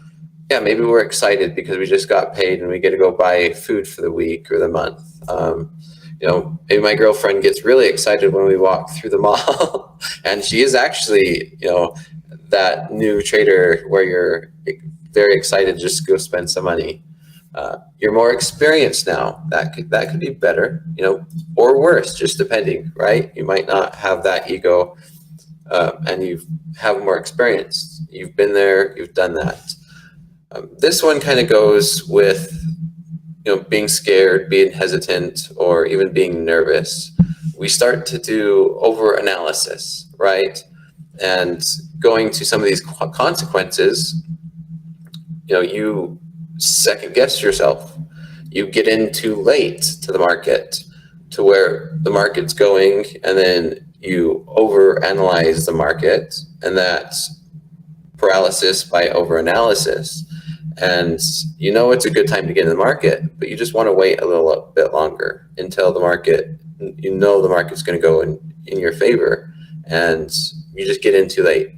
yeah, maybe we're excited because we just got paid and we get to go buy food for the week or the month. Maybe my girlfriend gets really excited when we walk through the mall, and she is actually, that new trader where you're very excited just to go spend some money. You're more experienced now. That could be better, or worse, just depending, right? You might not have that ego, and you have more experience. You've been there, you've done that. This one kind of goes with, being scared, being hesitant, or even being nervous. We start to do over-analysis, right? And going to some of these consequences, you second-guess yourself. You get in too late to the market, to where the market's going, and then you over-analyze the market, and that's paralysis by over-analysis. And it's a good time to get in the market, but you just want to wait a little bit longer until the market, the market's going to go in your favor, and you just get in too late.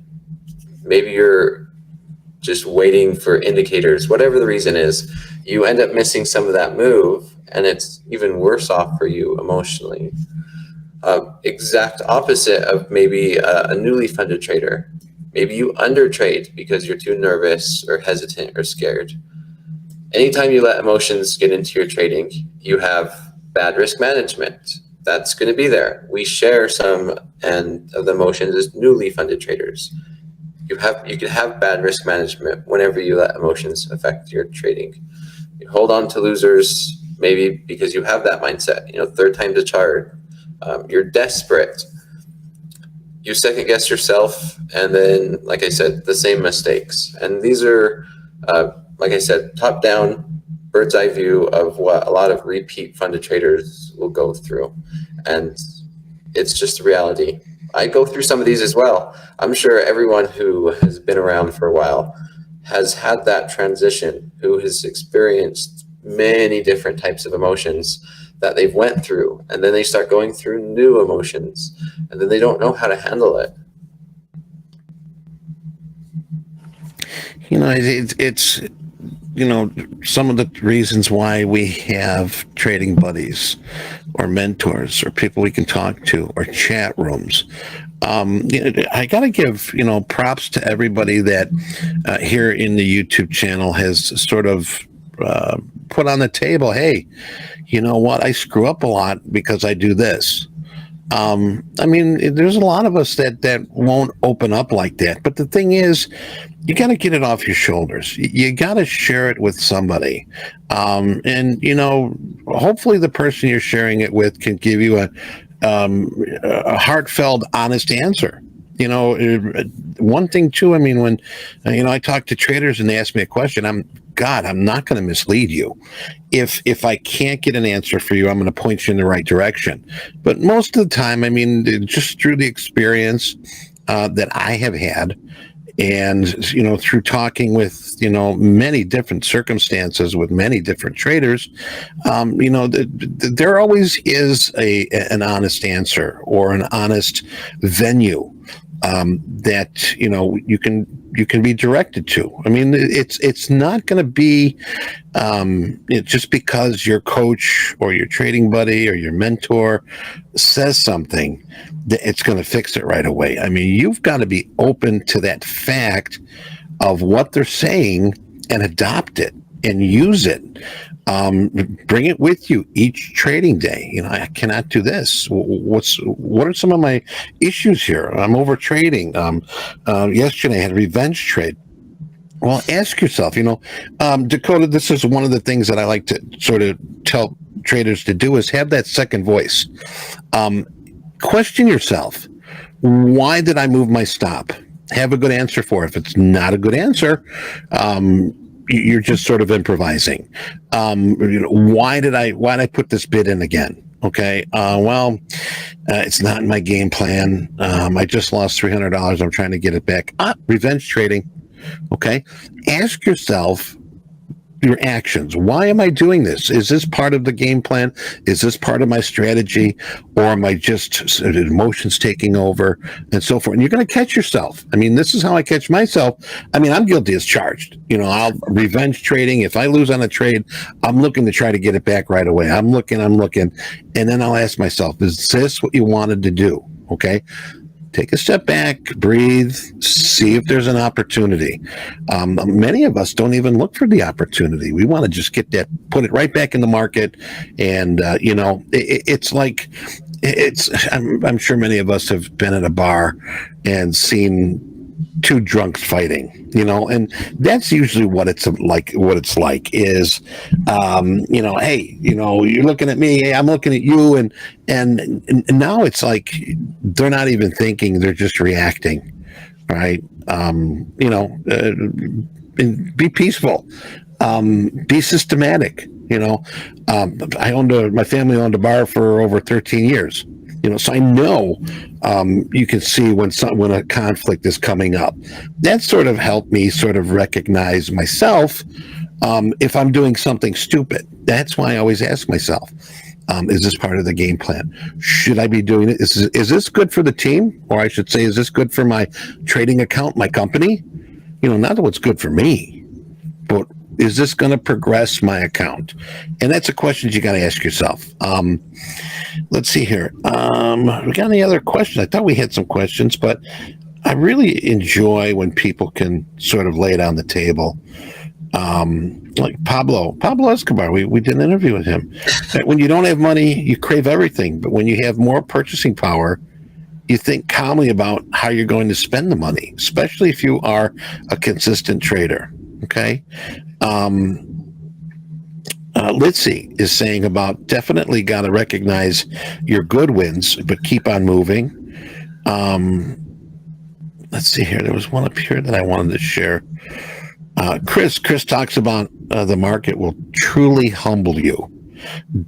Maybe you're just waiting for indicators, whatever the reason is, you end up missing some of that move, and it's even worse off for you emotionally. Exact opposite of maybe a newly funded trader. Maybe you undertrade because you're too nervous or hesitant or scared. Anytime you let emotions get into your trading, you have bad risk management. That's going to be there. We share some of the emotions as newly funded traders. You can have bad risk management whenever you let emotions affect your trading. You hold on to losers, maybe because you have that mindset. Third time's a charm. You're desperate. You second guess yourself, and then, like I said, the same mistakes. And these are, like I said, top down, bird's eye view of what a lot of repeat funded traders will go through. And it's just a reality. I go through some of these as well. I'm sure everyone who has been around for a while has had that transition, who has experienced many different types of emotions that they've went through, and then they start going through new emotions, and then they don't know how to handle it.
It's some of the reasons why we have trading buddies or mentors or people we can talk to or chat rooms. I got to give, props to everybody that here in the YouTube channel has sort of put on the table, hey, you know what? I screw up a lot because I do this. There's a lot of us that won't open up like that. But the thing is, you got to get it off your shoulders. You got to share it with somebody. Hopefully the person you're sharing it with can give you a heartfelt, honest answer. One thing too, when I talk to traders and they ask me a question, I'm not going to mislead you. If I can't get an answer for you, I'm going to point you in the right direction. But most of the time, just through the experience that I have had, and through talking with many different circumstances with many different traders, there always is an honest answer or an honest venue that you can be directed to. It's not going to be just because your coach or your trading buddy or your mentor says something that it's going to fix it right away. You've got to be open to that fact of what they're saying and adopt it and use it. Bring it with you each trading day. I cannot do this. What are some of my issues here? I'm over trading. Yesterday I had a revenge trade. Well, ask yourself, Dakota, this is one of the things that I like to sort of tell traders to do is have that second voice. Question yourself. Why did I move my stop? Have a good answer for it. If it's not a good answer, you're just sort of improvising. Why did I put this bid in again? Okay. It's not in my game plan. I just lost $300. I'm trying to get it back. Revenge trading. Okay. Ask yourself your actions. Why am I doing this? Is this part of the game plan? Is this part of my strategy? Or am I just emotions taking over and so forth? And you're going to catch yourself. I mean, this is how I catch myself. I mean, I'm guilty as charged. I'll revenge trading. If I lose on a trade, I'm looking to try to get it back right away. I'm looking. And then I'll ask myself, is this what you wanted to do? Okay. Take a step back, breathe, see if there's an opportunity. Many of us don't even look for the opportunity. We want to just put it right back in the market. And, I'm sure many of us have been at a bar and seen two drunks fighting, and that's usually what it's like is, hey, you're looking at me, hey, I'm looking at you. And now it's like, they're not even thinking, they're just reacting. Right. Be peaceful, be systematic. My family owned a bar for over 13 years. So I know you can see when a conflict is coming up. That sort of helped me sort of recognize myself if I'm doing something stupid. That's why I always ask myself, is this part of the game plan? Should I be doing it? Is this good for the team? Or I should say, is this good for my trading account, my company? Not what's good for me, but is this going to progress my account? And that's a question you got to ask yourself. Let's see here. We got any other questions? I thought we had some questions, but I really enjoy when people can sort of lay it on the table. Like Pablo Escobar, we did an interview with him. When you don't have money, you crave everything. But when you have more purchasing power, you think calmly about how you're going to spend the money, especially if you are a consistent trader. Okay. Litzy is saying about definitely got to recognize your good wins, but keep on moving. Let's see here. There was one up here that I wanted to share. Chris talks about the market will truly humble you.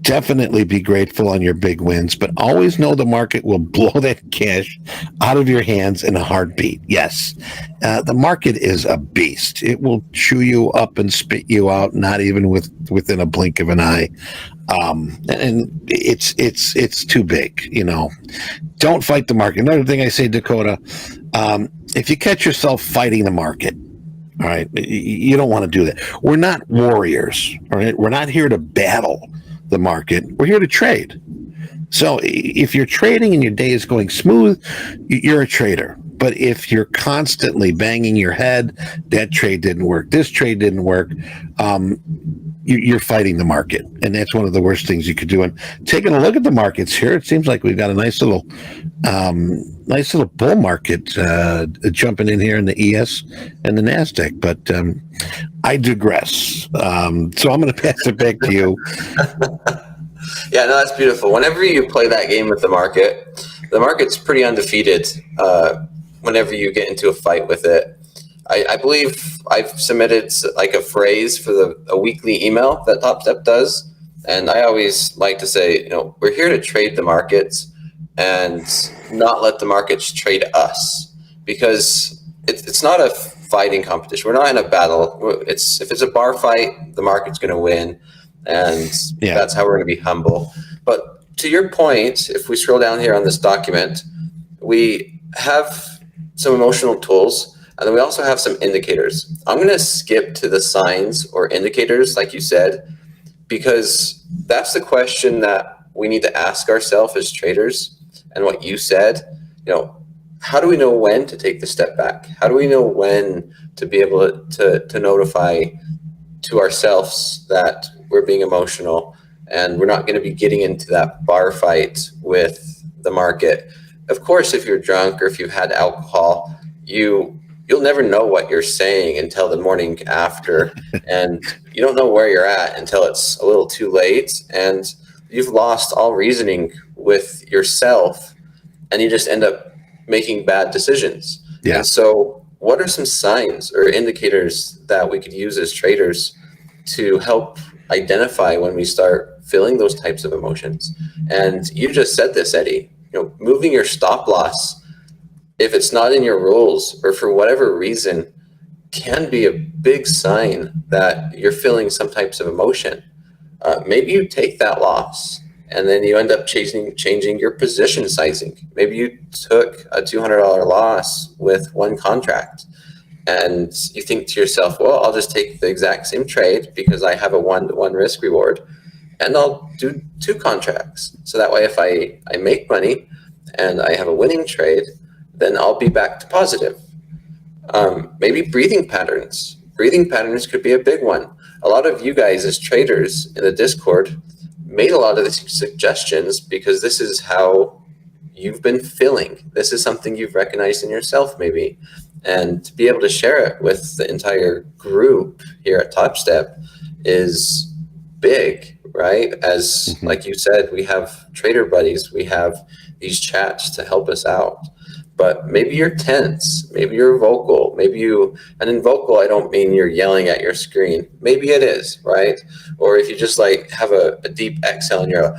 Definitely be grateful on your big wins, but always know the market will blow that cash out of your hands in a heartbeat. Yes, the market is a beast. It will chew you up and spit you out, not even within a blink of an eye. And it's too big. Don't fight the market. Another thing I say, Dakota, if you catch yourself fighting the market, all right, you don't want to do that. We're not warriors, all right? We're not here to battle the market. We're here to trade. So if you're trading and your day is going smooth, you're a trader. But if you're constantly banging your head, that trade didn't work, this trade didn't work, you're fighting the market. And that's one of the worst things you could do. And taking a look at the markets here, it seems like we've got a nice little bull market jumping in here in the ES and the NASDAQ. But I digress. So I'm going to pass it back to you.
Yeah, no, that's beautiful. Whenever you play that game with the market's pretty undefeated whenever you get into a fight with it. I believe I've submitted like a phrase for a weekly email that Topstep does. And I always like to say, we're here to trade the markets and not let the markets trade us, because it's not a fighting competition. We're not in a battle. If it's a bar fight, the market's going to win. And that's how we're going to be humble. But to your point, if we scroll down here on this document, we have some emotional tools, and then we also have some indicators. I'm going to skip to the signs or indicators, like you said, because that's the question that we need to ask ourselves as traders. And what you said, how do we know when to take the step back? How do we know when to be able to notify to ourselves that we're being emotional and we're not going to be getting into that bar fight with the market? Of course, if you're drunk or if you've had alcohol, you you'll never know what you're saying until the morning after, and you don't know where you're at until it's a little too late, and you've lost all reasoning with yourself, and you just end up making bad decisions.
Yeah.
And so what are some signs or indicators that we could use as traders to help identify when we start feeling those types of emotions? And you just said this, Eddie, moving your stop loss, if it's not in your rules or for whatever reason, can be a big sign that you're feeling some types of emotion. Maybe you take that loss and then you end up changing your position sizing. Maybe you took a $200 loss with one contract and you think to yourself, well, I'll just take the exact same trade because I have a 1-to-1 risk reward, and I'll do 2 contracts. So that way, if I make money and I have a winning trade, then I'll be back to positive. Maybe breathing patterns. Breathing patterns could be a big one. A lot of you guys as traders in the Discord made a lot of these suggestions because this is how you've been feeling. This is something you've recognized in yourself maybe. And to be able to share it with the entire group here at Topstep is big, right? As like you said, we have trader buddies, we have these chats to help us out. But maybe you're tense, maybe you're vocal, and in vocal, I don't mean you're yelling at your screen. Maybe it is, right? Or if you just like have a deep exhale and you're,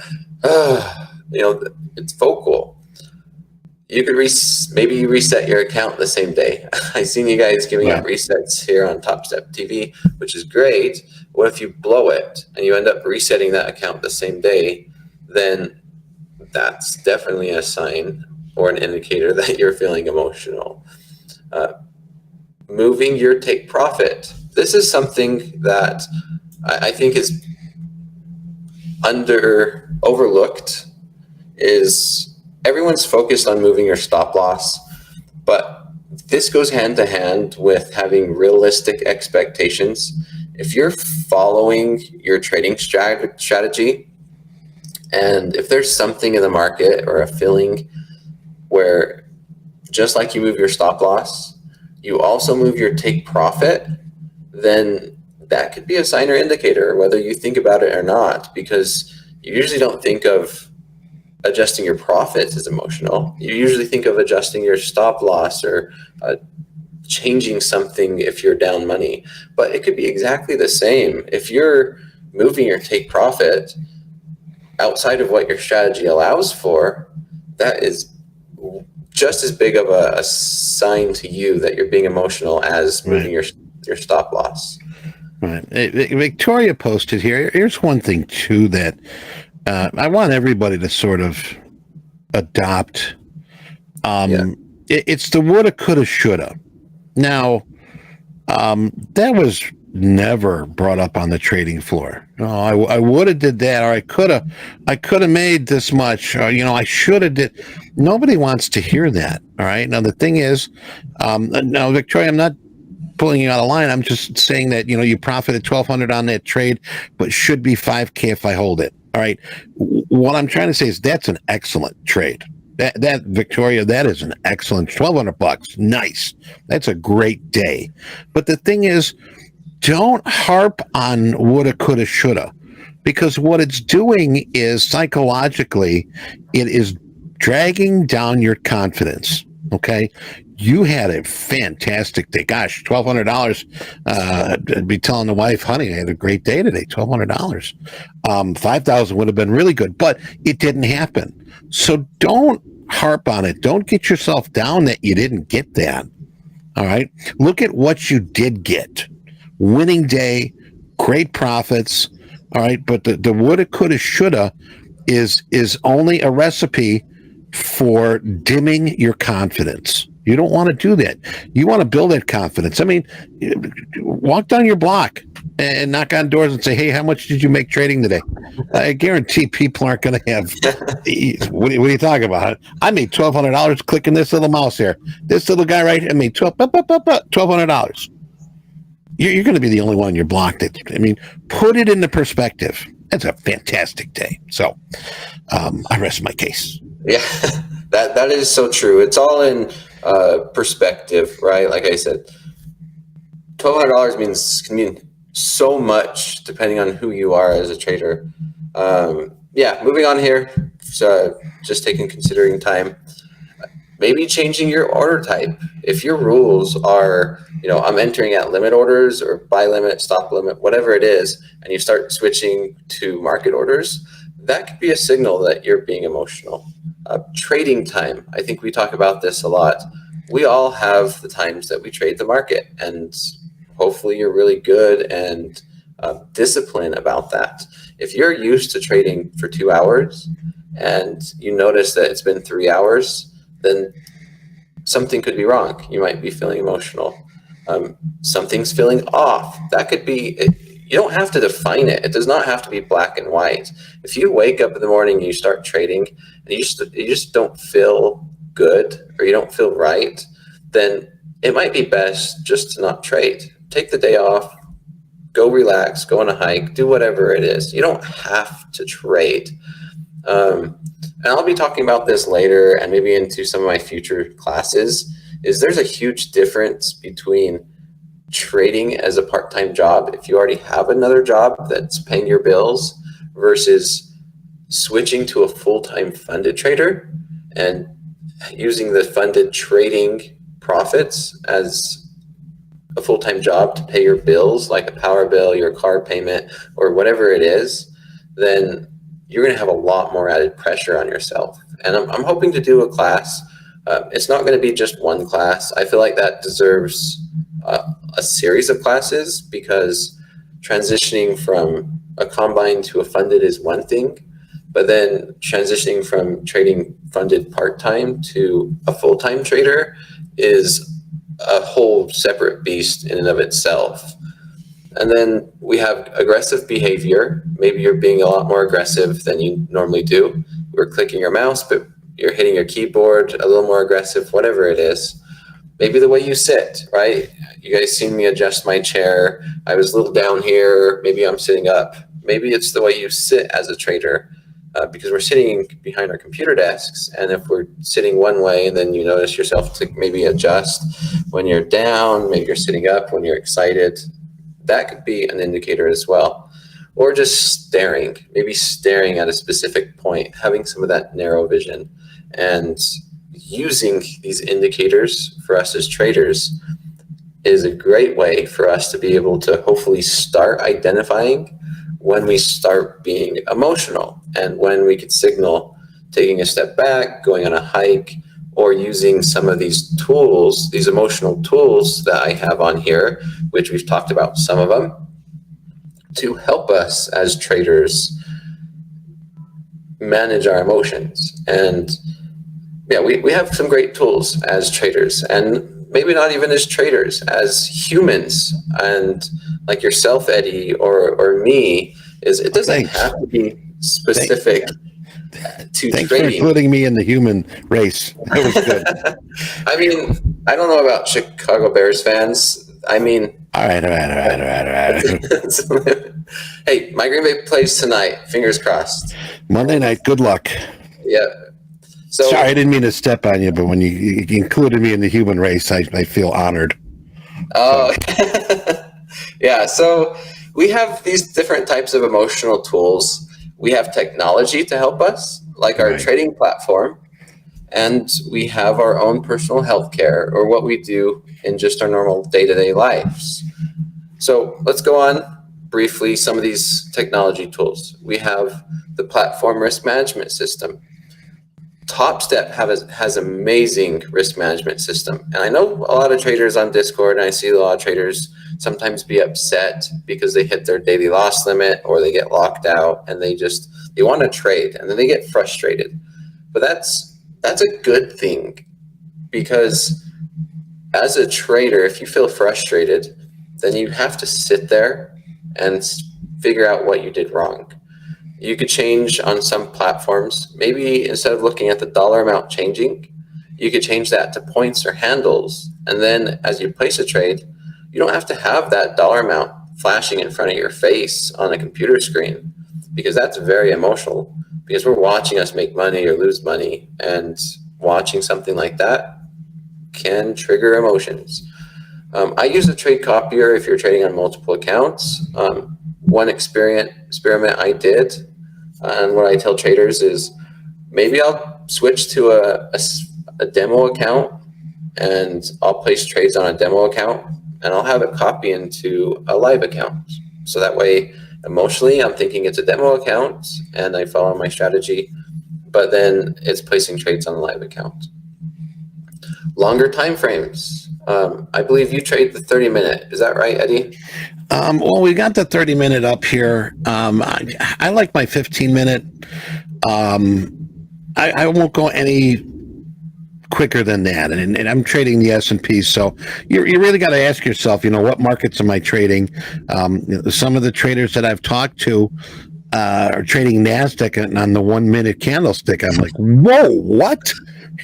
it's vocal. You could maybe you reset your account the same day. I've seen you guys giving up resets here on TopstepTV, which is great. What if you blow it and you end up resetting that account the same day? Then that's definitely a sign or an indicator that you're feeling emotional. Moving your take profit. This is something that I think is overlooked. Is everyone's focused on moving your stop loss, but this goes hand to hand with having realistic expectations. If you're following your trading strategy, and if there's something in the market or a feeling where just like you move your stop loss, you also move your take profit, then that could be a sign or indicator, whether you think about it or not, because you usually don't think of adjusting your profits as emotional. You usually think of adjusting your stop loss or changing something if you're down money. But it could be exactly the same. If you're moving your take profit outside of what your strategy allows for, that is just as big of a sign to you that you're being emotional as moving your stop loss.
Right. Victoria posted here. Here's one thing too that I want everybody to sort of adopt. It's the woulda, coulda, shoulda. Now, that was never brought up on the trading floor. Oh, I would have did that, or I could have made this much, or I should have did. Nobody wants to hear that. All right. Now the thing is, now Victoria, I'm not pulling you out of line. I'm just saying that you profited $1,200 on that trade, but should be $5,000 if I hold it. All right. What I'm trying to say is that's an excellent trade. That Victoria, that is an excellent $1,200. Nice. That's a great day. But the thing is, don't harp on woulda, coulda, shoulda, because what it's doing is psychologically, it is dragging down your confidence. Okay. You had a fantastic day. Gosh, $1,200. I'd be telling the wife, honey, I had a great day today. $1,200. $5,000 would have been really good, but it didn't happen. So don't harp on it. Don't get yourself down that you didn't get that. All right. Look at what you did get. Winning day, great profits. All right. But the woulda, coulda, shoulda is only a recipe for dimming your confidence. You don't want to do that. You want to build that confidence. I mean, walk down your block and knock on doors and say, hey, how much did you make trading today? I guarantee people aren't going to have, what are you talking about? I made $1,200 clicking this little mouse here. This little guy right here, I made $1,200. You're going to be the only one in your block that, put it into perspective. That's a fantastic day. So I rest my case.
Yeah, that is so true. It's all in perspective, right? Like I said, $1,200 can mean so much depending on who you are as a trader. Yeah, moving on here. So just considering time. Maybe changing your order type. If your rules are, I'm entering at limit orders or buy limit, stop limit, whatever it is, and you start switching to market orders, that could be a signal that you're being emotional. Trading time. I think we talk about this a lot. We all have the times that we trade the market, and hopefully you're really good and disciplined about that. If you're used to trading for 2 hours and you notice that it's been 3 hours, then something could be wrong. You might be feeling emotional. Something's feeling off. That could be, you don't have to define it. It does not have to be black and white. If you wake up in the morning and you start trading and you just don't feel good or you don't feel right, then it might be best just to not trade. Take the day off, go relax, go on a hike, do whatever it is. You don't have to trade. And I'll be talking about this later and maybe into some of my future classes, is there's a huge difference between trading as a part-time job, if you already have another job that's paying your bills, versus switching to a full-time funded trader and using the funded trading profits as a full-time job to pay your bills, like a power bill, your car payment, or whatever it is, then you're going to have a lot more added pressure on yourself. And I'm hoping to do a class. It's not going to be just one class. I feel like that deserves a series of classes, because transitioning from a combine to a funded is one thing, but then transitioning from trading funded part-time to a full-time trader is a whole separate beast in and of itself. And then we have aggressive behavior. Maybe you're being a lot more aggressive than you normally do. We're clicking your mouse, but you're hitting your keyboard a little more aggressive, whatever it is. Maybe the way you sit, right? You guys seen me adjust my chair. I was a little down here. Maybe I'm sitting up. Maybe it's the way you sit as a trader, because we're sitting behind our computer desks. And if we're sitting one way and then you notice yourself to maybe adjust when you're down, maybe you're sitting up when you're excited, that could be an indicator as well. Or just staring, maybe staring at a specific point, having some of that narrow vision, and using these indicators for us as traders is a great way for us to be able to hopefully start identifying when we start being emotional and when we could signal taking a step back, going on a hike, or using some of these tools, these emotional tools that I have on here, which we've talked about some of them, to help us as traders manage our emotions. And yeah, we have some great tools as traders, and maybe not even as traders, as humans, and like yourself, Eddie, or me, is it doesn't have to be specific to
Thanks
trading.
for including me in the human race. That was good.
I mean, I don't know about Chicago Bears fans. I mean,
All right.
Hey, my Green Bay plays tonight. Fingers crossed.
Monday night. Good luck.
Yeah. So
Sorry, I didn't mean to step on you, but when you included me in the human race, I feel honored.
Oh, yeah. So we have these different types of emotional tools. We have technology to help us, like our trading platform, and we have our own personal health care, or what we do in just our normal day-to-day lives. So let's go on briefly some of these technology tools. We have the platform risk management system. Topstep has amazing risk management system. And I know a lot of traders on Discord, and I see a lot of traders sometimes be upset because they hit their daily loss limit or they get locked out and they want to trade and then they get frustrated. But that's a good thing, because as a trader, if you feel frustrated, then you have to sit there and figure out what you did wrong. You could change on some platforms. Maybe instead of looking at the dollar amount changing, you could change that to points or handles. And then as you place a trade, you don't have to have that dollar amount flashing in front of your face on a computer screen, because that's very emotional, because we're watching us make money or lose money, and watching something like that can trigger emotions. I use a trade copier if you're trading on multiple accounts. One experiment I did, and what I tell traders is maybe I'll switch to a demo account, and I'll place trades on a demo account, and I'll have it copy into a live account. So that way, emotionally, I'm thinking it's a demo account, and I follow my strategy, but then it's placing trades on a live account. Longer time frames. I believe you trade the 30-minute. Is that right, Eddie?
Well, we got the 30-minute up here. I like my 15-minute. I won't go any quicker than that, and I'm trading the S&P. So you really got to ask yourself, what markets am I trading? Some of the traders that I've talked to are trading NASDAQ on the 1-minute candlestick. I'm like, whoa, what?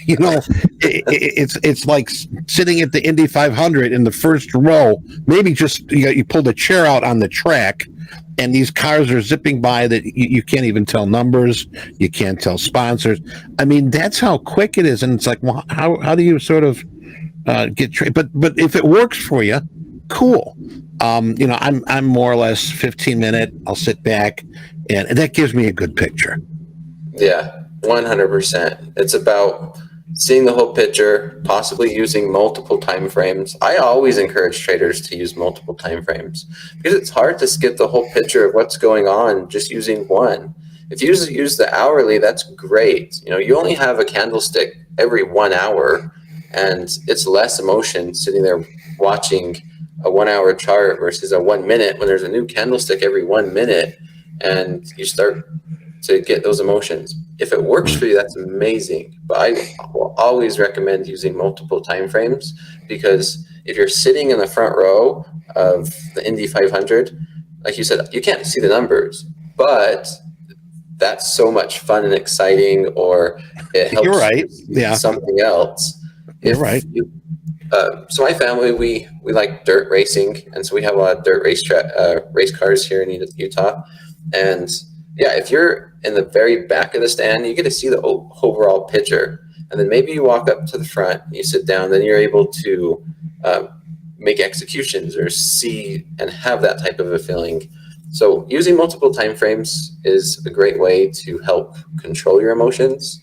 It's like sitting at the Indy 500 in the first row. Maybe just you pulled a chair out on the track, and these cars are zipping by that you can't even tell numbers. You can't tell sponsors. I mean, that's how quick it is. And it's like, well, how do you sort of get trade? But if it works for you, cool. I'm more or less 15-minute. I'll sit back, and that gives me a good picture.
Yeah, 100%. It's about seeing the whole picture, possibly using multiple time frames. I always encourage traders to use multiple time frames because it's hard to skip the whole picture of what's going on just using one. If you use the hourly, that's great. You only have a candlestick every 1 hour, and it's less emotion sitting there watching a 1 hour chart versus a 1 minute when there's a new candlestick every 1 minute, and you start to get those emotions. If it works for you, that's amazing. But I will always recommend using multiple time frames, because if you're sitting in the front row of the Indy 500, like you said, you can't see the numbers, but that's so much fun and exciting, or it helps.
You're right. Yeah.
Something else.
You're right.
So my family, we like dirt racing, and so we have a lot of dirt race cars here in Utah. And yeah, if you're in the very back of the stand, you get to see the overall picture. And then maybe you walk up to the front, you sit down, then you're able to make executions or see and have that type of a feeling. So using multiple time frames is a great way to help control your emotions.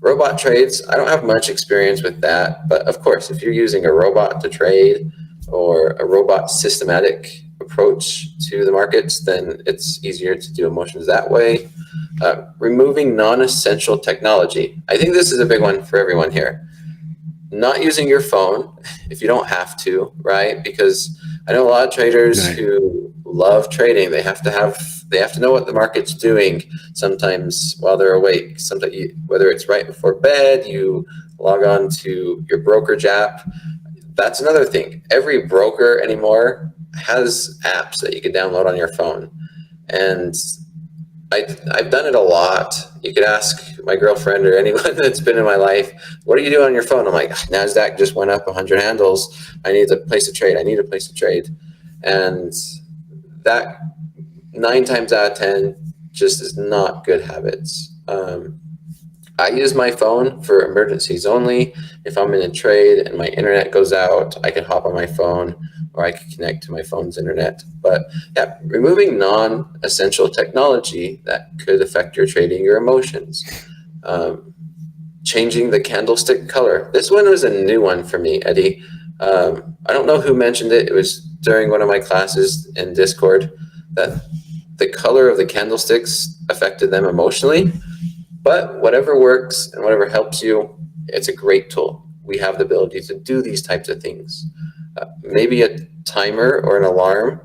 Robot trades, I don't have much experience with that, but of course, if you're using a robot to trade or a robot systematic approach to the markets, then it's easier to do emotions that way. Removing non-essential technology. I think this is a big one for everyone here. Not using your phone if you don't have to, right? Because I know a lot of traders who love trading. They have to know what the market's doing sometimes while they're awake. Sometimes, whether it's right before bed, you log on to your brokerage app. That's another thing. Every broker anymore has apps that you can download on your phone. And I've done it a lot. You could ask my girlfriend or anyone that's been in my life, what are you doing on your phone? I'm like, NASDAQ just went up 100 handles. I need to place a trade. And that 9 times out of 10 just is not good habits. I use my phone for emergencies only. If I'm in a trade and my internet goes out, I can hop on my phone, or I can connect to my phone's internet. But yeah, removing non-essential technology that could affect your trading, your emotions. Changing the candlestick color. This one was a new one for me, Eddie. I don't know who mentioned it. It was during one of my classes in Discord that the color of the candlesticks affected them emotionally. But whatever works and whatever helps you, it's a great tool. We have the ability to do these types of things. Maybe a timer or an alarm.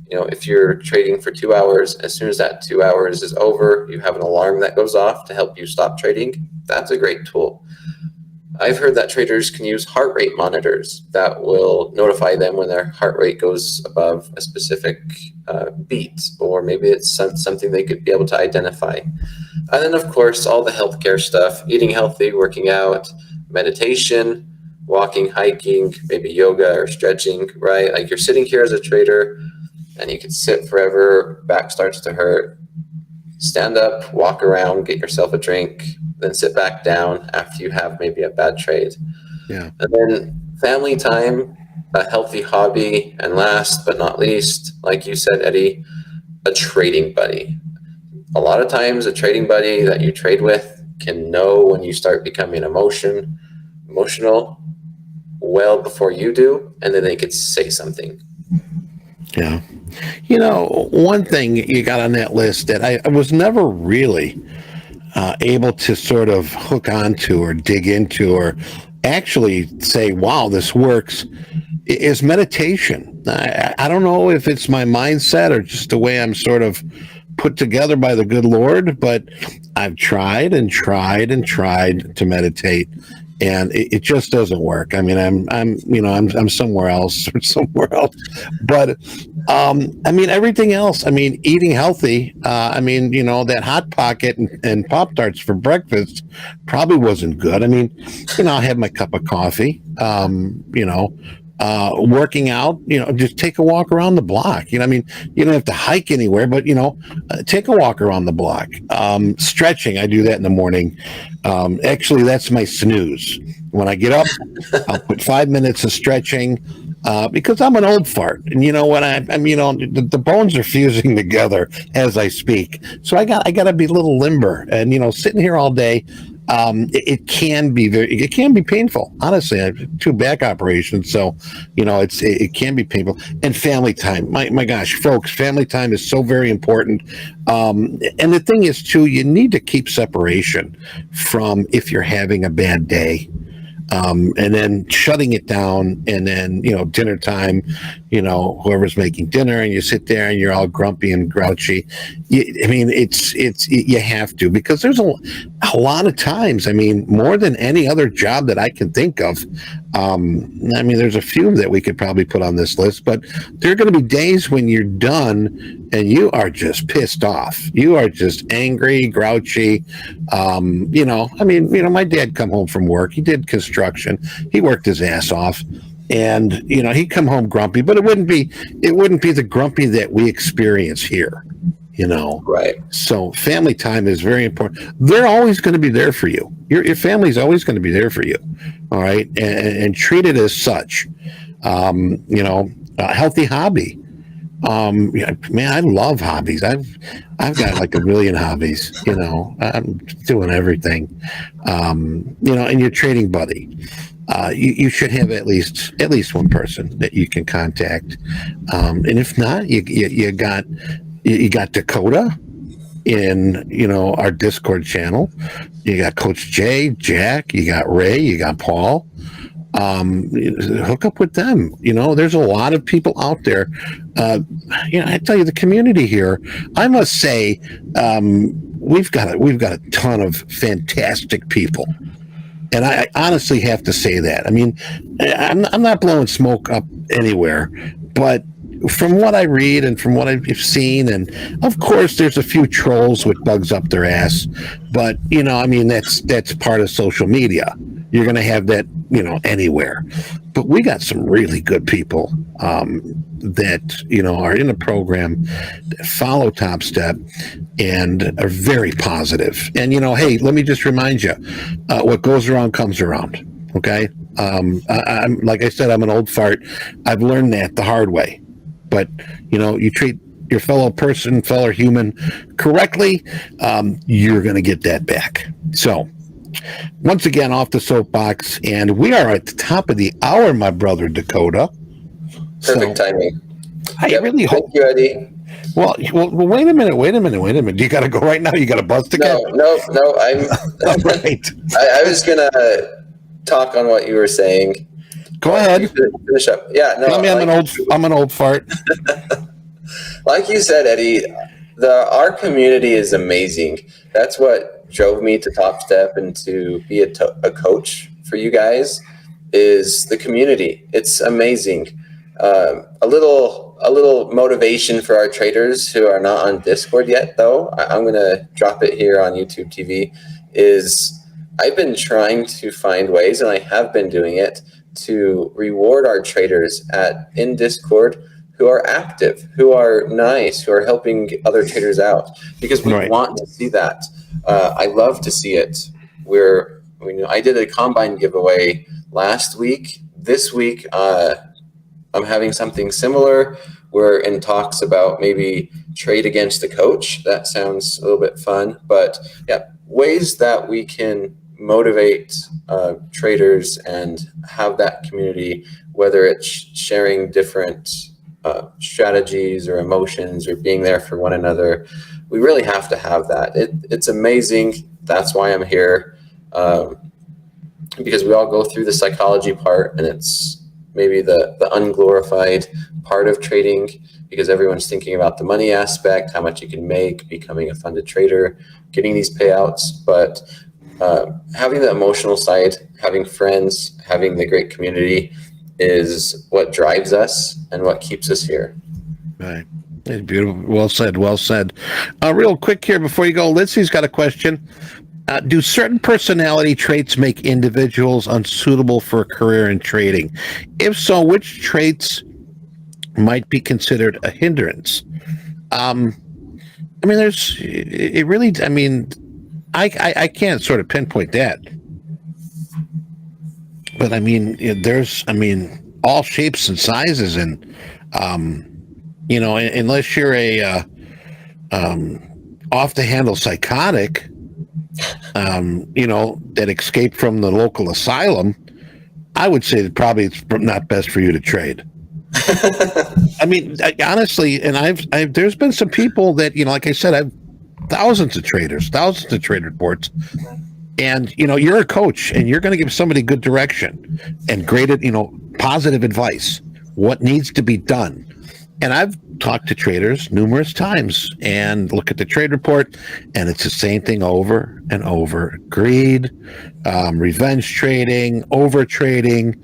If you're trading for 2 hours, as soon as that 2 hours is over, you have an alarm that goes off to help you stop trading. That's a great tool. I've heard that traders can use heart rate monitors that will notify them when their heart rate goes above a specific beat, or maybe it's something they could be able to identify. And then, of course, all the healthcare stuff, eating healthy, working out, meditation, walking, hiking, maybe yoga or stretching, right? Like you're sitting here as a trader and you can sit forever, back starts to hurt. Stand up, walk around, get yourself a drink, then sit back down after you have maybe a bad trade.
Yeah.
And then family time, a healthy hobby, and last but not least, like you said, Eddie, a trading buddy. A lot of times a trading buddy that you trade with can know when you start becoming emotional well before you do, and then they could say something.
Yeah. You know, one thing you got on that list that I was never really able to sort of hook onto or dig into or actually say, wow, this works, is meditation. I don't know if it's my mindset or just the way I'm sort of put together by the good Lord, but I've tried and tried and tried to meditate, and it just doesn't work. I mean, I'm somewhere else or somewhere else, but I mean, everything else. I mean, eating healthy. I mean, that Hot Pocket and Pop-Tarts for breakfast probably wasn't good. I mean, I'll have my cup of coffee. Working out, just take a walk around the block. I mean, you don't have to hike anywhere, but, take a walk around the block. Stretching, I do that in the morning. Actually, that's my snooze. When I get up, I'll put 5 minutes of stretching because I'm an old fart. And you know what? The bones are fusing together as I speak. So I got to be a little limber. And, sitting here all day, it can be painful. Honestly, I have 2 back operations, so it can be painful. And family time, my gosh, folks, family time is so very important. And the thing is too, you need to keep separation from if you're having a bad day. And then shutting it down, and then dinner time, whoever's making dinner, and you sit there and you're all grumpy and grouchy. You have to, because there's a lot of times. I mean, more than any other job that I can think of. There's a few that we could probably put on this list, but there are going to be days when you're done and you are just pissed off. You are just angry, grouchy. My dad come home from work. He did construction. He worked his ass off, and he'd come home grumpy. But it wouldn't be the grumpy that we experience here.
Right.
So family time is very important. They're always going to be there for you. Your family's always going to be there for you. All right, and treat it as such. A healthy hobby. Man, I love hobbies. I've got like 1 million hobbies. I'm doing everything. And your trading buddy. You should have at least one person that you can contact. And if not, you got Dakota in our Discord channel. You got Coach Jay, Jack, you got Ray, you got Paul. Hook up with them. There's a lot of people out there. I tell you, the community here, I must say, we've got a ton of fantastic people. And I honestly have to say that. I mean, I'm not blowing smoke up anywhere, but from what I read and from what I've seen, and of course there's a few trolls with bugs up their ass, but that's part of social media. You're going to have that, anywhere. But we got some really good people that, are in the program, that follow Topstep and are very positive. And, hey, let me just remind you, what goes around comes around. Okay. I'm like I said, I'm an old fart. I've learned that the hard way. But, you treat your fellow human correctly, you're going to get that back. So, once again, off the soapbox, and we are at the top of the hour, my brother Dakota.
Perfect timing.
I really hope.
Thank you, Eddie.
Well, wait a minute. You got to go right now? You got a bus to get?
No. I'm.
All right.
I was gonna talk on what you were saying.
Go ahead.
Finish up. Yeah. No.
Tell me I'm an old fart.
Like you said, Eddie, our community is amazing. That's what drove me to Topstep and to be a coach for you guys, is the community. It's amazing. A little motivation for our traders who are not on Discord yet, though. I'm going to drop it here on YouTube TV, is I've been trying to find ways, and I have been doing it, to reward our traders in Discord who are active, who are nice, who are helping other traders out, because we want to see that. I love to see it. I did a combine giveaway last week. This week, I'm having something similar. We're in talks about maybe trade against a coach. That sounds a little bit fun, but yeah, ways that we can motivate traders and have that community, whether it's sharing different strategies or emotions or being there for one another. We really have to have that. It's amazing. That's why I'm here, because we all go through the psychology part, and it's maybe the unglorified part of trading, because everyone's thinking about the money aspect, how much you can make, becoming a funded trader, getting these payouts. But having the emotional side, having friends, having the great community is what drives us and what keeps us here.
Right. It's beautiful. Well said. Well said. Real quick here before you go, Lindsay's got a question. Do certain personality traits make individuals unsuitable for a career in trading? If so, which traits might be considered a hindrance? I mean, I can't sort of pinpoint that. But I mean, there's all shapes and sizes, and unless you're a off the handle psychotic, that escaped from the local asylum, I would say that probably it's not best for you to trade. I mean, honestly, and I've there's been some people that, like I said, I've thousands of trade reports, and you're a coach and you're going to give somebody good direction and graded, positive advice, what needs to be done. And I've talked to traders numerous times and look at the trade report, and it's the same thing over and over. Greed, revenge trading, over trading,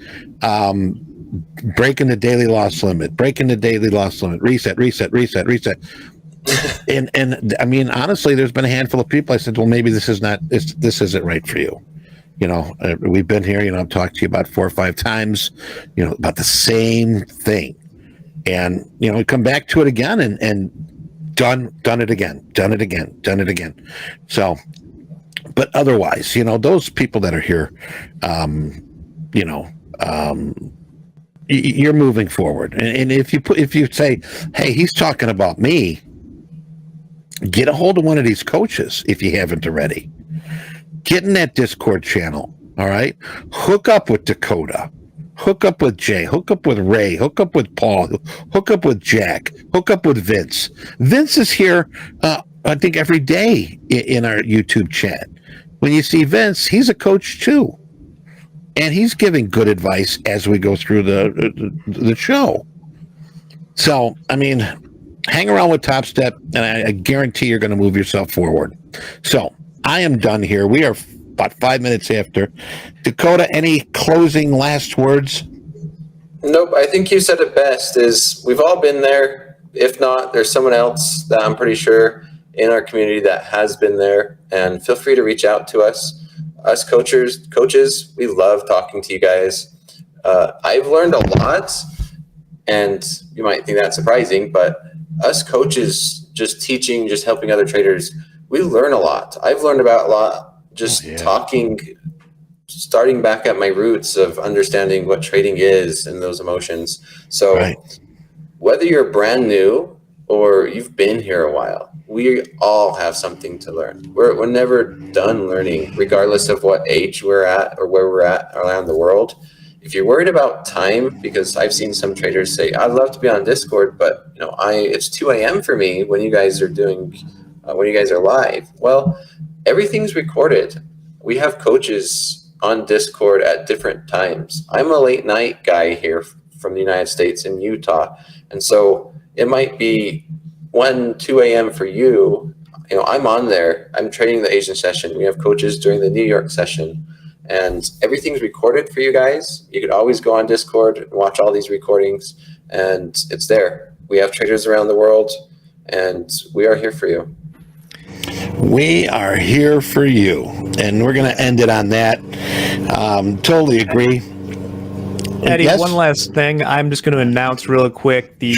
breaking the daily loss limit, reset. And I mean, honestly, there's been a handful of people I said, well, maybe this isn't right for you. We've been here, I've talked to you about 4 or 5 times, about the same thing. And, we come back to it again and done it again. So, but otherwise, those people that are here, you're moving forward. And if you say, hey, he's talking about me, get a hold of one of these coaches if you haven't already. Get in that Discord channel, all right? Hook up with Dakota. Hook up with Jay, hook up with Ray, hook up with Paul, hook up with Jack, hook up with Vince. Vince is here, I think, every day in our YouTube chat. When you see Vince, he's a coach too. And he's giving good advice as we go through the show. So, I mean, hang around with Topstep, and I guarantee you're going to move yourself forward. So, I am done here. We are about 5 minutes after. Dakota, any closing last words?
Nope. I think you said it best, is we've all been there. If not, there's someone else that I'm pretty sure in our community that has been there, and feel free to reach out to us. Us coaches, we love talking to you guys. I've learned a lot, and you might think that's surprising, but us coaches just teaching, just helping other traders, we learn a lot. I've learned about a lot just talking, starting back at my roots of understanding what trading is and those emotions. So whether you're brand new or you've been here a while, we all have something to learn. We're never done learning, regardless of what age we're at or where we're at around the world. If you're worried about time, because I've seen some traders say, I'd love to be on Discord, but it's 2 a.m. for me when you guys are when you guys are live. Well, everything's recorded. We have coaches on Discord at different times. I'm a late night guy here from the United States in Utah. And so it might be 1, 2 a.m. for you. I'm on there. I'm trading the Asian session. We have coaches during the New York session. And everything's recorded for you guys. You could always go on Discord and watch all these recordings. And it's there. We have traders around the world. And we are here for you.
We are here for you, and we're going to end it on that. Totally agree.
Eddie, one last thing. I'm just going to announce real quick the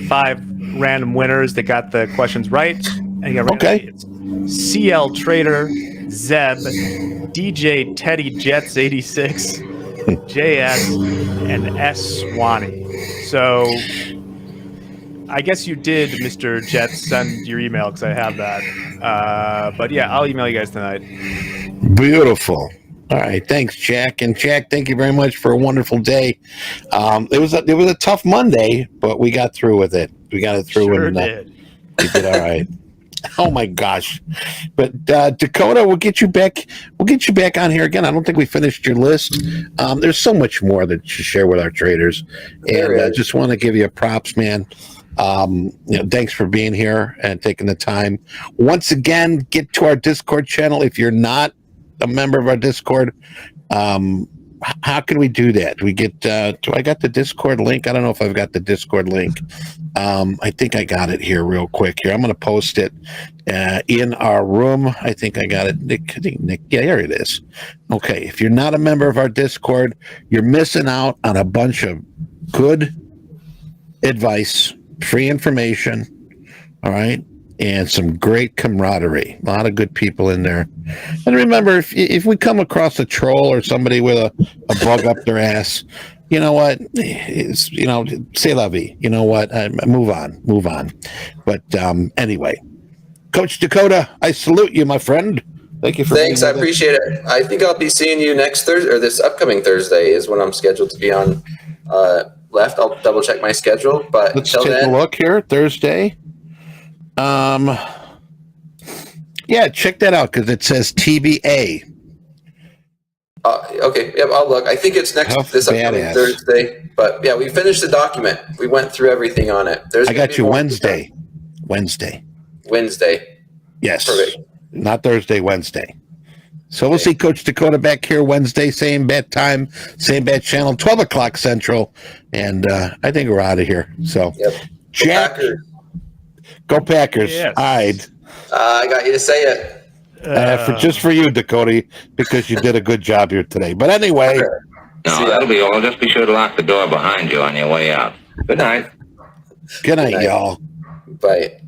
5 random winners that got the questions right. And you got CL Trader Zeb, DJ Teddy Jets 86, JS, and S Swanee. So I guess you did, Mr. Jets, send your email because I have that. But yeah, I'll email you guys tonight.
Beautiful. All right, thanks, Jack. And Jack, thank you very much for a wonderful day. It was a tough Monday, but we got through with it. We got it through.
Sure
and
did.
we did all right. Oh my gosh! But Dakota, we'll get you back. We'll get you back on here again. I don't think we finished your list. There's so much more that you share with our traders, and I just want to give you props, man. Thanks for being here and taking the time. Once again, get to our Discord channel. If you're not a member of our Discord, how can we do that? We get do I got the Discord link? I don't know if I've got the Discord link. I think I got it here real quick here. I'm going to post it in our room. I think I got it. Nick, yeah, here it is. Okay, if you're not a member of our Discord, you're missing out on a bunch of good advice, free information, all right, and some great camaraderie. A lot of good people in there. And remember, if we come across a troll or somebody with a bug up their ass, you know what? It's, c'est la vie. You know what? Move on. But anyway, Coach Dakota, I salute you, my friend. Thank you for
Thanks, I appreciate it. I think I'll be seeing you next Thursday, or this upcoming Thursday is when I'm scheduled to be on left. I'll double check my schedule, but
let's take a look here. Thursday. Yeah, check that out because it says TBA.
Okay, yep, I'll look. I think it's this upcoming Thursday, but yeah, we finished the document. We went through everything on it.
I got you Wednesday. Wednesday. Yes.
Perfect.
Not Thursday, Wednesday. So we'll see Coach Dakota back here Wednesday, same bat time, same bat channel, 12 o'clock Central. And I think we're out of here. So,
yep.
Jack, go Packers.
Yes.
I got you to say it.
For you, Dakota, because you did a good job here today. But anyway.
No, that'll be all. Just be sure to lock the door behind you on your way out. Good night.
Good night, y'all.
Bye.